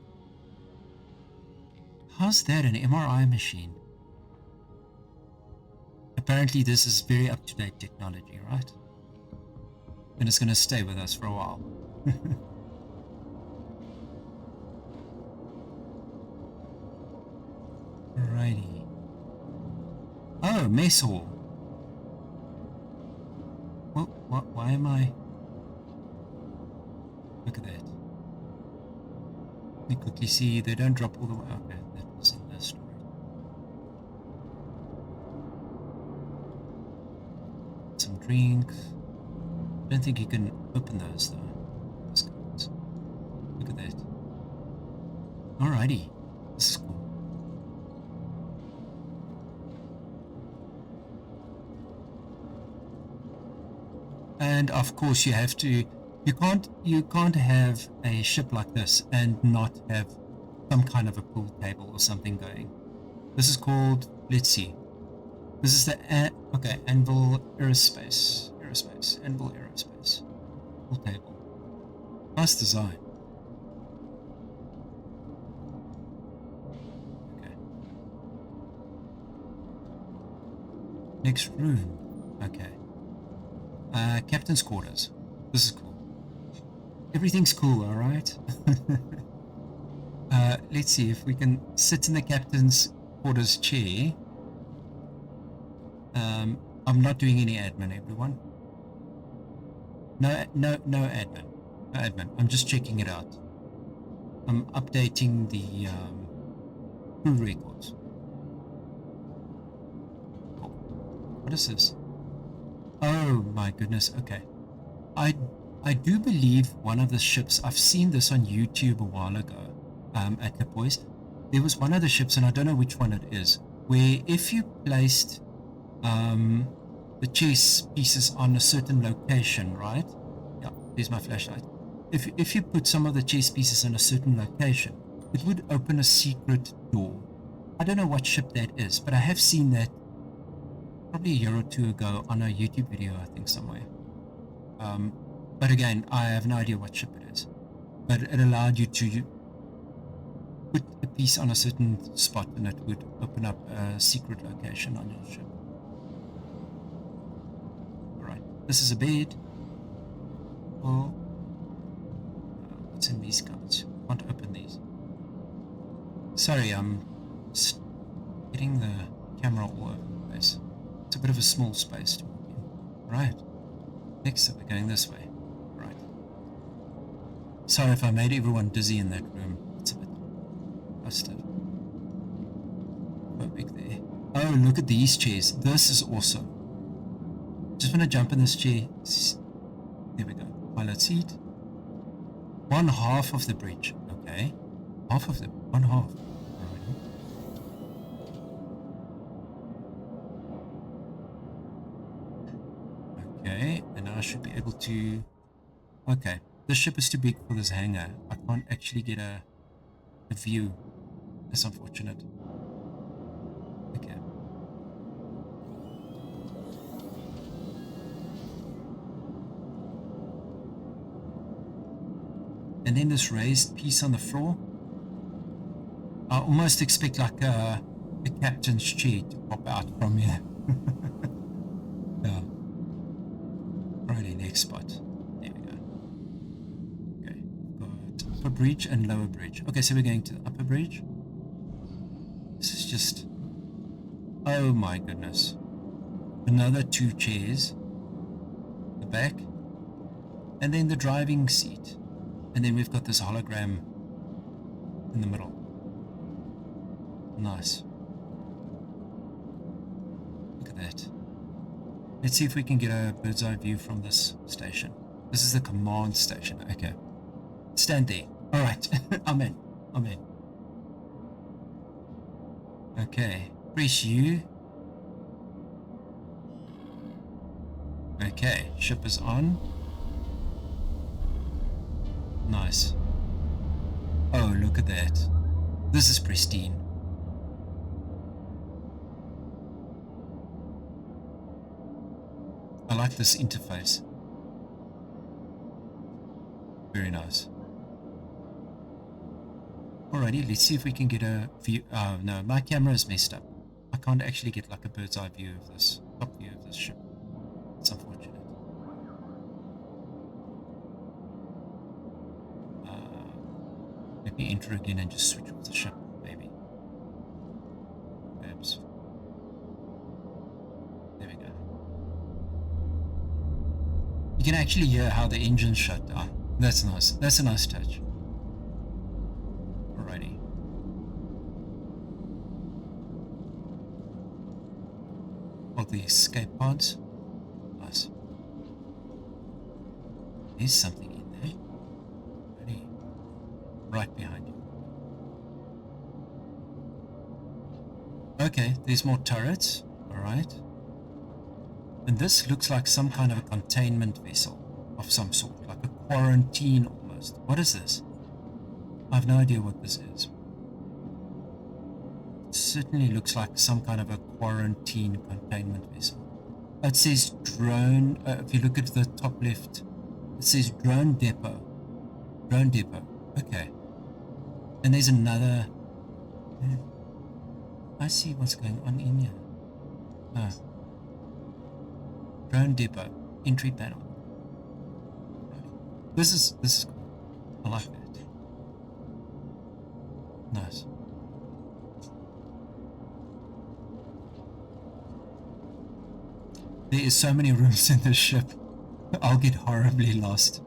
How's that, an MRI machine? Apparently this is very up-to-date technology, right? And it's going to stay with us for a while. Alrighty. Oh, mess hall. What? Why am I... Look at that. Let me quickly see. They don't drop all the way. Okay. In this story. Some drinks. I don't think you can open those though. Look at that. Alrighty. This is cool. And of course you have to you can't have a ship like this and not have some kind of a pool table or something going. This is called, let's see. This is the, okay, Anvil Aerospace. Anvil Aerospace. Pool table. Nice design. Okay. Next room. Okay. Captain's quarters. This is cool. Everything's cool, alright? Let's see if we can sit in the captain's quarters chair. I'm not doing any admin, everyone. No admin. No admin. I'm just checking it out. I'm updating the crew records. Oh, what is this? Oh my goodness. Okay. I do believe one of the ships, I've seen this on YouTube a while ago. At the boys, there was one of the ships, and I don't know which one it is, where if you placed the chess pieces on a certain location, right? Yeah, there's my flashlight. If you put some of the chess pieces in a certain location, it would open a secret door. I don't know what ship that is, but I have seen that probably a year or two ago on a YouTube video, I think, somewhere. But again, I have no idea what ship it is. But it allowed you to put a piece on a certain spot and it would open up a secret location on your ship. Alright, this is a bed. Oh, what's in these guys? Can't open these. Sorry, I'm getting the camera all over the place. It's a bit of a small space to walk in. Right. Next up, we're going this way. Right. Sorry if I made everyone dizzy in that room. It's a bit busted. Go big there. Oh, look at these chairs. This is awesome. Just want to jump in this chair. There we go. Pilot seat. 1/2 of the bridge. Okay. Half of the 1/2. Okay, and now I should be able to... Okay, this ship is too big for this hangar. I can't actually get a view. That's unfortunate. Okay. And then this raised piece on the floor. I almost expect like a captain's chair to pop out from here. Yeah. Righty, next spot. There we go. Okay, got upper bridge and lower bridge. Okay, so we're going to the upper bridge. This is just... Oh my goodness. Another 2 chairs. The back. And then the driving seat. And then we've got this hologram in the middle. Nice. Look at that. Let's see if we can get a bird's eye view from this station. This is the command station. Okay. Stand there. Alright. I'm in. I'm in. Okay. Press U. Okay. Ship is on. Nice. Oh, look at that. This is pristine. I like this interface. Very nice. Alrighty, let's see if we can get a view. Oh no, my camera is messed up. I can't actually get like a bird's eye view of this, top view of this ship. It's unfortunate. Let me enter again and just switch off the ship, maybe. Perhaps. There we go. You can actually hear how the engine shut down. That's nice. That's a nice touch. Alrighty. Oh, the escape pods. Nice. There's something in there. Ready. Right behind you. Okay, there's more turrets. Alright. And this looks like some kind of a containment vessel of some sort, like a quarantine almost. What is this? I have no idea what this is. It certainly looks like some kind of a quarantine containment vessel. It says drone, if you look at the top left, it says drone depot. Drone depot, okay. And there's another... I see what's going on in here. Oh. Drone depot, entry panel. This is cool. I like that. Nice. There is so many rooms in this ship. I'll get horribly lost.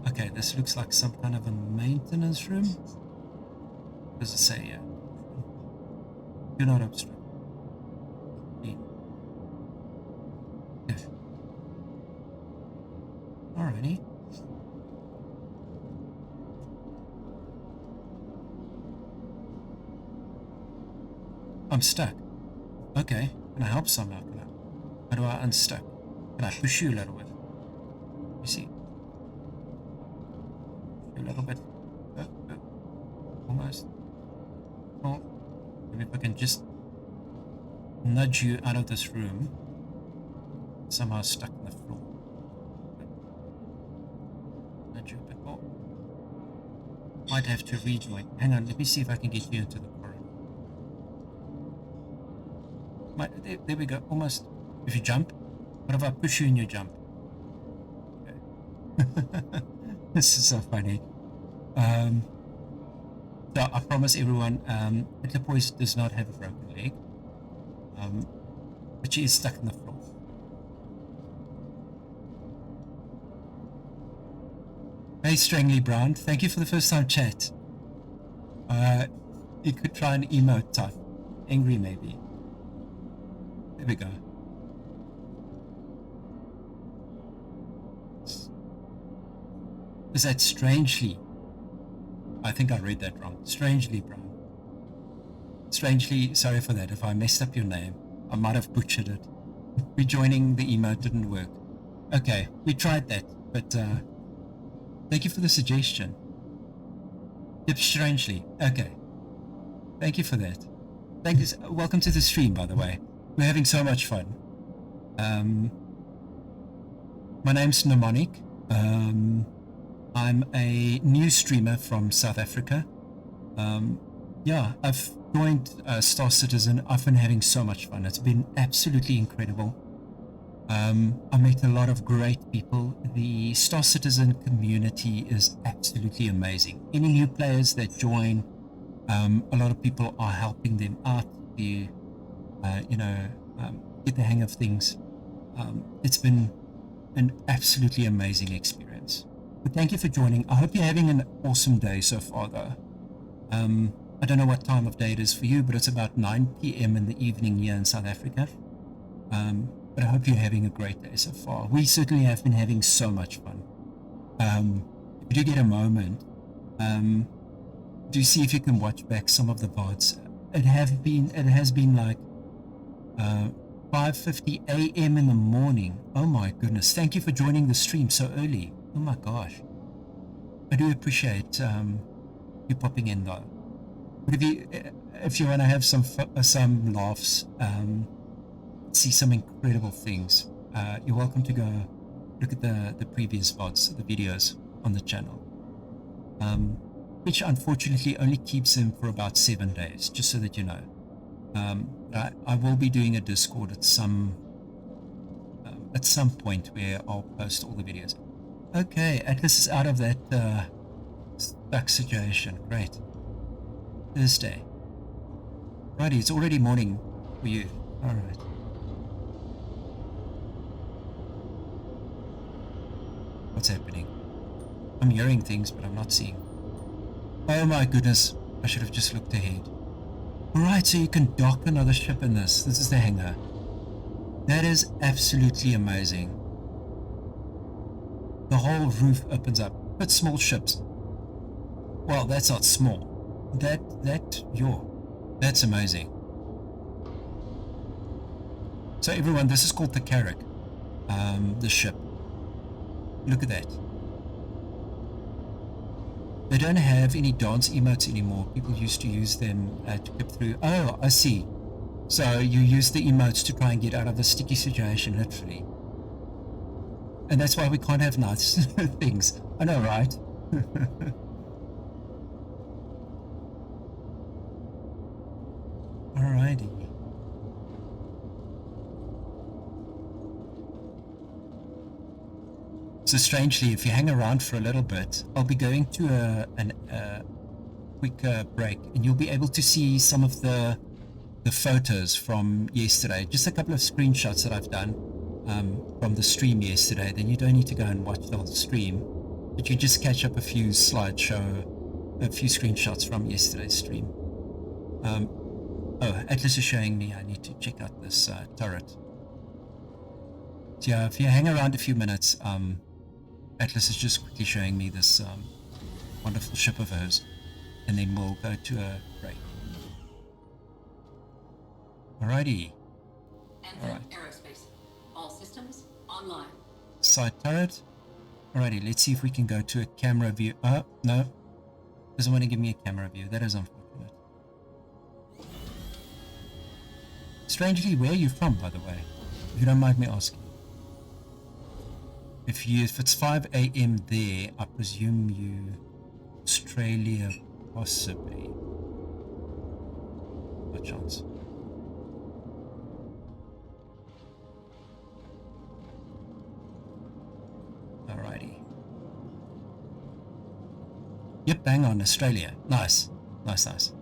Okay, this looks like some kind of a maintenance room. What does it say here? Do not obstruct. Alrighty. I'm stuck. Okay, can I help somehow? How do I unstuck? Can I push you a little bit? You see? A little bit. Almost. Oh, maybe if I can just nudge you out of this room. Somehow stuck on the floor. Nudge you a bit more. might have to rejoin. Hang on, let me see if I can get you into the corridor. There we go, almost. If you jump, what if I push you and you jump? Okay. This is so funny. So I promise everyone, Little does not have a broken leg, but she is stuck in the floor. Hey, Strangely Brown, thank you for the first time chat. You could try an emote type. Angry, maybe. There we go. Is that Strangely? I think I read that wrong. Strangely Brown. Strangely, sorry for that. If I messed up your name, I might have butchered it. Rejoining the emote didn't work. Okay, we tried that, but thank you for the suggestion. Yep, Strangely. Okay. Thank you for that. Thank you. Welcome to the stream, by the way. We're having so much fun. My name's Mnemonic. I'm a new streamer from South Africa. Yeah, I've joined Star Citizen. I've been having so much fun. It's been absolutely incredible. I met a lot of great people. The Star Citizen community is absolutely amazing. Any new players that join, a lot of people are helping them out to, get the hang of things. It's been an absolutely amazing experience. But thank you for joining. I hope you're having an awesome day so far, though. I don't know what time of day it is for you, but it's about 9 p.m. in the evening here in South Africa. But I hope you're having a great day so far. We certainly have been having so much fun. If you do get a moment, do see if you can watch back some of the VODs. It has been like 5:50 a.m. in the morning. Oh my goodness! Thank you for joining the stream so early. Oh my gosh! I do appreciate you popping in though. But if you want to have some laughs, see some incredible things, you're welcome to go look at the previous VODs, the videos on the channel. Which unfortunately only keeps them for about 7 days, just so that you know. I will be doing a Discord at some point where I'll post all the videos. Okay, Atlas is out of that stuck situation. Great. Thursday. Righty, it's already morning for you. Alright. What's happening? I'm hearing things, but I'm not seeing. Oh my goodness, I should have just looked ahead. Alright, so you can dock another ship in this. This is the hangar. That is absolutely amazing. The whole roof opens up. But small ships. Well, that's not small. That's amazing. So everyone, this is called the Carrack. The ship. Look at that. They don't have any dance emotes anymore. People used to use them to get through. Oh, I see. So you use the emotes to try and get out of the sticky situation, literally. And that's why we can't have nice things. I know, right? Alrighty. So strangely, if you hang around for a little bit, I'll be going to a quick break, and you'll be able to see some of the photos from yesterday. Just a couple of screenshots that I've done from the stream yesterday. Then you don't need to go and watch the whole stream, but you just catch up a few screenshots from yesterday's stream. Oh, Atlas is showing me I need to check out this turret. So yeah, if you hang around a few minutes, Atlas is just quickly showing me this wonderful ship of hers, and then we'll go to a break. Alrighty. Alright. Aerospace. All systems online. Side turret. Alrighty, let's see if we can go to a camera view. Oh, no. Doesn't want to give me a camera view. That is unfortunate. Strangely, where are you from, by the way? If you don't mind me asking. If it's 5 a.m. there, I presume you Australia, possibly. What chance? Alrighty. Yep, bang on, Australia. Nice. Nice, nice.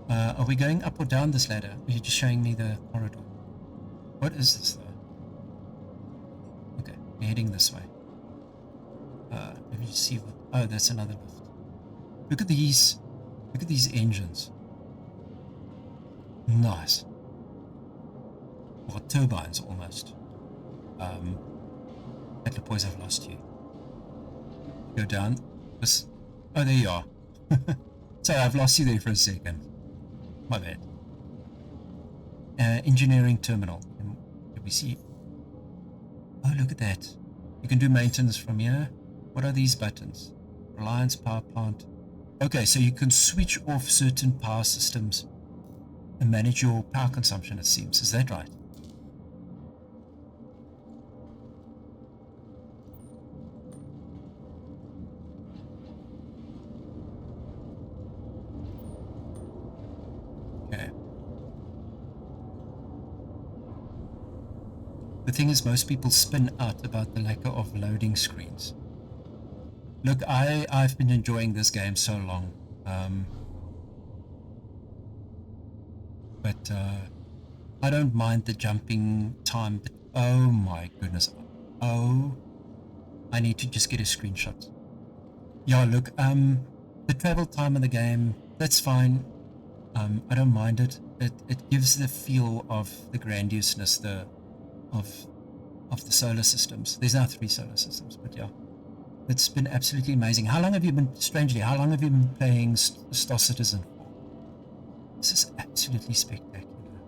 Are we going up or down this ladder? Are you just showing me the corridor? What is this though? Okay, we're heading this way. Let me just see what... Oh, that's another lift. Look at these engines. Nice. Well, turbines almost. At the point I've lost you. Go down. This... Oh, there you are. Sorry, I've lost you there for a second. My bad. Engineering terminal. Can we see? Oh, look at that. You can do maintenance from here. What are these buttons? Reliance power plant. Okay, so you can switch off certain power systems and manage your power consumption, it seems. Is that right? Okay. The thing is, most people spin out about the lack of loading screens. Look, I've been enjoying this game so long, but I don't mind the jumping time, but oh my goodness, oh, I need to just get a screenshot. Yeah, look, the travel time in the game, that's fine. I don't mind it. It gives the feel of the grandiousness of the solar systems. There's now 3 solar systems, but yeah. It's been absolutely amazing. How long have you been playing Star Citizen for? This is absolutely spectacular.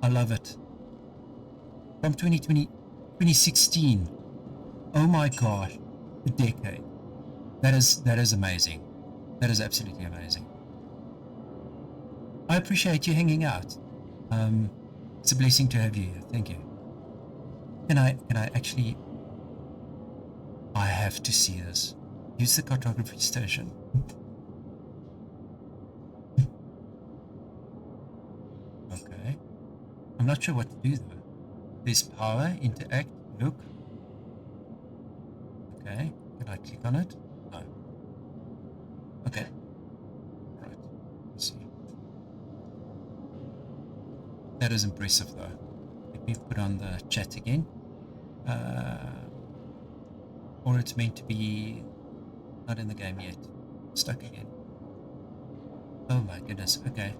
I love it. From 2016. Oh my gosh. A decade. That is amazing. That is absolutely amazing. I appreciate you hanging out. It's a blessing to have you here. Thank you. Can I actually... I have to see this. Use the cartography station. Okay. I'm not sure what to do though. There's power, interact, look. Okay. Can I click on it? No. Okay. Right. Let's see. That is impressive though. Let me put on the chat again. Or it's meant to be not in the game yet. Stuck again. Oh my goodness. Okay.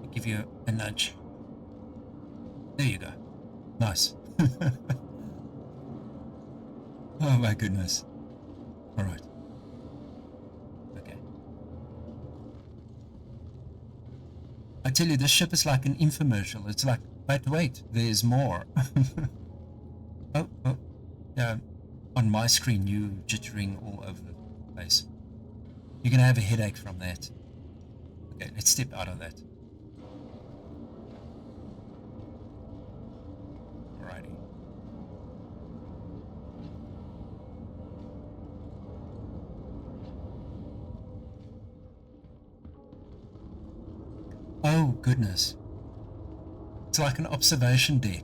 I'll give you a nudge. There you go. Nice. Oh my goodness. Alright. Okay. I tell you, this ship is like an infomercial. It's like, wait, there's more. Oh, yeah. On my screen, you jittering all over the place. You're gonna have a headache from that. Okay, let's step out of that. Alrighty. Oh goodness. It's like an observation deck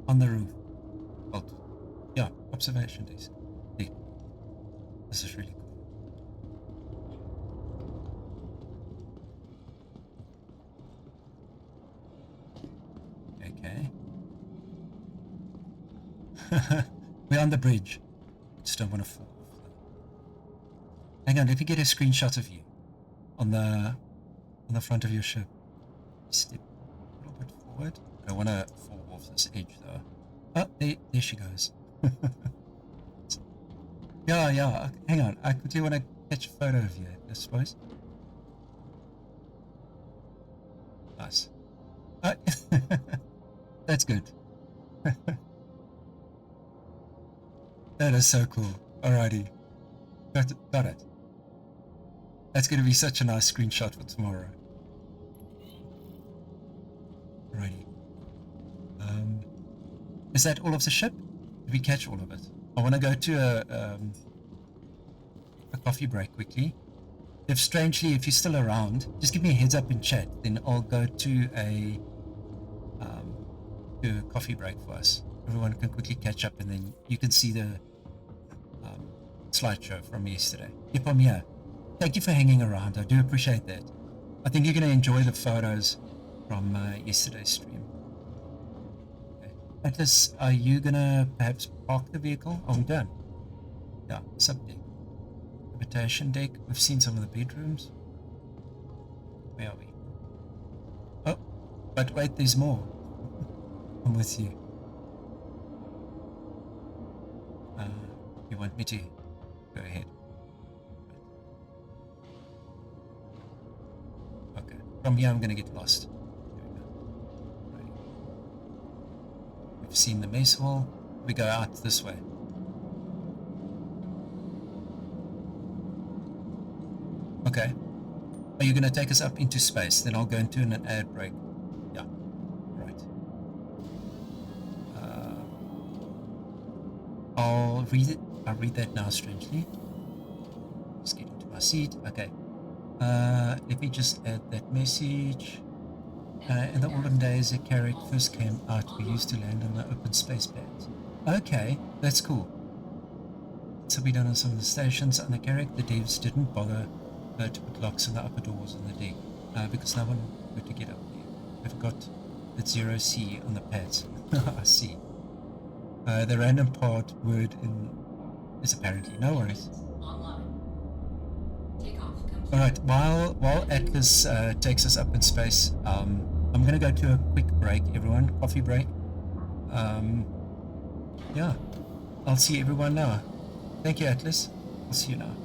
on the roof. Well, yeah, observation deck. This is really cool. Okay. We're on the bridge. Just don't want to fall off. Hang on, let me get a screenshot of you on the front of your ship. Step a little bit forward. I don't want to fall off this edge though. Oh, there she goes. Yeah. Hang on. I quickly want to catch a photo of you, I suppose. Nice. That's good. That is so cool. Alrighty. Got it. That's going to be such a nice screenshot for tomorrow. Alrighty. Is that all of the ship? Did we catch all of it? I want to go to a coffee break quickly. If strangely, if you're still around, just give me a heads up in chat. Then I'll go to a coffee break for us. Everyone can quickly catch up, and then you can see the slideshow from yesterday. Yep, I'm here. Thank you for hanging around. I do appreciate that. I think you're going to enjoy the photos from yesterday's stream. Okay. Atlas, are you going to perhaps park the vehicle? Oh, I'm done. Yeah, sub deck. Habitation deck. We've seen some of the bedrooms. Where are we? Oh, but wait, there's more. I'm with you. You want me to go ahead? Okay. From here, I'm going to get lost. There we go. Right. We've seen the mess hall. We go out this way. Okay. Are you going to take us up into space? Then I'll go into an ad break. Yeah. Right. I'll read it. I'll read that now, strangely. Just get into my seat. Okay. Let me just add that message. In the olden days, a Carrack first came out. We used to land on the open space pads. Okay, that's cool. So we done on some of the stations. On the Carrack, the devs didn't bother to put locks on the upper doors on the deck because no one would to get up there. I've got that 0C on the pads. I see. The random part word in is apparently no worries. Alright, while Atlas takes us up in space, I'm going to go to a quick break, everyone. Coffee break. Yeah, I'll see everyone now. Thank you, Atlas. I'll see you now.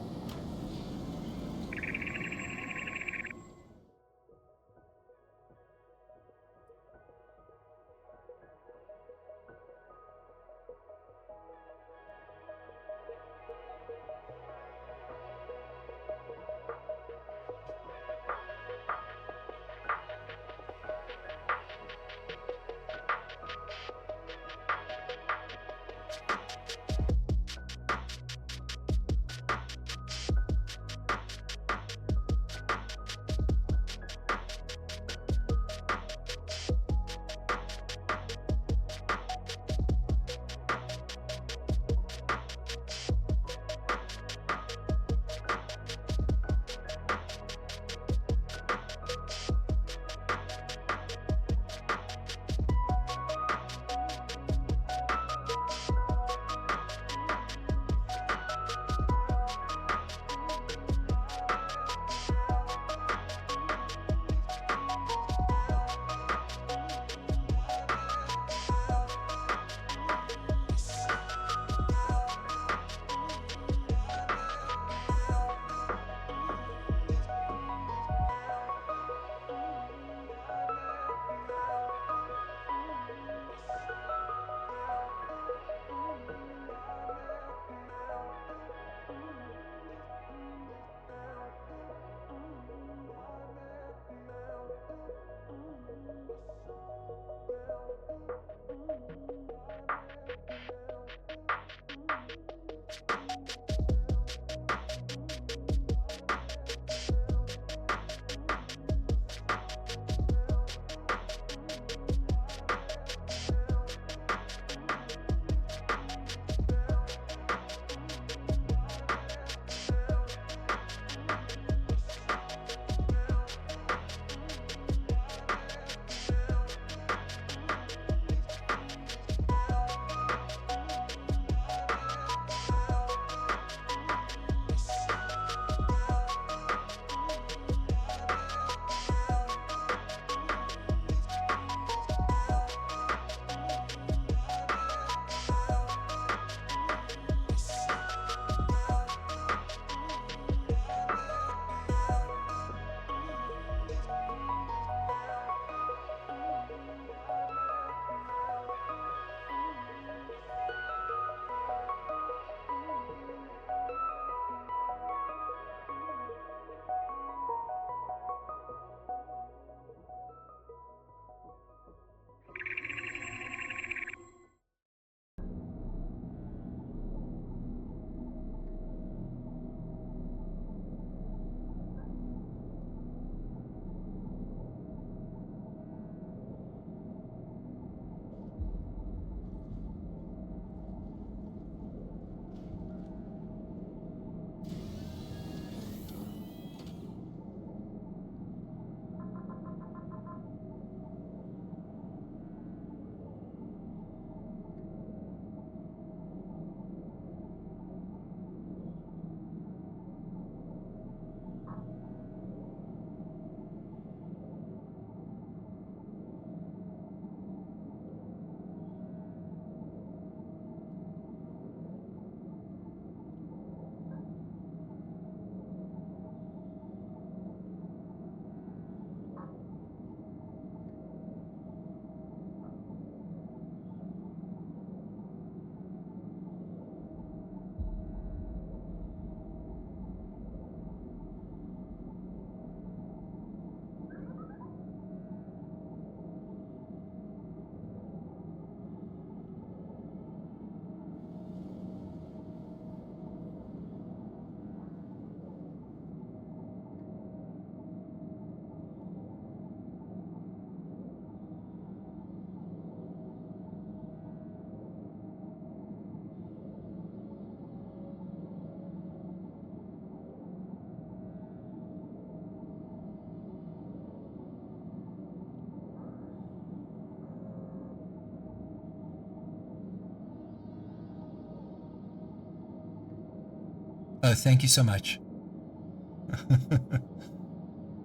Oh, thank you so much.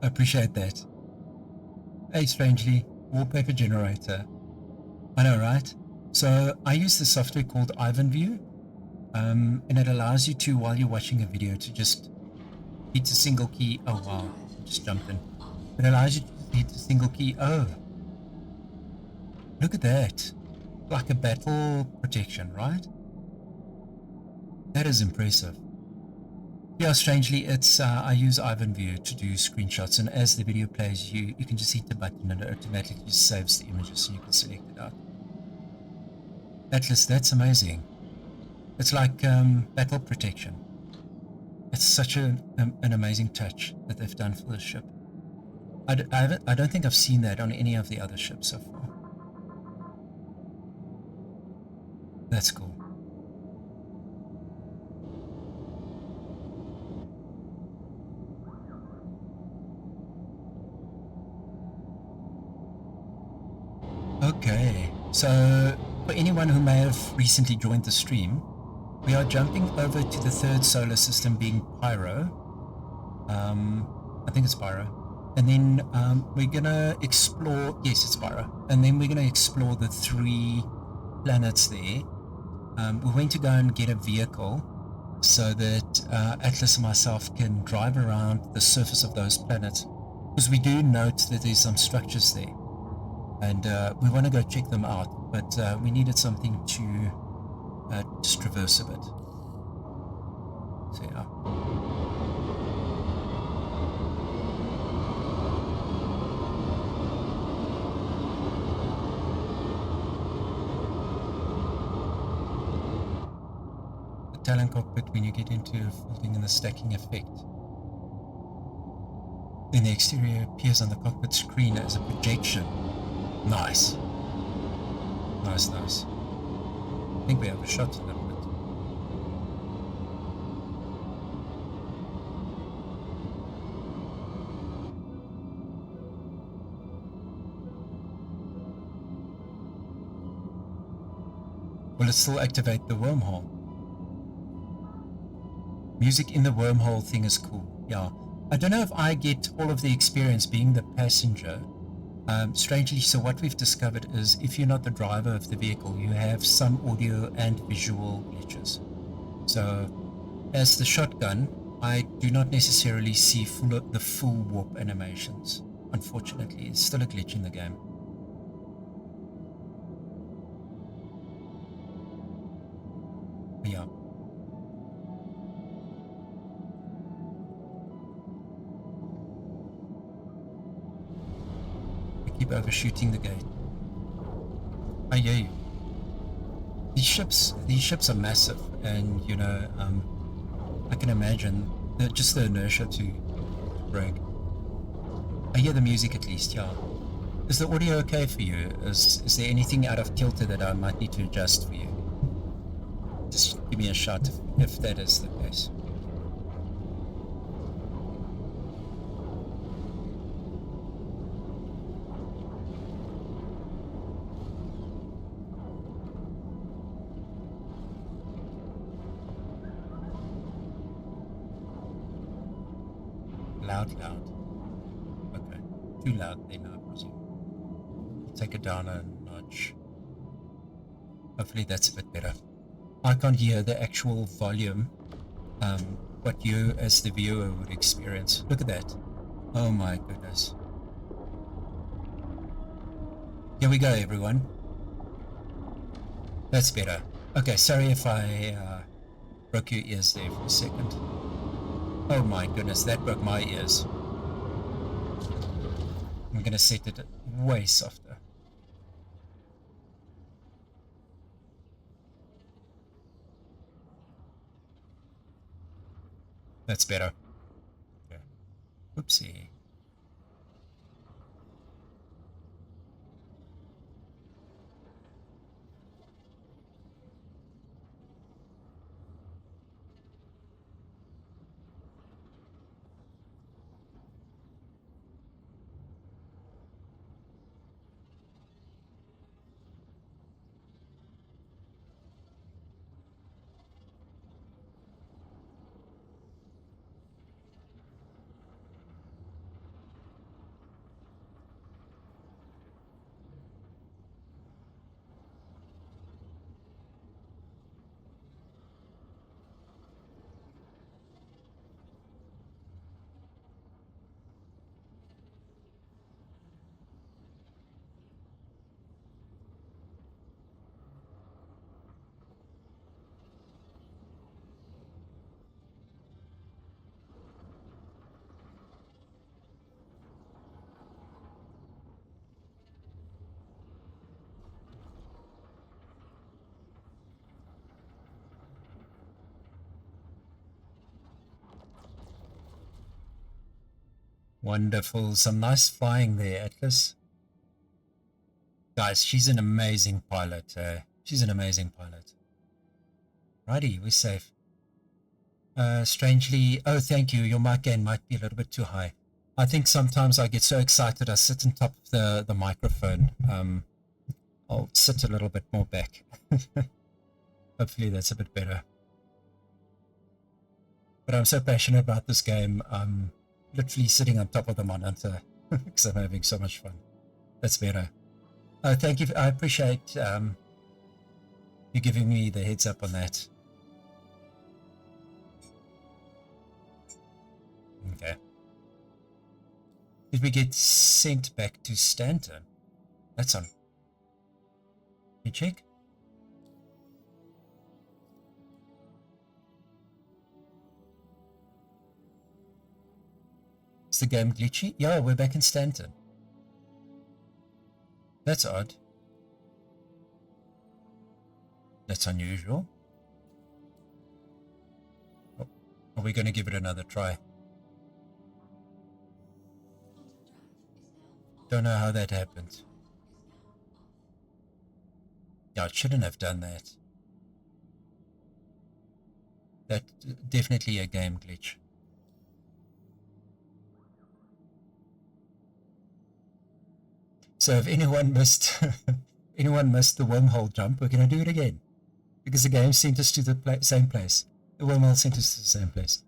I appreciate that. Hey, strangely, wallpaper generator. I know, right? So I use this software called IvanView, and it allows you to, while you're watching a video, to just hit a single key. Oh wow, I just jumped in. It allows you to hit a single key. Oh, look at that. Like a battle protection, right? That is impressive. Yeah, strangely, it's I use IvanView to do screenshots, and as the video plays, you can just hit the button and it automatically saves the images and you can select it out. Atlas, that's amazing. It's like battle protection. It's such an amazing touch that they've done for this ship. I don't think I've seen that on any of the other ships so far. That's cool. Okay, so for anyone who may have recently joined the stream, we are jumping over to the third solar system, being Pyro. I think it's Pyro. And then we're gonna explore, yes, it's Pyro. And then we're gonna explore the 3 planets there. We're going to go and get a vehicle so that Atlas and myself can drive around the surface of those planets, because we do note that there's some structures there. And we want to go check them out, but we needed something to just traverse a bit. So yeah. The Talon cockpit, when you get into folding and the stacking effect, then the exterior appears on the cockpit screen as a projection. Nice. Nice, nice. I think we have a shot a little bit. Will it still activate the wormhole? Music in the wormhole thing is cool. Yeah. I don't know if I get all of the experience being the passenger. Strangely, so what we've discovered is if you're not the driver of the vehicle, you have some audio and visual glitches. So as the shotgun, I do not necessarily see the full warp animations. Unfortunately, it's still a glitch in the game. But yeah. Keep overshooting the gate. I hear you. These ships are massive, and you know, I can imagine just the inertia to brake. I hear the music at least, yeah. Is the audio okay for you? Is there anything out of kilter that I might need to adjust for you? Just give me a shot if that is the case. Loud. Okay. Too loud then, I presume. Take it down a notch. Hopefully that's a bit better. I can't hear the actual volume, what you as the viewer would experience. Look at that. Oh my goodness. Here we go, everyone. That's better. Okay, sorry if I broke your ears there for a second. Oh my goodness, that broke my ears. I'm gonna set it way softer. That's better. Okay. Oopsie. Wonderful. Some nice flying there, Atlas. Guys, she's an amazing pilot. She's an amazing pilot. Righty, we're safe. Strangely, oh, thank you. Your mic gain might be a little bit too high. I think sometimes I get so excited I sit on top of the microphone. I'll sit a little bit more back. Hopefully that's a bit better. But I'm so passionate about this game. I'm literally sitting on top of the monitor because I'm having so much fun. That's better. Thank you. I appreciate you giving me the heads up on that. Okay. Did we get sent back to Stanton? That's on. Can you check? Is the game glitchy? Yeah, we're back in Stanton. That's odd. That's unusual. Oh, are we going to give it another try? Don't know how that happened. Yeah, it shouldn't have done that. That's definitely a game glitch. So if anyone missed anyone missed the wormhole jump, we're going to do it again. Because the game sent us to the same place. The wormhole sent us to the same place.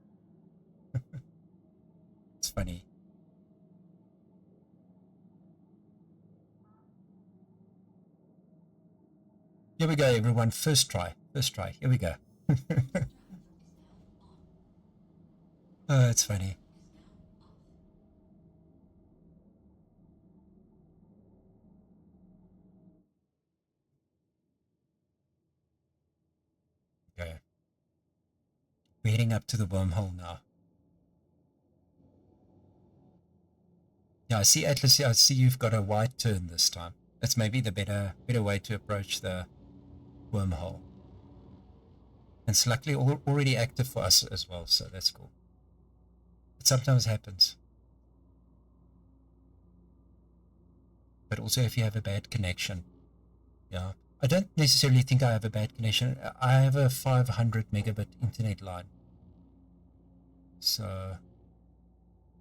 It's funny. Here we go, everyone. First try. First try. Here we go. Oh, it's funny. Okay. We're heading up to the wormhole now. Yeah, I see Atlas. I see you've got a wide turn this time. That's maybe the better way to approach the wormhole. And it's luckily already active for us as well, so that's cool. It sometimes happens. But also if you have a bad connection. Yeah. I don't necessarily think I have a bad connection. I have a 500 megabit internet line. So,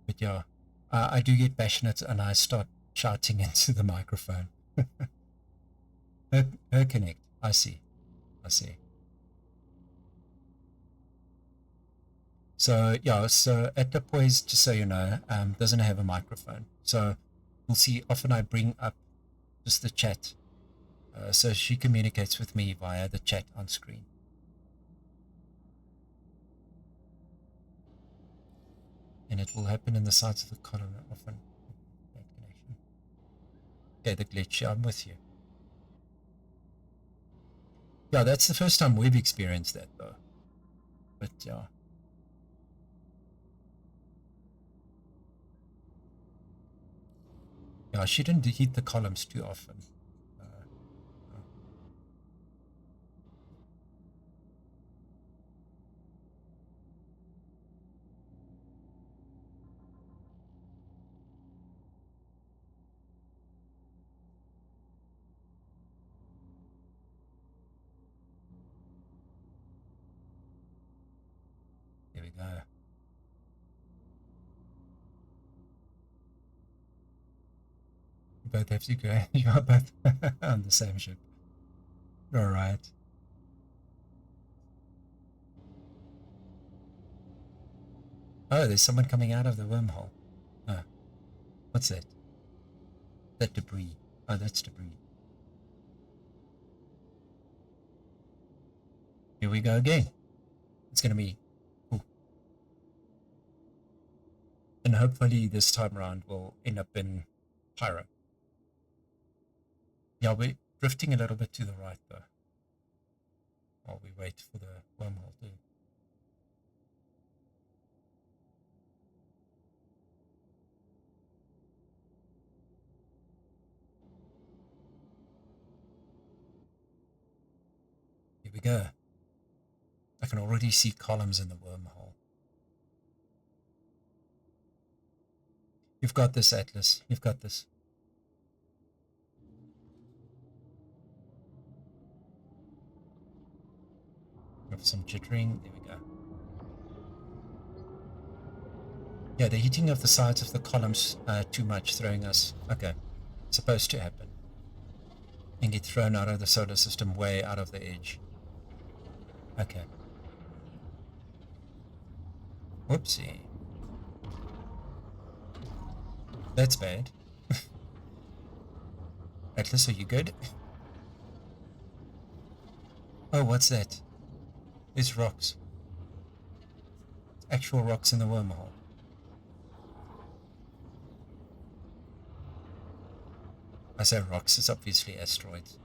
but yeah, I do get passionate and I start shouting into the microphone. her connect. I see. So yeah, so at the poise, just so you know, doesn't have a microphone. So you'll see often I bring up just the chat. So she communicates with me via the chat on screen. And it will happen in the sides of the column often. Bad connection. Okay, the glitch. I'm with you. Yeah, that's the first time we've experienced that though. But yeah. Yeah, I shouldn't hit the columns too often. There we go. You both have to go. You are both on the same ship. Alright. Oh, there's someone coming out of the wormhole. Oh. What's that? That debris. Oh, that's debris. Here we go again. It's going to be cool. And hopefully this time around we'll end up in Pyro. Yeah, we're drifting a little bit to the right though. While we wait for the wormhole to... Here we go. I can already see columns in the wormhole. You've got this, Atlas. You've got this. Have some jittering. There we go. Yeah, the heating of the sides of the columns too much, throwing us. Okay, supposed to happen. And get thrown out of the solar system, way out of the edge. Okay. Whoopsie. That's bad. Atlas, are you good? Oh, what's that? It's rocks. Actual rocks in the wormhole. I say rocks, it's obviously asteroids.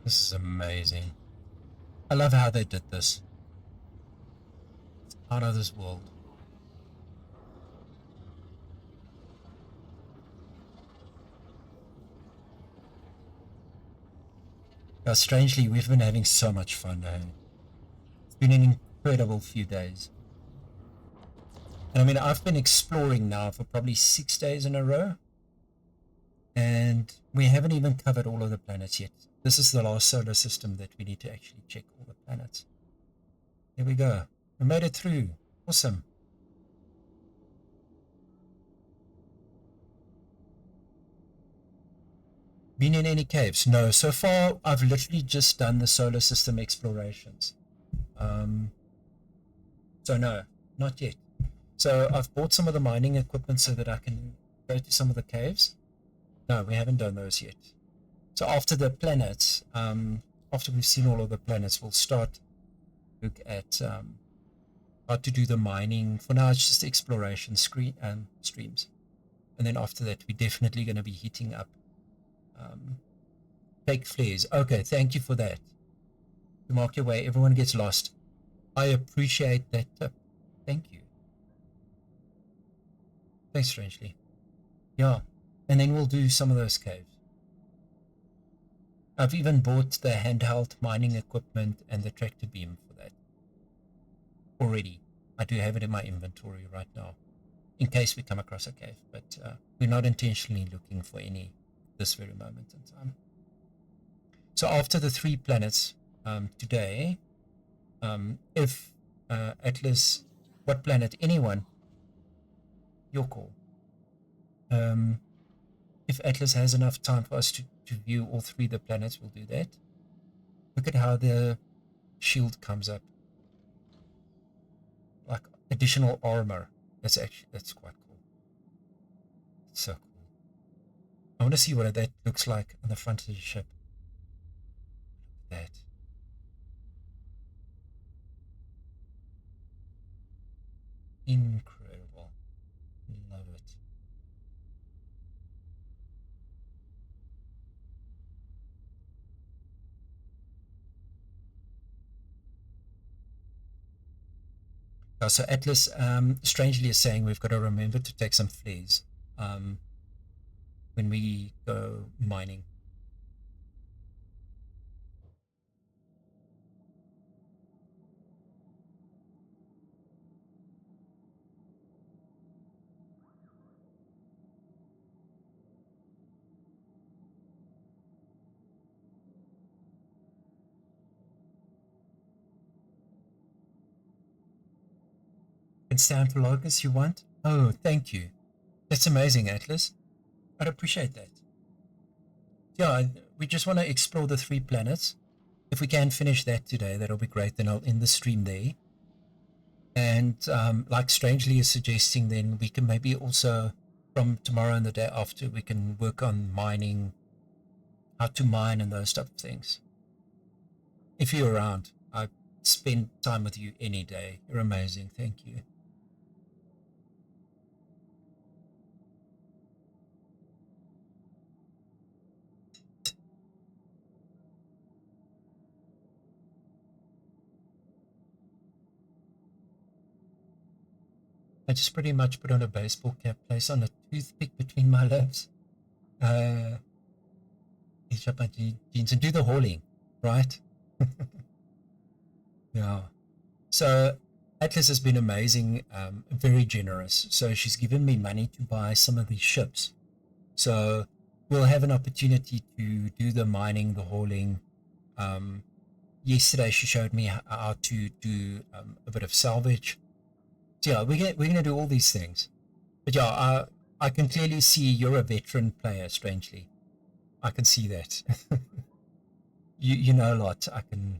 This is amazing. I love how they did this. It's out of this world. Now, strangely, we've been having so much fun. It's been an incredible few days. And I mean, I've been exploring now for probably 6 days in a row. And we haven't even covered all of the planets yet. This is the last solar system that we need to actually check all the planets. Here we go. We made it through. Awesome. Been in any caves? No. So far, I've literally just done the solar system explorations. So no, not yet. So I've bought some of the mining equipment so that I can go to some of the caves. No, we haven't done those yet. So after the planets, after we've seen all of the planets, we'll start look at how to do the mining. For now, it's just exploration streams. And then after that, we're definitely going to be hitting up take flares. Okay, thank you for that. To mark your way, everyone gets lost. I appreciate that tip. Thank you. Thanks, Strangely. Yeah, and then we'll do some of those caves. I've even bought the handheld mining equipment and the tractor beam for that. Already. I do have it in my inventory right now, in case we come across a cave, but we're not intentionally looking for any this very moment in time. So after the 3 planets today, if Atlas, what planet, anyone, your call. If Atlas has enough time for us to view all 3 of the planets, we'll do that. Look at how the shield comes up. Like additional armor. That's quite cool. It's so cool. I want to see what that looks like on the front of the ship. Look at that. Incredible. Love it. So Atlas, strangely, is saying we've got to remember to take some flares when we go mining. And stand for logos you want? Oh, thank you. That's amazing, Atlas. I'd appreciate that. Yeah, we just want to explore the 3 planets. If we can finish that today, that'll be great. Then I'll end the stream there. And like Strangely is suggesting, then we can maybe also, from tomorrow and the day after, we can work on mining, how to mine and those type of things. If you're around, I'd spend time with you any day. You're amazing. Thank you. I just pretty much put on a baseball cap, place on a toothpick between my lips, hitch up my jeans and do the hauling, right? Yeah. So Atlas has been amazing, very generous. So she's given me money to buy some of these ships. So we'll have an opportunity to do the mining, the hauling. Yesterday she showed me how to do a bit of salvage. So yeah, we're gonna do all these things. But yeah, I can clearly see you're a veteran player. Strangely, I can see that. you know a lot. I can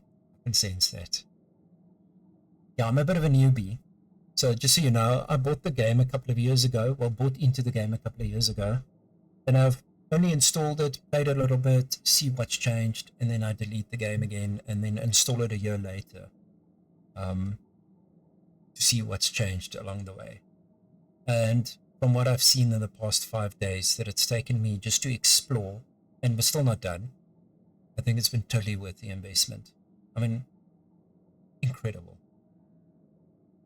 sense that. Yeah, I'm a bit of a newbie. So just so you know, I bought the game a couple of years ago. Well, bought into the game a couple of years ago. And I've only installed it, played a little bit, see what's changed, and then I delete the game again and then install it a year later to see what's changed along the way. And from what I've seen in the past 5 days that it's taken me just to explore, and we're still not done, I think it's been totally worth the investment. I mean, incredible.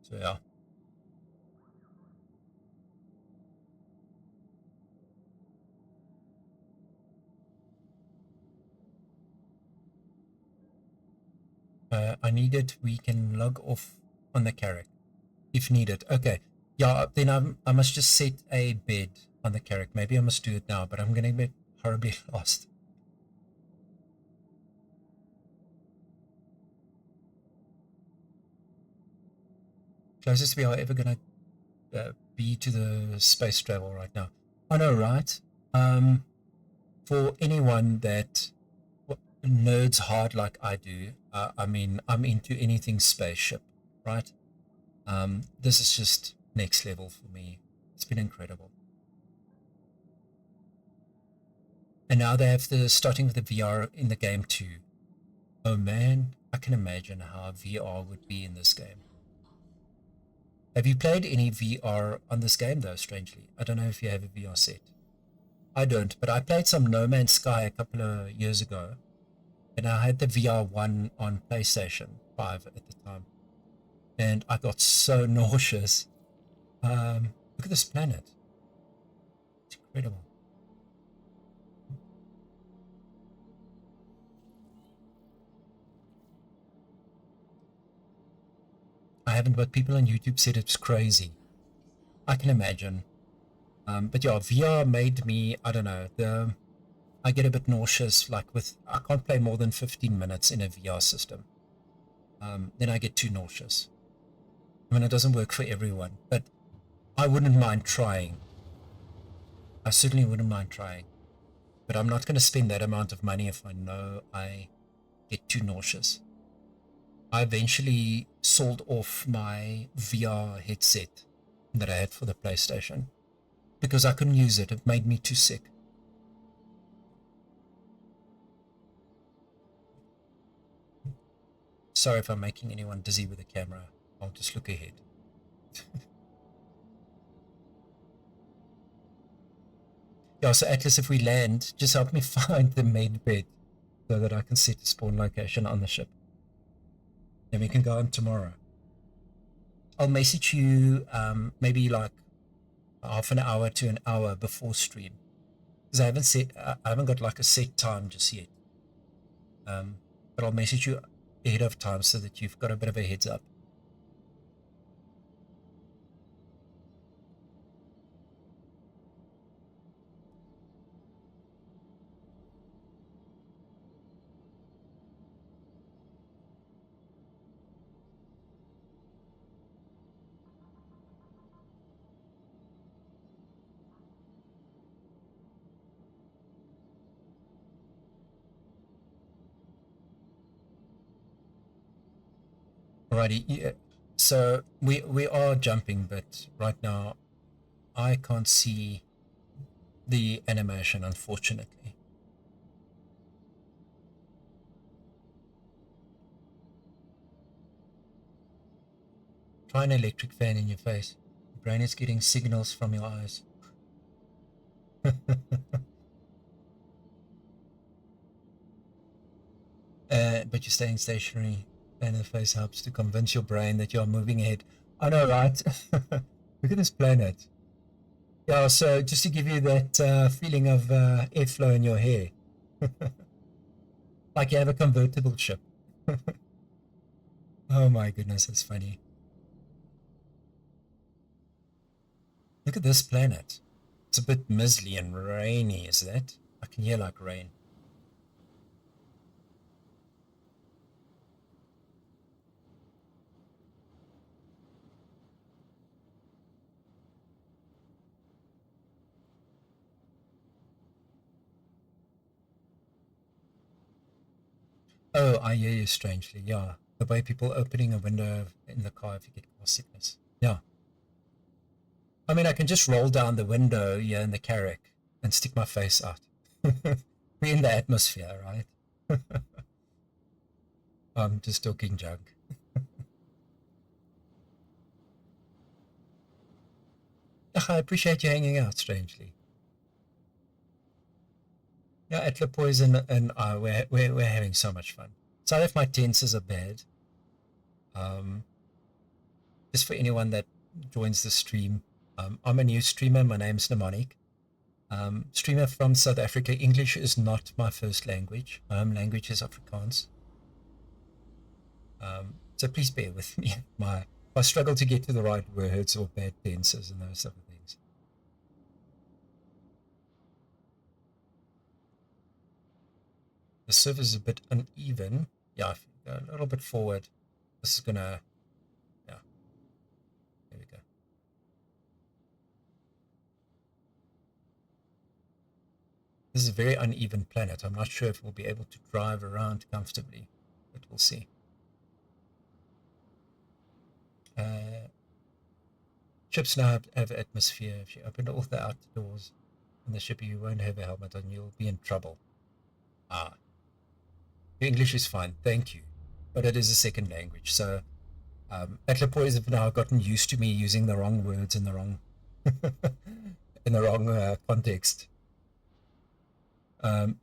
So yeah. I need it. We can log off on the carrack if needed. Okay. Yeah, then I must just set a bed on the carrack. Maybe I must do it now, but I'm going to get horribly lost. Closest we are ever going to be to the space travel right now. I know, right? For anyone that nerds hard like I do, I mean, I'm into anything spaceship, right? This is just next level for me. It's been incredible. And now they have starting with the VR in the game too. Oh man, I can imagine how VR would be in this game. Have you played any VR on this game though, strangely? I don't know if you have a VR set. I don't, but I played some No Man's Sky a couple of years ago. And I had the VR 1 on PlayStation 5 at the time. And I got so nauseous. Look at this planet. It's incredible. I haven't, but people on YouTube said it's crazy. I can imagine. But yeah, VR made me, I don't know, I get a bit nauseous, like I can't play more than 15 minutes in a VR system. Then I get too nauseous. I mean, it doesn't work for everyone, but I wouldn't mind trying. I certainly wouldn't mind trying. But I'm not going to spend that amount of money if I know I get too nauseous. I eventually sold off my VR headset that I had for the PlayStation because I couldn't use it. It made me too sick. Sorry if I'm making anyone dizzy with the camera. I'll just look ahead. Yeah, so Atlas, if we land, just help me find the med bed so that I can set the spawn location on the ship. And we can go on tomorrow. I'll message you maybe like half an hour to an hour before stream. Because I haven't got like a set time just yet. But I'll message you ahead of time so that you've got a bit of a heads up. Alrighty, yeah. So we are jumping, but right now I can't see the animation, unfortunately. Try an electric fan in your face. Your brain is getting signals from your eyes. But you're staying stationary, and the face helps to convince your brain that you are moving ahead. I know, right? Look at this planet. Yeah, so just to give you that feeling of airflow in your hair. Like you have a convertible ship. Oh my goodness, that's funny. Look at this planet. It's a bit mizzly and rainy, is that? I can hear like rain. Oh, I hear you strangely, yeah. The way people opening a window in the car if you get car sickness. Yeah. I mean, I can just roll down the window here in the Carrack and stick my face out. We're in the atmosphere, right? I'm just talking junk. I appreciate you hanging out, strangely. Yeah, Atla Poison and I, we're having so much fun. Sorry if my tenses are bad. Just for anyone that joins the stream, I'm a new streamer. My name's Mnemonic. Streamer from South Africa. English is not my first language. My home language is Afrikaans. So please bear with me. I struggle to get to the right words or bad tenses and those sort of things. The surface is a bit uneven. Yeah, if you go a little bit forward, this is gonna, yeah, there we go. This is a very uneven planet. I'm not sure if we'll be able to drive around comfortably, but we'll see. Ships now have atmosphere. If you open all the outdoors in the ship, you won't have a helmet on. You'll be in trouble. Ah. Your English is fine, thank you. But it is a second language, so Atlapoys have now gotten used to me using the wrong words in the wrong in the wrong context.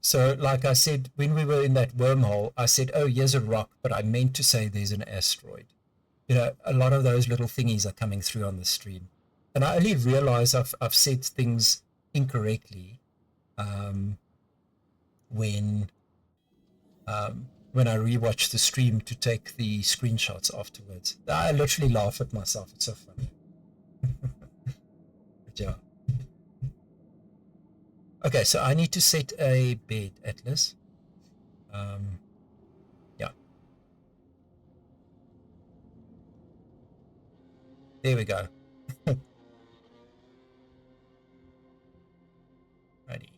So like I said, when we were in that wormhole, I said, oh, here's a rock, but I meant to say there's an asteroid. You know, a lot of those little thingies are coming through on the stream. And I only realize I've said things incorrectly when I rewatch the stream to take the screenshots afterwards. I literally laugh at myself. It's so funny. But yeah. Okay, so I need to set a bed, Atlas. Yeah. There we go. Ready.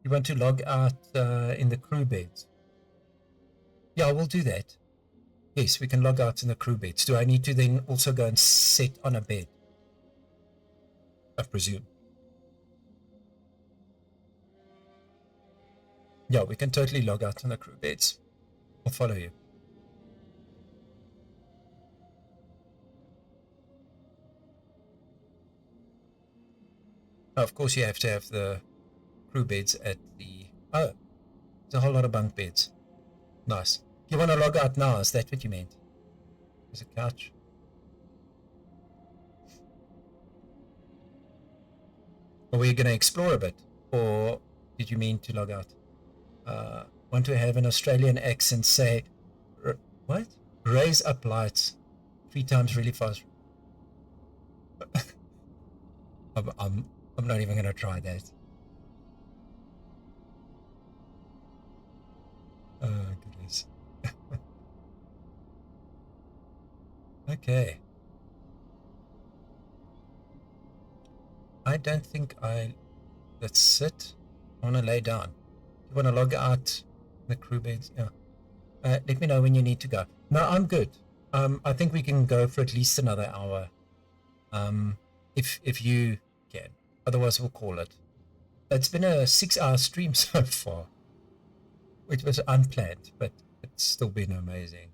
You want to log out in the crew beds? Yeah, we'll do that. Yes, we can log out in the crew beds. Do I need to then also go and sit on a bed? I presume. Yeah, we can totally log out in the crew beds. I'll follow you. Now, of course, you have to have the crew beds at the... Oh, there's a whole lot of bunk beds. Nice. You want to log out now? Is that what you meant? There's a couch. Are we going to explore a bit? Or did you mean to log out? Want to have an Australian accent, say... What? Raise up lights 3 times really fast. I'm not even going to try that. Oh, goodness. Okay. I don't think let's sit. I want to lay down. You want to log out the crew beds? Yeah. Let me know when you need to go. No, I'm good. I think we can go for at least another hour. If you can. Otherwise, we'll call it. It's been a 6-hour stream so far, which was unplanned, but it's still been amazing.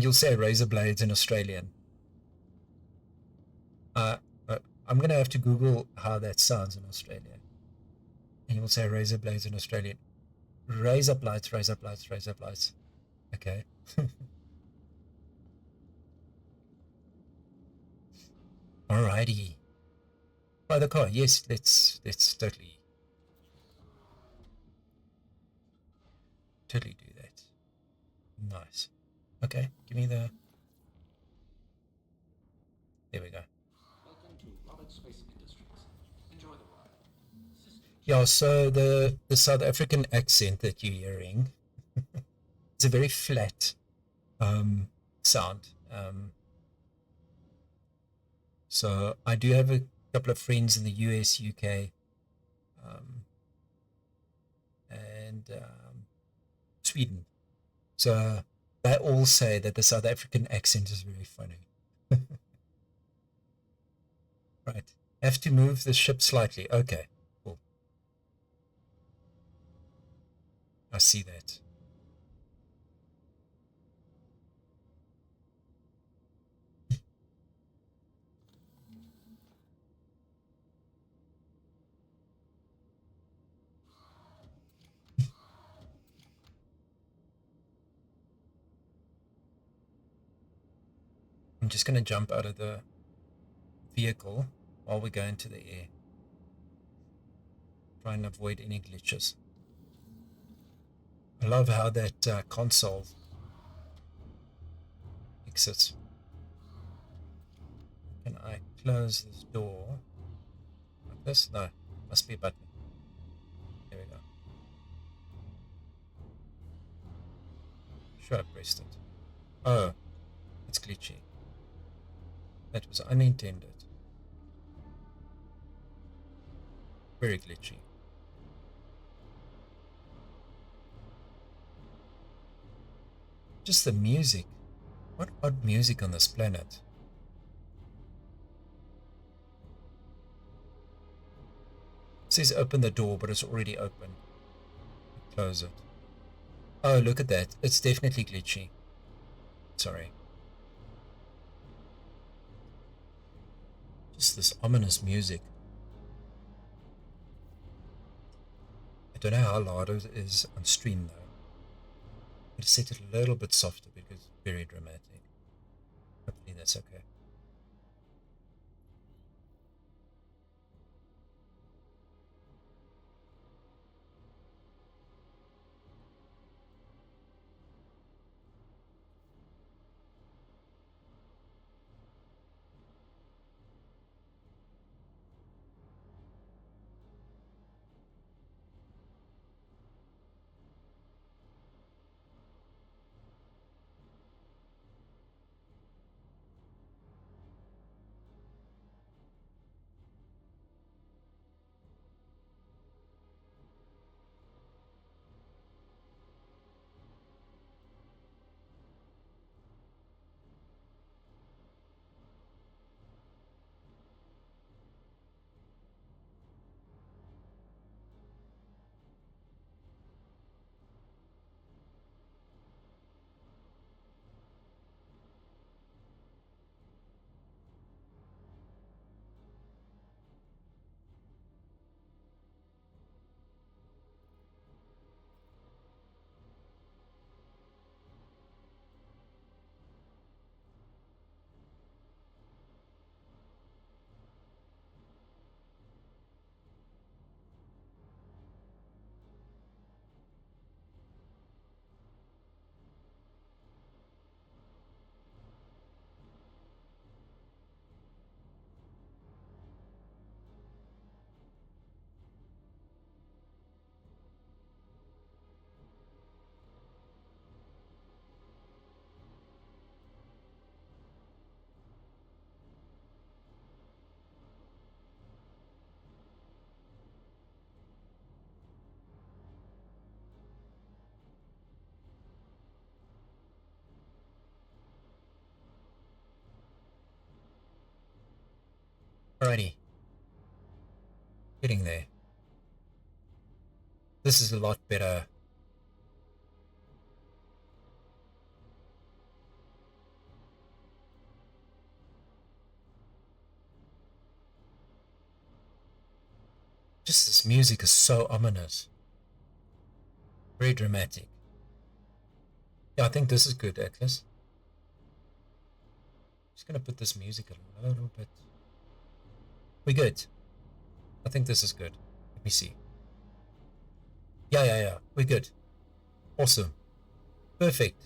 you'll say razor blades in Australian. I'm going to have to Google how that sounds in Australia. And you'll say razor blades in Australian. Razor blades, razor blades, razor blades. Okay. Alrighty. By the car, yes, let's totally do that. Nice. Okay, give me the... There we go. Yeah, so the South African accent that you're hearing, it's a very flat sound. So I do have a couple of friends in the US, UK, and Sweden. So they all say that the South African accent is very funny. Right. Have to move the ship slightly. Okay, cool. I see that. I'm just going to jump out of the vehicle while we go into the air. Try and avoid any glitches. I love how that console exits. Can I close this door like this? No, must be a button. There we go. Sure, I pressed it. Oh, it's glitchy. That was unintended. Very glitchy. Just the music. What odd music on this planet. It says open the door, but it's already open. Close it. Oh, look at that. It's definitely glitchy. Sorry. Just this ominous music. I don't know how loud it is on stream though. I'm going to set it a little bit softer because it's very dramatic. Hopefully that's okay. Alrighty. Getting there. This is a lot better. Just this music is so ominous. Very dramatic. Yeah, I think this is good, Atlas. Just gonna put this music a little bit. We're good. I think this is good. Let me see. Yeah. We're good. Awesome. Perfect.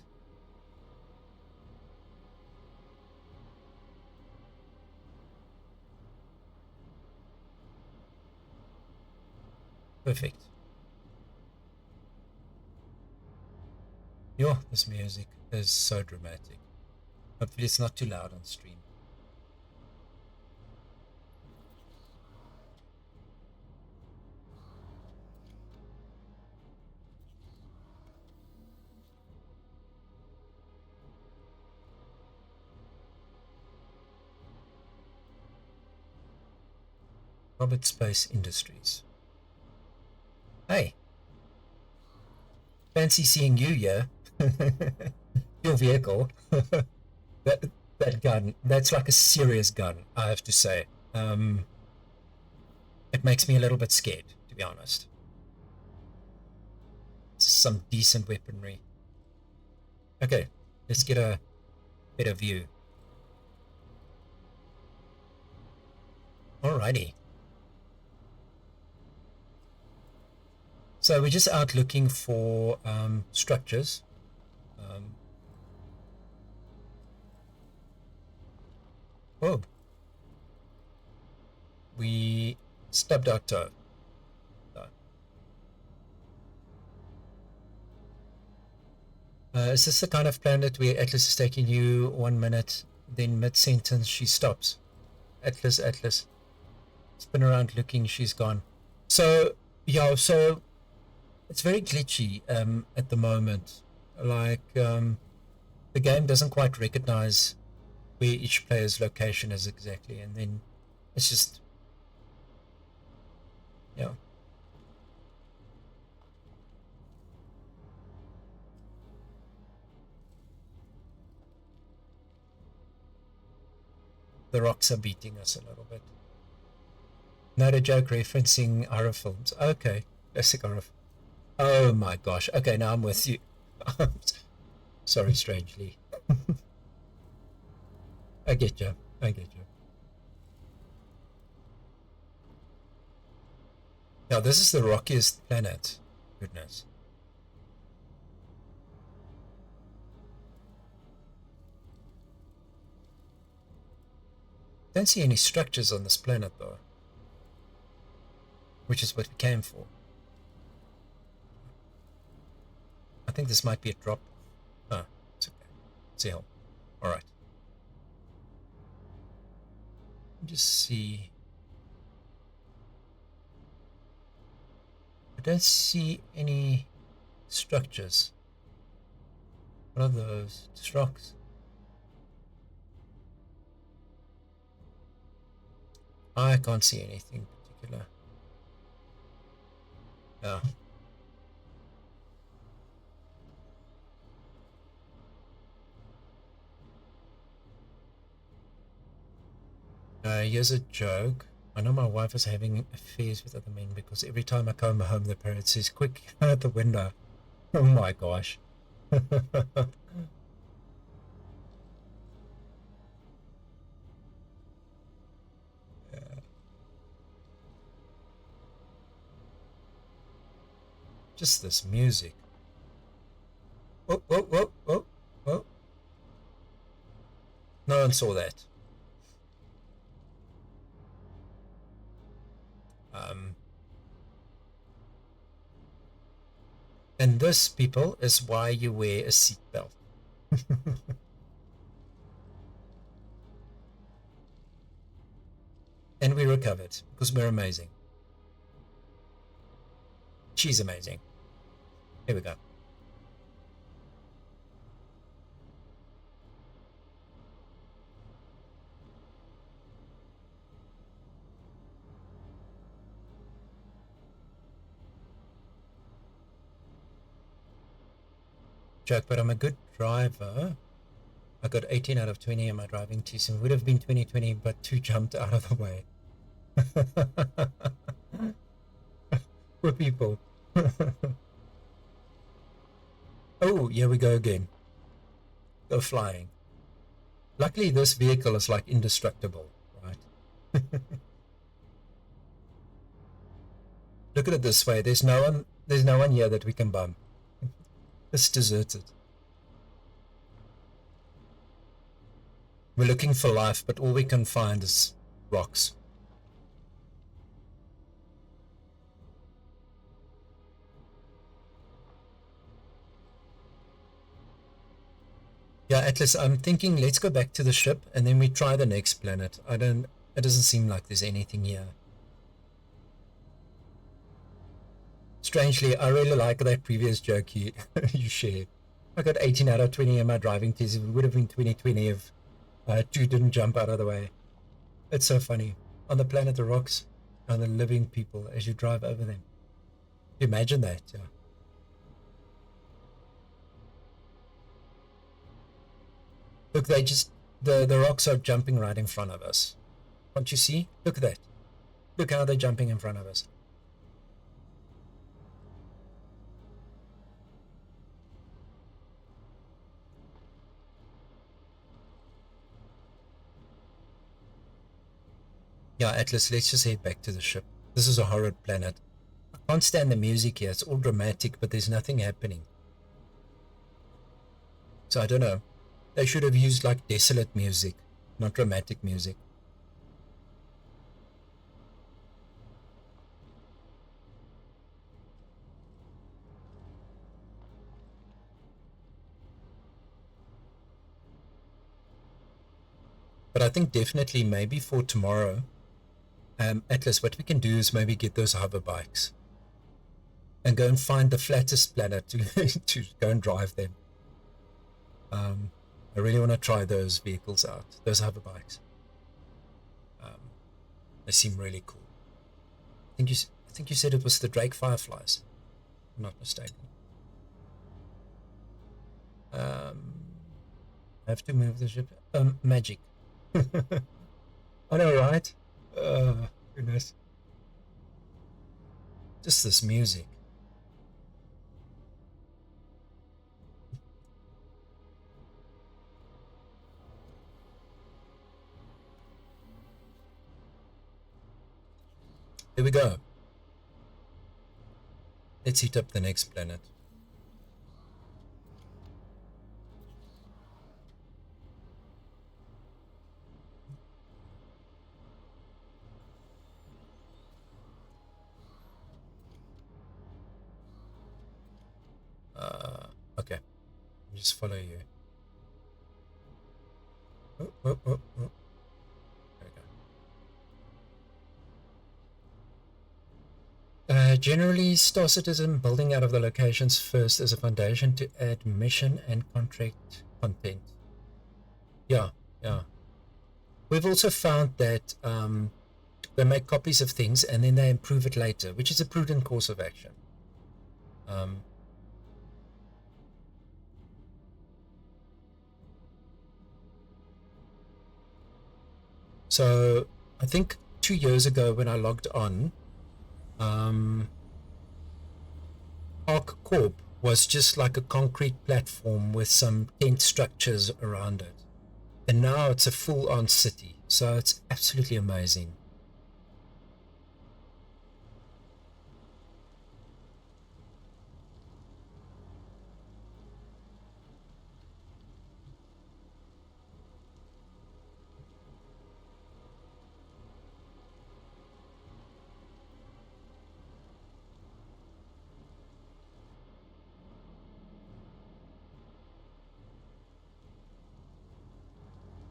Perfect. Yo, this music is so dramatic. Hopefully it's not too loud on stream. Robert Space Industries. Hey. Fancy seeing you here. Your vehicle. that gun. That's like a serious gun, I have to say. It makes me a little bit scared, to be honest. It's some decent weaponry. Okay, let's get a better view. Alrighty. So we're just out looking for structures. Oh. We stubbed our toe. Is this the kind of planet where Atlas is taking you 1 minute, then mid-sentence she stops? Atlas. Spin around looking, she's gone. So, yeah, so it's very glitchy at the moment. Like, the game doesn't quite recognize where each player's location is exactly, and then it's just, yeah. The rocks are beating us a little bit. Not a joke referencing horror films. Okay, classic horror. Oh my gosh. Okay, now I'm with you. Sorry, strangely. I get you. Now, this is the rockiest planet. Goodness. Don't see any structures on this planet, though. Which is what we came for. I think this might be a drop. Oh, it's okay. It's a hill. Alright. Just see. I don't see any structures. What are those? Just rocks. I can't see anything particular. Yeah. Here's a joke. I know my wife is having affairs with other men because every time I come home, the parrot says, "Quick, out the window." Oh my gosh. Just this music. Whoa. No one saw that. And this, people, is why you wear a seatbelt. And we recovered because we're amazing. She's amazing. Here we go. Joke, but I'm a good driver. I got 18 out of 20 in my driving test. It would have been 20/20, but 2 jumped out of the way. Poor people. Oh, here we go again. Go flying. Luckily, this vehicle is like indestructible, right? Look at it this way. There's no one here that we can bump. It's deserted. We're looking for life, but all we can find is rocks. Yeah, Atlas, I'm thinking let's go back to the ship and then we try the next planet. It doesn't seem like there's anything here. Strangely, I really like that previous joke you shared. I got 18 out of 20 in my driving test. It would have been 2020 if two didn't jump out of the way. It's so funny. On the planet, the rocks are the living people as you drive over them. Imagine that, yeah. Look, the rocks are jumping right in front of us. Can't you see? Look at that. Look how they're jumping in front of us. Yeah, Atlas, let's just head back to the ship. This is a horrid planet. I can't stand the music here. It's all dramatic, but there's nothing happening. So I don't know. They should have used like desolate music, not dramatic music. But I think definitely maybe for tomorrow, Atlas, what we can do is maybe get those hover bikes and go and find the flattest planet to go and drive them. I really want to try those vehicles out, those hover bikes. They seem really cool. I think you said it was the Drake Fireflies, if I'm not mistaken. I have to move the ship. Magic. I know, right? Goodness. Just this music. Here we go. Let's heat up the next planet. Okay. I'll just follow you. Oh. There we go. Generally, Star Citizen building out of the locations first as a foundation to add mission and contract content. Yeah. We've also found that they make copies of things and then they improve it later, which is a prudent course of action. So I think 2 years ago when I logged on, Arc Corp was just like a concrete platform with some tent structures around it. And now it's a full-on city. So it's absolutely amazing.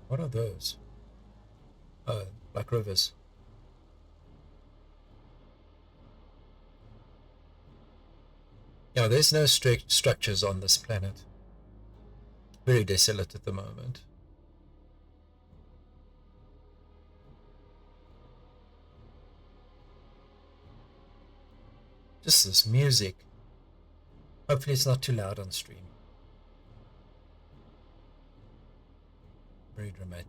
What are those? Oh, like rivers. Yeah, there's no strict structures on this planet. Very desolate at the moment. Just this music. Hopefully it's not too loud on stream. Very dramatic.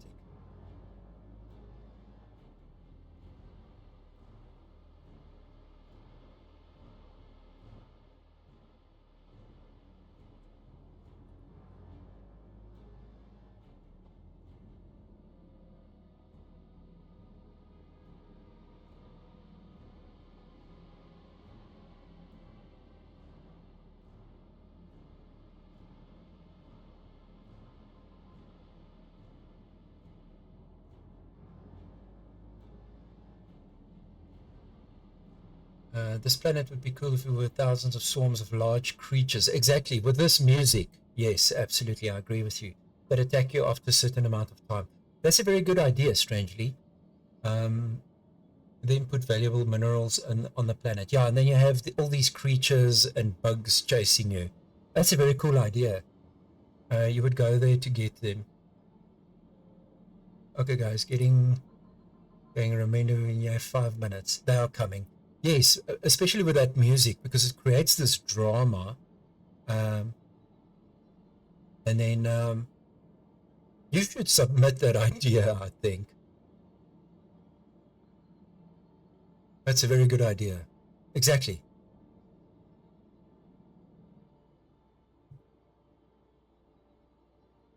This planet would be cool if there were thousands of swarms of large creatures. Exactly, with this music. Yes, absolutely, I agree with you. That attack you after a certain amount of time. That's a very good idea, strangely. Then put valuable minerals on the planet. Yeah, and then you have all these creatures and bugs chasing you. That's a very cool idea. You would go there to get them. Okay, guys, going a remainder when you have 5 minutes. They are coming. Yes, especially with that music, because it creates this drama. And then you should submit that idea, I think. That's a very good idea. Exactly.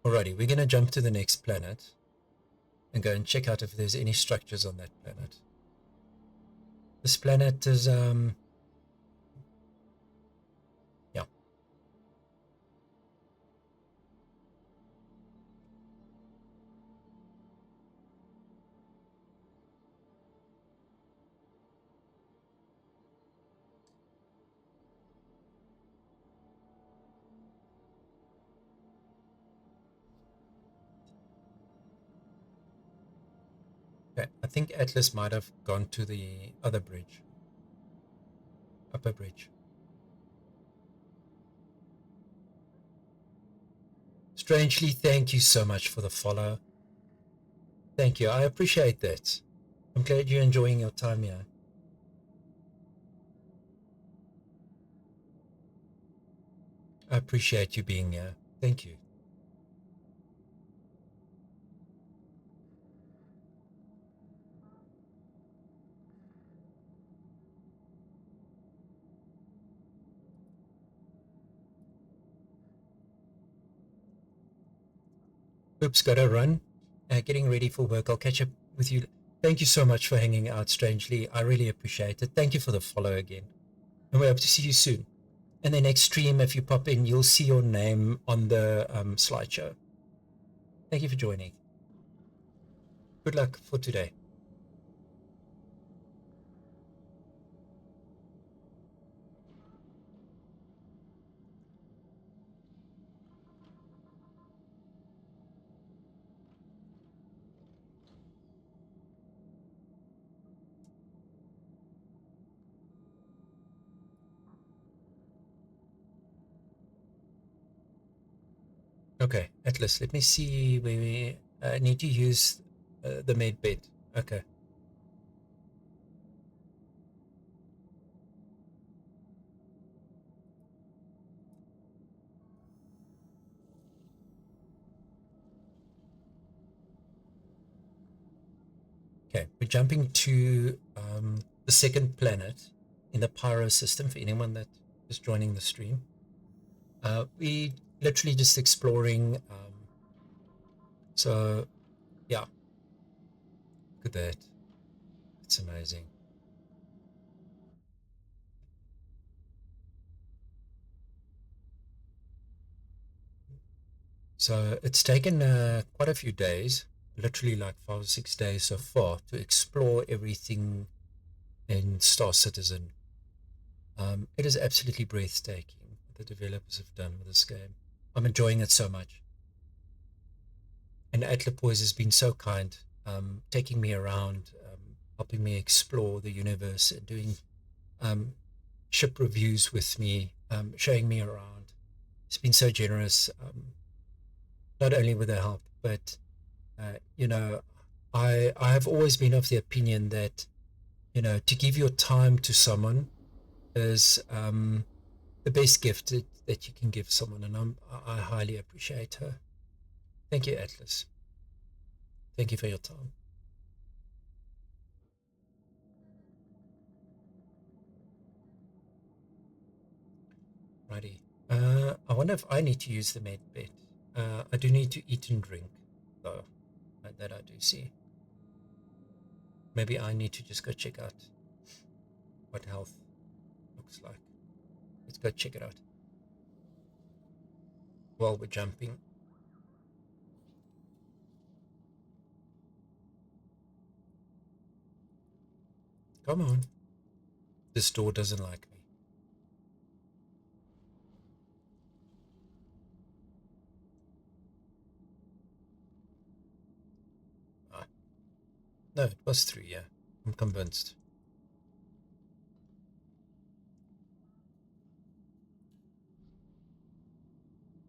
Alrighty, we're going to jump to the next planet and go and check out if there's any structures on that planet. This planet is, yeah. Okay, I think Atlas might have gone to the other bridge. Upper bridge. Strangely, thank you so much for the follow. Thank you, I appreciate that. I'm glad you're enjoying your time here. I appreciate you being here. Thank you. Oops, gotta run. Getting ready for work. I'll catch up with you. Thank you so much for hanging out, Strangely. I really appreciate it. Thank you for the follow again. And we hope to see you soon. And the next stream, if you pop in, you'll see your name on the slideshow. Thank you for joining. Good luck for today. Okay, Atlas, let me see where we need to use the med bed. Okay. Okay, we're jumping to the second planet in the Pyro system for anyone that is joining the stream. We literally just exploring. So, yeah, look at that. It's amazing. So it's taken quite a few days, literally like 5 or 6 days so far, to explore everything in Star Citizen. It is absolutely breathtaking what the developers have done with this game. I'm enjoying it so much. And Atlapoise has been so kind, taking me around, helping me explore the universe and doing ship reviews with me, showing me around. It's been so generous, not only with the help, but, you know, I have always been of the opinion that, you know, to give your time to someone is the best gift that you can give someone, and I highly appreciate her. Thank you, Atlas. Thank you for your time. Righty. I wonder if I need to use the med bed. I do need to eat and drink, though. That I do see. Maybe I need to just go check out what health looks like. Let's go check it out while we're jumping. Come on. This door doesn't like me. Ah. No, it was 3, yeah. I'm convinced.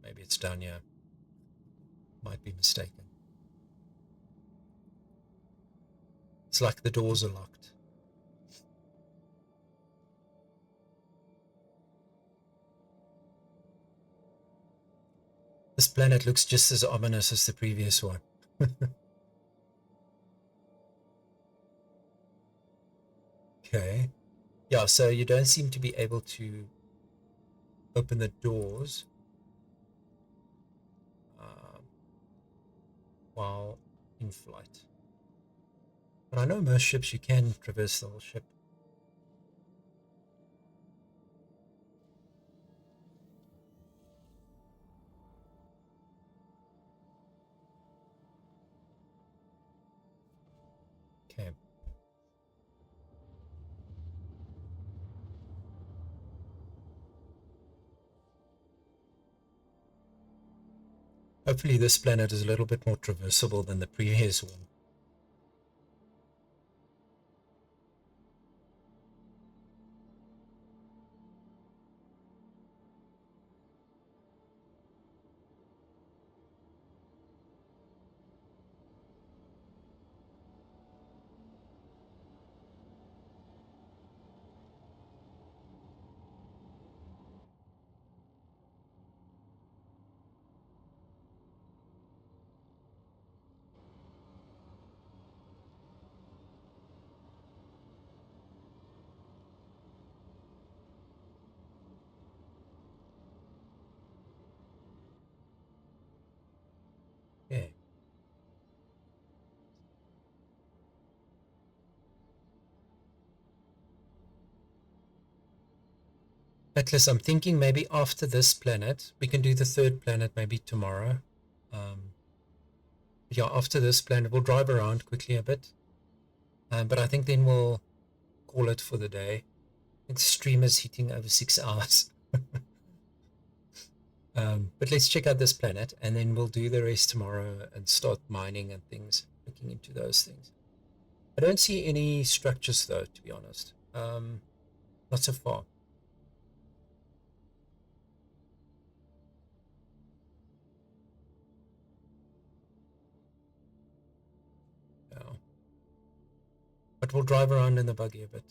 Maybe it's down here. Might be mistaken. It's like the doors are locked. This planet looks just as ominous as the previous one. Okay. Yeah, so you don't seem to be able to open the doors while in flight. But I know most ships you can traverse the whole ship. Okay. Hopefully this planet is a little bit more traversable than the previous one. Okay. Atlas, I'm thinking maybe after this planet, we can do the third planet maybe tomorrow. Yeah, after this planet, we'll drive around quickly a bit. But I think then we'll call it for the day. I think the stream is hitting over 6 hours. But let's check out this planet, and then we'll do the rest tomorrow and start mining and things, looking into those things. I don't see any structures, though, to be honest. Not so far. Yeah. But we'll drive around in the buggy a bit.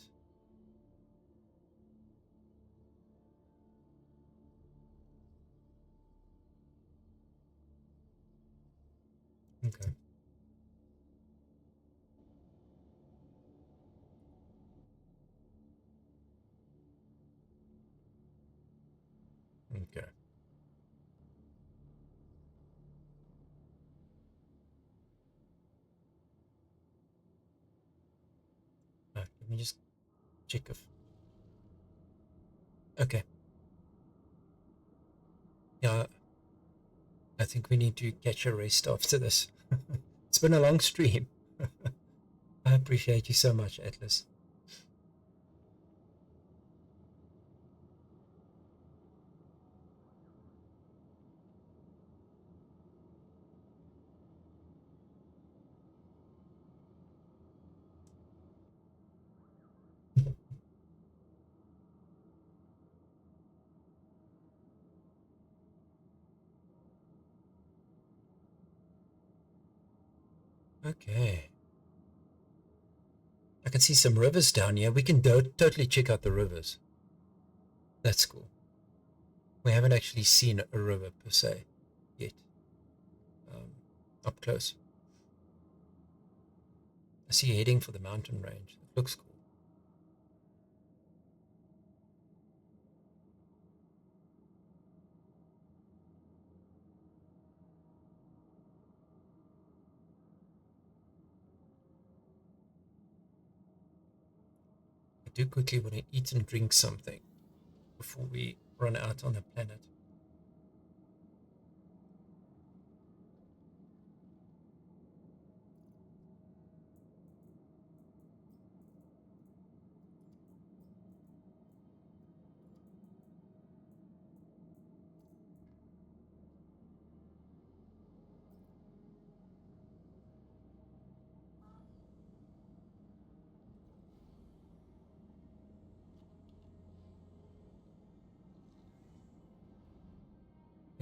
Okay. Okay. Let me just check if... Okay. Yeah, I think we need to catch a rest after this. It's been a long stream. I appreciate you so much, Atlas. Okay. I can see some rivers down here. We can totally check out the rivers. That's cool. We haven't actually seen a river per se yet. Up close. I see you heading for the mountain range. It looks cool. I do quickly want to eat and drink something before we run out on the planet.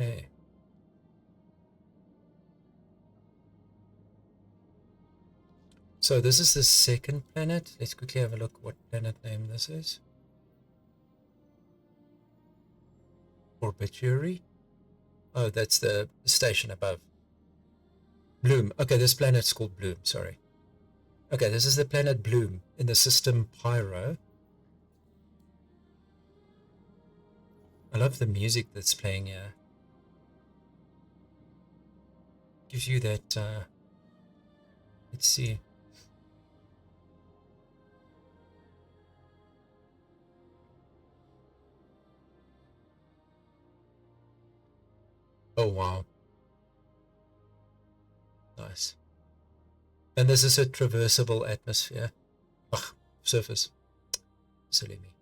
Okay. So this is the second planet. Let's quickly have a look what planet name this is. Orbituary. Oh, that's the station above. Bloom. Okay, this planet's called Bloom, sorry. Okay, this is the planet Bloom in the system Pyro. I love the music that's playing here. Gives you that, let's see. Oh, wow. Nice. And this is a traversable atmosphere. Ugh, surface. Silly me.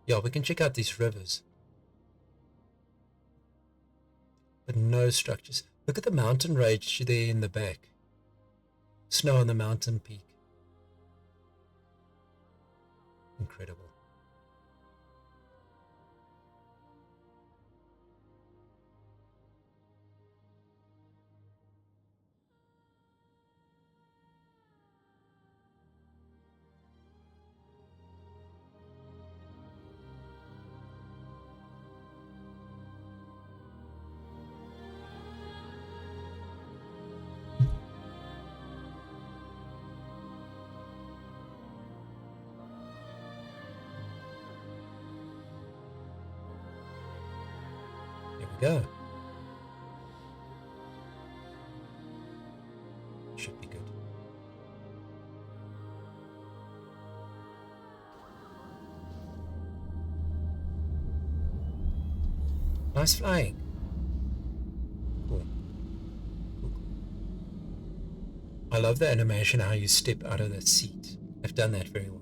Yeah, we can check out these rivers. But no structures. Look at the mountain range there in the back. Snow on the mountain peak. Incredible. Go. Should be good. Nice flying. Cool. Cool. I love the animation, how you step out of that seat. I've done that very well.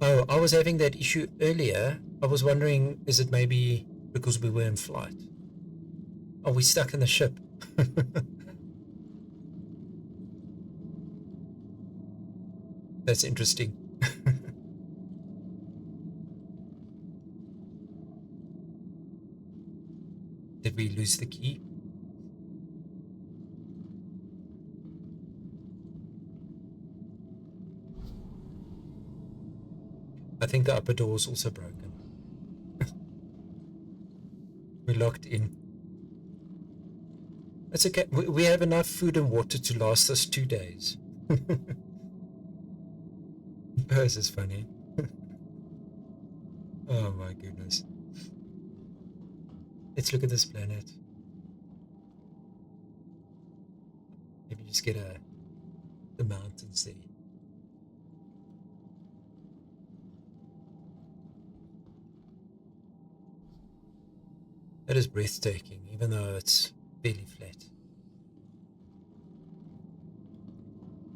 Oh, I was having that issue earlier. I was wondering, is it maybe because we were in flight? Are we stuck in the ship? That's interesting. Did we lose the key? I think the upper door is also broken. We're locked in. That's okay. We have enough food and water to last us 2 days. This is funny. Oh my goodness. Let's look at this planet. Maybe just get the mountains there. That is breathtaking, even though it's barely flat.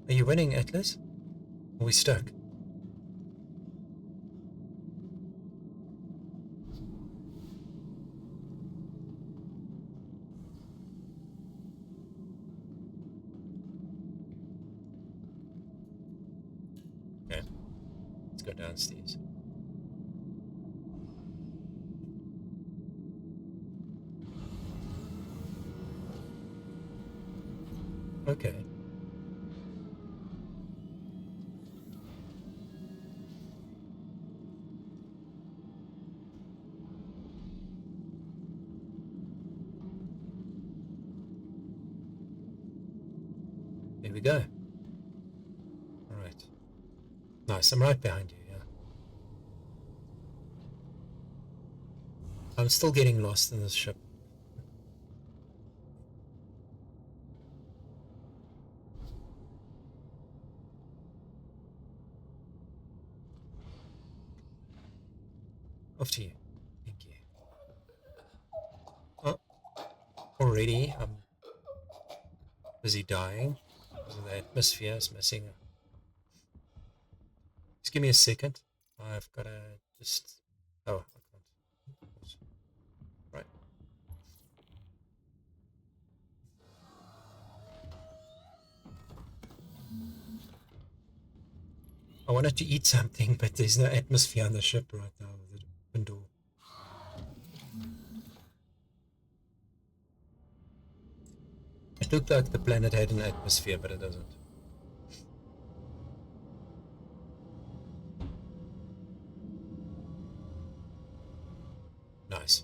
Are you winning, Atlas? Are we stuck? Okay, let's go downstairs. Okay. Here we go. All right. Nice, I'm right behind you, yeah. I'm still getting lost in this ship. Off to you. Thank you. Oh, already I'm busy dying because the atmosphere is messing up. Just give me a second. I've got to just... Oh, I can't. Right. wanted to eat something, but there's no atmosphere on the ship right now with the open door. It looked like the planet had an atmosphere, but it doesn't. Nice.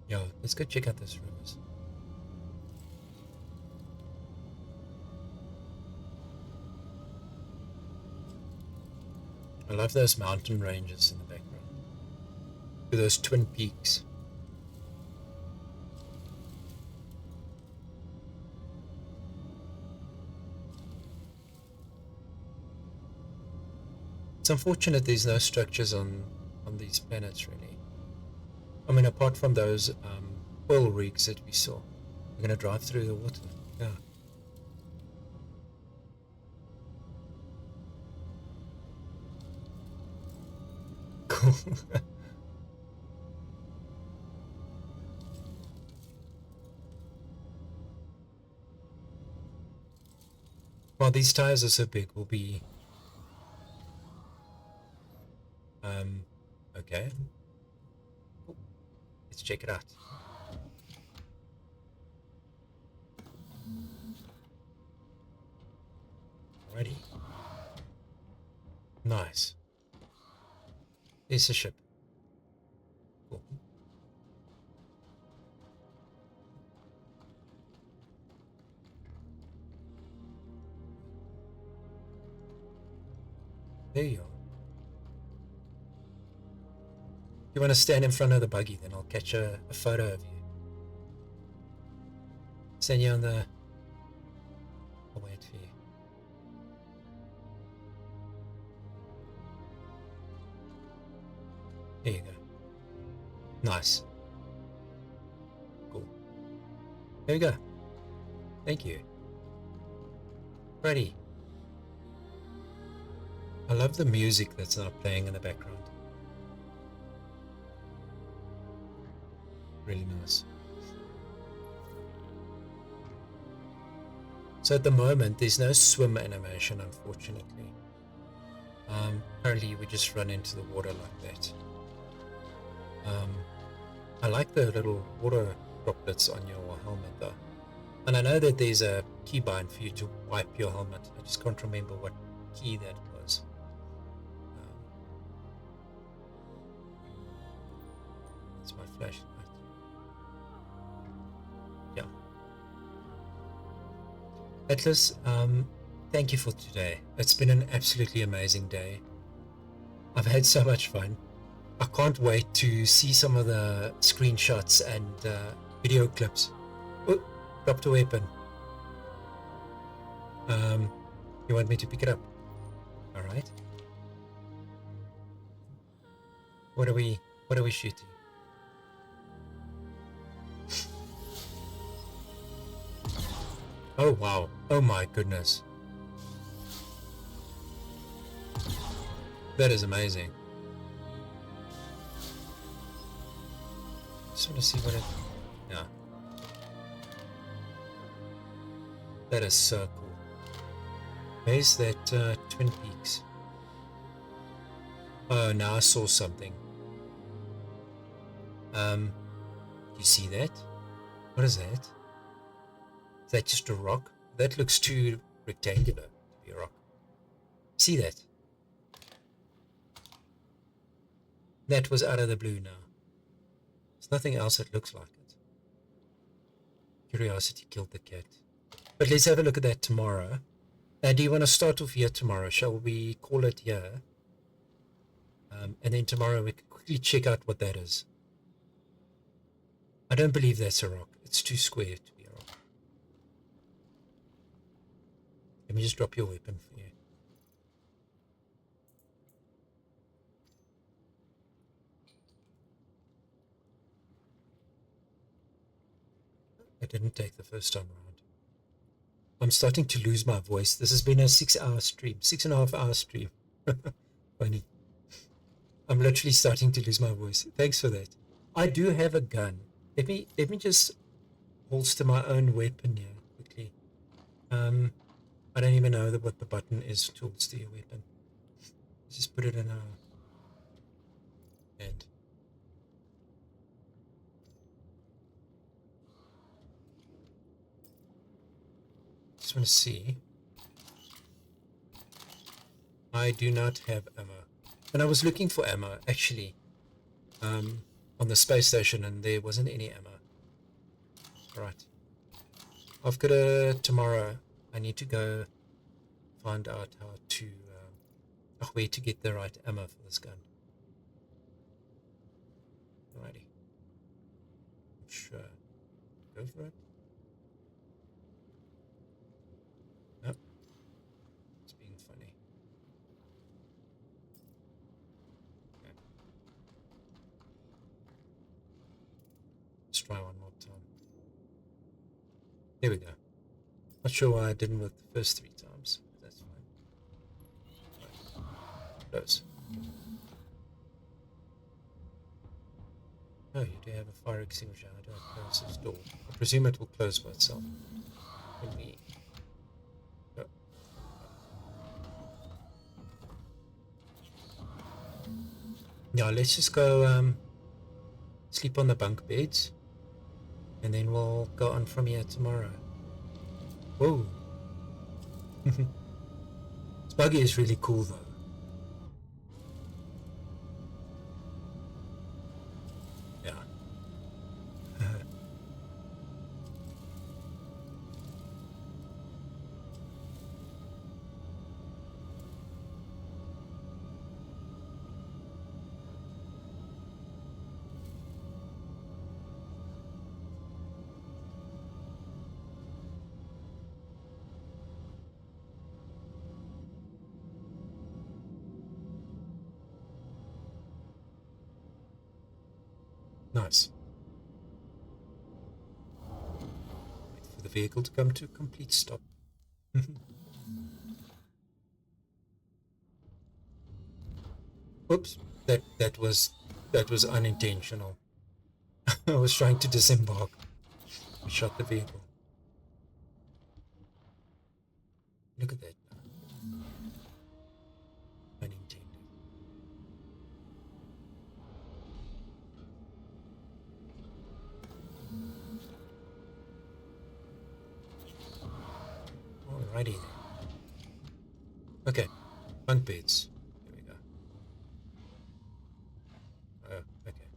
Yo, let's go check out those rivers. I love those mountain ranges in the background. With those twin peaks. It's unfortunate there's no structures on these planets, really. I mean, apart from those oil rigs that we saw. We're going to drive through the water. Yeah. Cool. Well, these tires are so big, we'll be... okay. Let's check it out. Alrighty. Nice. It's a ship. Cool. There you are. You want to stand in front of the buggy, then I'll catch a photo of you. Send you on the... I'll wait for you. There you go. Nice. Cool. There we go. Thank you. Ready. I love the music that's now playing in the background. Really nice. So at the moment there's no swim animation, unfortunately. Apparently we just run into the water like that. I like the little water droplets on your helmet though. And I know that there's a keybind for you to wipe your helmet. I just can't remember what key that was. It's my flashlight. Yeah. Atlas, thank you for today. It's been an absolutely amazing day. I've had so much fun. I can't wait to see some of the screenshots and video clips. Oh, dropped a weapon. You want me to pick it up? All right. What are we shooting? Oh wow. Oh my goodness. That is amazing. Just want to see what it... Yeah. That is so cool. Where's that Twin Peaks? Oh, now I saw something. You see that? What is that? Is that just a rock? That looks too rectangular to be a rock. See that? That was out of the blue now. There's nothing else that looks like it. Curiosity killed the cat. But let's have a look at that tomorrow. Do you want to start off here tomorrow? Shall we call it here? And then tomorrow we can quickly check out what that is. I don't believe that's a rock. It's too square to be a rock. Let me just drop your weapon for you. I didn't take the first time around. I'm starting to lose my voice. This has been a 6-hour stream, 6.5-hour stream. Funny. I'm literally starting to lose my voice. Thanks for that. I do have a gun. Let me just holster my own weapon here quickly. I don't even know what the button is towards the weapon. Let's just put it in our hand. Just want to see. I do not have ammo. And I was looking for ammo, actually, on the space station, and there wasn't any ammo. Right. I've got tomorrow. I need to go find out how to, where to get the right ammo for this gun. Alrighty. Sure. Go for it. Nope. It's being funny. Okay. Let's try one more time. There we go. Not sure why I didn't work the first 3 times, but that's fine. Right. Close. Oh, you do have a fire extinguisher. How do I close this door? I presume it will close by itself. When we... Oh. Yeah, let's just go sleep on the bunk beds, and then we'll go on from here tomorrow. Whoa. This buggy is really cool though. Yeah. Nice. Wait for the vehicle to come to a complete stop. Oops, that was unintentional. I was trying to disembark. We shot the vehicle. Look at that. Unintended. Alrighty then. Okay, bunk beds. Here we go. Oh, okay.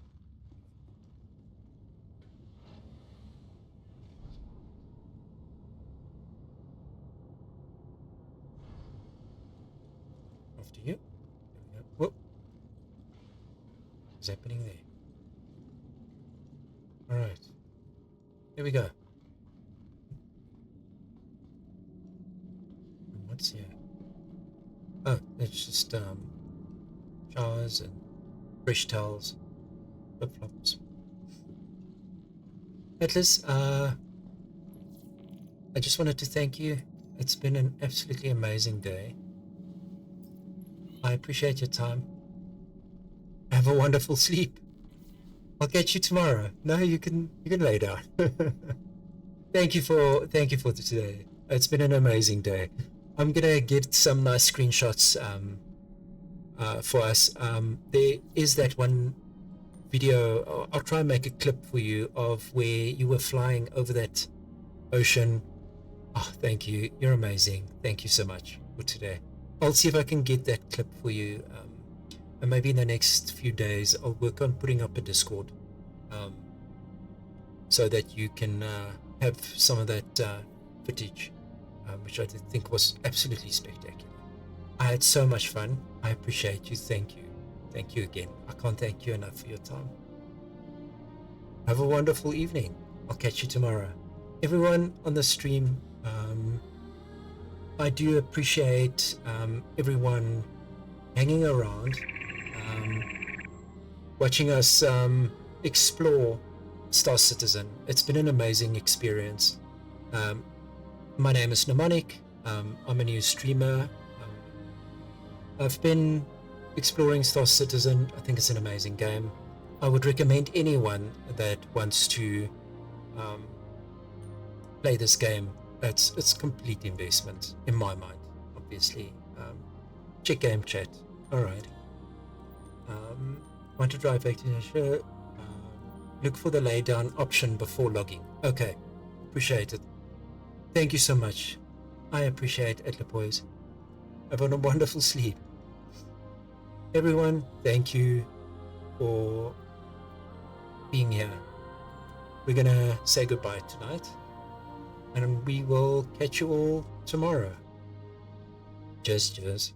After you. There we go. Whoop. What's happening there? Alright. Here we go. What's here? Oh, it's just showers and fresh towels, flip-flops. Atlas, I just wanted to thank you. It's been an absolutely amazing day. I appreciate your time. Have a wonderful sleep. I'll catch you tomorrow. No, you can lay down. Thank you for today. It's been an amazing day. I'm gonna get some nice screenshots for us. There is that one video. I'll try and make a clip for you of where you were flying over that ocean. Oh, thank you. You're amazing. Thank you so much for today. I'll see if I can get that clip for you. And maybe in the next few days, I'll work on putting up a Discord so that you can have some of that footage. Which I did think was absolutely spectacular. I had so much fun. I appreciate you. Thank you. Thank you again. I can't thank you enough for your time. Have a wonderful evening. I'll catch you tomorrow. Everyone on the stream, I do appreciate everyone hanging around, watching us explore Star Citizen. It's been an amazing experience. My name is Mnemonic. I'm a new streamer. I've been exploring Star Citizen. I think it's an amazing game. I would recommend anyone that wants to play this game it's complete investment in my mind, obviously. Check game chat. All right. Want to drive back to sure. Look for the lay down option before logging. Okay, appreciate it. Thank you so much. I appreciate it, boys. Have a wonderful sleep. Everyone, thank you for being here. We're gonna say goodbye tonight, and we will catch you all tomorrow. Cheers.